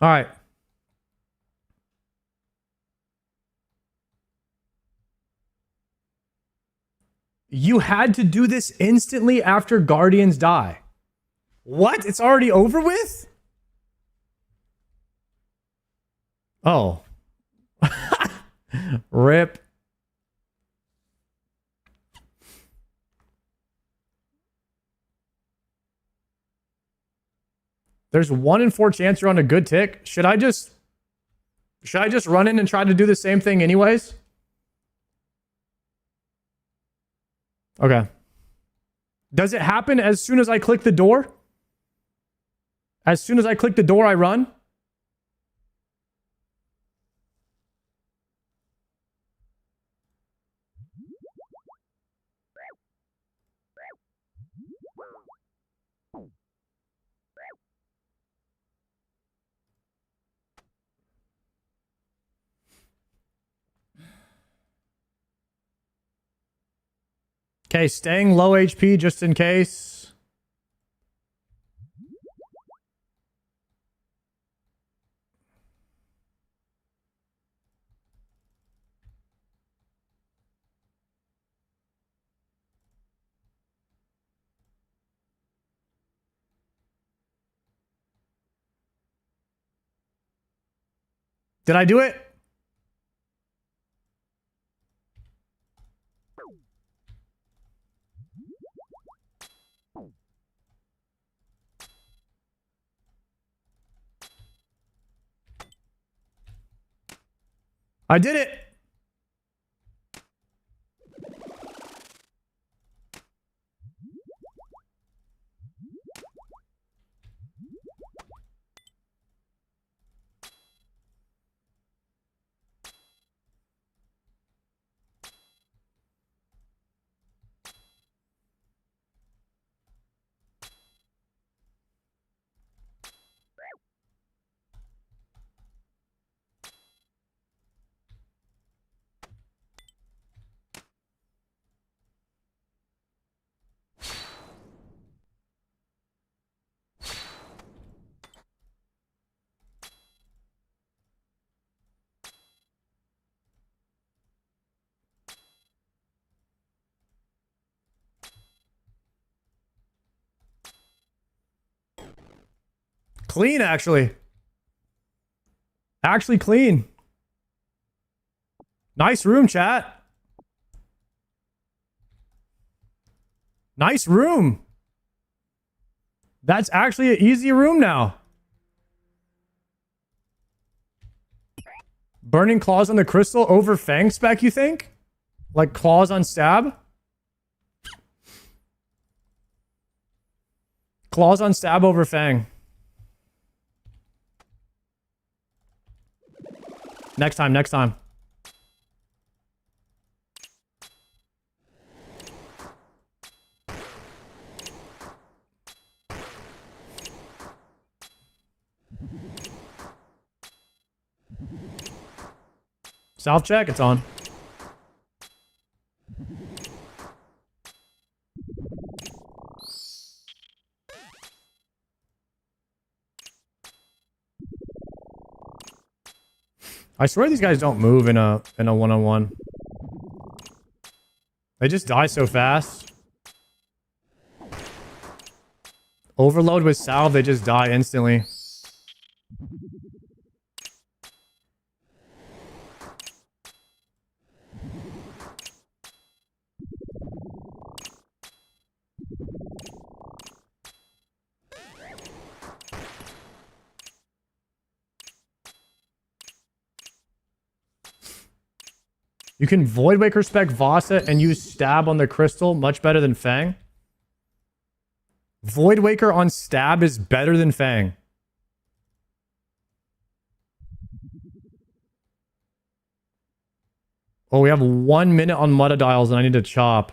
All right. You had to do this instantly after Guardians die. What? It's already over with? Oh. Rip. There's 1 in 4 chance you're on a good tick. Should I just run in and try to do the same thing anyways? Okay. Does it happen as soon as I click the door? As soon as I click the door, I run? Okay, staying low HP just in case. Did I do it? I did it. Clean, actually. Actually clean. Nice room, chat. Nice room. That's actually an easy room now. Burning claws on the crystal over Fang spec, you think? Like claws on stab? Claws on stab over Fang. Next time, next time. South check, it's on. I swear these guys don't move in a one-on-one. They just die so fast. Overload with salve, they just die instantly. You can Void Waker spec Vasa and use stab on the crystal much better than Fang. Void Waker on stab is better than Fang. Oh, we have 1 minute on Mutadiles and I need to chop.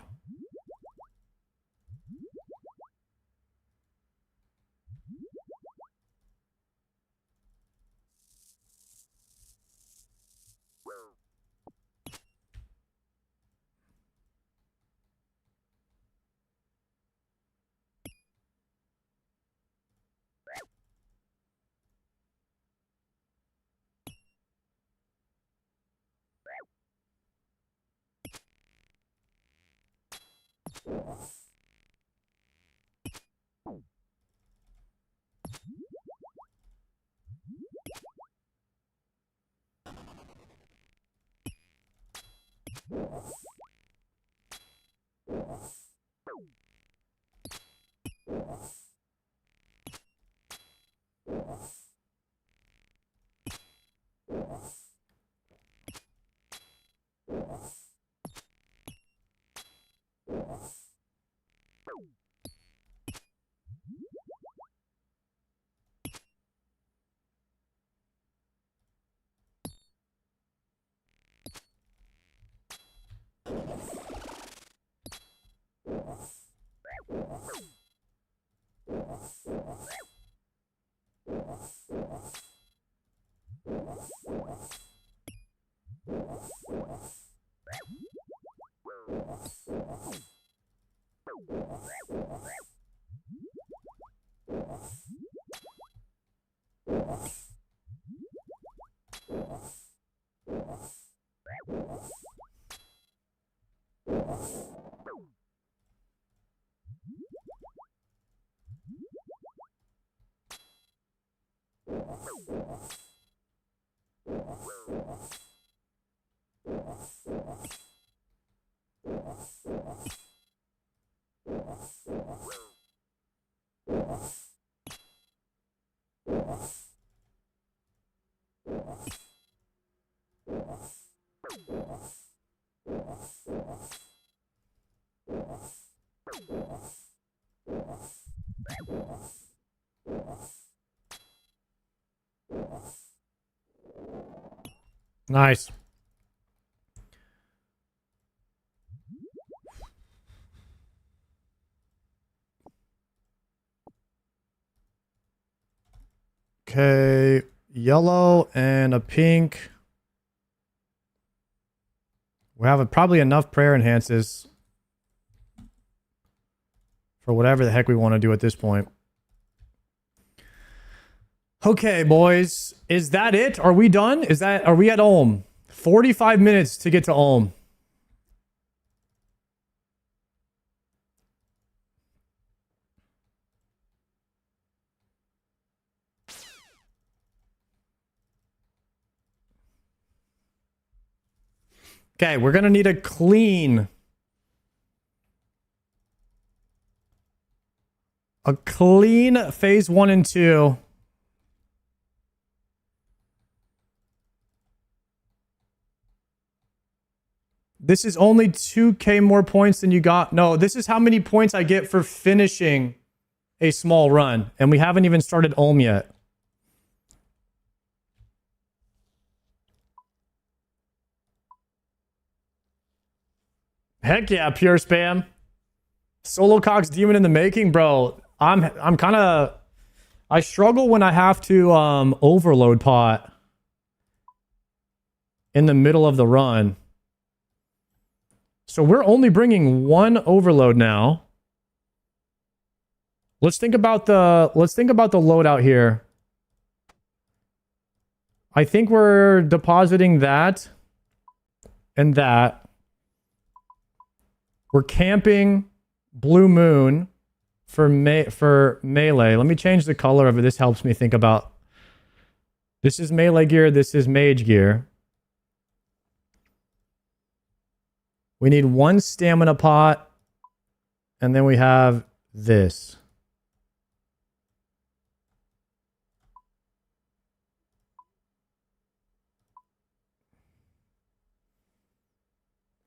Nice. Okay, yellow and a pink. We have probably enough prayer enhances for whatever the heck we want to do at this point. Okay, boys. Is that it? Are we done? Are we at Ulm? 45 minutes to get to Ulm. Okay, we're going to need a clean phase 1 and 2. This is only 2k more points than you got. No, this is how many points I get for finishing a small run. And we haven't even started Ulm yet. Heck yeah, pure spam. Solo Cox demon in the making, bro. I'm kind of... I struggle when I have to overload pot in the middle of the run. So we're only bringing one overload now. Let's think about the loadout here. I think we're depositing that and that. We're camping Blue Moon for melee. Let me change the color of it. This helps me think about. This is melee gear. This is mage gear. We need one stamina pot. And then we have this.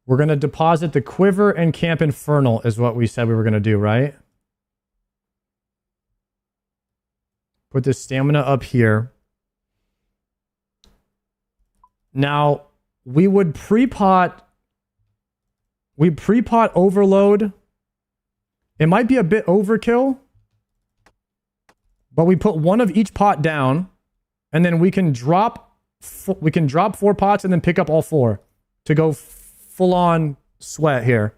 We're going to deposit the quiver and camp infernal is what we said we were going to do, right? Put the stamina up here. Now, we would pre-pot overload. It might be a bit overkill, but we put one of each pot down, and then we can drop 4 pots and then pick up all 4 to go full on sweat here.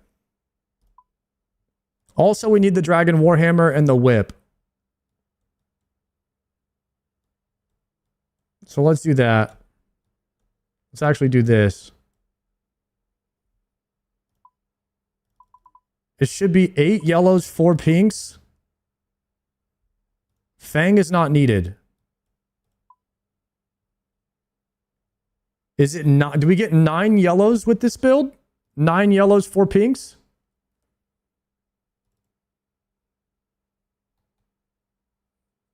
Also, we need the Dragon Warhammer and the whip. So let's do that. Let's actually do this. It should be 8 yellows, 4 pinks. Fang is not needed. Is it not? Do we get 9 yellows with this build? 9 yellows, 4 pinks?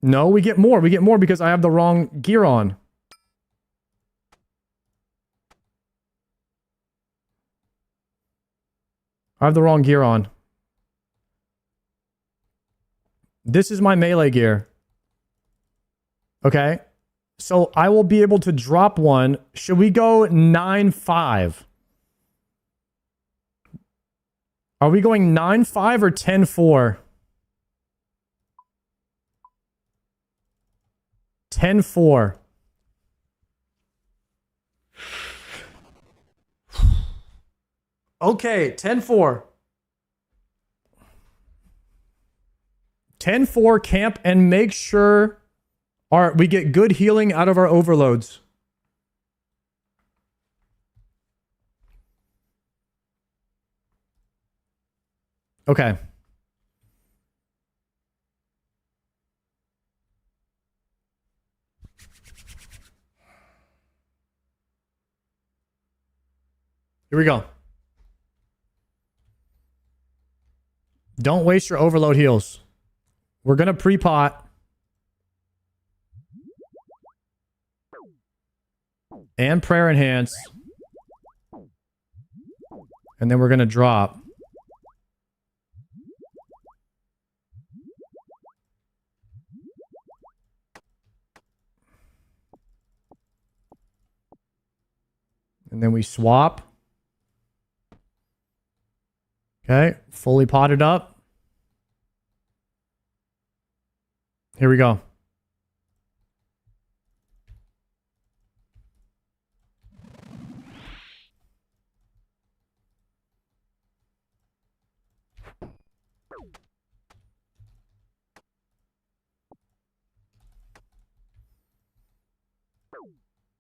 No, we get more. We get more because I have the wrong gear on. I have the wrong gear on. This is my melee gear. Okay. So I will be able to drop one. Should we go 9-5? Are we going 9-5 or 10-4? 10-4. Okay, 10-4. 10-4 camp and make sure we get good healing out of our overloads. Okay. Here we go. Don't waste your overload heals. We're going to pre-pot. And prayer enhance. And then we're going to drop. And then we swap. Okay, fully potted up. Here we go.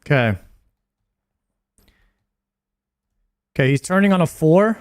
Okay. Okay, he's turning on a 4.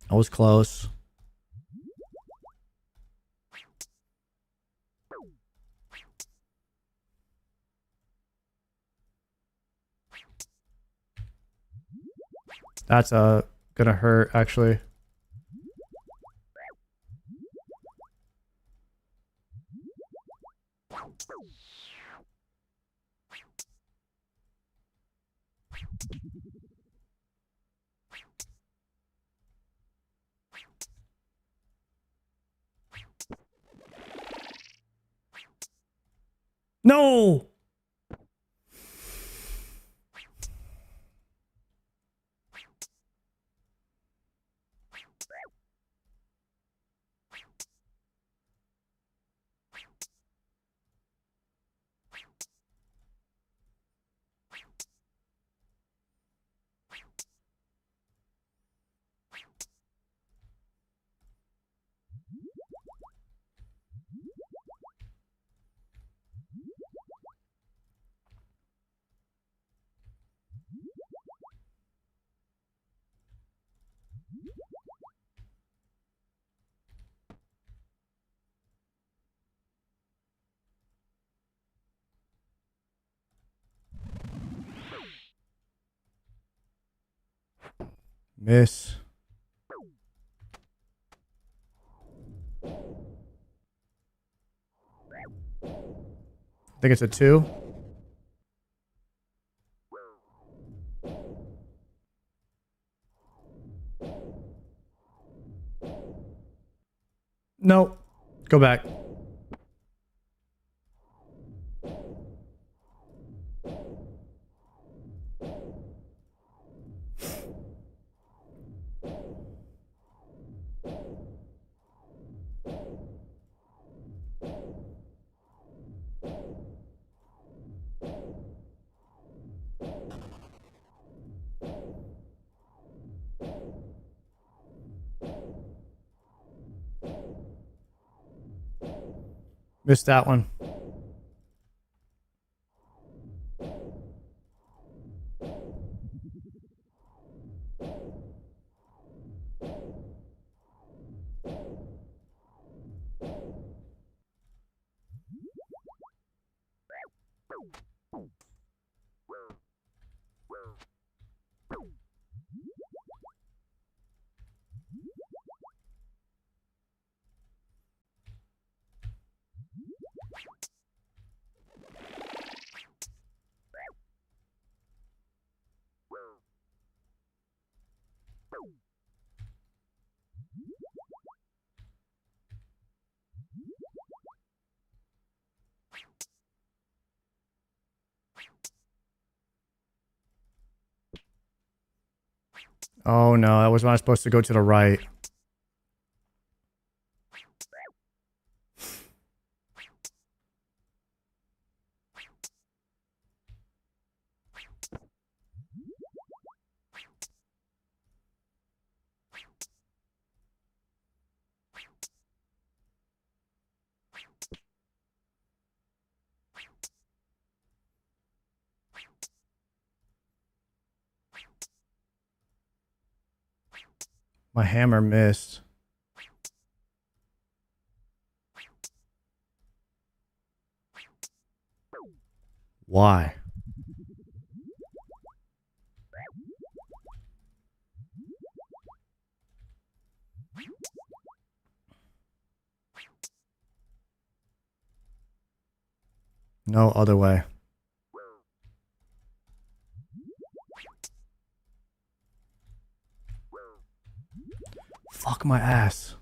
I was close. That's gonna hurt, actually. No! Miss. I think it's a 2. No. Go back. Missed that one. Oh no, that was when I was supposed to go to the right. My hammer missed. Why? No other way. Fuck my ass.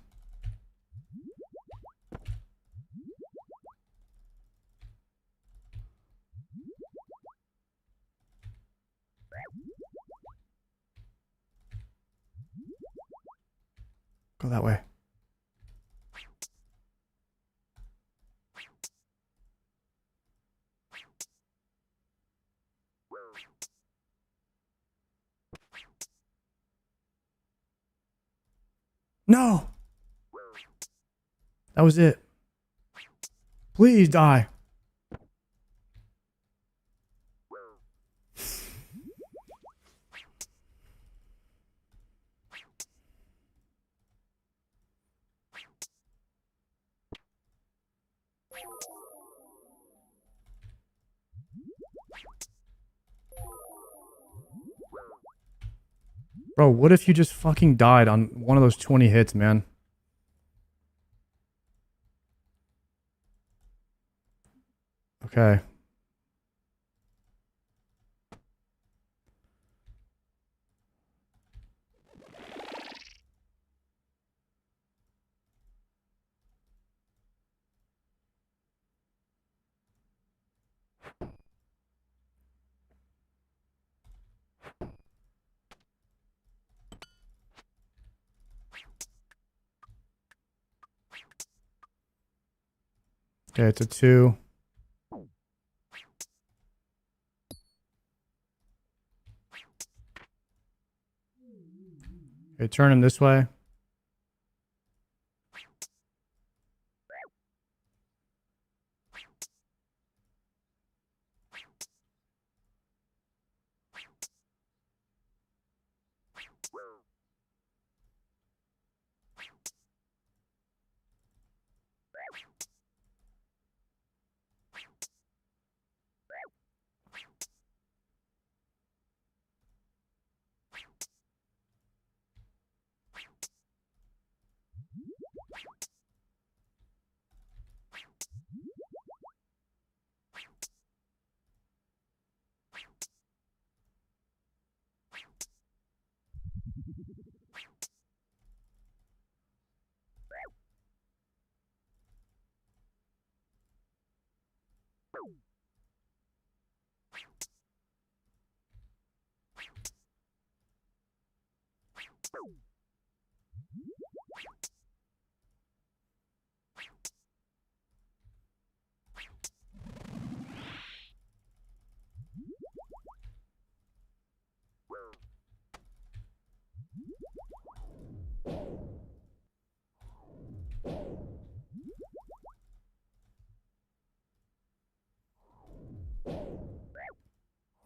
Go that way. No! That was it. Please die. Bro, what if you just fucking died on one of those 20 hits, man? Okay. Okay, it's a 2. Okay, turn him this way.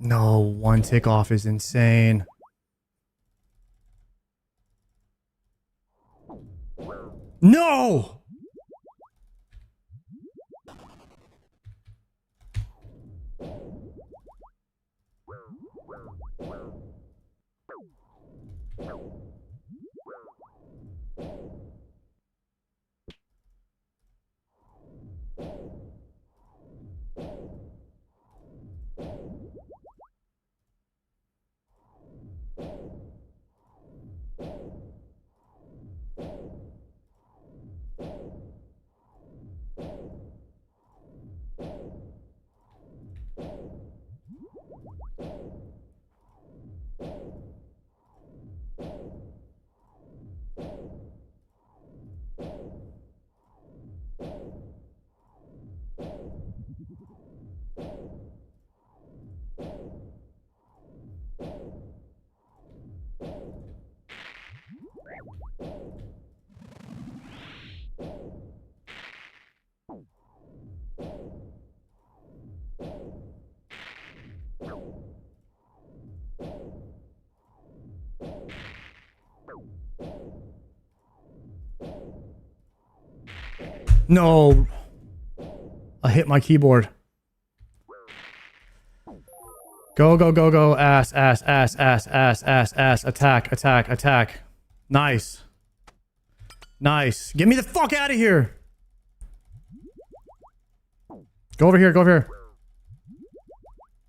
No, one tick off is insane. No! No. I hit my keyboard. Go, go, go, go. Ass, ass, ass, ass, ass, ass, ass. Attack, attack, attack. Nice. Nice. Get me the fuck out of here. Go over here, go over here.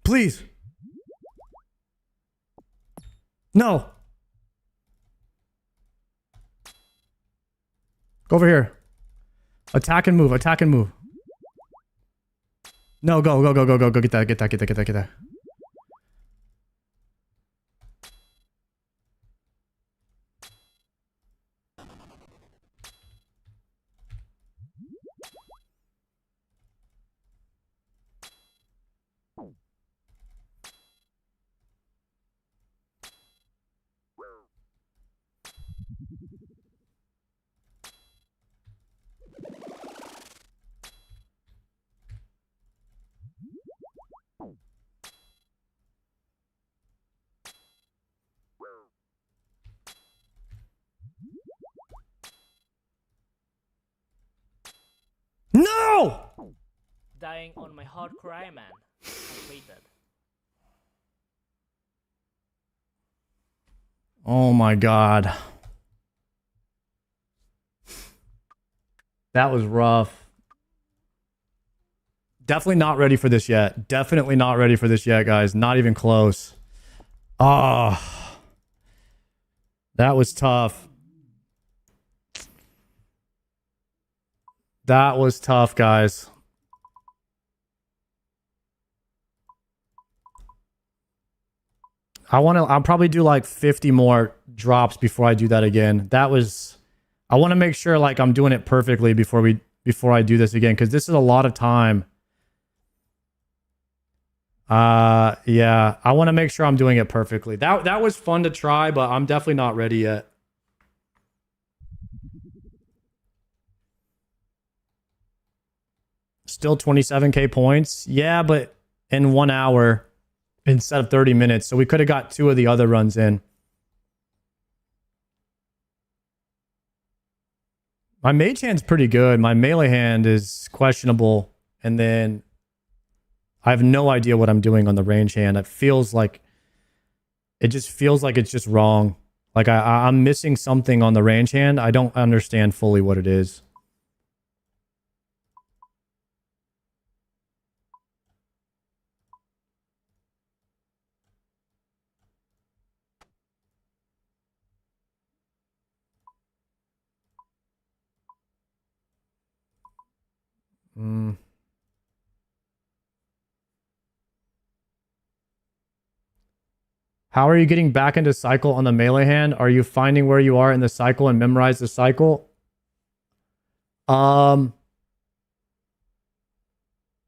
Please. No. Go over here. Attack and move, attack and move. No, go, go, go, go, go, go. Get that, get that, get that, get that, get that. No! Dying on my hard cry, man. Completed. Oh my god. That was rough. Definitely not ready for this yet. Definitely not ready for this yet, guys. Not even close. Ah. That was tough. That was tough, guys. I'll probably do like 50 more drops before I do that again. That was, I want to make sure like I'm doing it perfectly before I do this again, because this is a lot of time. Yeah, I want to make sure I'm doing it perfectly. That was fun to try, but I'm definitely not ready yet. Still 27k points. Yeah, but in 1 hour instead of 30 minutes. So we could have got 2 of the other runs in. My mage hand's pretty good. My melee hand is questionable. And then I have no idea what I'm doing on the range hand. It feels like, it just feels like it's just wrong. Like I'm missing something on the range hand. I don't understand fully what it is. How are you getting back into cycle on the melee hand? Are you finding where you are in the cycle and memorize the cycle?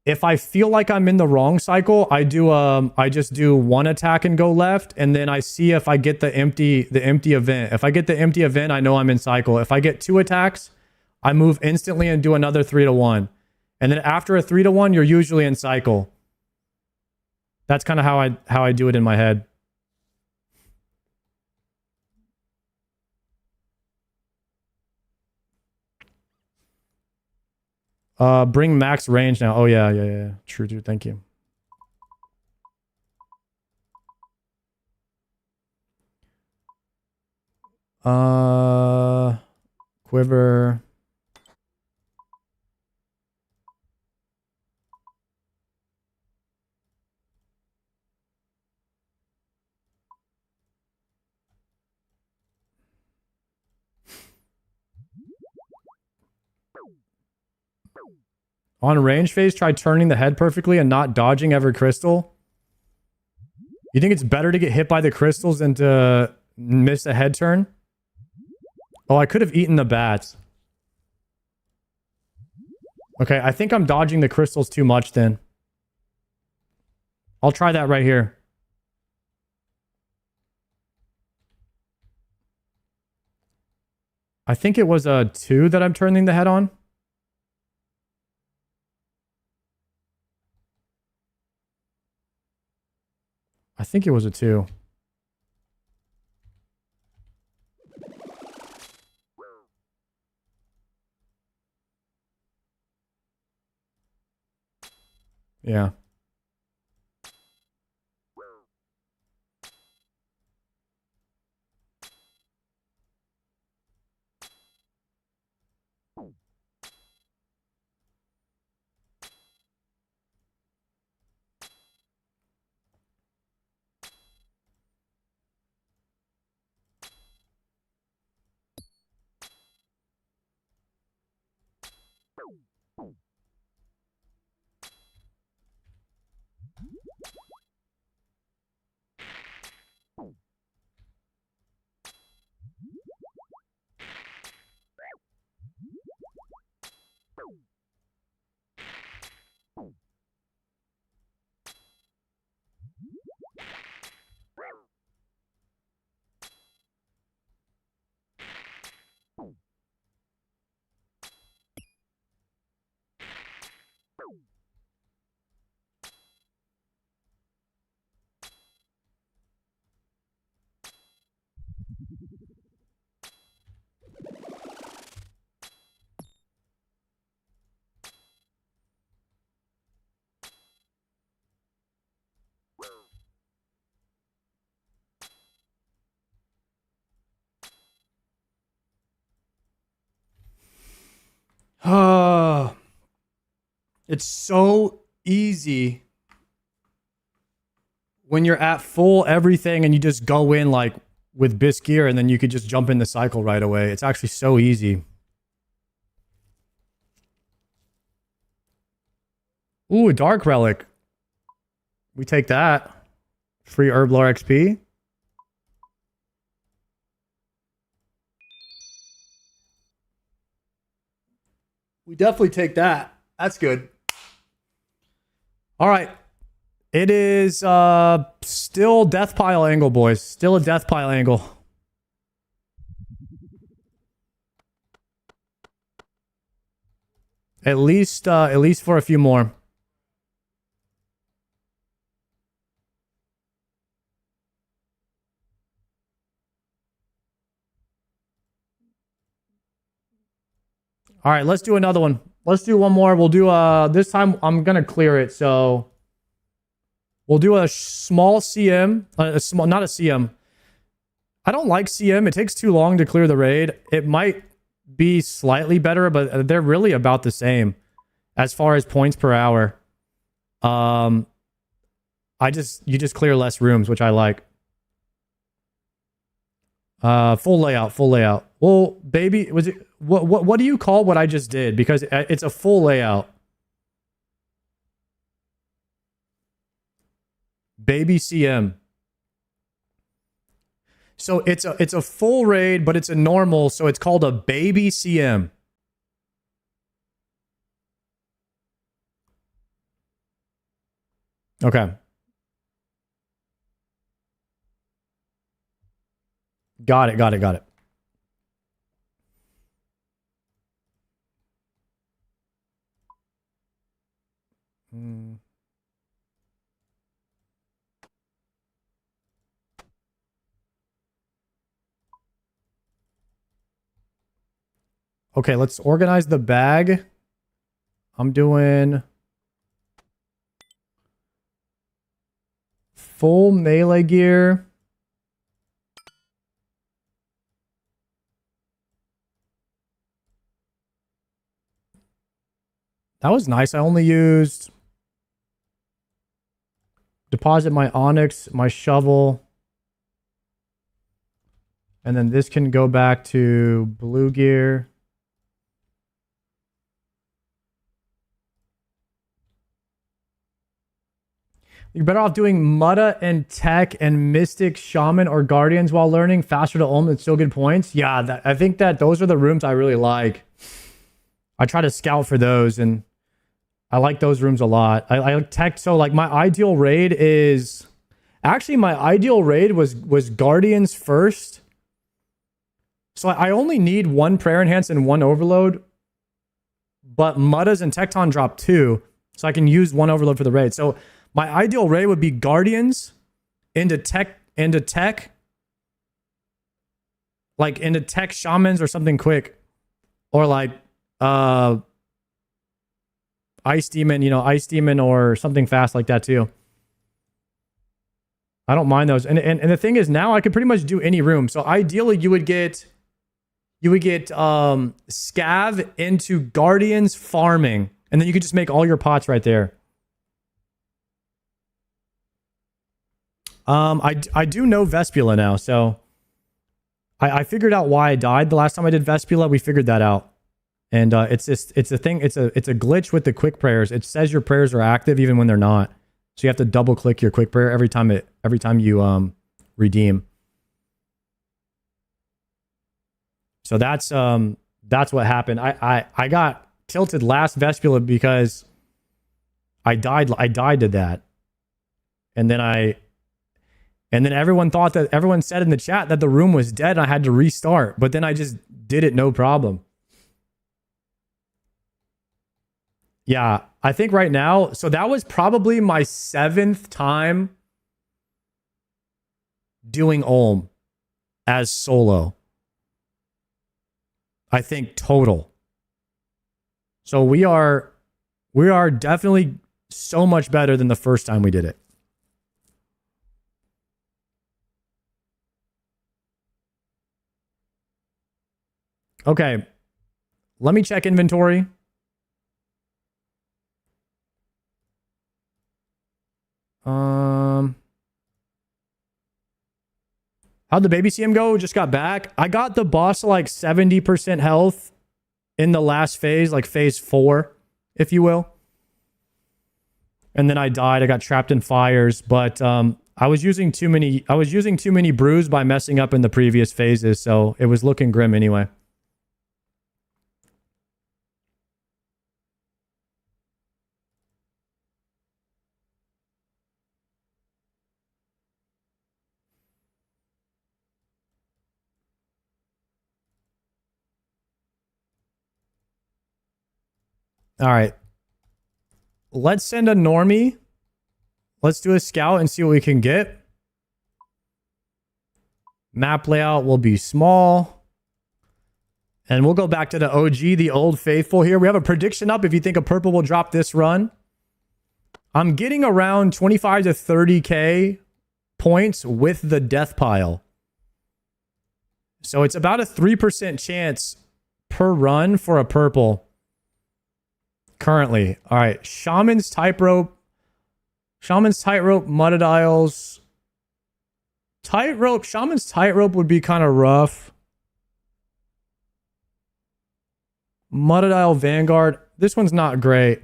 If I feel like I'm in the wrong cycle, I just do 1 attack and go left, and then I see if I get the empty event. If I get the empty event, I know I'm in cycle. If I get 2 attacks, I move instantly and do another 3-1. And then after a 3-1, you're usually in cycle. That's kind of how I do it in my head. Bring max range now. Oh yeah. True. Thank you. Quiver. On range phase, try turning the head perfectly and not dodging every crystal. You think it's better to get hit by the crystals than to miss a head turn? Oh, I could have eaten the bats. Okay, I think I'm dodging the crystals too much then. I'll try that right here. I think it was a 2 that I'm turning the head on. I think it was a 2. Yeah. It's so easy when you're at full everything and you just go in like with bisque gear and then you could just jump in the cycle right away. It's actually so easy. Ooh, Dark Relic. We take that. Free Herblore XP. We definitely take that. That's good. All right. It is still death pile angle, boys. Still a death pile angle. At least for a few more. All right, let's do another one. Let's do one more. We'll do this time I'm gonna clear it. So we'll do a small CM, not a CM. I don't like CM. It takes too long to clear the raid. It might be slightly better, but they're really about the same as far as points per hour. You just clear less rooms, which I like. Full layout. Well, baby, was it what do you call what I just did? Because it's a full layout. Baby CM. So it's a full raid, but it's a normal, so it's called a baby CM. Okay. Got it. Okay, let's organize the bag. I'm doing full melee gear. That was nice. I only used deposit my onyx, my shovel. And then this can go back to blue gear. You're better off doing Mutta and Tech and Mystic, Shaman, or Guardians while learning. Faster to Ohm and still good points. Yeah, I think that those are the rooms I really like. I try to scout for those, and I like those rooms a lot. I like Tech, so like my ideal raid is... Actually, my ideal raid was Guardians first. So I only need one Prayer Enhance and one Overload. But Muttas and Tecton drop 2. So I can use one Overload for the raid. So my ideal raid would be Guardians into Tech, like into Tech Shamans or something quick. Or like Ice Demon, Ice Demon or something fast like that too. I don't mind those. And the thing is, now I could pretty much do any room. So ideally you would get Scav into Guardians farming, and then you could just make all your pots right there. I do know Vespula now, so I figured out why I died the last time I did Vespula. We figured that out. And it's a glitch with the quick prayers. It says your prayers are active even when they're not. So you have to double click your quick prayer every time you redeem. So that's what happened. I got tilted last Vespula because I died to that. And then everyone said in the chat that the room was dead and I had to restart, but then I just did it no problem. Yeah, I think right now, so that was probably my 7th time doing Olm as solo. I think total. So we are definitely so much better than the first time we did it. Okay, let me check inventory. How'd the baby CM go? Just got back. I got the boss to like 70% health in the last phase, like phase 4, if you will. And then I died. I got trapped in fires, but I was using too many brews by messing up in the previous phases, so it was looking grim anyway. All right. Let's send a normie. Let's do a scout and see what we can get. Map layout will be small. And we'll go back to the OG, the old faithful here. We have a prediction up if you think a purple will drop this run. I'm getting around 25 to 30k points with the death pile. So it's about a 3% chance per run for a purple. Currently. All right. Shaman's Tightrope, Mudadials. Shaman's Tightrope would be kind of rough. Mudadial Vanguard. This one's not great.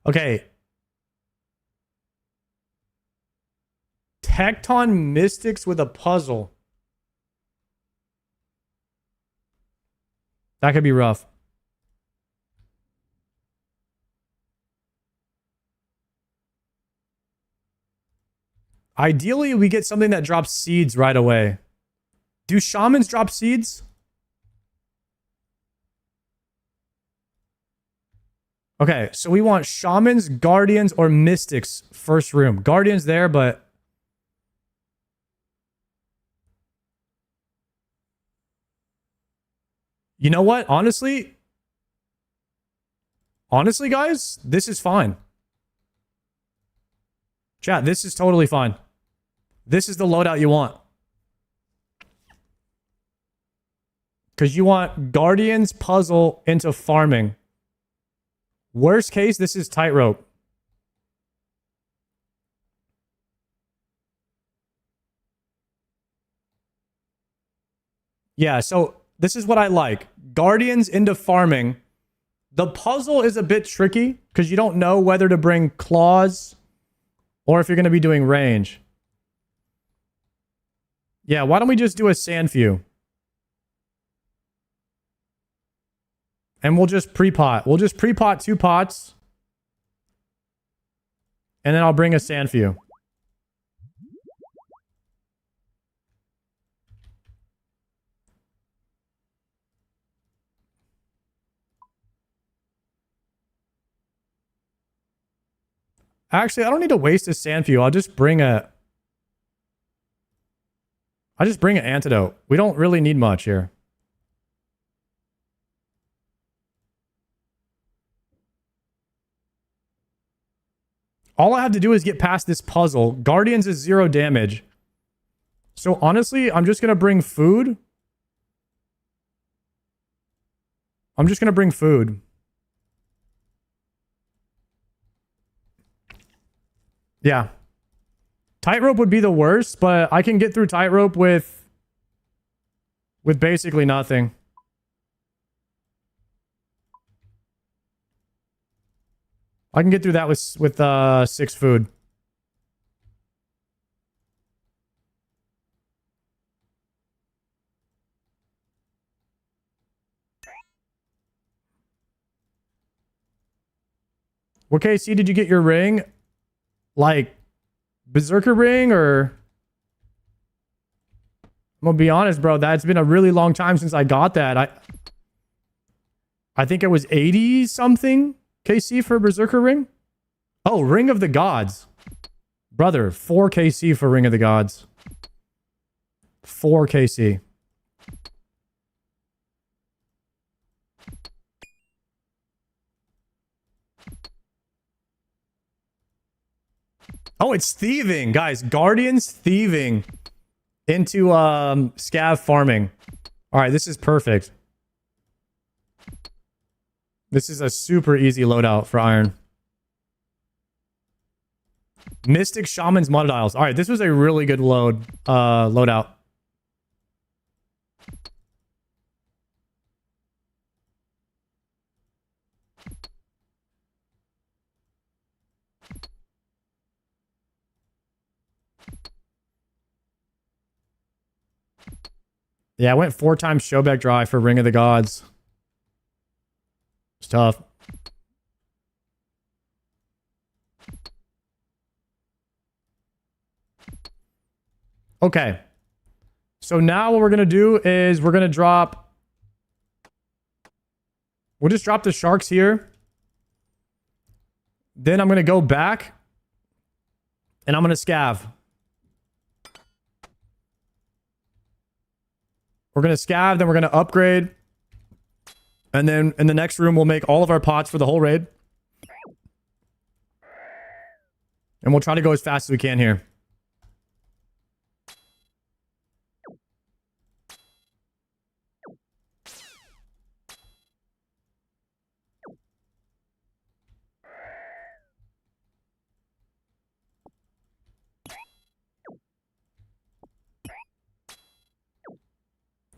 Okay. Tecton Mystics with a puzzle. That could be rough. Ideally, we get something that drops seeds right away. Do shamans drop seeds? Okay, so we want shamans, guardians, or mystics first room. Guardians there, but... You know what? Honestly, guys, this is fine. Chat, this is totally fine. This is the loadout you want. Because you want guardians, puzzle, into farming. Worst case, this is tightrope. Yeah, so this is what I like. Guardians into farming. The puzzle is a bit tricky because you don't know whether to bring claws or if you're going to be doing range. Yeah, why don't we just do a Sandfew? And we'll just pre-pot. We'll just pre-pot 2 pots. And then I'll bring a Sandfew. Actually, I don't need to waste a Sandfew. I'll just bring an antidote. We don't really need much here. All I have to do is get past this puzzle. Guardians is 0 damage. So honestly, I'm just going to bring food. I'm just going to bring food. Yeah. Tightrope would be the worst, but I can get through tightrope with basically nothing. I can get through that with 6 food. What KC did you get your ring? Like Berserker ring or... I'm gonna be honest, bro. That's been a really long time since I got that. I think it was 80 something KC for Berserker ring. Oh, Ring of the Gods. Brother, 4 KC for Ring of the Gods. 4 KC. Oh, it's thieving. Guys, Guardians thieving into scav farming. All right, this is perfect. This is a super easy loadout for iron. Mystic Shaman's Monodiles. All right, this was a really good loadout. Yeah, I went 4 times Showback Dry for Ring of the Gods. It's tough. Okay. So now what we're going to do is we're going to drop... We'll just drop the sharks here. Then I'm going to go back. And I'm going to scav. We're going to scav, then we're going to upgrade. And then in the next room, we'll make all of our pots for the whole raid. And we'll try to go as fast as we can here.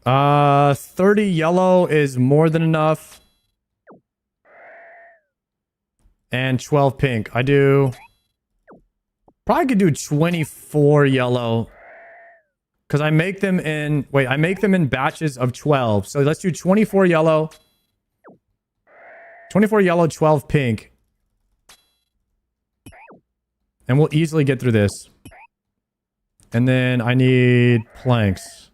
Uh, 30 yellow is more than enough. And 12 pink. I do... Probably could do 24 yellow. Because I make them in... Wait, I make them in batches of 12. So let's do 24 yellow. 24 yellow, 12 pink. And we'll easily get through this. And then I need planks.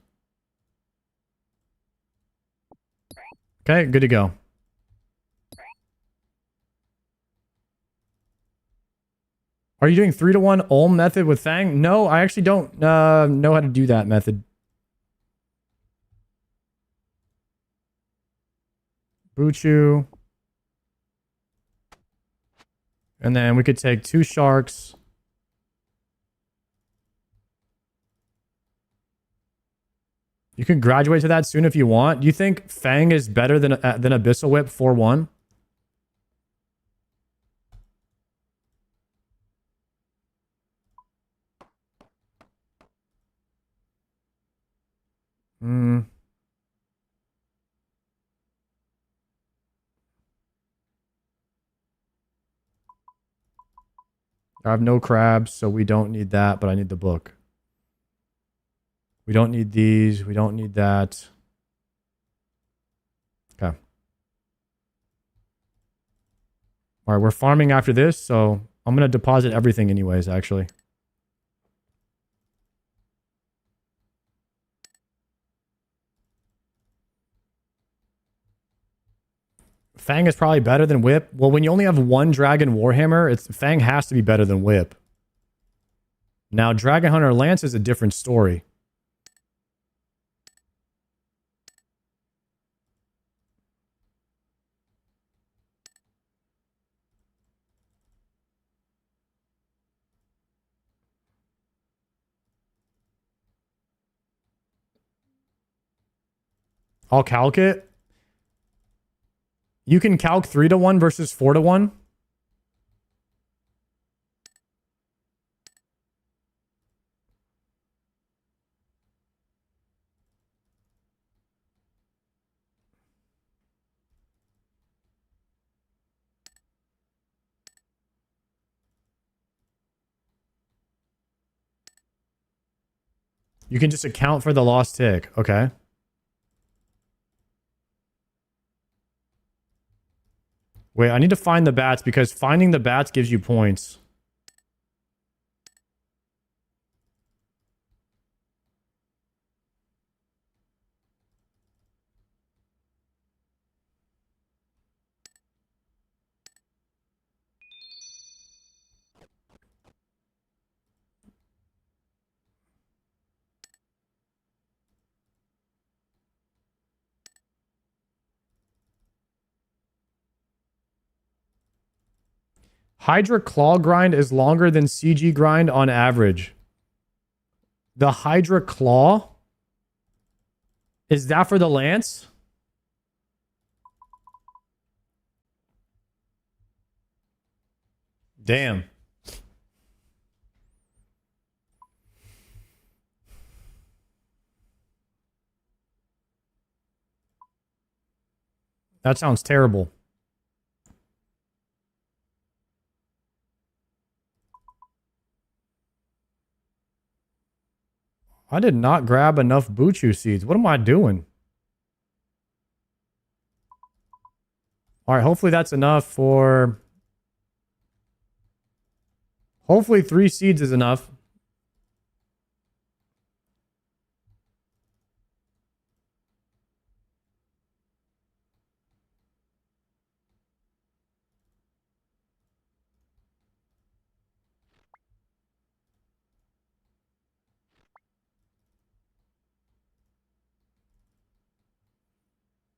Okay, good to go. Are you doing 3-to-1 Ulm method with Fang? No, I actually don't know how to do that method. Buchu. And then we could take 2 sharks. You can graduate to that soon if you want. Do you think Fang is better than Abyssal Whip 4-1? Hmm. I have no crabs, so we don't need that, but I need the book. We don't need these. We don't need that. Okay. All right, we're farming after this, so I'm going to deposit everything anyways, actually. Fang is probably better than Whip. Well, when you only have 1 Dragon Warhammer, Fang has to be better than Whip. Now, Dragon Hunter Lance is a different story. I'll calc it. You can calc 3-to-1 versus 4-to-1. You can just account for the lost tick. Okay. Wait, I need to find the bats because finding the bats gives you points. Hydra Claw grind is longer than CG grind on average. The Hydra Claw? Is that for the Lance? Damn. That sounds terrible. I did not grab enough Buchu seeds. What am I doing? All right, hopefully that's enough for... Hopefully 3 seeds is enough.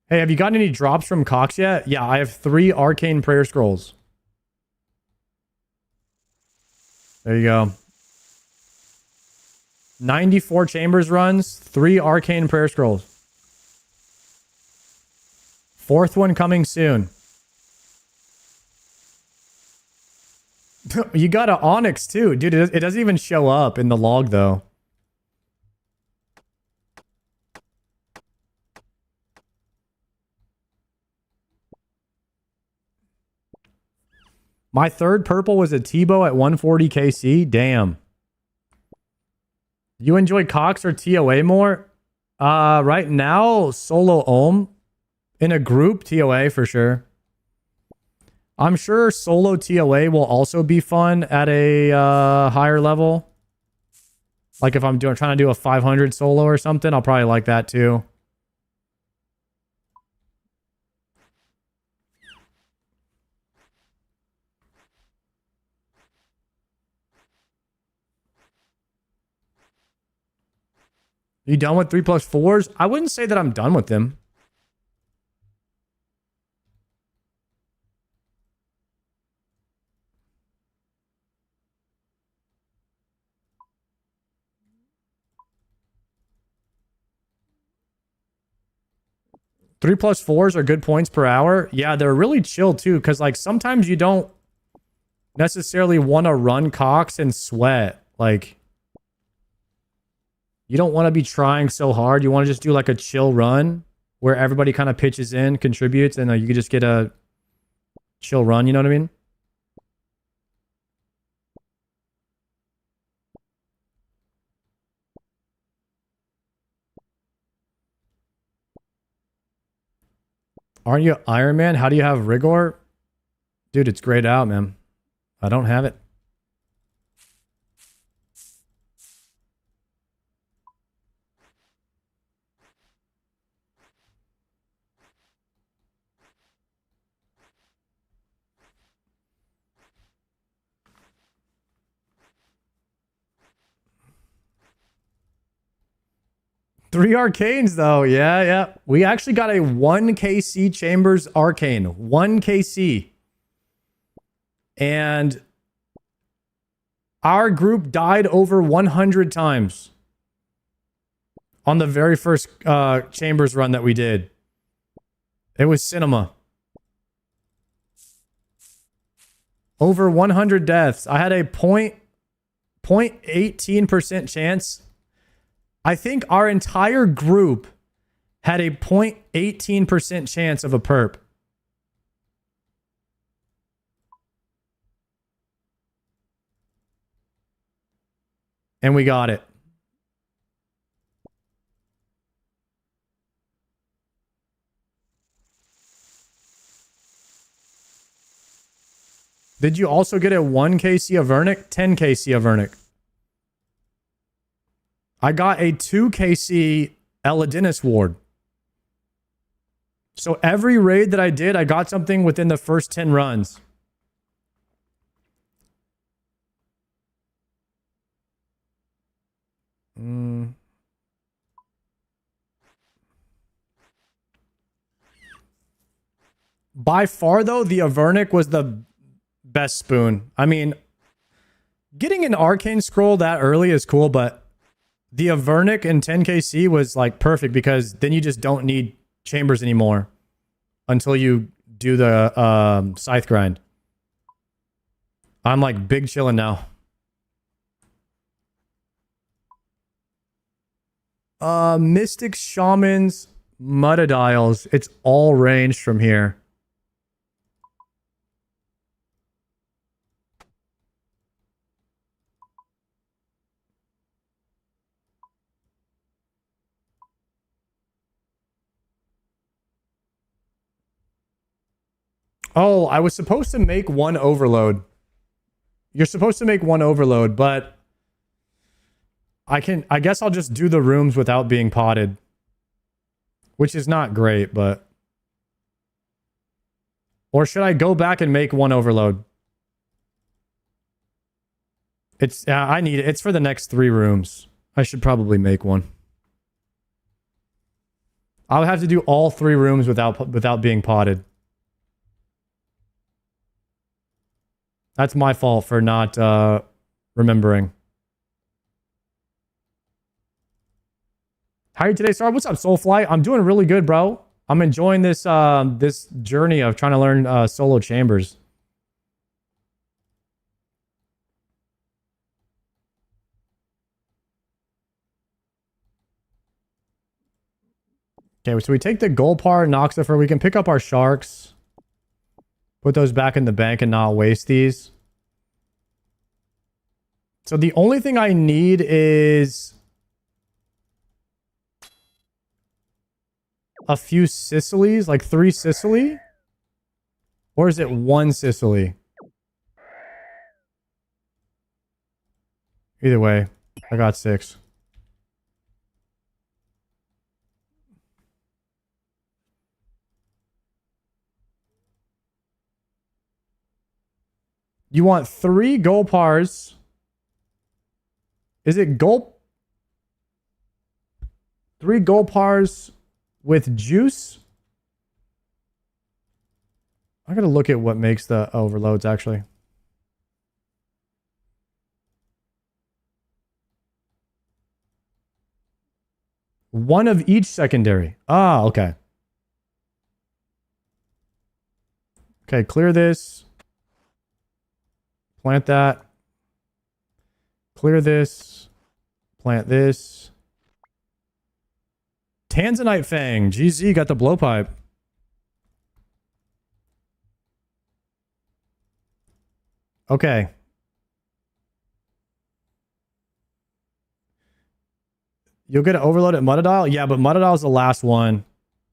Hey, have you gotten any drops from Cox yet? Yeah, I have 3 Arcane Prayer Scrolls. There you go. 94 Chambers runs, 3 Arcane Prayer Scrolls. 4th one coming soon. You got an Onyx too. Dude, it doesn't even show up in the log though. My 3rd purple was a Tebow at 140 KC. Damn. You enjoy Cox or TOA more? Right now, solo Ohm. In a group, TOA for sure. I'm sure solo TOA will also be fun at a higher level. Like if I'm trying to do a 500 solo or something, I'll probably like that too. You done with 3+4s? I wouldn't say that I'm done with them. Three plus fours are good points per hour. Yeah, they're really chill too, because like sometimes you don't necessarily want to run Cox and sweat. Like, you don't want to be trying so hard. You want to just do like a chill run where everybody kind of pitches in, contributes, and you can just get a chill run. You know what I mean? Aren't you Iron Man? How do you have rigor? Dude, it's grayed out, man. I don't have it. Three arcanes though. Yeah, yeah. We actually got a 1 KC Chambers Arcane. 1 KC. And our group died over 100 times on the very first Chambers run that we did. It was cinema. Over 100 deaths. I had a 0.18% chance. I think our entire group had a 0.18% chance of a perp. And we got it. Did you also get a 1 KC Avernic? 10 KC Avernic. I got a 2 KC Eladinus Ward. So every raid that I did, I got something within the first 10 runs. By far, though, the Avernic was the best spoon. I mean, getting an Arcane Scroll that early is cool, but the Avernic and 10KC was like perfect because then you just don't need Chambers anymore until you do the Scythe grind. I'm like big chilling now. Mystics, Shamans, Mudadiles. It's all ranged from here. Oh, I was supposed to make 1 overload. You're supposed to make 1 overload, but I guess I'll just do the rooms without being potted. Which is not great, but... Or should I go back and make 1 overload? It's I need it. It's for the next 3 rooms. I should probably make 1. I'll have to do all 3 rooms without being potted. That's my fault for not remembering. How are you today, Star? What's up, Soulfly? I'm doing really good, bro. I'm enjoying this this journey of trying to learn solo chambers. Okay, so we take the Golpar, Noxifer. We can pick up our sharks. Put those back in the bank and not waste these. So the only thing I need is a few Sicilies, like 3 Sicily? Or is it 1 Sicily? Either way, I got 6. You want 3 Golpars. Is it Gulp? 3 gold bars with juice. I gotta look at what makes the overloads actually. One of each secondary. Ah, okay. Okay, clear this. Plant that. Clear this. Plant this. Tanzanite Fang. GZ got the blowpipe. Okay. You'll get an overload at Muttadile? Yeah, but Muttadile is the last one.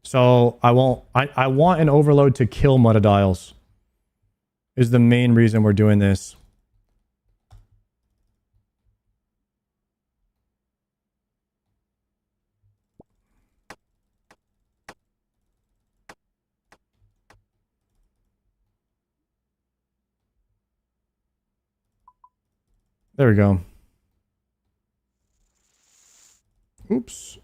So I won't... I want an overload to kill Muttadiles. Is the main reason we're doing this. There we go. Oops.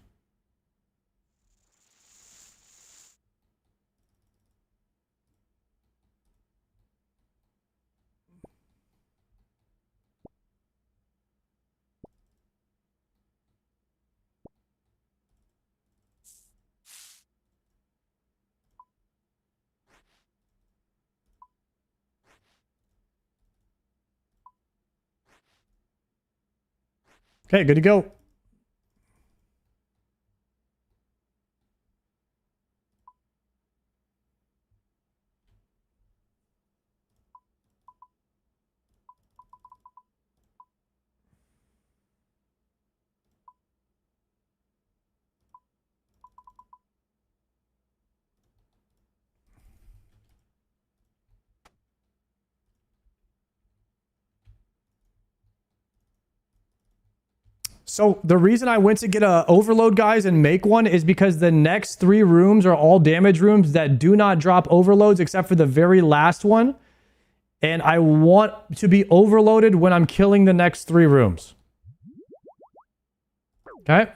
Okay, good to go. So the reason I went to get a overload, guys, and make one is because the next 3 rooms are all damage rooms that do not drop overloads except for the very last one. And I want to be overloaded when I'm killing the next 3 rooms. Okay.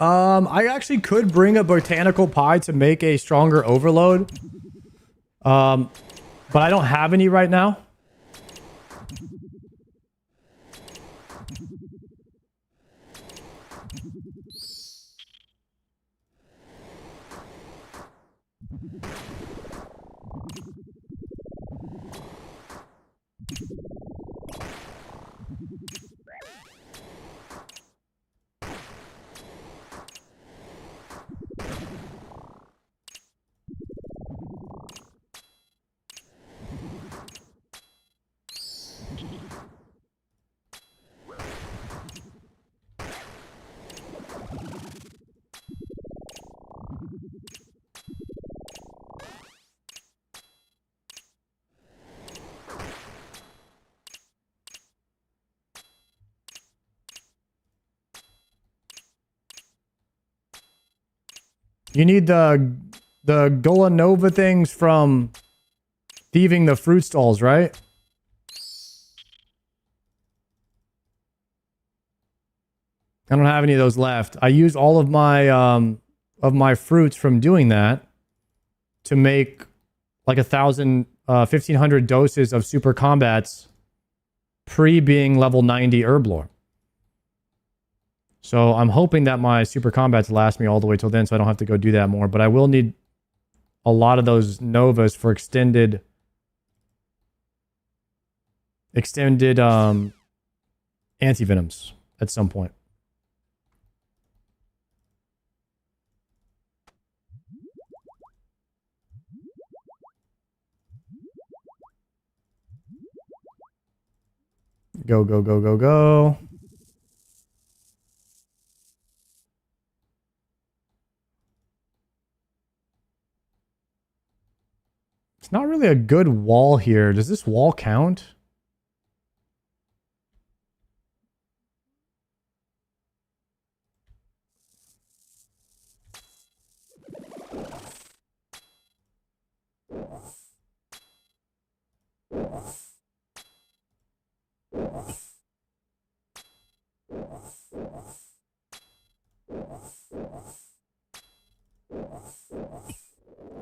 I actually could bring a botanical pie to make a stronger overload. But I don't have any right now. You need the Gola Nova things from thieving the fruit stalls, right? I don't have any of those left. I used all of my fruits from doing that to make like 1,500 doses of super combats pre being level 90 herblore. So I'm hoping that my super combats last me all the way till then, so I don't have to go do that more. But I will need a lot of those novas for extended antivenoms at some point. Go, go, go, go, go. It's not really a good wall here. Does this wall count?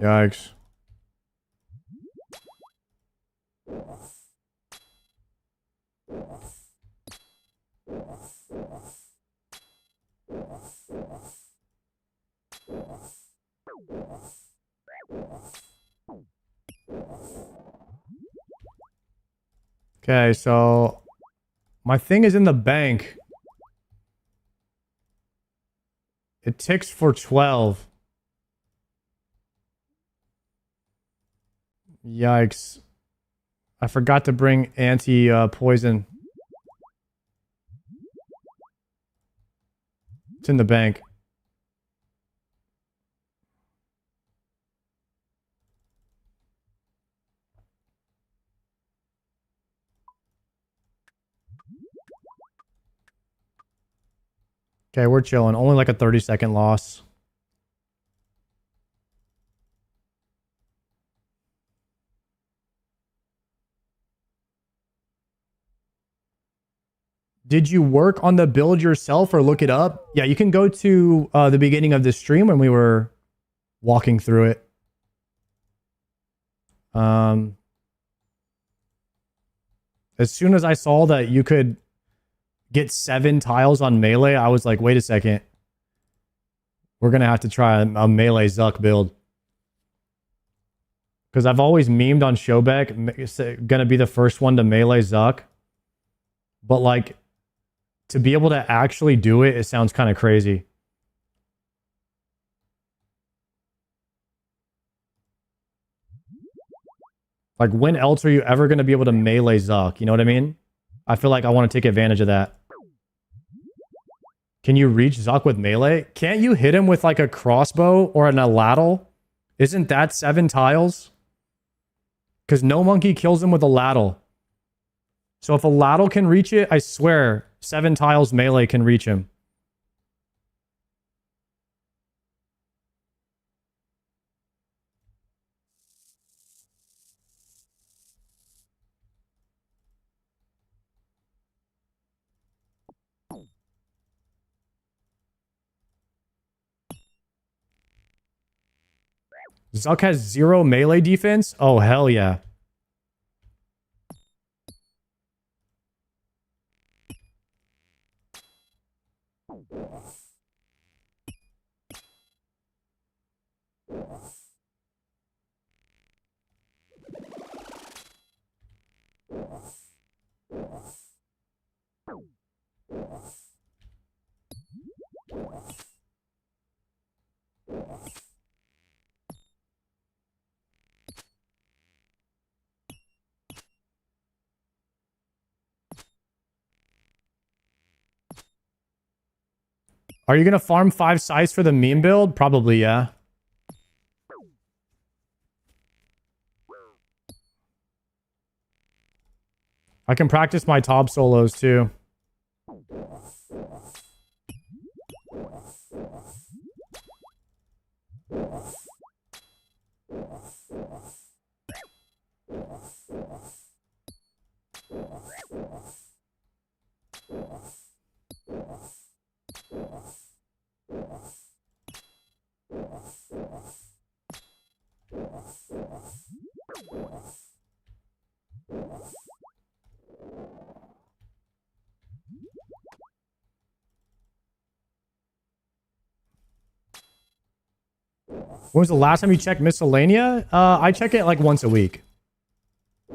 Yikes. Okay, so my thing is in the bank. It ticks for 12. Yikes. I forgot to bring anti-poison. It's in the bank. Okay, we're chilling. Only like a 30-second loss. Did you work on the build yourself or look it up? Yeah, you can go to the beginning of the stream when we were walking through it. As soon as I saw that you could get 7 tiles on melee, I was like, wait a second. We're going to have to try a melee Zuck build. Because I've always memed on Showbeck, going to be the first one to melee Zuck. But like, to be able to actually do it, it sounds kind of crazy. Like, when else are you ever going to be able to melee Zuck? You know what I mean? I feel like I want to take advantage of that. Can you reach Zuck with melee? Can't you hit him with like a crossbow or an ladle? Isn't that 7 tiles? Because no monkey kills him with a ladle. So if a ladle can reach it, I swear 7 tiles melee can reach him. Zuck has 0 melee defense? Oh, hell yeah. Are you going to farm 5 sites for the meme build? Probably, yeah. I can practice my top solos too. When was the last time you checked Miscellanea? I check it like once a week.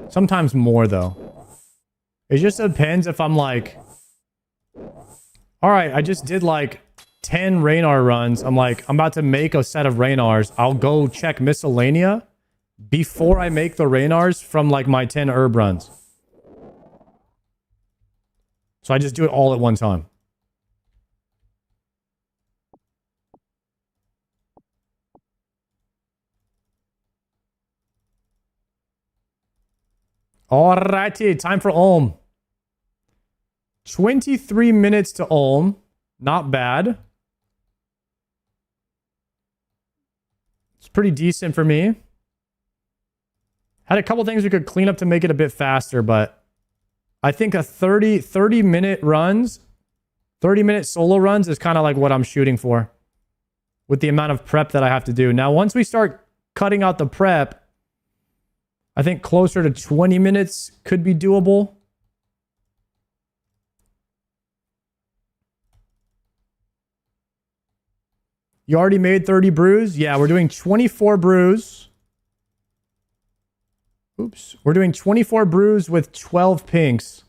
Sometimes more, though. It just depends if I'm like... Alright, I just did like 10 Raynar runs. I'm like, I'm about to make a set of Raynars. I'll go check Miscellanea before I make the Raynars from like my 10 herb runs. So I just do it all at one time. Alrighty, time for Ulm. 23 minutes to Ulm. Not bad. It's pretty decent for me. Had a couple things we could clean up to make it a bit faster, but I think a 30-minute runs, 30-minute solo runs is kind of like what I'm shooting for with the amount of prep that I have to do. Now, once we start cutting out the prep, I think closer to 20 minutes could be doable. You already made 30 brews? Yeah, we're doing 24 brews. Oops. We're doing 24 brews with 12 pinks.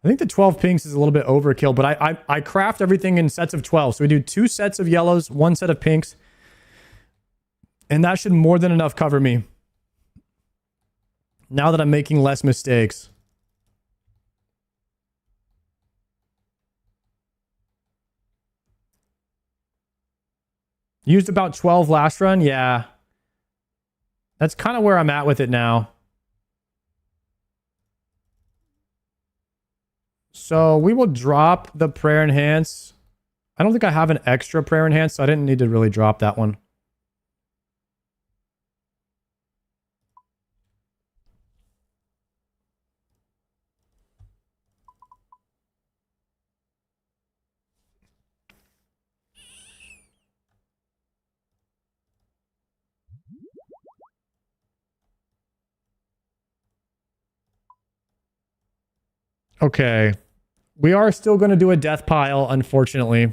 I think the 12 pinks is a little bit overkill, but I craft everything in sets of 12. So we do 2 sets of yellows, 1 set of pinks. And that should more than enough cover me. Now that I'm making less mistakes. Used about 12 last run? Yeah. That's kind of where I'm at with it now. So we will drop the prayer enhance. I don't think I have an extra prayer enhance, so I didn't need to really drop that one. Okay. We are still going to do a death pile, unfortunately.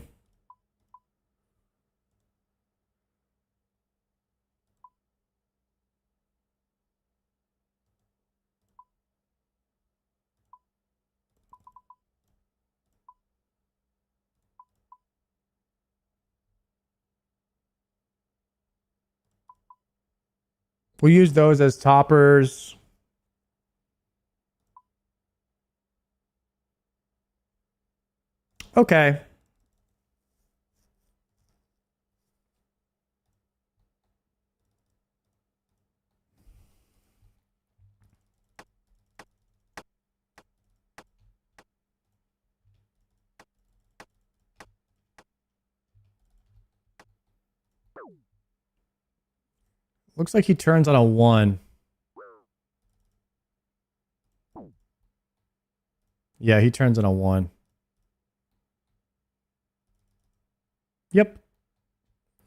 We'll use those as toppers. Okay. Looks like he turns on a 1. Yeah, he turns on a 1. Yep.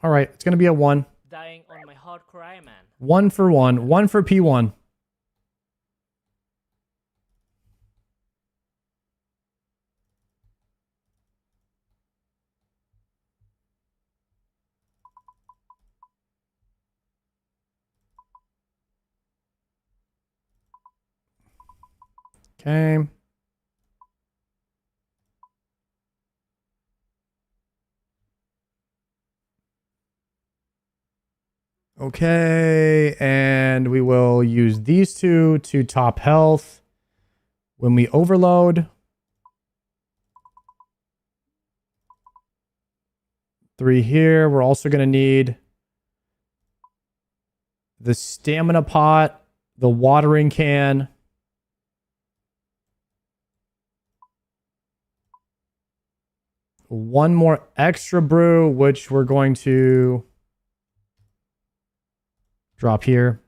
All right, it's going to be a 1. Dying on my hard cry, man. 1 for 1. 1 for P1. Okay. Okay, and we will use these two to top health when we overload. 3 here. We're also going to need the stamina pot, the watering can. One more extra brew, which we're going to drop here.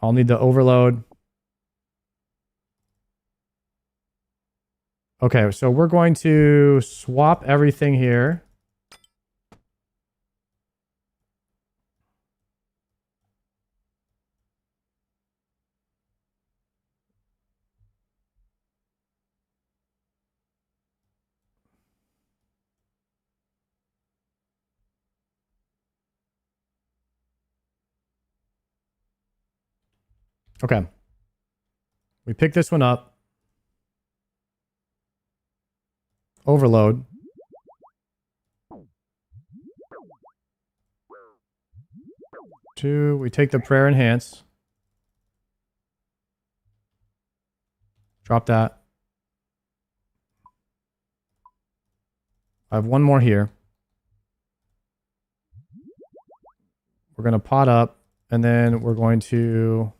I'll need the overload. Okay, so we're going to swap everything here. Okay. We pick this one up. Overload. Two. We take the prayer enhance. Drop that. I have one more here. We're going to pot up, and then we're going to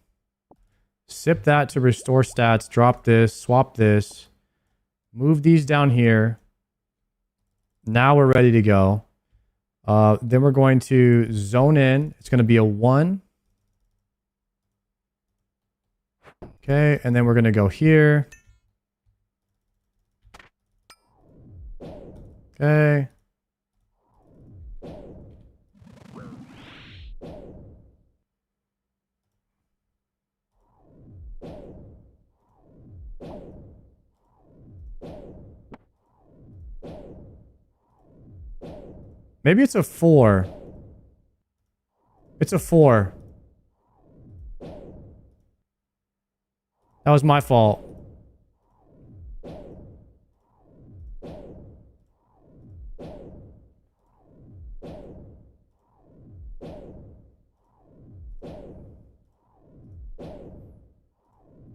Sip that to restore stats. Drop this. Swap this. Move these down here. Now we're ready to go. Then we're going to zone in. It's going to be a 1. Okay, and then we're going to go here. Okay. Maybe it's a 4. It's a 4. That was my fault.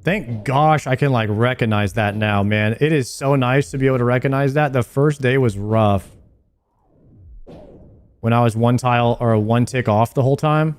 Thank gosh I can like recognize that now, man. It is so nice to be able to recognize that. The first day was rough. When I was one tile or one tick off the whole time.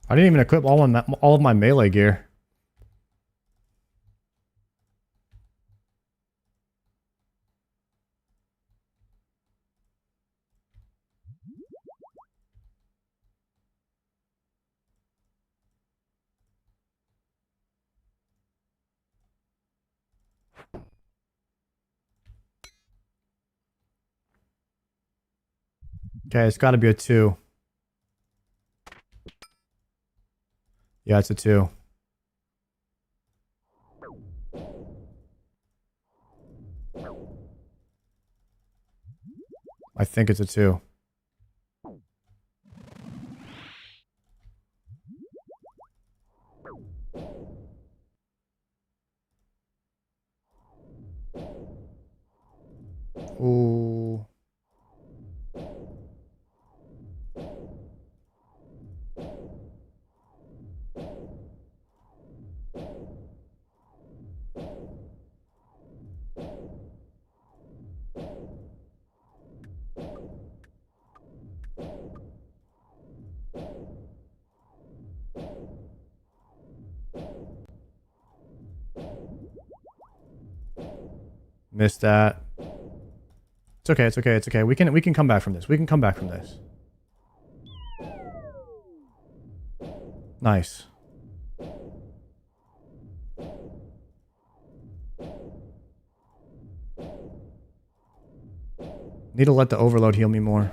I didn't even equip all of my melee gear. Okay, it's got to be a 2. Yeah, it's a 2. I think it's a 2. Ooh. Missed that. It's okay, it's okay, it's okay. We can come back from this. We can come back from this. Nice. Need to let the overload heal me more.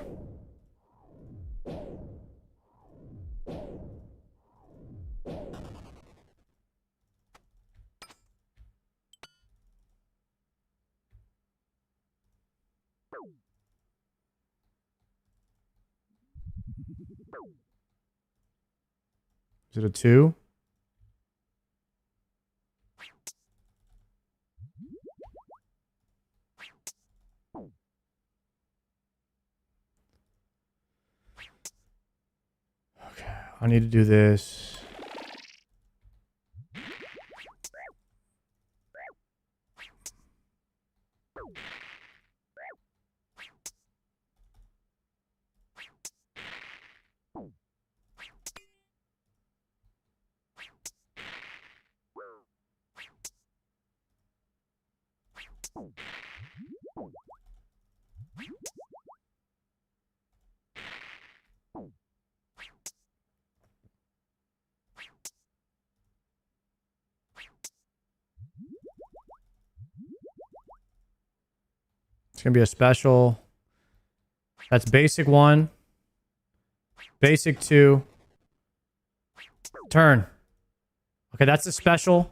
Is it a 2? I need to do this. It's going to be a special. That's basic 1. Basic 2. Turn. Okay, that's a special.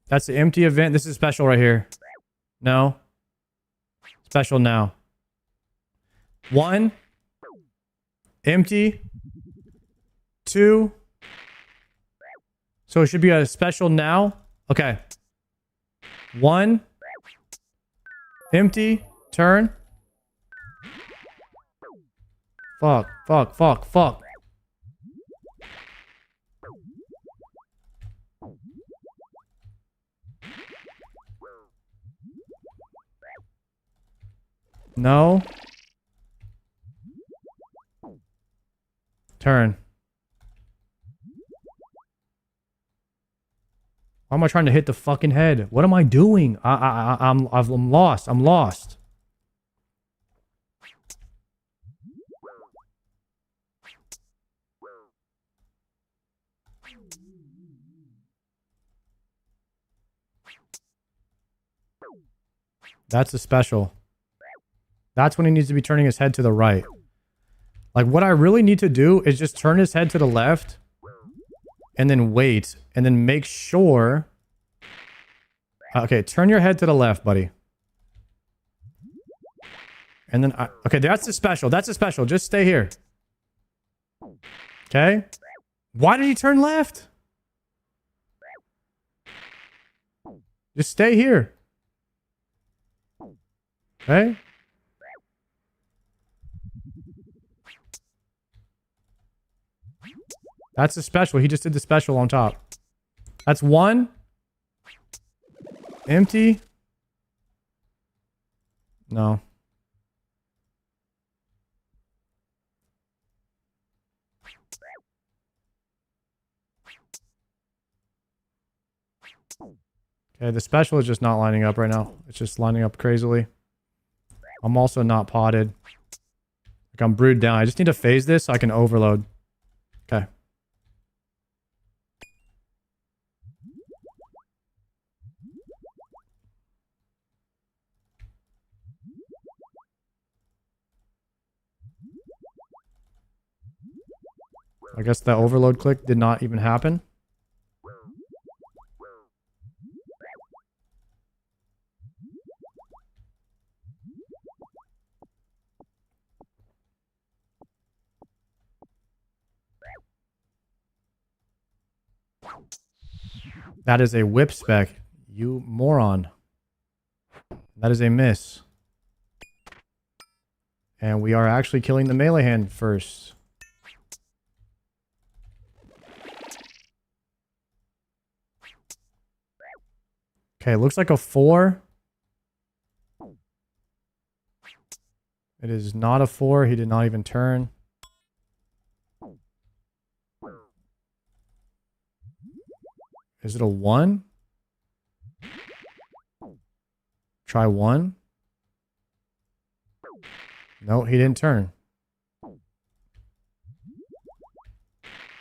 That's the empty event. This is special right here. No. Special now. 1. Empty. 2. So it should be a special now. Okay. 1. Empty. Turn. Fuck. Fuck. Fuck. Fuck. No. Turn. Why am I trying to hit the fucking head? What am I doing? I'm lost. I'm lost. That's a special. That's when he needs to be turning his head to the right. Like, what I really need to do is just turn his head to the left and then wait and then make sure. Okay, turn your head to the left, buddy. And then, okay, that's a special. That's a special. Just stay here. Okay. Why did he turn left? Just stay here. Okay. That's a special. He just did the special on top. That's 1. Empty. No. Okay, the special is just not lining up right now. It's just lining up crazily. I'm also not potted. Like, I'm brewed down. I just need to phase this so I can overload. Okay. I guess the overload click did not even happen. That is a whip spec, you moron. That is a miss. And we are actually killing the melee hand first. Okay, looks like a 4. It is not a 4. He did not even turn. Is it a 1? Try 1. No, he didn't turn.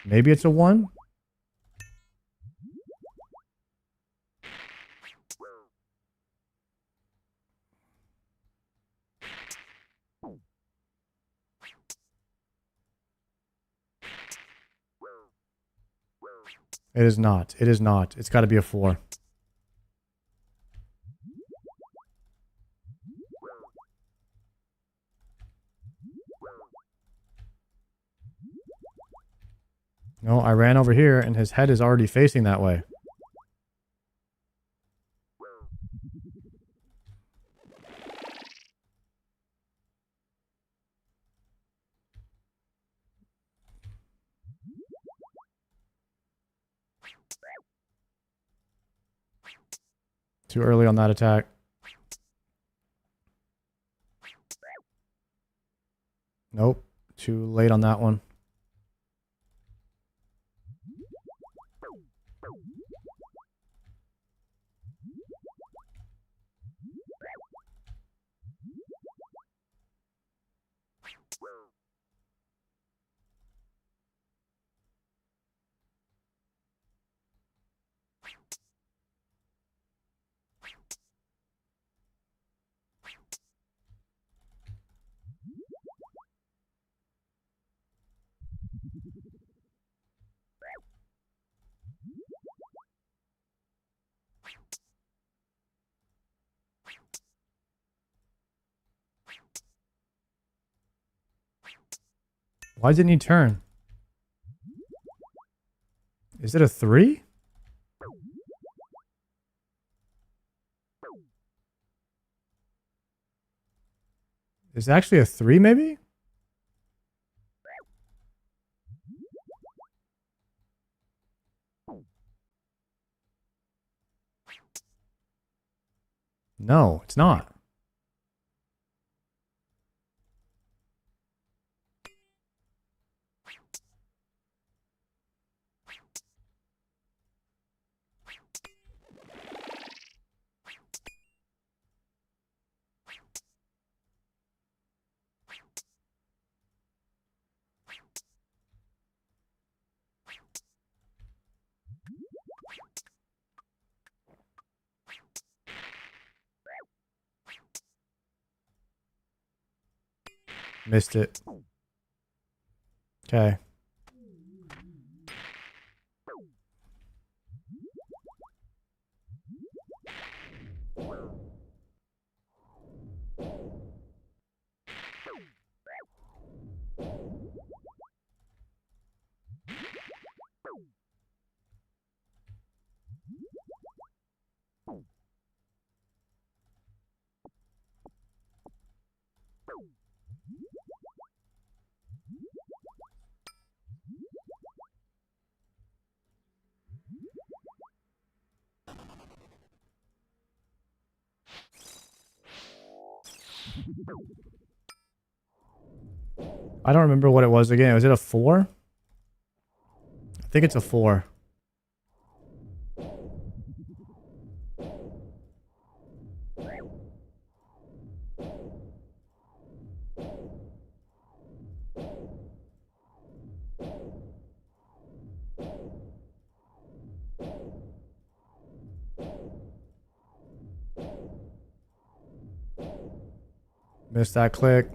Maybe it's a 1? It is not. It is not. It's got to be a 4. No, I ran over here and his head is already facing that way. too early on that attack. Nope. Too late on that one. Why didn't he turn? Is it a 3? Is it actually a 3 maybe? No, it's not. Missed it. Okay. I don't remember what it was again. Was it a 4? I think it's a 4. Missed that click.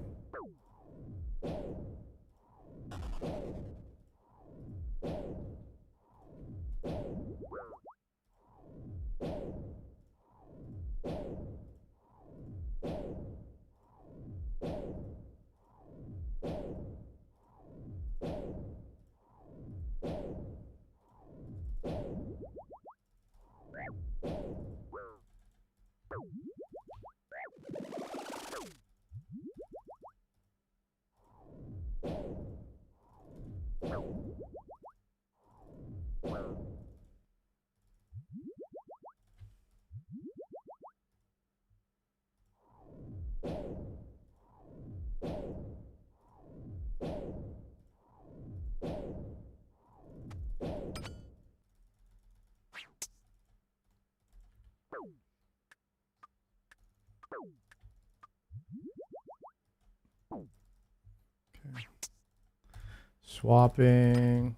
Okay. Swapping.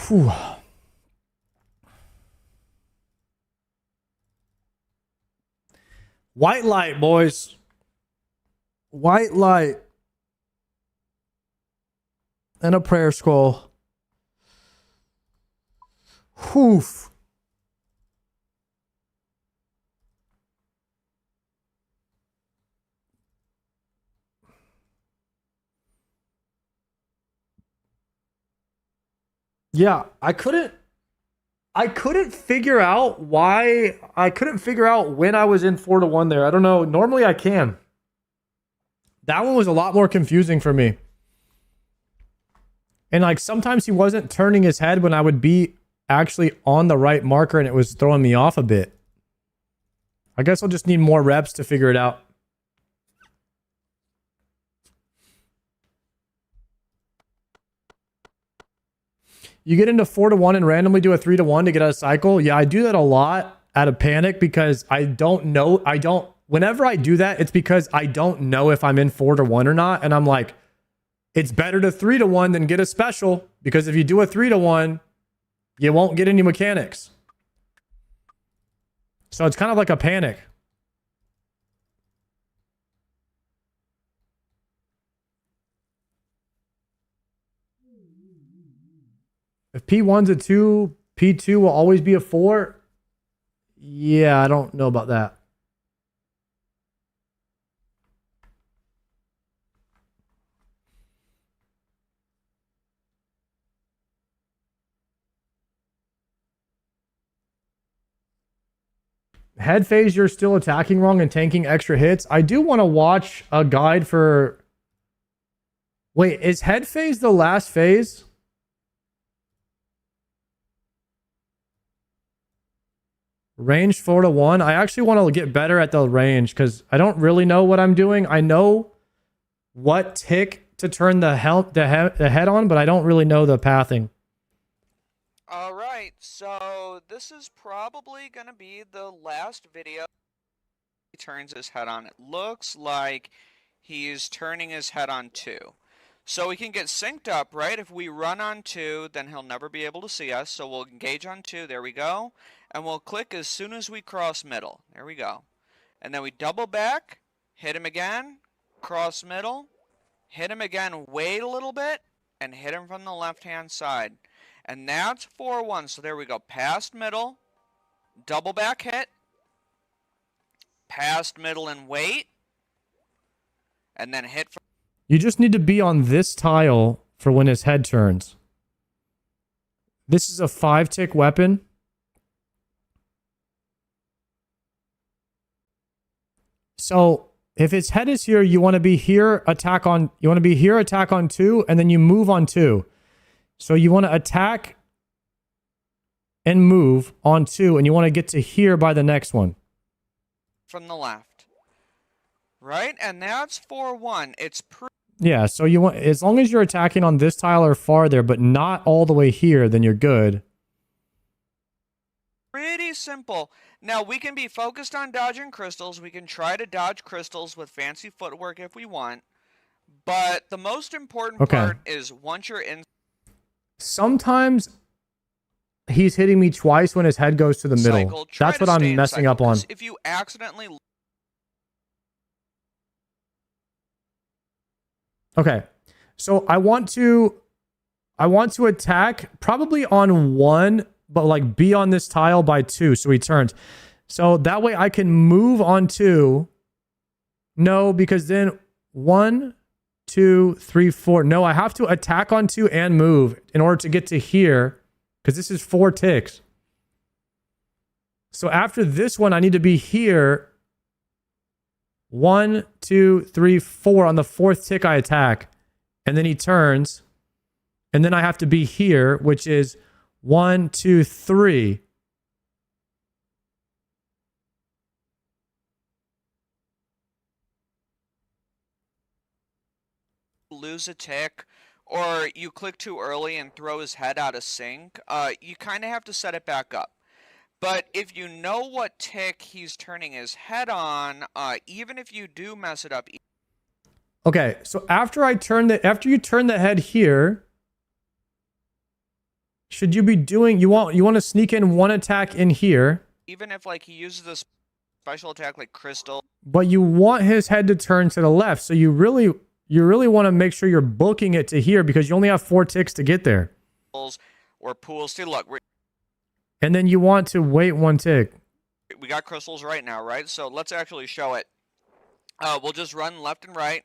Whew. White light, boys. White light. And a prayer scroll. Whew. Yeah, I couldn't figure out why. I couldn't figure out when I was in 4-1 there. I don't know. Normally I can. That one was a lot more confusing for me. And like sometimes he wasn't turning his head when I would be actually on the right marker and it was throwing me off a bit. I guess I'll just need more reps to figure it out. You get into 4-1 and randomly do a 3-1 to get out of cycle. Yeah, I do that a lot out of panic because I don't know. Whenever I do that, it's because I don't know if I'm in 4-1 or not. And I'm like, it's better to 3-1 than get a special because if you do a 3-1, you won't get any mechanics. So it's kind of like a panic. If P1's a 2, P2 will always be a 4. Yeah, I don't know about that. Head phase, you're still attacking wrong and tanking extra hits. I do want to watch a guide for... Wait, is head phase the last phase? Range 4-1. I actually want to get better at the range because I don't really know what I'm doing. I know what tick to turn the head on, but I don't really know the pathing. All right, so this is probably going to be the last video he turns his head on. It looks like he's turning his head on 2. So we can get synced up, right? If we run on 2, then he'll never be able to see us. So we'll engage on 2. There we go. And we'll click as soon as we cross middle. There we go. And then we double back, hit him again, cross middle, hit him again, wait a little bit, and hit him from the left-hand side. And that's 4-1. So there we go. Past middle, double back hit, past middle and wait, and then hit from... You just need to be on this tile for when his head turns. This is a 5-tick weapon. So if his head is here, you want to be here, attack on 2, and then you move on 2. So you want to attack and move on 2, and you want to get to here by the next one. From the left. Right? And that's 4-1. It's Yeah, so you want, as long as you're attacking on this tile or farther, but not all the way here, then you're good. pretty simple. Now, we can be focused on dodging crystals. We can try to dodge crystals with fancy footwork if we want. But the most important part is once you're in... Sometimes he's hitting me twice when his head goes to the middle. That's what I'm messing up on. If you accidentally... Okay, so I want to attack probably on 1, but like be on this tile by 2, so he turns. So that way I can move on 2. No, because then 1, 2, 3, 4. No, I have to attack on 2 and move in order to get to here, because this is 4 ticks. So after this one, I need to be here. 1, 2, 3, 4. On the 4th tick, I attack. And then he turns. And then I have to be here, which is 1, 2, 3. Lose a tick, or you click too early and throw his head out of sync, you kind of have to set it back up. But if you know what tick he's turning his head on, even if you do mess it up... Okay, so after you turn the head here, should you be doing? You want to sneak in one attack in here, Even if like he uses a special attack like Crystal. but you want his head to turn to the left. So you really want to make sure you're booking it to here because you only have 4 ticks to get there. Or pools. See, look, And then you want to wait 1 tick. we got crystals right now, right? So let's actually show it. We'll just run left and right,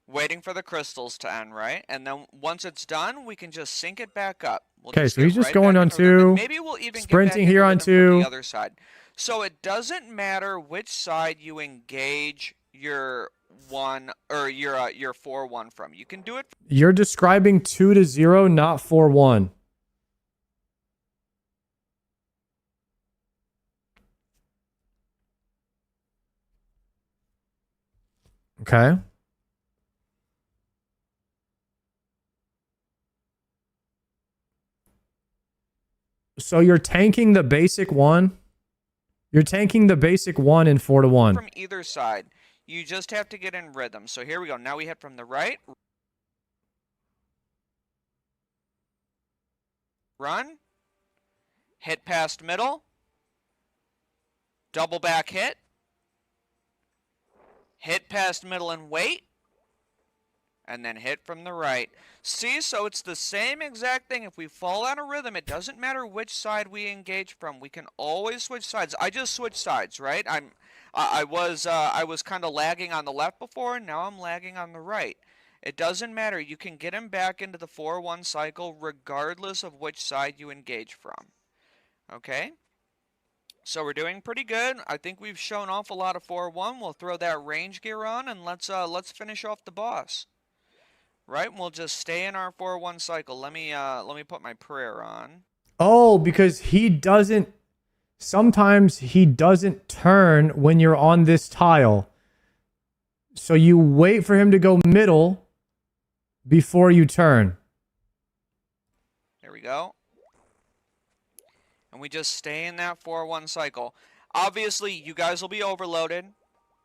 waiting for the crystals to end, right? And then once it's done, we can just sync it back up. Okay, so he's get just right going back on into rhythm, and 2, maybe we'll even sprinting get back here into on rhythm from 2. the other side. So it doesn't matter which side you engage your 1 or your 4-1 from. You can do it. You're describing 2 to 0, not 4-1. Okay. So you're tanking the basic 1? You're tanking the basic 1 in 4 to 1. From either side. You just have to get in rhythm. So here we go. Now we hit from the right. Run. Hit past middle. Double back hit. Hit past middle and wait. And then hit from the right. See, so it's the same exact thing. If we fall out of rhythm, it doesn't matter which side we engage from. We can always switch sides. I just switched sides, right? I was kind of lagging on the left before, and now I'm lagging on the right. It doesn't matter. You can get him back into the 4-1 cycle regardless of which side you engage from. Okay? So we're doing pretty good. I think we've shown off a lot of 4-1. We'll throw that range gear on, and let's finish off the boss. Right? We'll just stay in our 4-1 cycle. Let me put my prayer on. Oh, because he doesn't... Sometimes he doesn't turn when you're on this tile. So you wait for him to go middle before you turn. There we go. And we just stay in that 4-1 cycle. Obviously, you guys will be overloaded,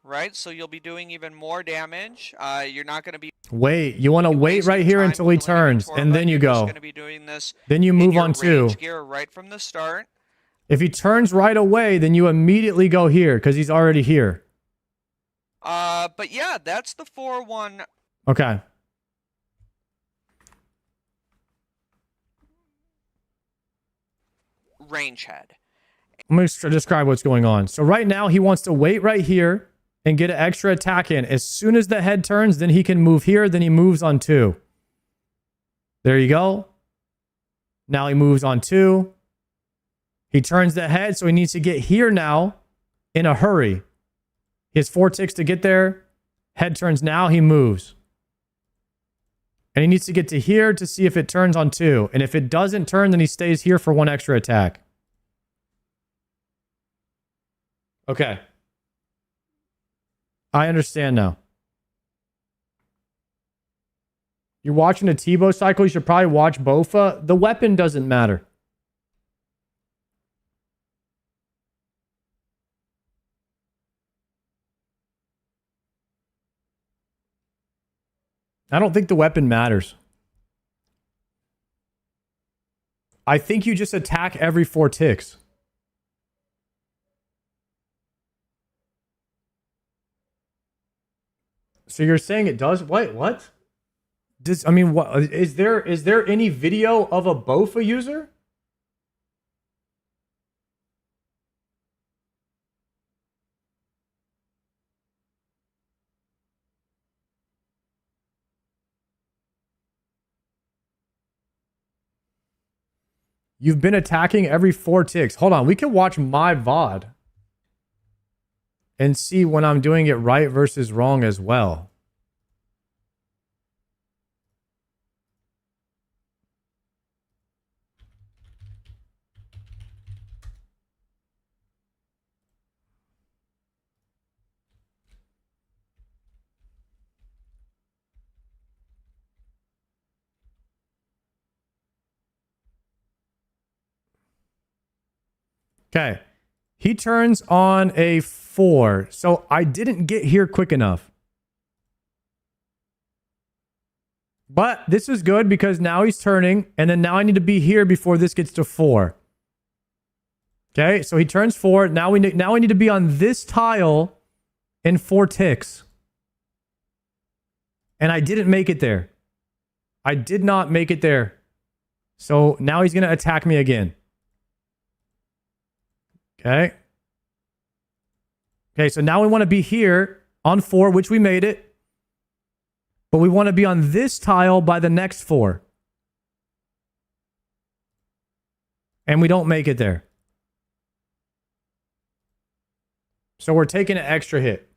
right? So you'll be doing even more damage. You're not going to be... Wait, you want to wait right here until he turns, and then you go. Gonna be doing this then you move on 2. Gear right from the start. If he turns right away, then you immediately go here, because he's already here. But yeah, that's the 4-1 Okay. range head. I'm going to describe what's going on. So right now, he wants to wait right here and get an extra attack in. As soon as the head turns, then he can move here. Then he moves on 2. There you go. Now he moves on 2. He turns the head, so he needs to get here now in a hurry. He has 4 ticks to get there. Head turns now, he moves. And he needs to get to here to see if it turns on 2. And if it doesn't turn, then he stays here for 1 extra attack. Okay. I understand now. You're watching a Tebow cycle, you should probably watch Bofa. The weapon doesn't matter. I don't think the weapon matters. I think you just attack every 4 ticks. So you're saying it does? Wait, what? I mean, what is there any video of a Bofa user? You've been attacking every 4 ticks. Hold on, we can watch my VOD and see when I'm doing it right versus wrong as well. Okay. He turns on a 4. So I didn't get here quick enough. But this is good because now he's turning, and then now I need to be here before this gets to 4. Okay, so he turns 4. Now we need to be on this tile in 4 ticks. And I didn't make it there. I did not make it there. So now he's going to attack me again. Okay. Okay, so now we want to be here on 4, which we made it. But we want to be on this tile by the next 4. And we don't make it there. So we're taking an extra hit.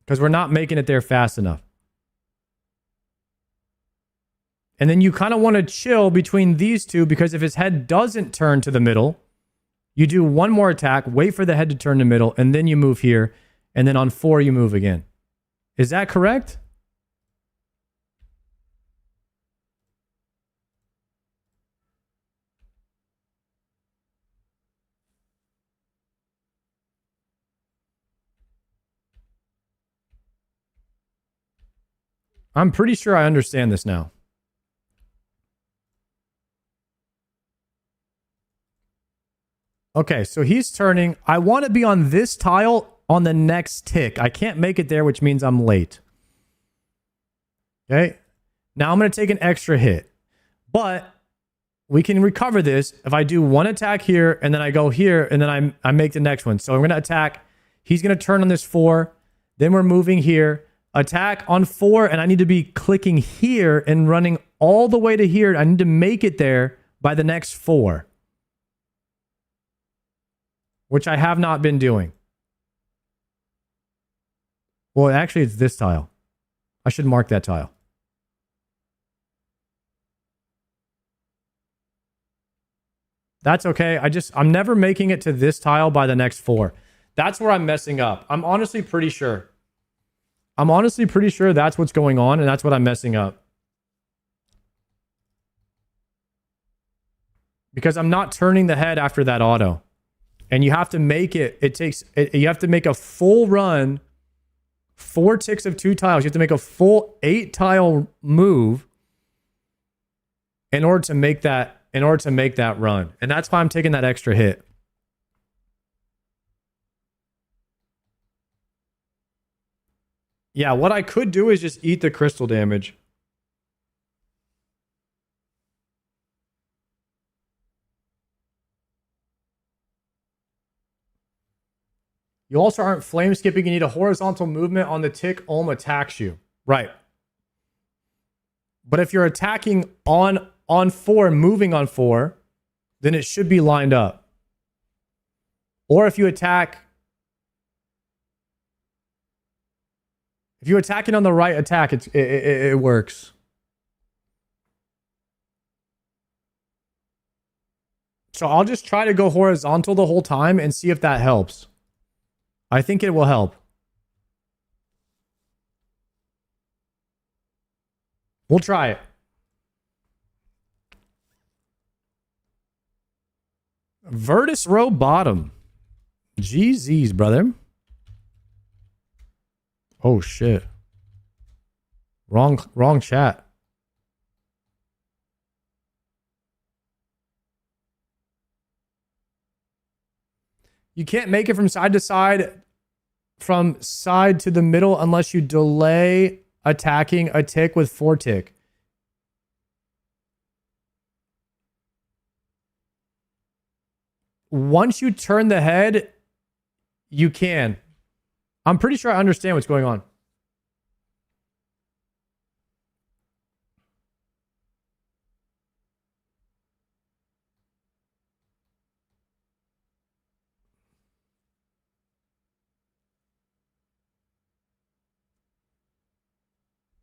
Because we're not making it there fast enough. And then you kind of want to chill between these two, because if his head doesn't turn to the middle, you do one more attack, wait for the head to turn to middle, and then you move here. And then on 4, you move again. Is that correct? I'm pretty sure I understand this now. Okay, so he's turning. I want to be on this tile on the next tick. I can't make it there, which means I'm late. Okay, now I'm going to take an extra hit. But we can recover this if I do one attack here, and then I go here, and then I make the next one. So I'm going to attack. He's going to turn on this 4. Then we're moving here. Attack on 4, and I need to be clicking here and running all the way to here. I need to make it there by the next 4. Which I have not been doing. Well, actually, it's this tile. I should mark that tile. That's okay. I'm never making it to this tile by the next 4. That's where I'm messing up. I'm honestly pretty sure. I'm honestly pretty sure that's what's going on, and that's what I'm messing up. Because I'm not turning the head after that auto. And you have to make it, you have to make a full run, 4 ticks of 2 tiles. You have to make a full 8 tile move in order to make that run. And that's why I'm taking that extra hit. Yeah, what I could do is just eat the crystal damage. You also aren't flame skipping. You need a horizontal movement on the tick Olm attacks you. Right. But if you're attacking on 4, moving on 4, then it should be lined up. Or if you attack... If you're attacking on the right attack, it works. So I'll just try to go horizontal the whole time and see if that helps. I think it will help. We'll try it. Virtus row bottom. GZ's, brother. Oh shit. Wrong chat. You can't make it from side to side to the middle unless you delay attacking a tick with 4 tick. Once you turn the head, you can. I'm pretty sure I understand what's going on.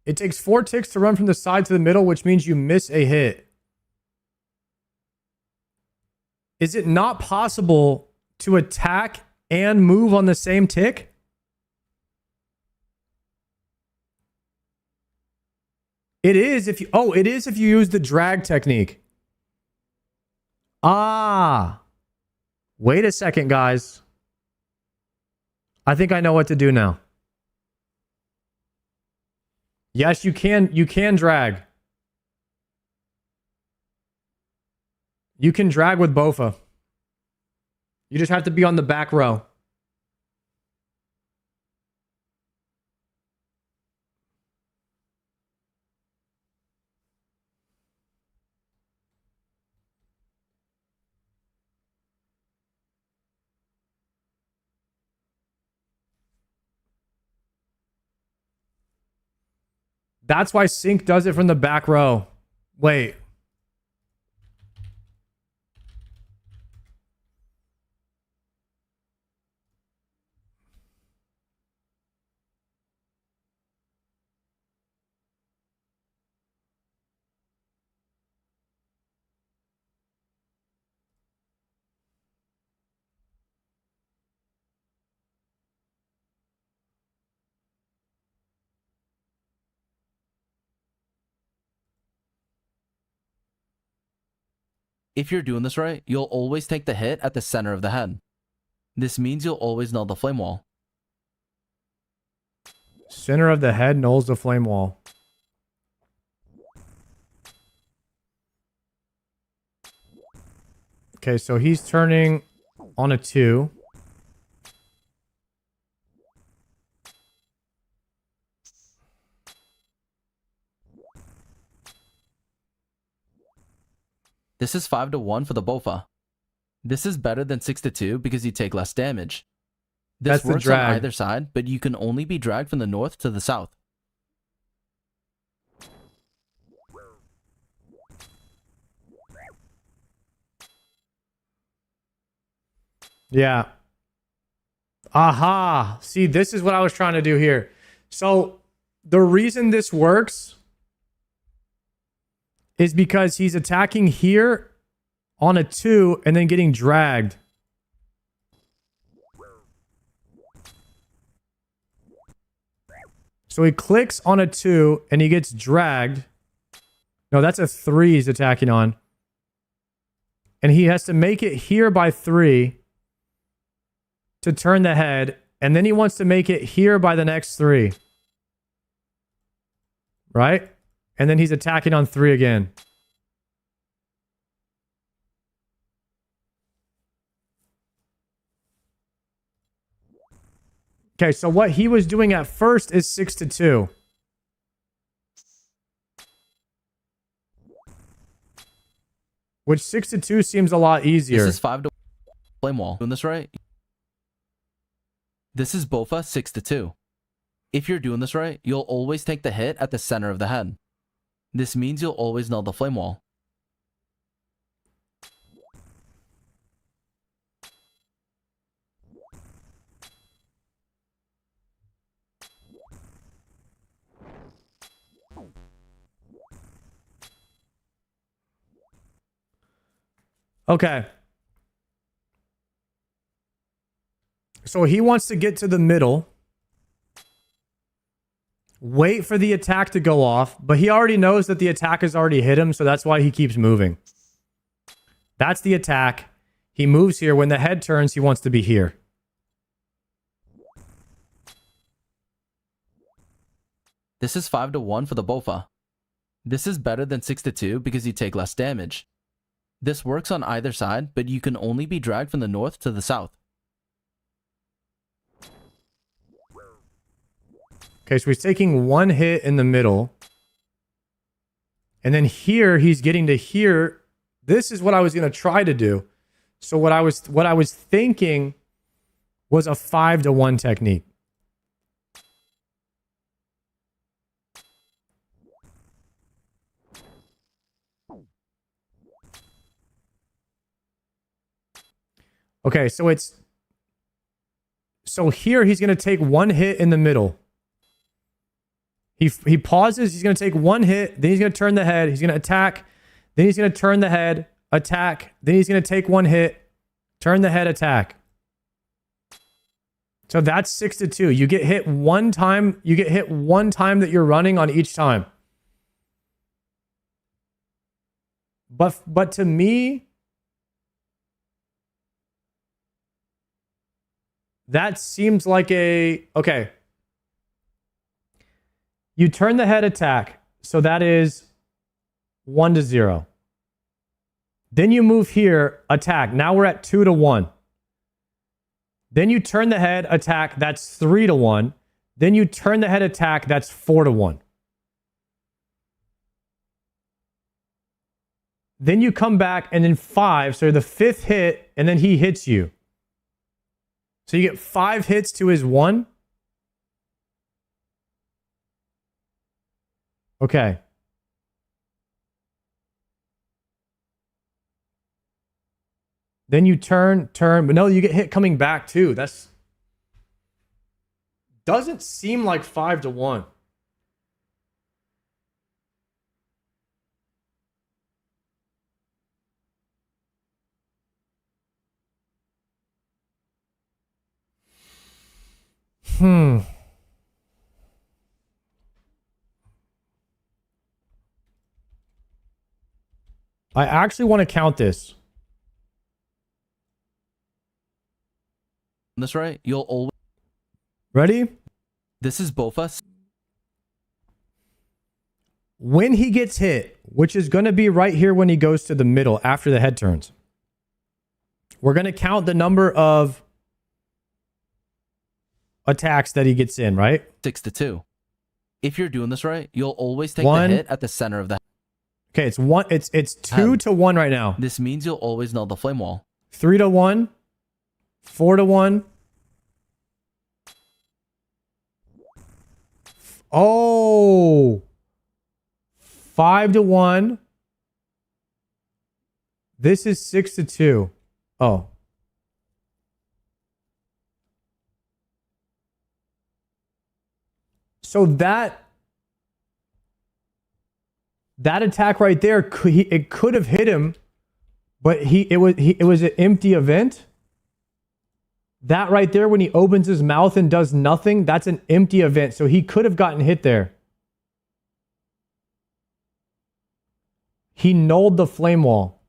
It takes 4 ticks to run from the side to the middle, which means you miss a hit. Is it not possible to attack and move on the same tick? It is if you use the drag technique. Ah. Wait a second, guys. I think I know what to do now. Yes, you can drag. You can drag with Bofa. You just have to be on the back row. That's why Sync does it from the back row. Wait. If you're doing this right, you'll always take the hit at the center of the head. This means you'll always null the flame wall. Center of the head nulls the flame wall. Okay, so he's turning on a 2. This is 5-1 for the Bofa. This is better than 6-2 because you take less damage. This That's the works on drag. either side, but you can only be dragged from the north to the south. Yeah. Aha. See, this is what I was trying to do here. So the reason this works is because he's attacking here on a 2 and then getting dragged. So he clicks on a 2 and he gets dragged. No, that's a 3 he's attacking on. And he has to make it here by 3 to turn the head. And then he wants to make it here by the next 3. Right? And then he's attacking on 3 again. Okay, so what he was doing at first is 6-2. Which 6-2 seems a lot easier. This is 5-1 flame wall. Doing this right? This is Bofa 6-2. If you're doing this right, you'll always take the hit at the center of the head. This means you'll always null the flame wall. Okay. So he wants to get to the middle. Wait for the attack to go off, but he already knows that the attack has already hit him, so that's why he keeps moving. That's the attack. He moves here. When the head turns, he wants to be here. This is 5-1 for the Bofa. This is better than 6-2 because you take less damage. This works on either side, but you can only be dragged from the north to the south. Okay, so he's taking 1 hit in the middle. And then here, he's getting to here. This is what I was going to try to do. So what I was thinking was a 5-1 technique. Okay, so here he's going to take 1 hit in the middle. He pauses, he's going to take 1 hit, then he's going to turn the head, he's going to attack, then he's going to turn the head, attack, then he's going to take 1 hit, turn the head, attack. So that's 6-2. You get hit 1 time, you get hit 1 time that you're running on each time. But to me, that seems like a... Okay. You turn the head attack. So that is 1 to 0. Then you move here, attack. Now we're at 2 to 1. Then you turn the head attack. That's 3 to 1. Then you turn the head attack. That's 4 to 1. Then you come back and then 5. So the 5th hit and then he hits you. So you get 5 hits to his 1. Okay. Then you turn, but no, you get hit coming back too. That's doesn't seem like 5 to 1. I actually want to count this. That's right. You'll always... Ready? This is Bofa. When he gets hit, which is going to be right here when he goes to the middle after the head turns, we're going to count the number of attacks that he gets in, right? 6 to 2. If you're doing this right, you'll always take 1. the hit at the center of the... Okay, it's 2 to 1 right now. This means you'll always know the flame wall. 3 to 1. 4 to 1. Oh. 5 to 1. This is 6 to 2. Oh. So that attack right there, it could have hit him, but it was an empty event. That right there, when he opens his mouth and does nothing, that's an empty event. So he could have gotten hit there. He nulled the flame wall.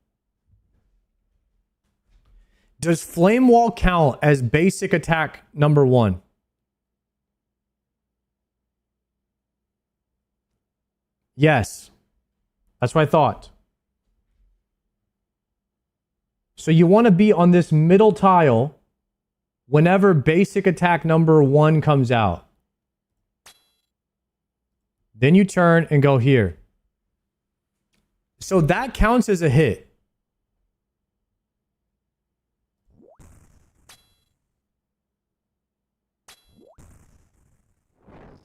Does flame wall count as basic attack number 1? Yes. That's what I thought. So you want to be on this middle tile whenever basic attack number 1 comes out. Then you turn and go here. So that counts as a hit.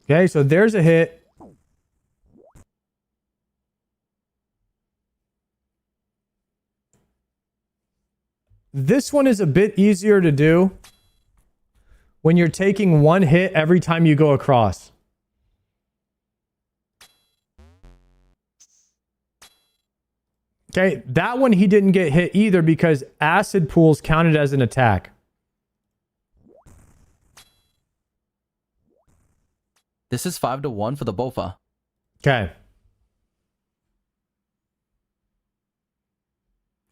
Okay, so there's a hit. This one is a bit easier to do when you're taking 1 hit every time you go across. Okay, that one he didn't get hit either because acid pools counted as an attack. This is 5 to 1 for the Bofa. Okay.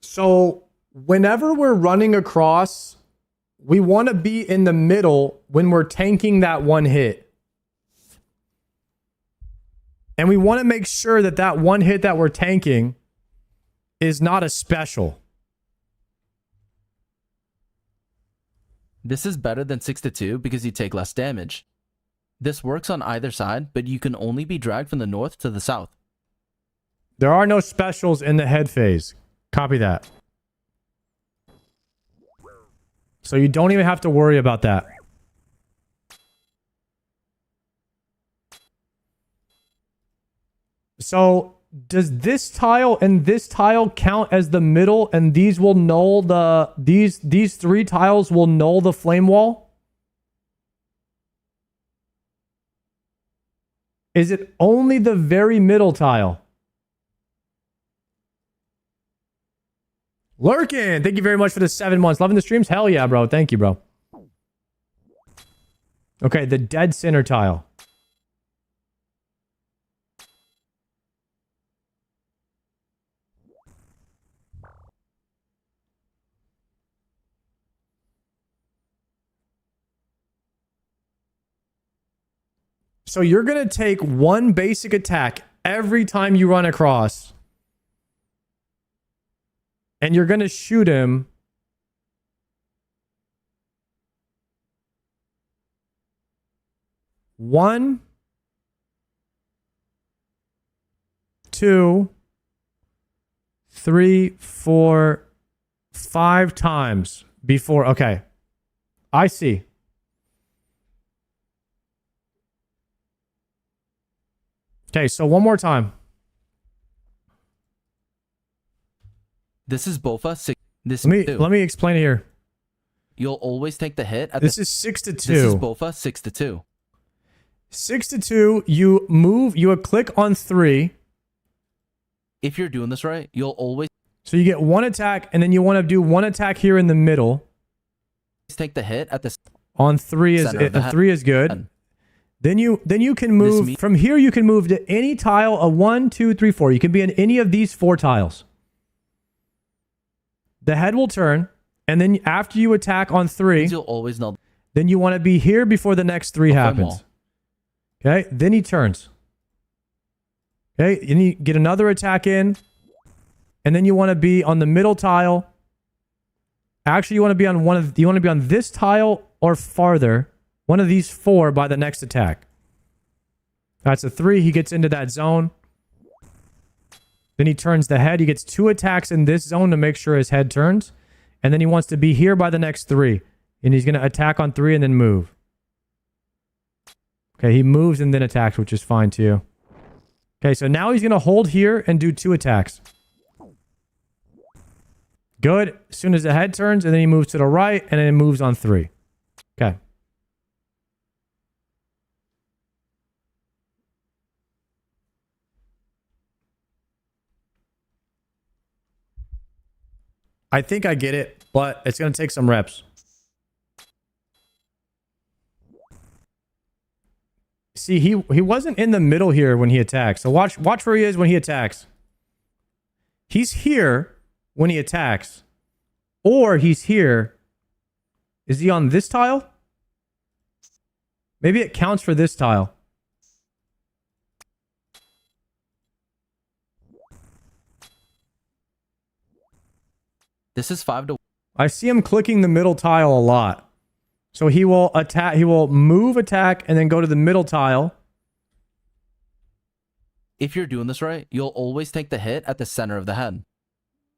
So whenever we're running across, we want to be in the middle when we're tanking that 1 hit. And we want to make sure that that 1 hit that we're tanking is not a special. This is better than 6 to 2 because you take less damage. This works on either side, but you can only be dragged from the north to the south. There are no specials in the head phase. Copy that. So you don't even have to worry about that. So does this tile and this tile count as the middle, and these will null the these 3 tiles will null the flame wall? Is it only the very middle tile? Lurkin, thank you very much for the 7 months. Loving the streams? Hell yeah, bro. Thank you, bro. Okay, the dead center tile. So you're going to take one basic attack every time you run across. And you're going to shoot him. One, two, three, 4, 5 times before. Okay. I see. Okay, so one more time. This is Bofa 6. Let me explain it here. You'll always take the hit. This is 6 to 2. This is Bofa 6 to 2. 6 to 2. You move. You would click on 3. If you're doing this right, you'll always. So you get one attack, and then you want to do one attack here in the middle. Take the hit at the. On 3 is 3 is good. Then you can move from here. You can move to any tile of 1, 2, 3, 4. You can be in any of these 4 tiles. The head will turn, and then after you attack on 3, you'll always know. Then you want to be here before the next 3 happens. Okay. Then he turns. Okay. And you get another attack in, and then you want to be on the middle tile. Actually, you want to be on you want to be on this tile or farther. One of these 4 by the next attack. That's a 3. He gets into that zone. Then he turns the head. He gets 2 attacks in this zone to make sure his head turns. And then he wants to be here by the next 3. And he's going to attack on 3 and then move. Okay, he moves and then attacks, which is fine too. Okay, so now he's going to hold here and do 2 attacks. Good. As soon as the head turns, and then he moves to the right, and then moves on 3. Okay. I think I get it, but it's going to take some reps. See, he wasn't in the middle here when he attacks. So watch where he is when he attacks. He's here when he attacks. Or he's here. Is he on this tile? Maybe it counts for this tile. This is 5 to. I see him clicking the middle tile a lot. So he will attack, he will move, attack, and then go to the middle tile. If you're doing this right, you'll always take the hit at the center of the head.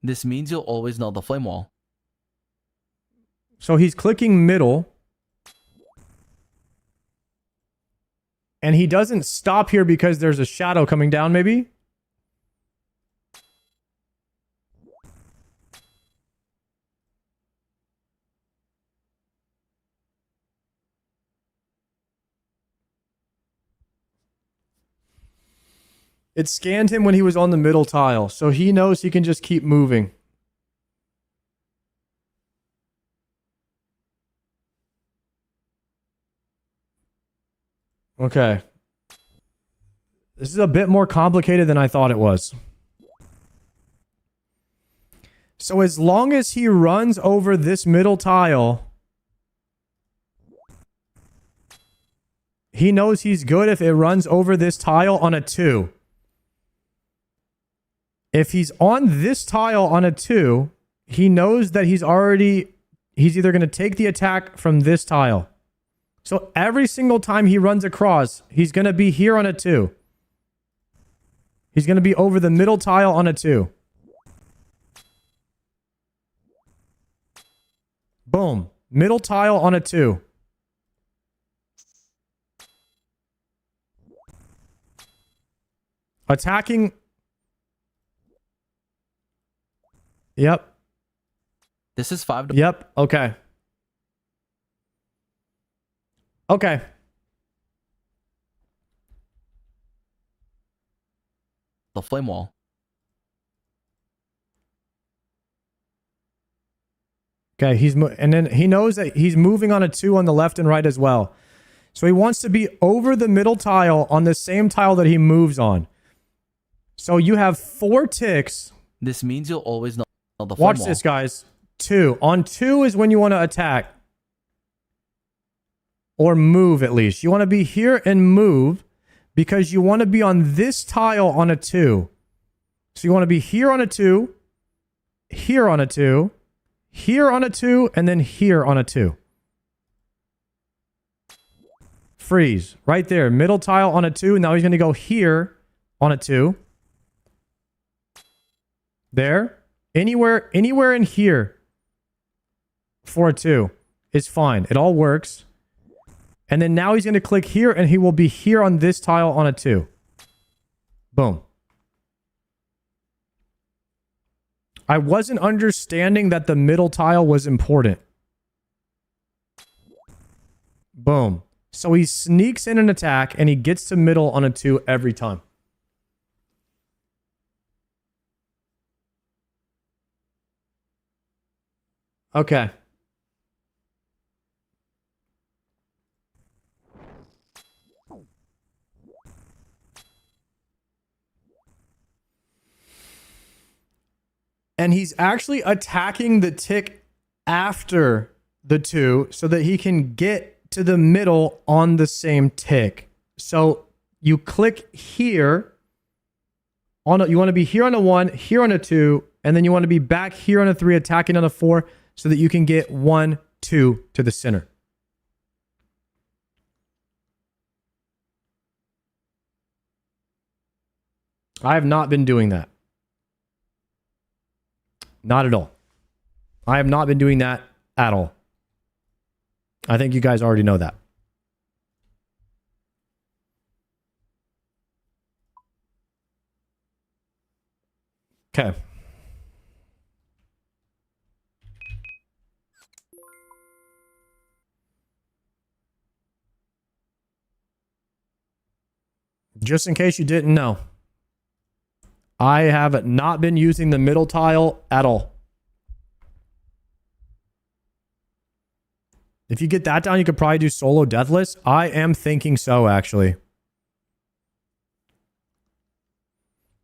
This means you'll always know the flame wall. So he's clicking middle. And he doesn't stop here because there's a shadow coming down, maybe? It scanned him when he was on the middle tile, so he knows he can just keep moving. Okay. This is a bit more complicated than I thought it was. So as long as he runs over this middle tile, he knows he's good if it runs over this tile on a 2. If he's on this tile on a 2, he knows that he's either going to take the attack from this tile. So every single time he runs across, he's going to be here on a 2. He's going to be over the middle tile on a 2. Boom. Middle tile on a 2. Attacking. Yep. This is 5 to. Yep. Okay. Okay. The flame wall. Okay, and then he knows that he's moving on a 2 on the left and right as well. So he wants to be over the middle tile on the same tile that he moves on. So you have 4 ticks. This means you'll always know the flame Watch wall. this, guys. 2. On 2 is when you want to attack. or move at least. You want to be here and move because you want to be on this tile on a 2. So you want to be here on a 2, here on a 2, here on a 2, and then here on a 2. Freeze. Right there. Middle tile on a 2. Now he's going to go here on a 2. There. Anywhere in here for a 2 is fine. It all works. And then now he's going to click here and he will be here on this tile on a 2. Boom. I wasn't understanding that the middle tile was important. Boom. So he sneaks in an attack and he gets to middle on a 2 every time. Okay. And he's actually attacking the tick after the 2 so that he can get to the middle on the same tick. So you click here on you want to be here on a 1, here on a 2, and then you want to be back here on a 3, attacking on a 4 so that you can get 1, 2 to the center. I have not been doing that. Not at all. I have not been doing that at all. I think you guys already know that. Okay. Just in case you didn't know, I have not been using the middle tile at all. If you get that down, you could probably do solo deathless. I am thinking so, actually.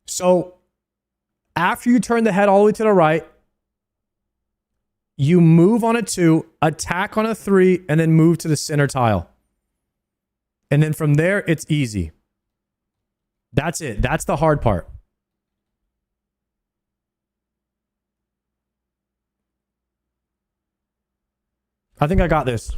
So, after you turn the head all the way to the right, you move on a 2, attack on a 3, and then move to the center tile. And then from there, it's easy. That's it. That's the hard part. I think I got this.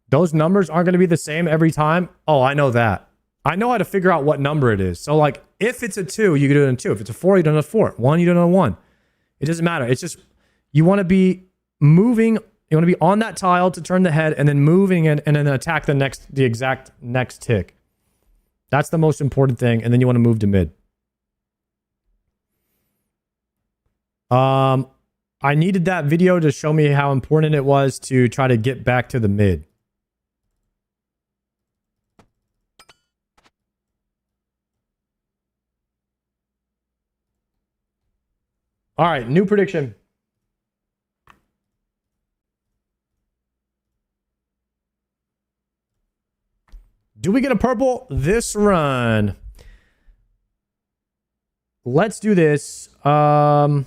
Those numbers aren't going to be the same every time. Oh, I know that. I know how to figure out what number it is. So like if it's a 2, you can do it in 2. If it's a 4, you do it in a 4. 1, you do it in a 1. It doesn't matter. It's just you want to be moving. You want to be on that tile to turn the head and then moving it and then attack the exact next tick. That's the most important thing. And then you want to move to mid. I needed that video to show me how important it was to try to get back to the mid. All right, new prediction. Do we get a purple this run? Let's do this. Where's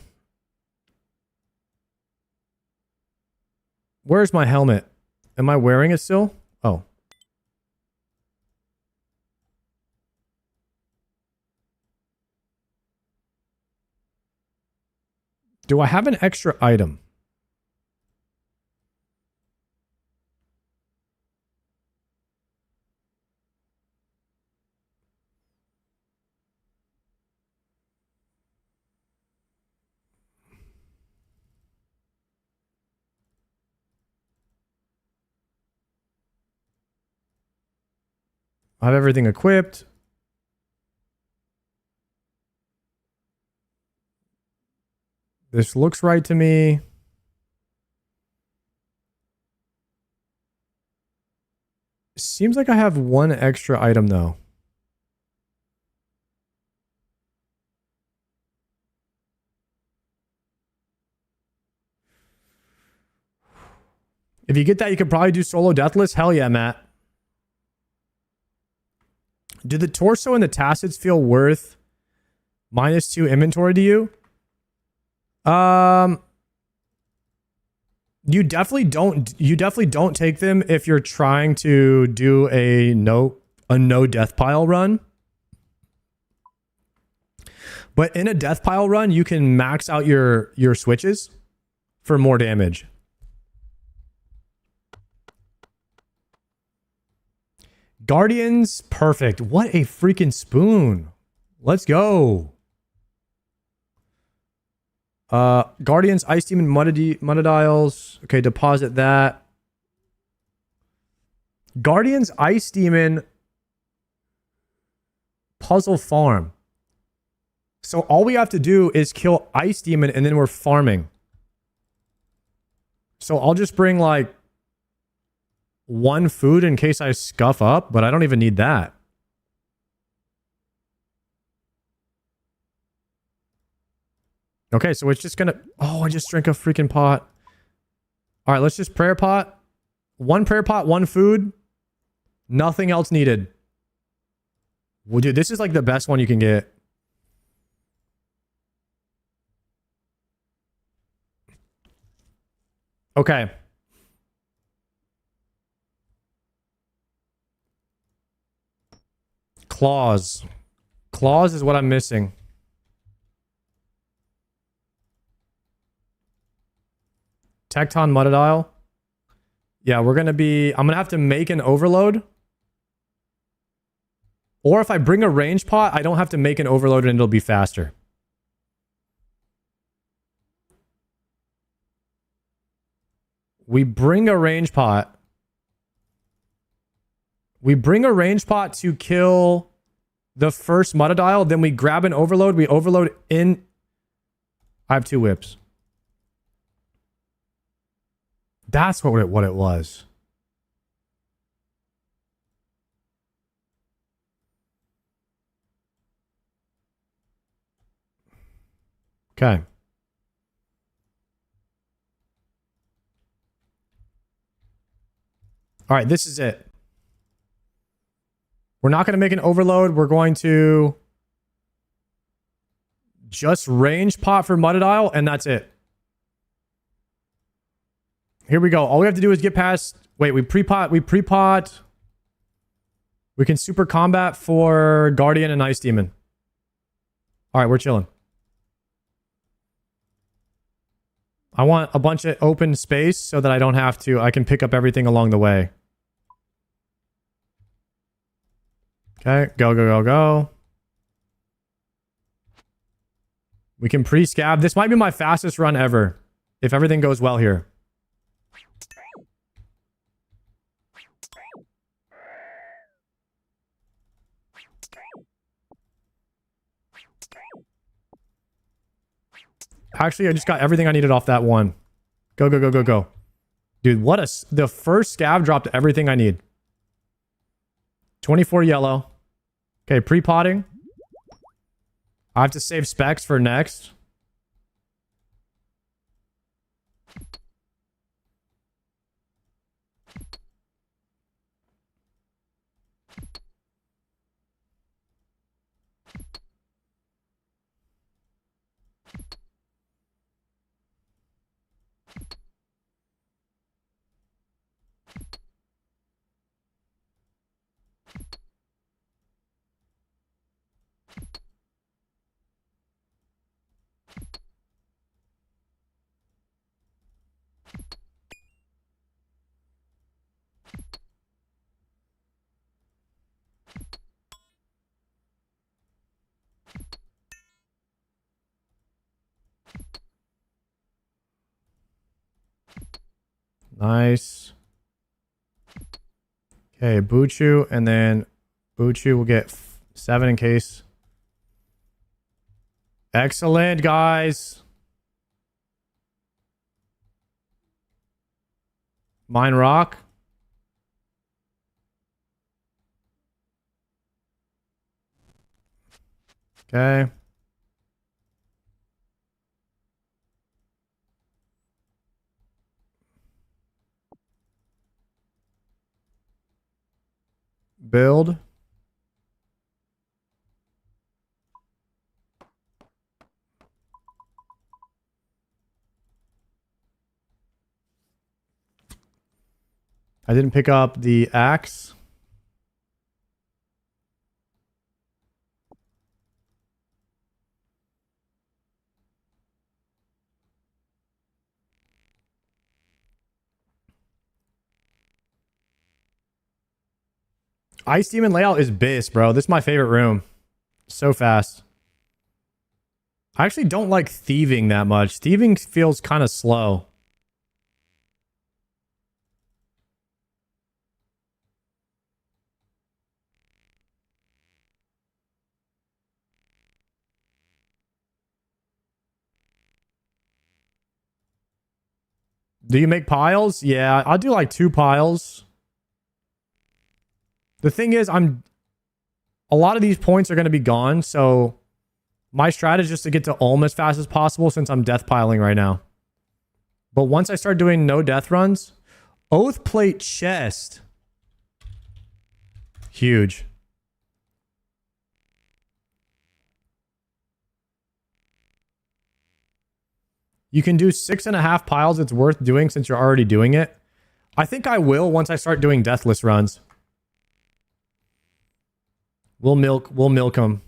my helmet? Am I wearing it still? Oh. Do I have an extra item? I have everything equipped. This looks right to me. Seems like I have one extra item though. If you get that, you could probably do solo deathless. Hell yeah, Matt. Do the torso and the tacits feel worth -2 inventory to you. You definitely don't take them if you're trying to do a no death pile run. But in a death pile run, you can max out your switches for more damage. Guardians, perfect. What a freaking spoon. Let's go. Guardians, Ice Demon, Monodiles. Okay, deposit that. Guardians, Ice Demon, Puzzle Farm. So all we have to do is kill Ice Demon and then we're farming. So I'll just bring like 1 food in case I scuff up, but I don't even need that. Okay, so it's just gonna... Oh, I just drank a freaking pot. All right, let's just prayer pot. 1 prayer pot, 1 food. Nothing else needed. Well, dude, this is like the best one you can get. Okay. Claws. Claws is what I'm missing. Tecton Monodile. Yeah, we're going to be... I'm going to have to make an overload. Or if I bring a range pot, I don't have to make an overload and it'll be faster. We bring a range pot. We bring a range pot to kill the first Monodile. Then we grab an overload. We overload in... I have 2 whips. That's what it was. Okay. All right, this is it. We're not going to make an overload. We're going to just range pot for Monodile, and that's it. Here we go. All we have to do is get past... Wait, we pre-pot. We can super combat for Guardian and Ice Demon. All right, we're chilling. I want a bunch of open space so that I don't have to... I can pick up everything along the way. Okay, go, go, go, go. We can pre-scab. This might be my fastest run ever, if everything goes well here. Actually, I just got everything I needed off that one. Go, go, go, go, go. Dude, what a... The first scab dropped everything I need. 24 yellow. Okay, pre-potting. I have to save specs for next. Nice. Okay, Buchu, and then Buchu will get 7 in case. Excellent, guys. Mine rock. Okay. Build. I didn't pick up the axe. Ice Demon layout is bis, bro. This is my favorite room. So fast. I actually don't like thieving that much. Thieving feels kind of slow. Do you make piles? Yeah, I'll do like 2 piles. The thing is, a lot of these points are going to be gone, so my strat is just to get to Ulm as fast as possible since I'm death piling right now. But once I start doing no death runs, Oath Plate Chest. Huge. You can do 6.5 piles. It's worth doing since you're already doing it. I think I will once I start doing deathless runs. We'll milk them.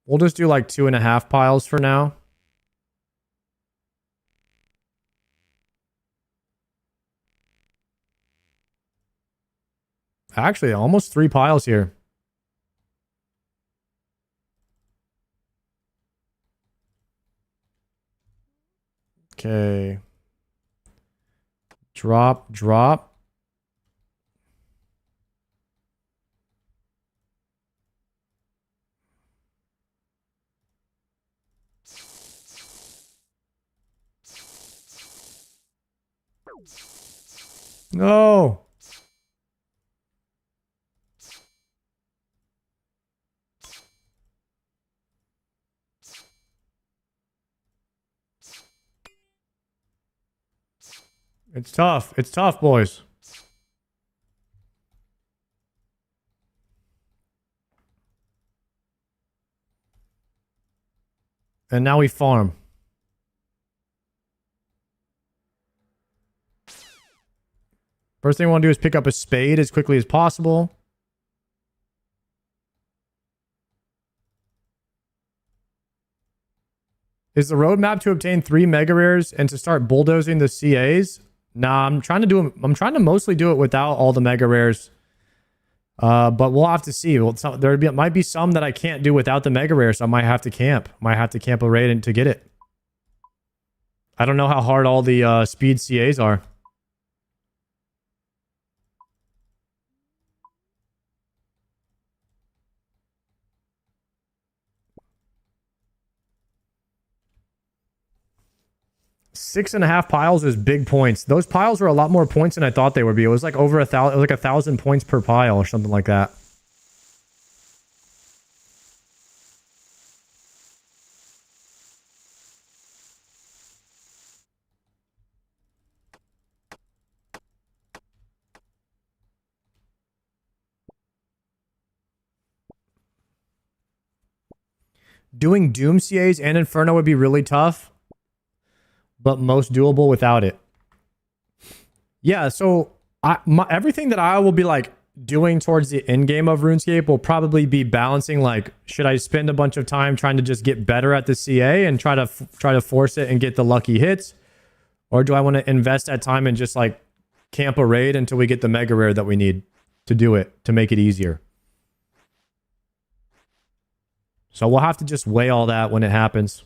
We'll just do like 2.5 piles for now. Actually, almost 3 piles here. Okay. Drop, drop. No. It's tough. It's tough, boys. And now we farm. First thing I want to do is pick up a spade as quickly as possible. Is the roadmap to obtain 3 mega rares and to start bulldozing the CAs? Nah, I'm trying to mostly do it without all the mega rares. But we'll have to see. Might be some that I can't do without the mega rares, so I might have to camp. Might have to camp a raid to get it. I don't know how hard all the speed CAs are. Six and a half piles is big points. Those piles were a lot more points than I thought they would be. It was like over 1,000, like 1,000 points per pile or something like that. Doing Doom CAs and Inferno would be really tough, but most doable without it. Yeah, so everything that I will be like doing towards the end game of RuneScape will probably be balancing like, should I spend a bunch of time trying to just get better at the CA and try to force it and get the lucky hits, or do I want to invest that time and just like camp a raid until we get the mega rare that we need to do it, to make it easier? So we'll have to just weigh all that when it happens.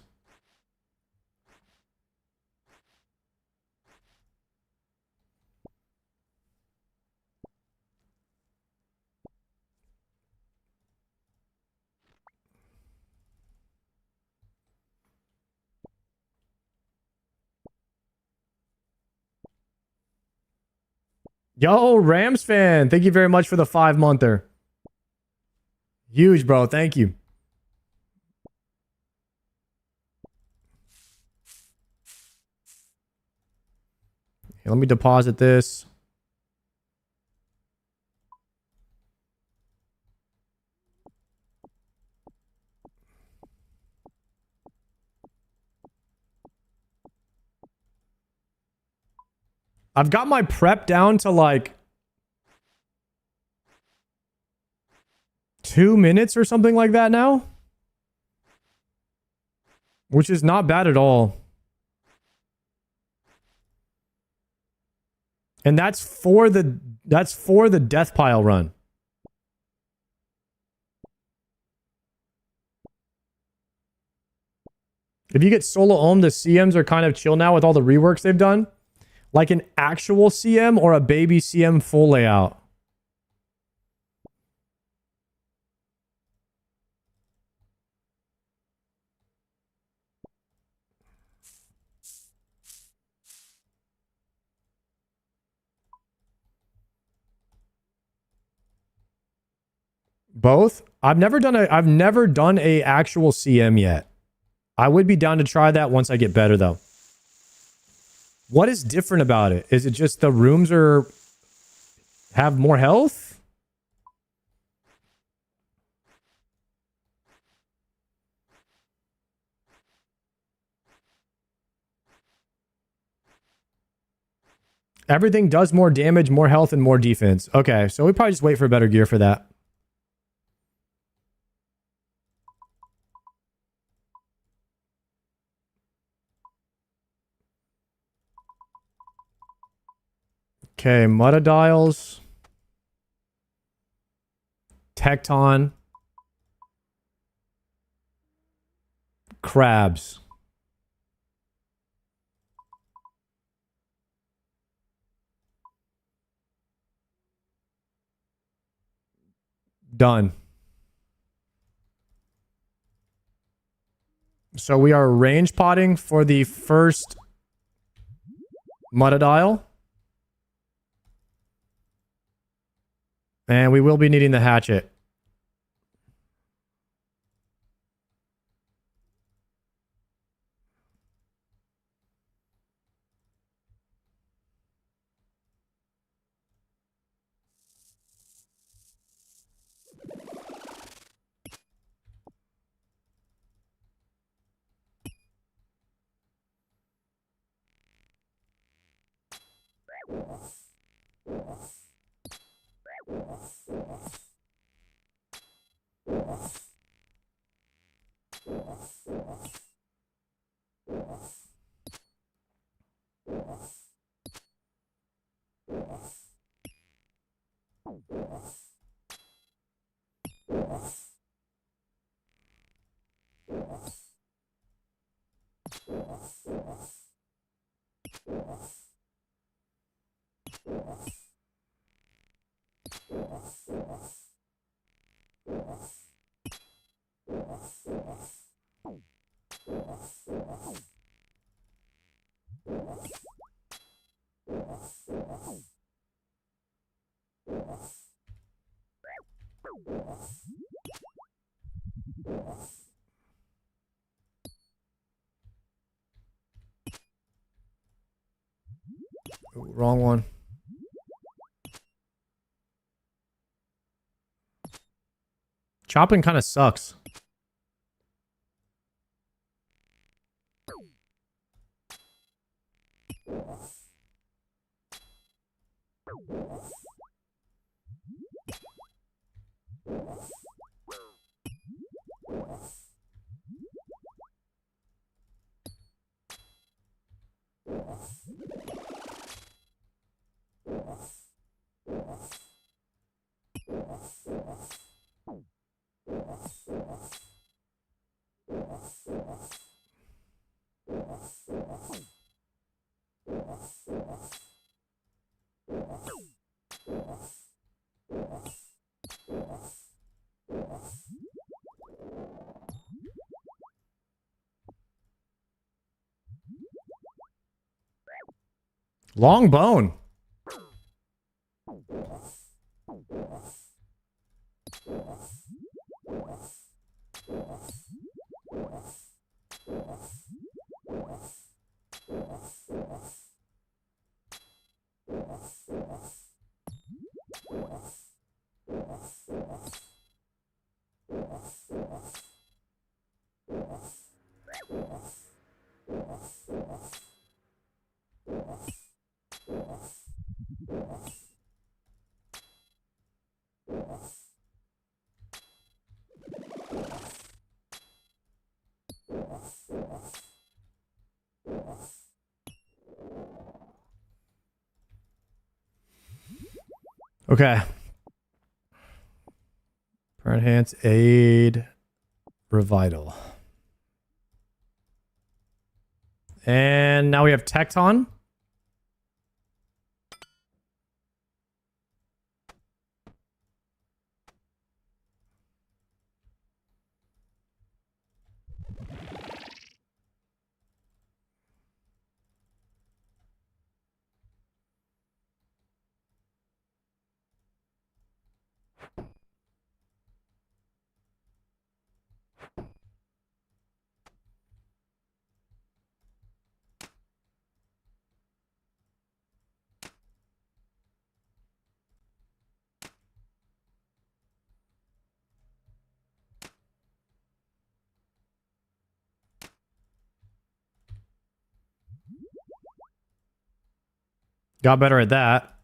Yo, Rams fan, thank you very much for the 5-monther. Huge, bro. Thank you. Okay, let me deposit this. I've got my prep down to like 2 minutes or something like that now. Which is not bad at all. And that's for the death pile run. If you get solo ohm, the CMs are kind of chill now with all the reworks they've done. Like an actual CM or a baby CM full layout. Both? I've never done a actual CM yet. I would be down to try that once I get better though. What is different about it? Is it just the rooms have more health? Everything does more damage, more health, and more defense. Okay, so we probably just wait for better gear for that. Okay, Mutadiles. Tecton. Crabs. Done. So we are range potting for the first Mutadile. And we will be needing the hatchet. Ooh, wrong one. Chopping kind of sucks. Long bone. Okay. Enhance, aid, revital. And now we have Tecton. Got better at that.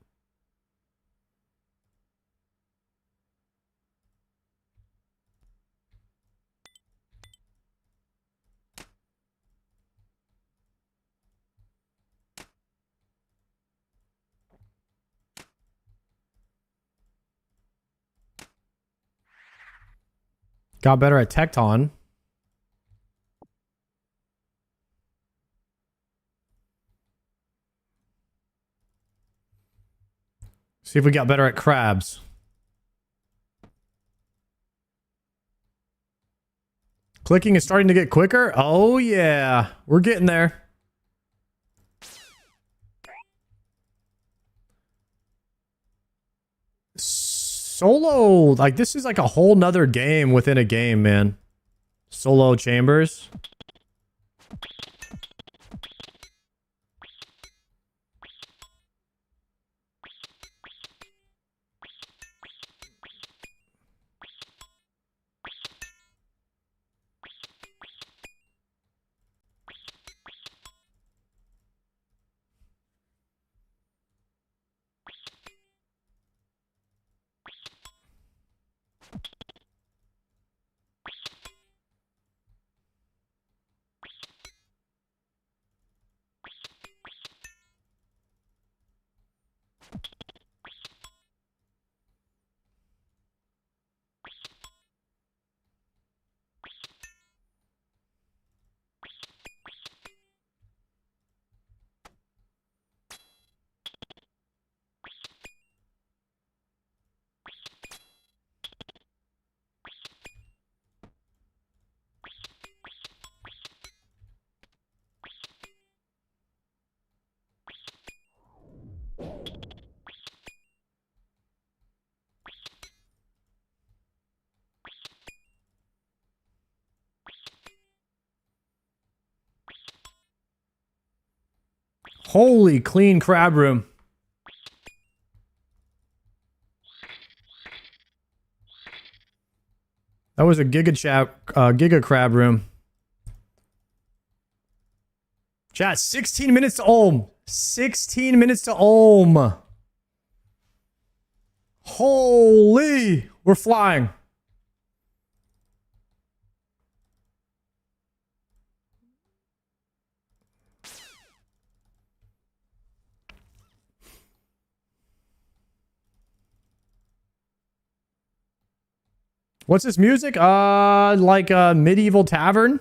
Got better at Tecton. See if we got better at crabs. Clicking is starting to get quicker. Oh, yeah. We're getting there. Solo. Like, this is like a whole nother game within a game, man. Solo chambers. Holy clean crab room. That was a giga crab room. Chat, 16 minutes to Ulm. 16 minutes to Ulm. Holy, we're flying. What's this music? Like a medieval tavern?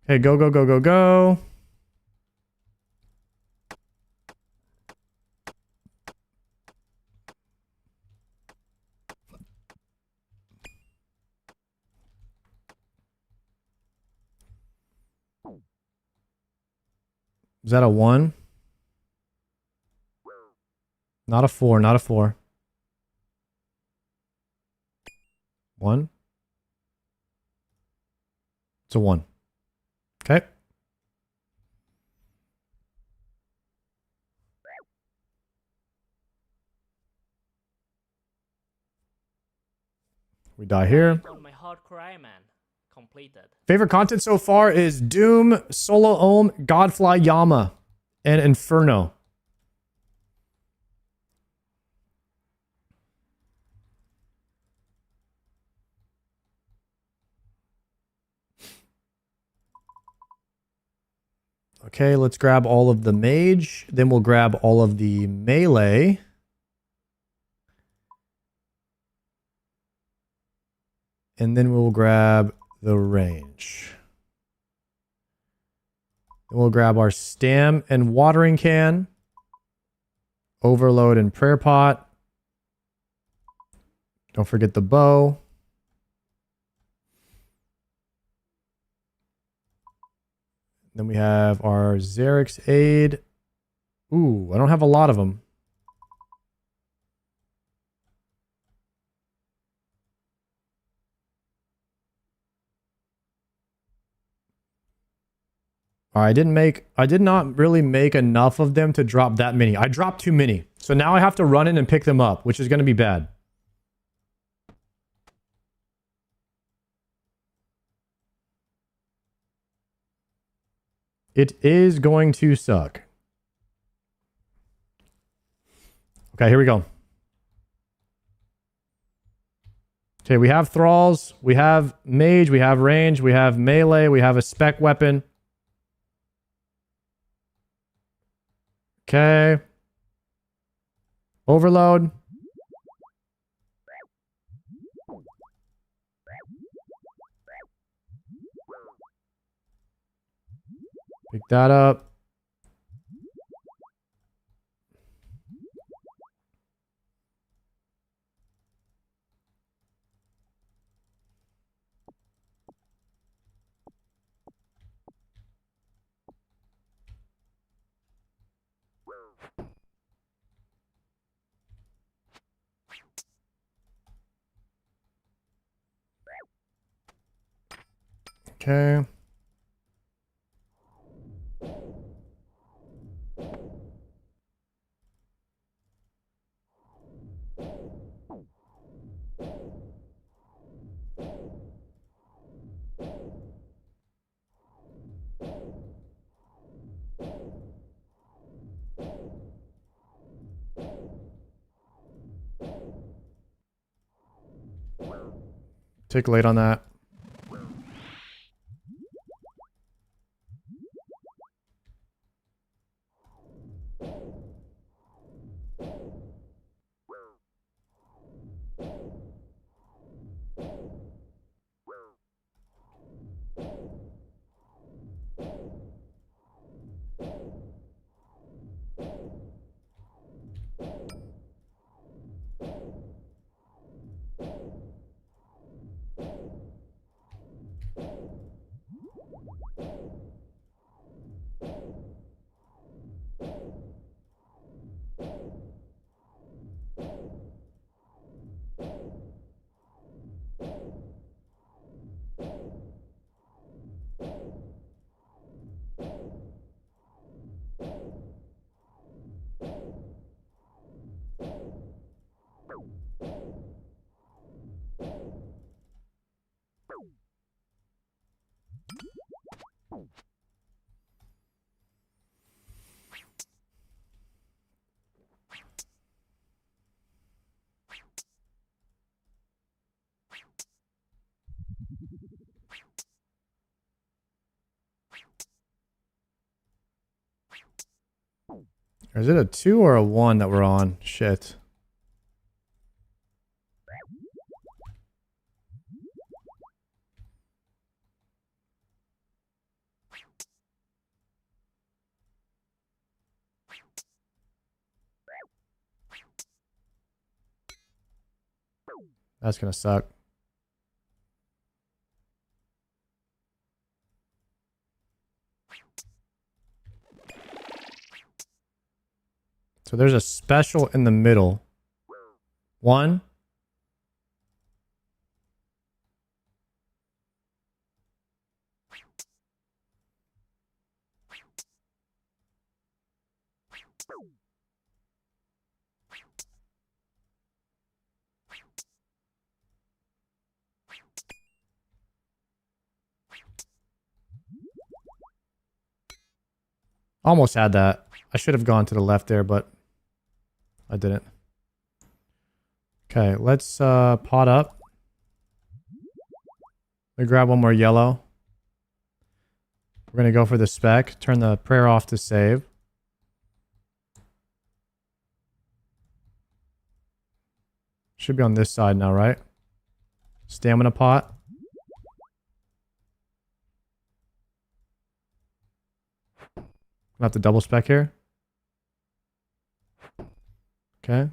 Hey, go, go, go, go, go. Is that a 1? Not a 4, not a 4. 1. It's a 1. Okay. We die here. On my hardcore Iron Man. Completed. Favorite content so far is Doom, Solo Ohm, Godfly Yama. and Inferno. Okay, let's grab all of the mage. Then we'll grab all of the melee. And then we'll grab the range. Then we'll grab our stam and watering can. Overload and prayer pot. Don't forget the bow. Then we have our Xerix aid. Ooh, I don't have a lot of them. I did not really make enough of them to drop that many. I dropped too many. So now I have to run in and pick them up, which is going to be bad. It is going to suck. Okay, here we go. Okay, we have thralls, we have mage, we have range, we have melee, we have a spec weapon. Okay. Overload. Pick that up. Okay. Tick late on that. Or is it a 2 or a 1 that we're on? Shit. That's gonna suck. So there's a special in the middle. 1. Almost had that. I should have gone to the left there, but I didn't. Okay, let's pot up. Let me grab one more yellow. We're going to go for the spec. Turn the prayer off to save. Should be on this side now, right? Stamina pot. I'm going to have to double spec here. Okay.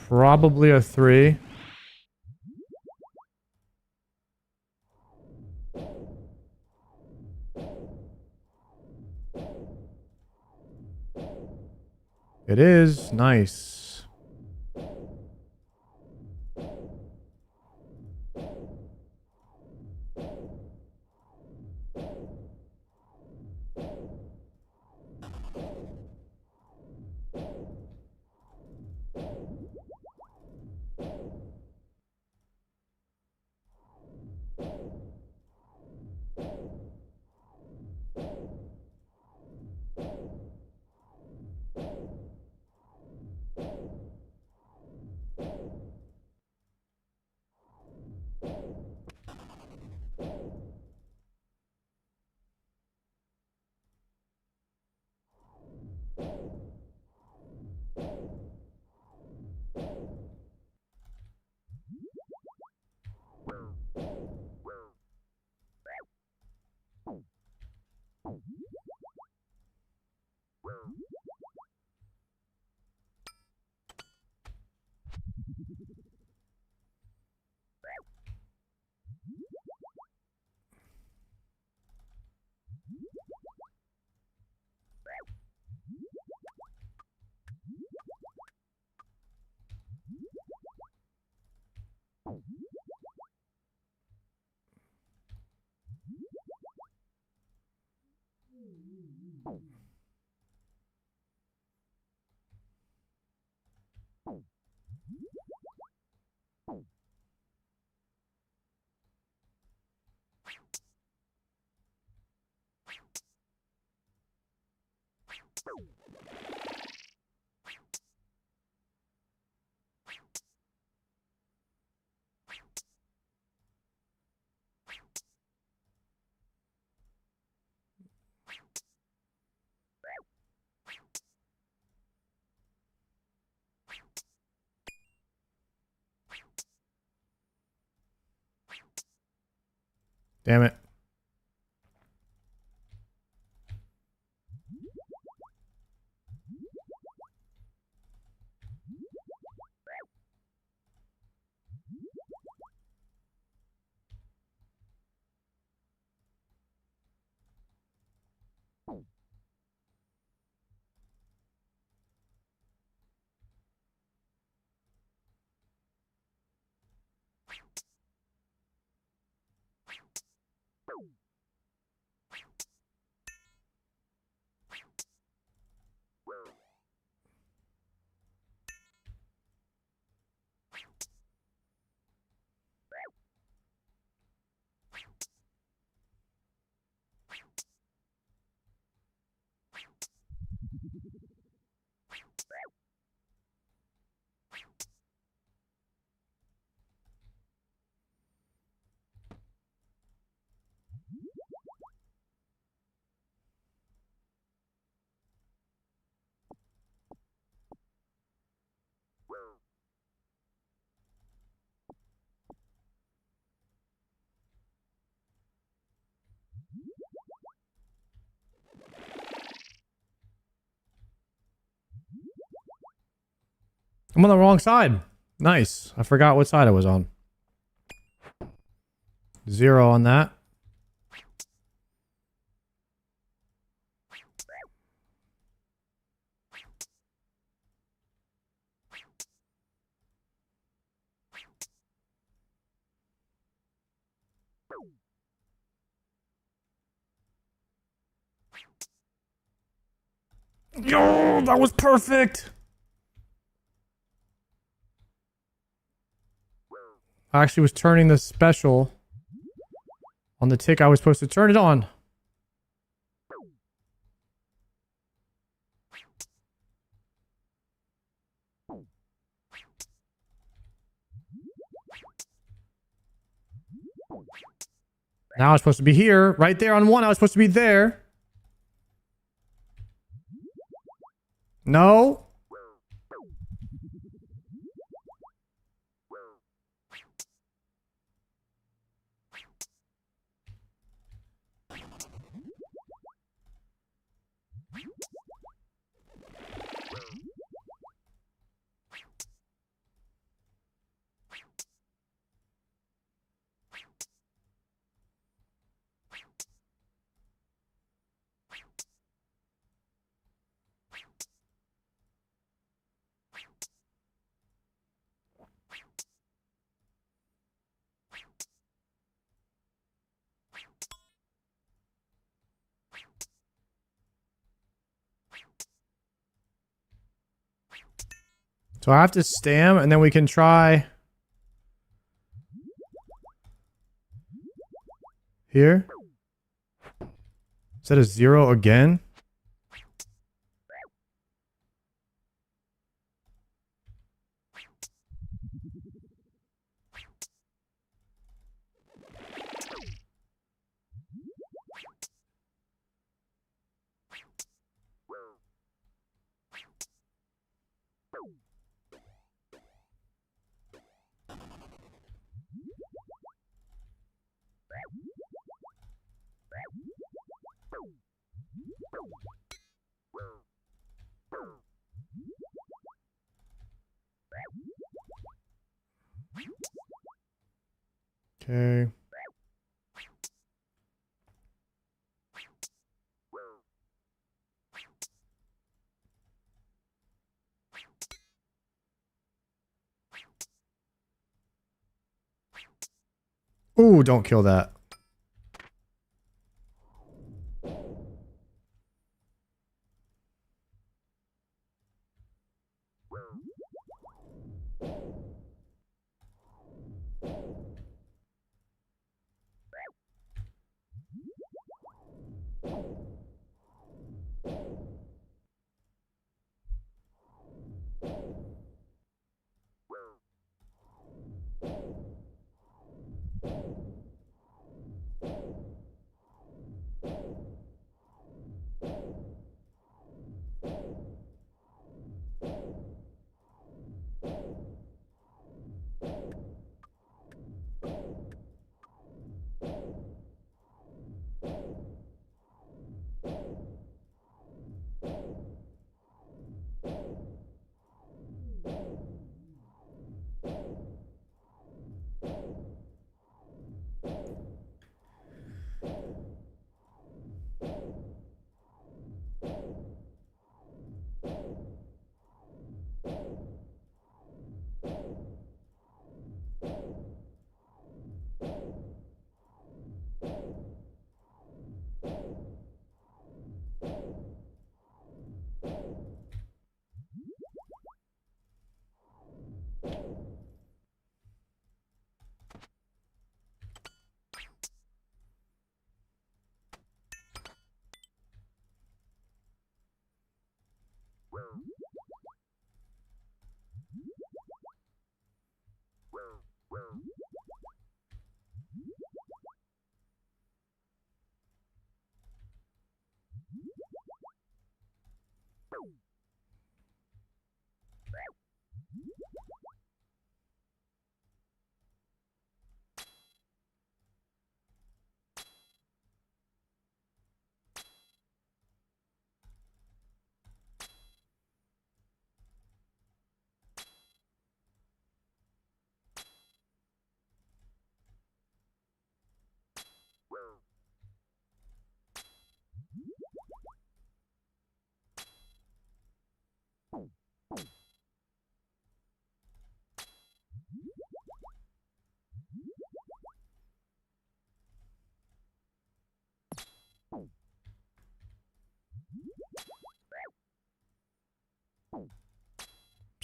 Probably a 3. It is. Nice. Damn it. I'm on the wrong side. Nice. I forgot what side I was on. 0 on that. Yo, that was perfect. I actually was turning the special on the tick I was supposed to turn it on. Now I was supposed to be here, right there on 1. I was supposed to be there. No. So I have to stam, and then we can try here. Is that a 0 again? Okay. Ooh, don't kill that.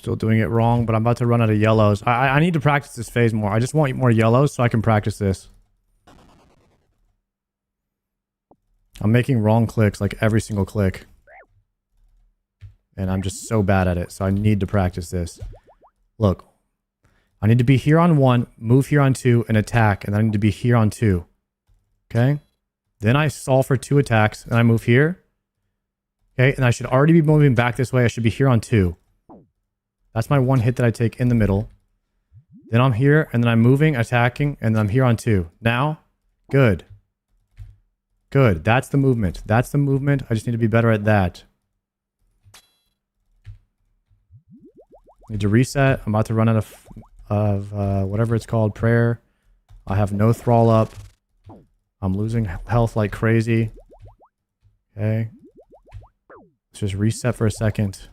Still doing it wrong, but I'm about to run out of yellows. I need to practice this phase more. I just want more yellows so I can practice this. I'm making wrong clicks like every single click. And I'm just so bad at it, so I need to practice this. Look. I need to be here on 1, move here on 2, and attack, and then I need to be here on 2. Okay? Then I stall for 2 attacks, and I move here. Okay, and I should already be moving back this way. I should be here on 2. That's my 1 hit that I take in the middle. Then I'm here, and then I'm moving, attacking, and then I'm here on 2. Now, good. Good. That's the movement. That's the movement. I just need to be better at that. Need to reset. I'm about to run out of whatever it's called, prayer. I have no thrall up. I'm losing health like crazy. Okay. Let's just reset for a second.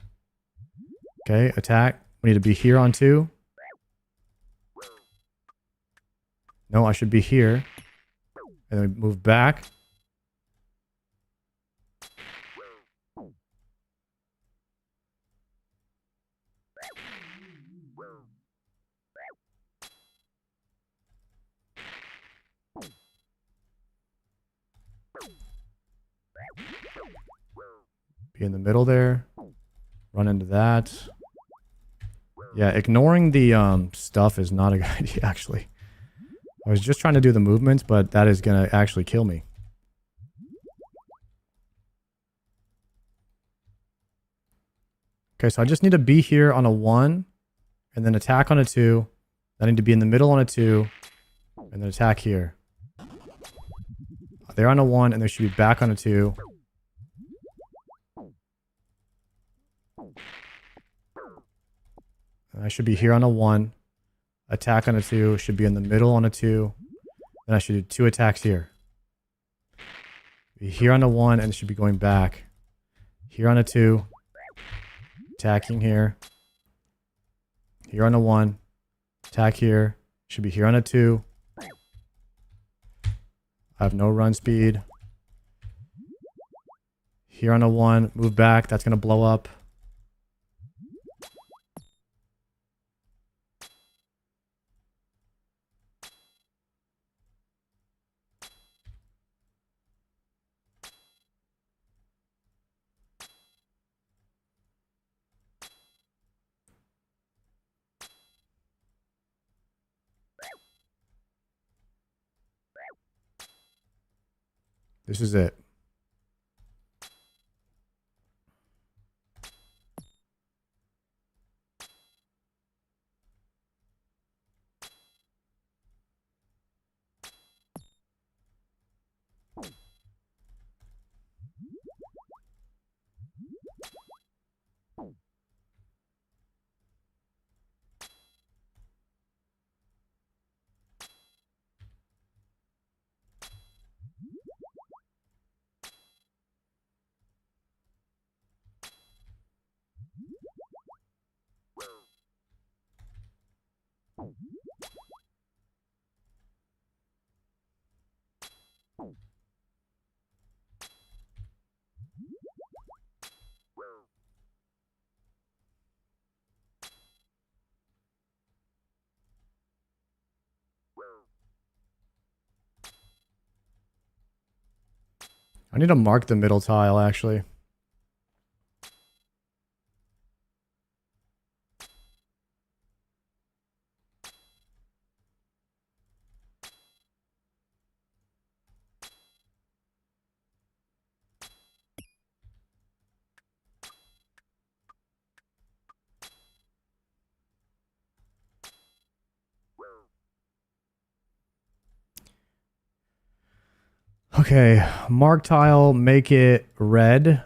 Okay, attack. We need to be here on 2. No, I should be here. And then we move back. Be in the middle there. Run into that. Yeah, ignoring the stuff is not a good idea, actually. I was just trying to do the movements, but that is going to actually kill me. Okay, so I just need to be here on a 1, and then attack on a 2. I need to be in the middle on a 2, and then attack here. They're on a 1, and they should be back on a 2. I should be here on a 1. Attack on a 2. Should be in the middle on a 2. Then I should do 2 attacks here. Be here on a 1 and it should be going back. Here on a 2. Attacking here. Here on a 1. Attack here. Should be here on a 2. I have no run speed. Here on a 1. Move back. That's going to blow up. This is it. I need to mark the middle tile, actually. Okay, mark tile, make it red.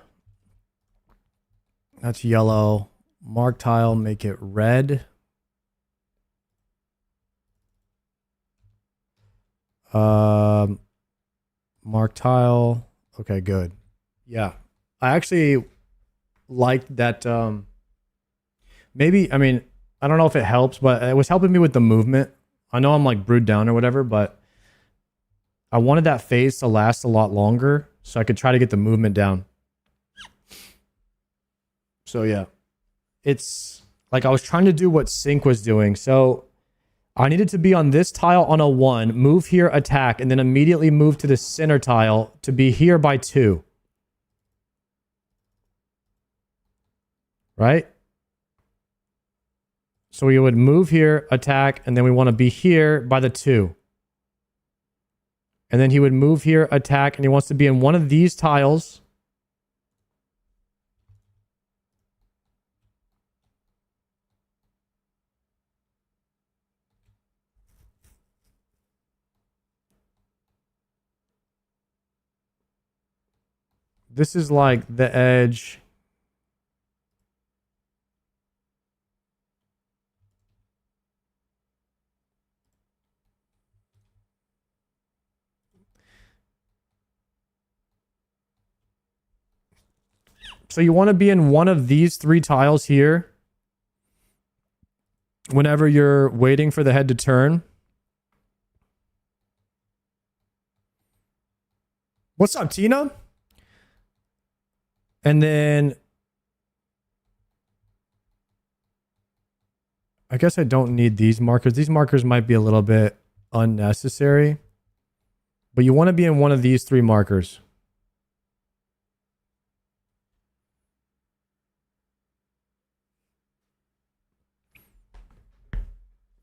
That's yellow. Mark tile, make it red. Mark tile. Okay, good. Yeah. I actually liked that. Maybe, I mean, I don't know if it helps, but it was helping me with the movement. I know I'm like brewed down or whatever, but I wanted that phase to last a lot longer so I could try to get the movement down. So yeah, it's Like I was trying to do what Sync was doing. So I needed to be on this tile on a 1, move here, attack, and then immediately move to the center tile to be here by 2. Right? So we would move here, attack, and then we want to be here by the 2. And then he would move here, attack, and he wants to be in one of these tiles. This is like the edge. So you want to be in one of these 3 tiles here whenever you're waiting for the head to turn. What's up, Tina? And then I guess I don't need these markers. These markers might be a little bit unnecessary, but you want to be in one of these 3 markers.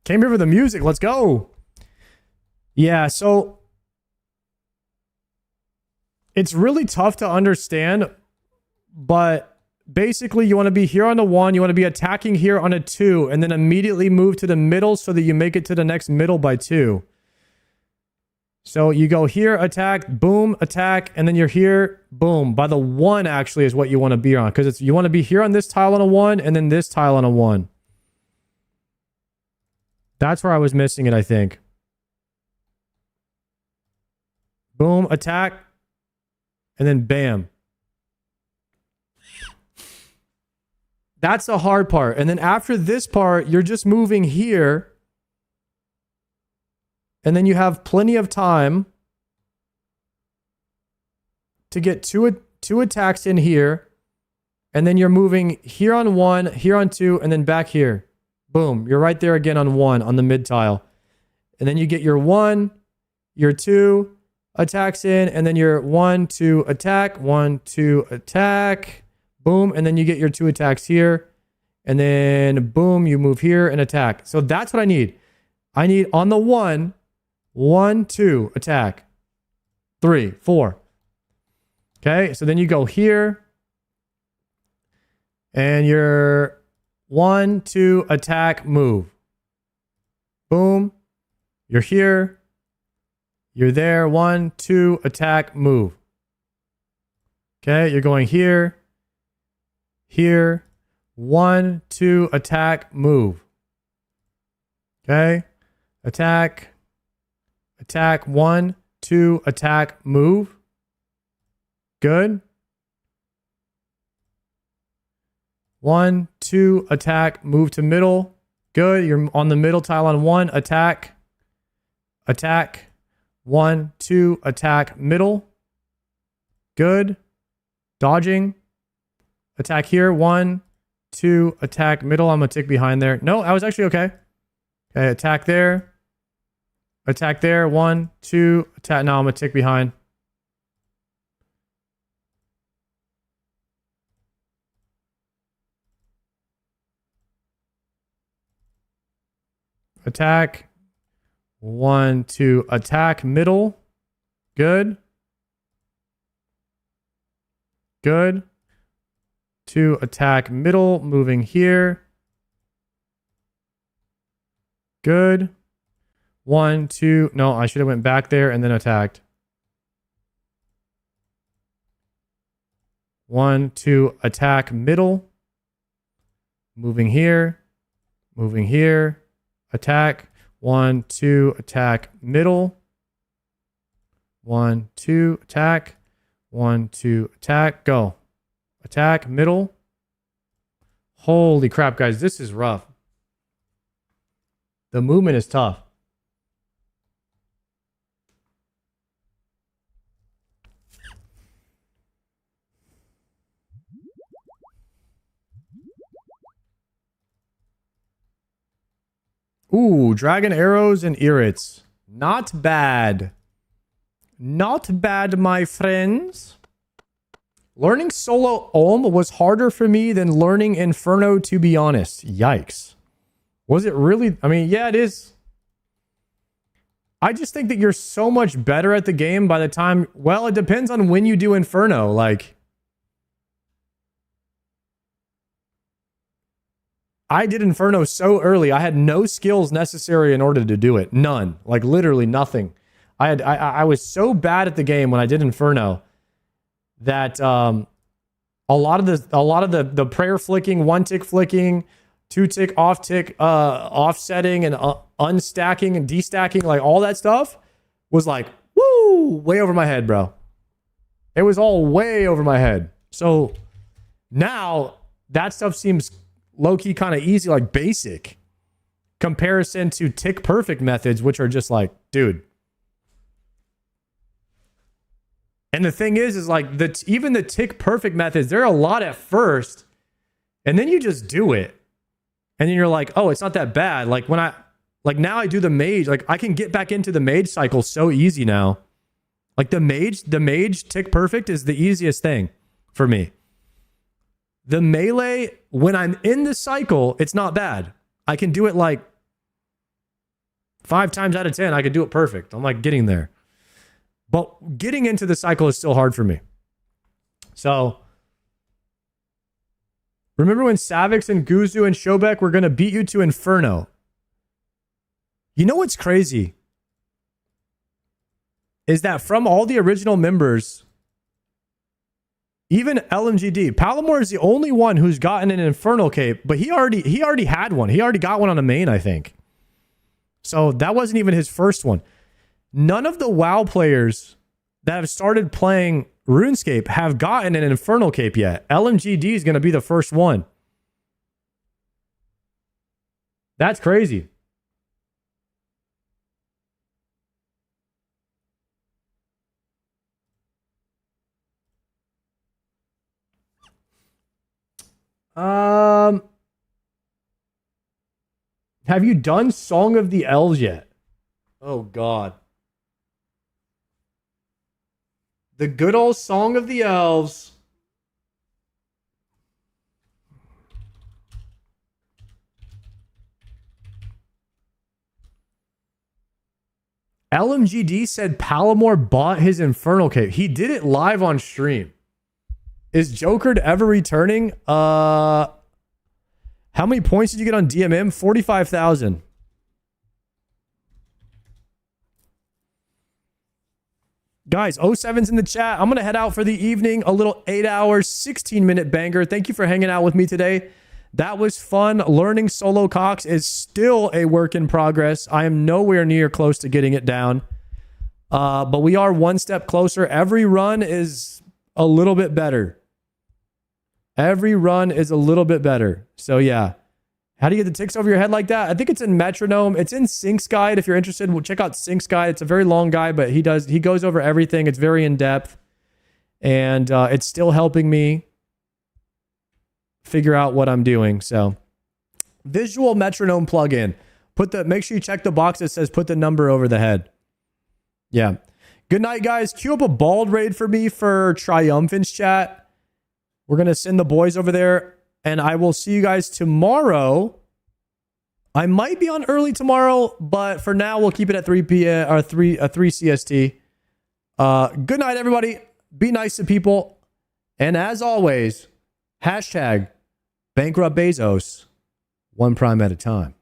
Came here for the music. Let's go. Yeah, so it's really tough to understand, but basically you want to be here on the 1, you want to be attacking here on a 2, and then immediately move to the middle so that you make it to the next middle by 2. So you go here, attack, boom, attack, and then you're here, boom. By the 1 actually is what you want to be on, because it's you want to be here on this tile on a 1, and then this tile on a 1. That's where I was missing it, I think. Boom, attack, and then bam. That's the hard part. And then after this part, you're just moving here. And then you have plenty of time to get two attacks in here. And then you're moving here on 1, here on 2, and then back here. Boom. You're right there again on 1 on the mid tile. And then you get your 1, your 2 attacks in, and then your 1, 2 attack, 1, 2 attack. Boom. And then you get your 2 attacks here. And then boom, you move here and attack. So that's what I need. I need on the 1, 1, 2 attack. 3, 4. Okay. So then you go here. And you're 1, 2 attack, move. Boom. You're here. You're there. 1, 2 attack, move. Okay. You're going here. Here. 1, 2 attack, move. Okay. Attack. Attack. 1, 2 attack, move. Good. 1, 2 attack, move to middle. Good. You're on the middle tile on 1, attack. Attack. 1, 2 attack, middle. Good. Dodging. Attack here. 1, 2 attack, middle. I'm gonna tick behind there. No, I was actually okay. Okay, attack there. Attack there. 1, 2 attack. Now I'm gonna tick behind. Attack. 1, 2 attack, middle. Good. Good. 2 attack, middle, moving here. Good. 1, 2. No, I should have went back there and then attacked. 1, 2 attack, middle. Moving here. Moving here. Attack. 1, 2 attack, middle. 1, 2 attack. 1, 2 attack. Go. Attack, middle. Holy crap, guys. This is rough. The movement is tough. Ooh, dragon arrows and irrits. Not bad. Not bad, my friends. Learning solo Olm was harder for me than learning Inferno, to be honest. Yikes. Was it really? I mean, yeah, it is. I just think that you're so much better at the game by the time... Well, it depends on when you do Inferno. Like, I did Inferno so early. I had no skills necessary in order to do it. None. Like, literally nothing. I was so bad at the game when I did Inferno that a lot of the prayer flicking, one tick flicking, two tick, offsetting, and unstacking and destacking, like all that stuff was like, woo, way over my head, bro. It was all way over my head. So now that stuff seems low-key kind of easy, like basic comparison to tick perfect methods, which are just like, dude. And the thing is like even the tick perfect methods, they're a lot at first, and then you just do it. And then you're like, oh, it's not that bad. Like now I do the mage, like I can get back into the mage cycle so easy now. Like the mage tick perfect is the easiest thing for me. The melee, when I'm in the cycle, it's not bad. I can do it like 5 times out of 10. I can do it perfect. I'm like getting there. But getting into the cycle is still hard for me. So remember when Savix and Guzu and Shobek were going to beat you to Inferno? You know what's crazy? Is that from all the original members, even LMGD, Palomar is the only one who's gotten an Infernal Cape, but he already had one. He already got one on a main, I think. So that wasn't even his first one. None of the WoW players that have started playing RuneScape have gotten an Infernal Cape yet. LMGD is going to be the first one. That's crazy. Have you done Song of the Elves yet? Oh, God. The good old Song of the Elves. LMGD said Palomar bought his Infernal Cape. He did it live on stream. Is Jokered ever returning? How many points did you get on DMM? 45,000. Guys, 07's in the chat. I'm going to head out for the evening. A little 8 hours, 16-minute banger. Thank you for hanging out with me today. That was fun. Learning solo Cox is still a work in progress. I am nowhere near close to getting it down. But we are one step closer. Every run is a little bit better. Every run is a little bit better. So yeah. How do you get the ticks over your head like that? I think it's in Metronome. It's in Sync's Guide. If you're interested, we'll check out Sync's Guide. It's a very long guide, but he goes over everything. It's very in-depth. And it's still helping me figure out what I'm doing. So visual metronome plugin. Make sure you check the box that says put the number over the head. Yeah. Good night, guys. Queue up a bald raid for me for Triumphant's chat. We're going to send the boys over there. And I will see you guys tomorrow. I might be on early tomorrow, but for now, we'll keep it at 3 p.m. or 3 CST. Good night, everybody. Be nice to people. And as always, hashtag bankrupt Bezos, one prime at a time.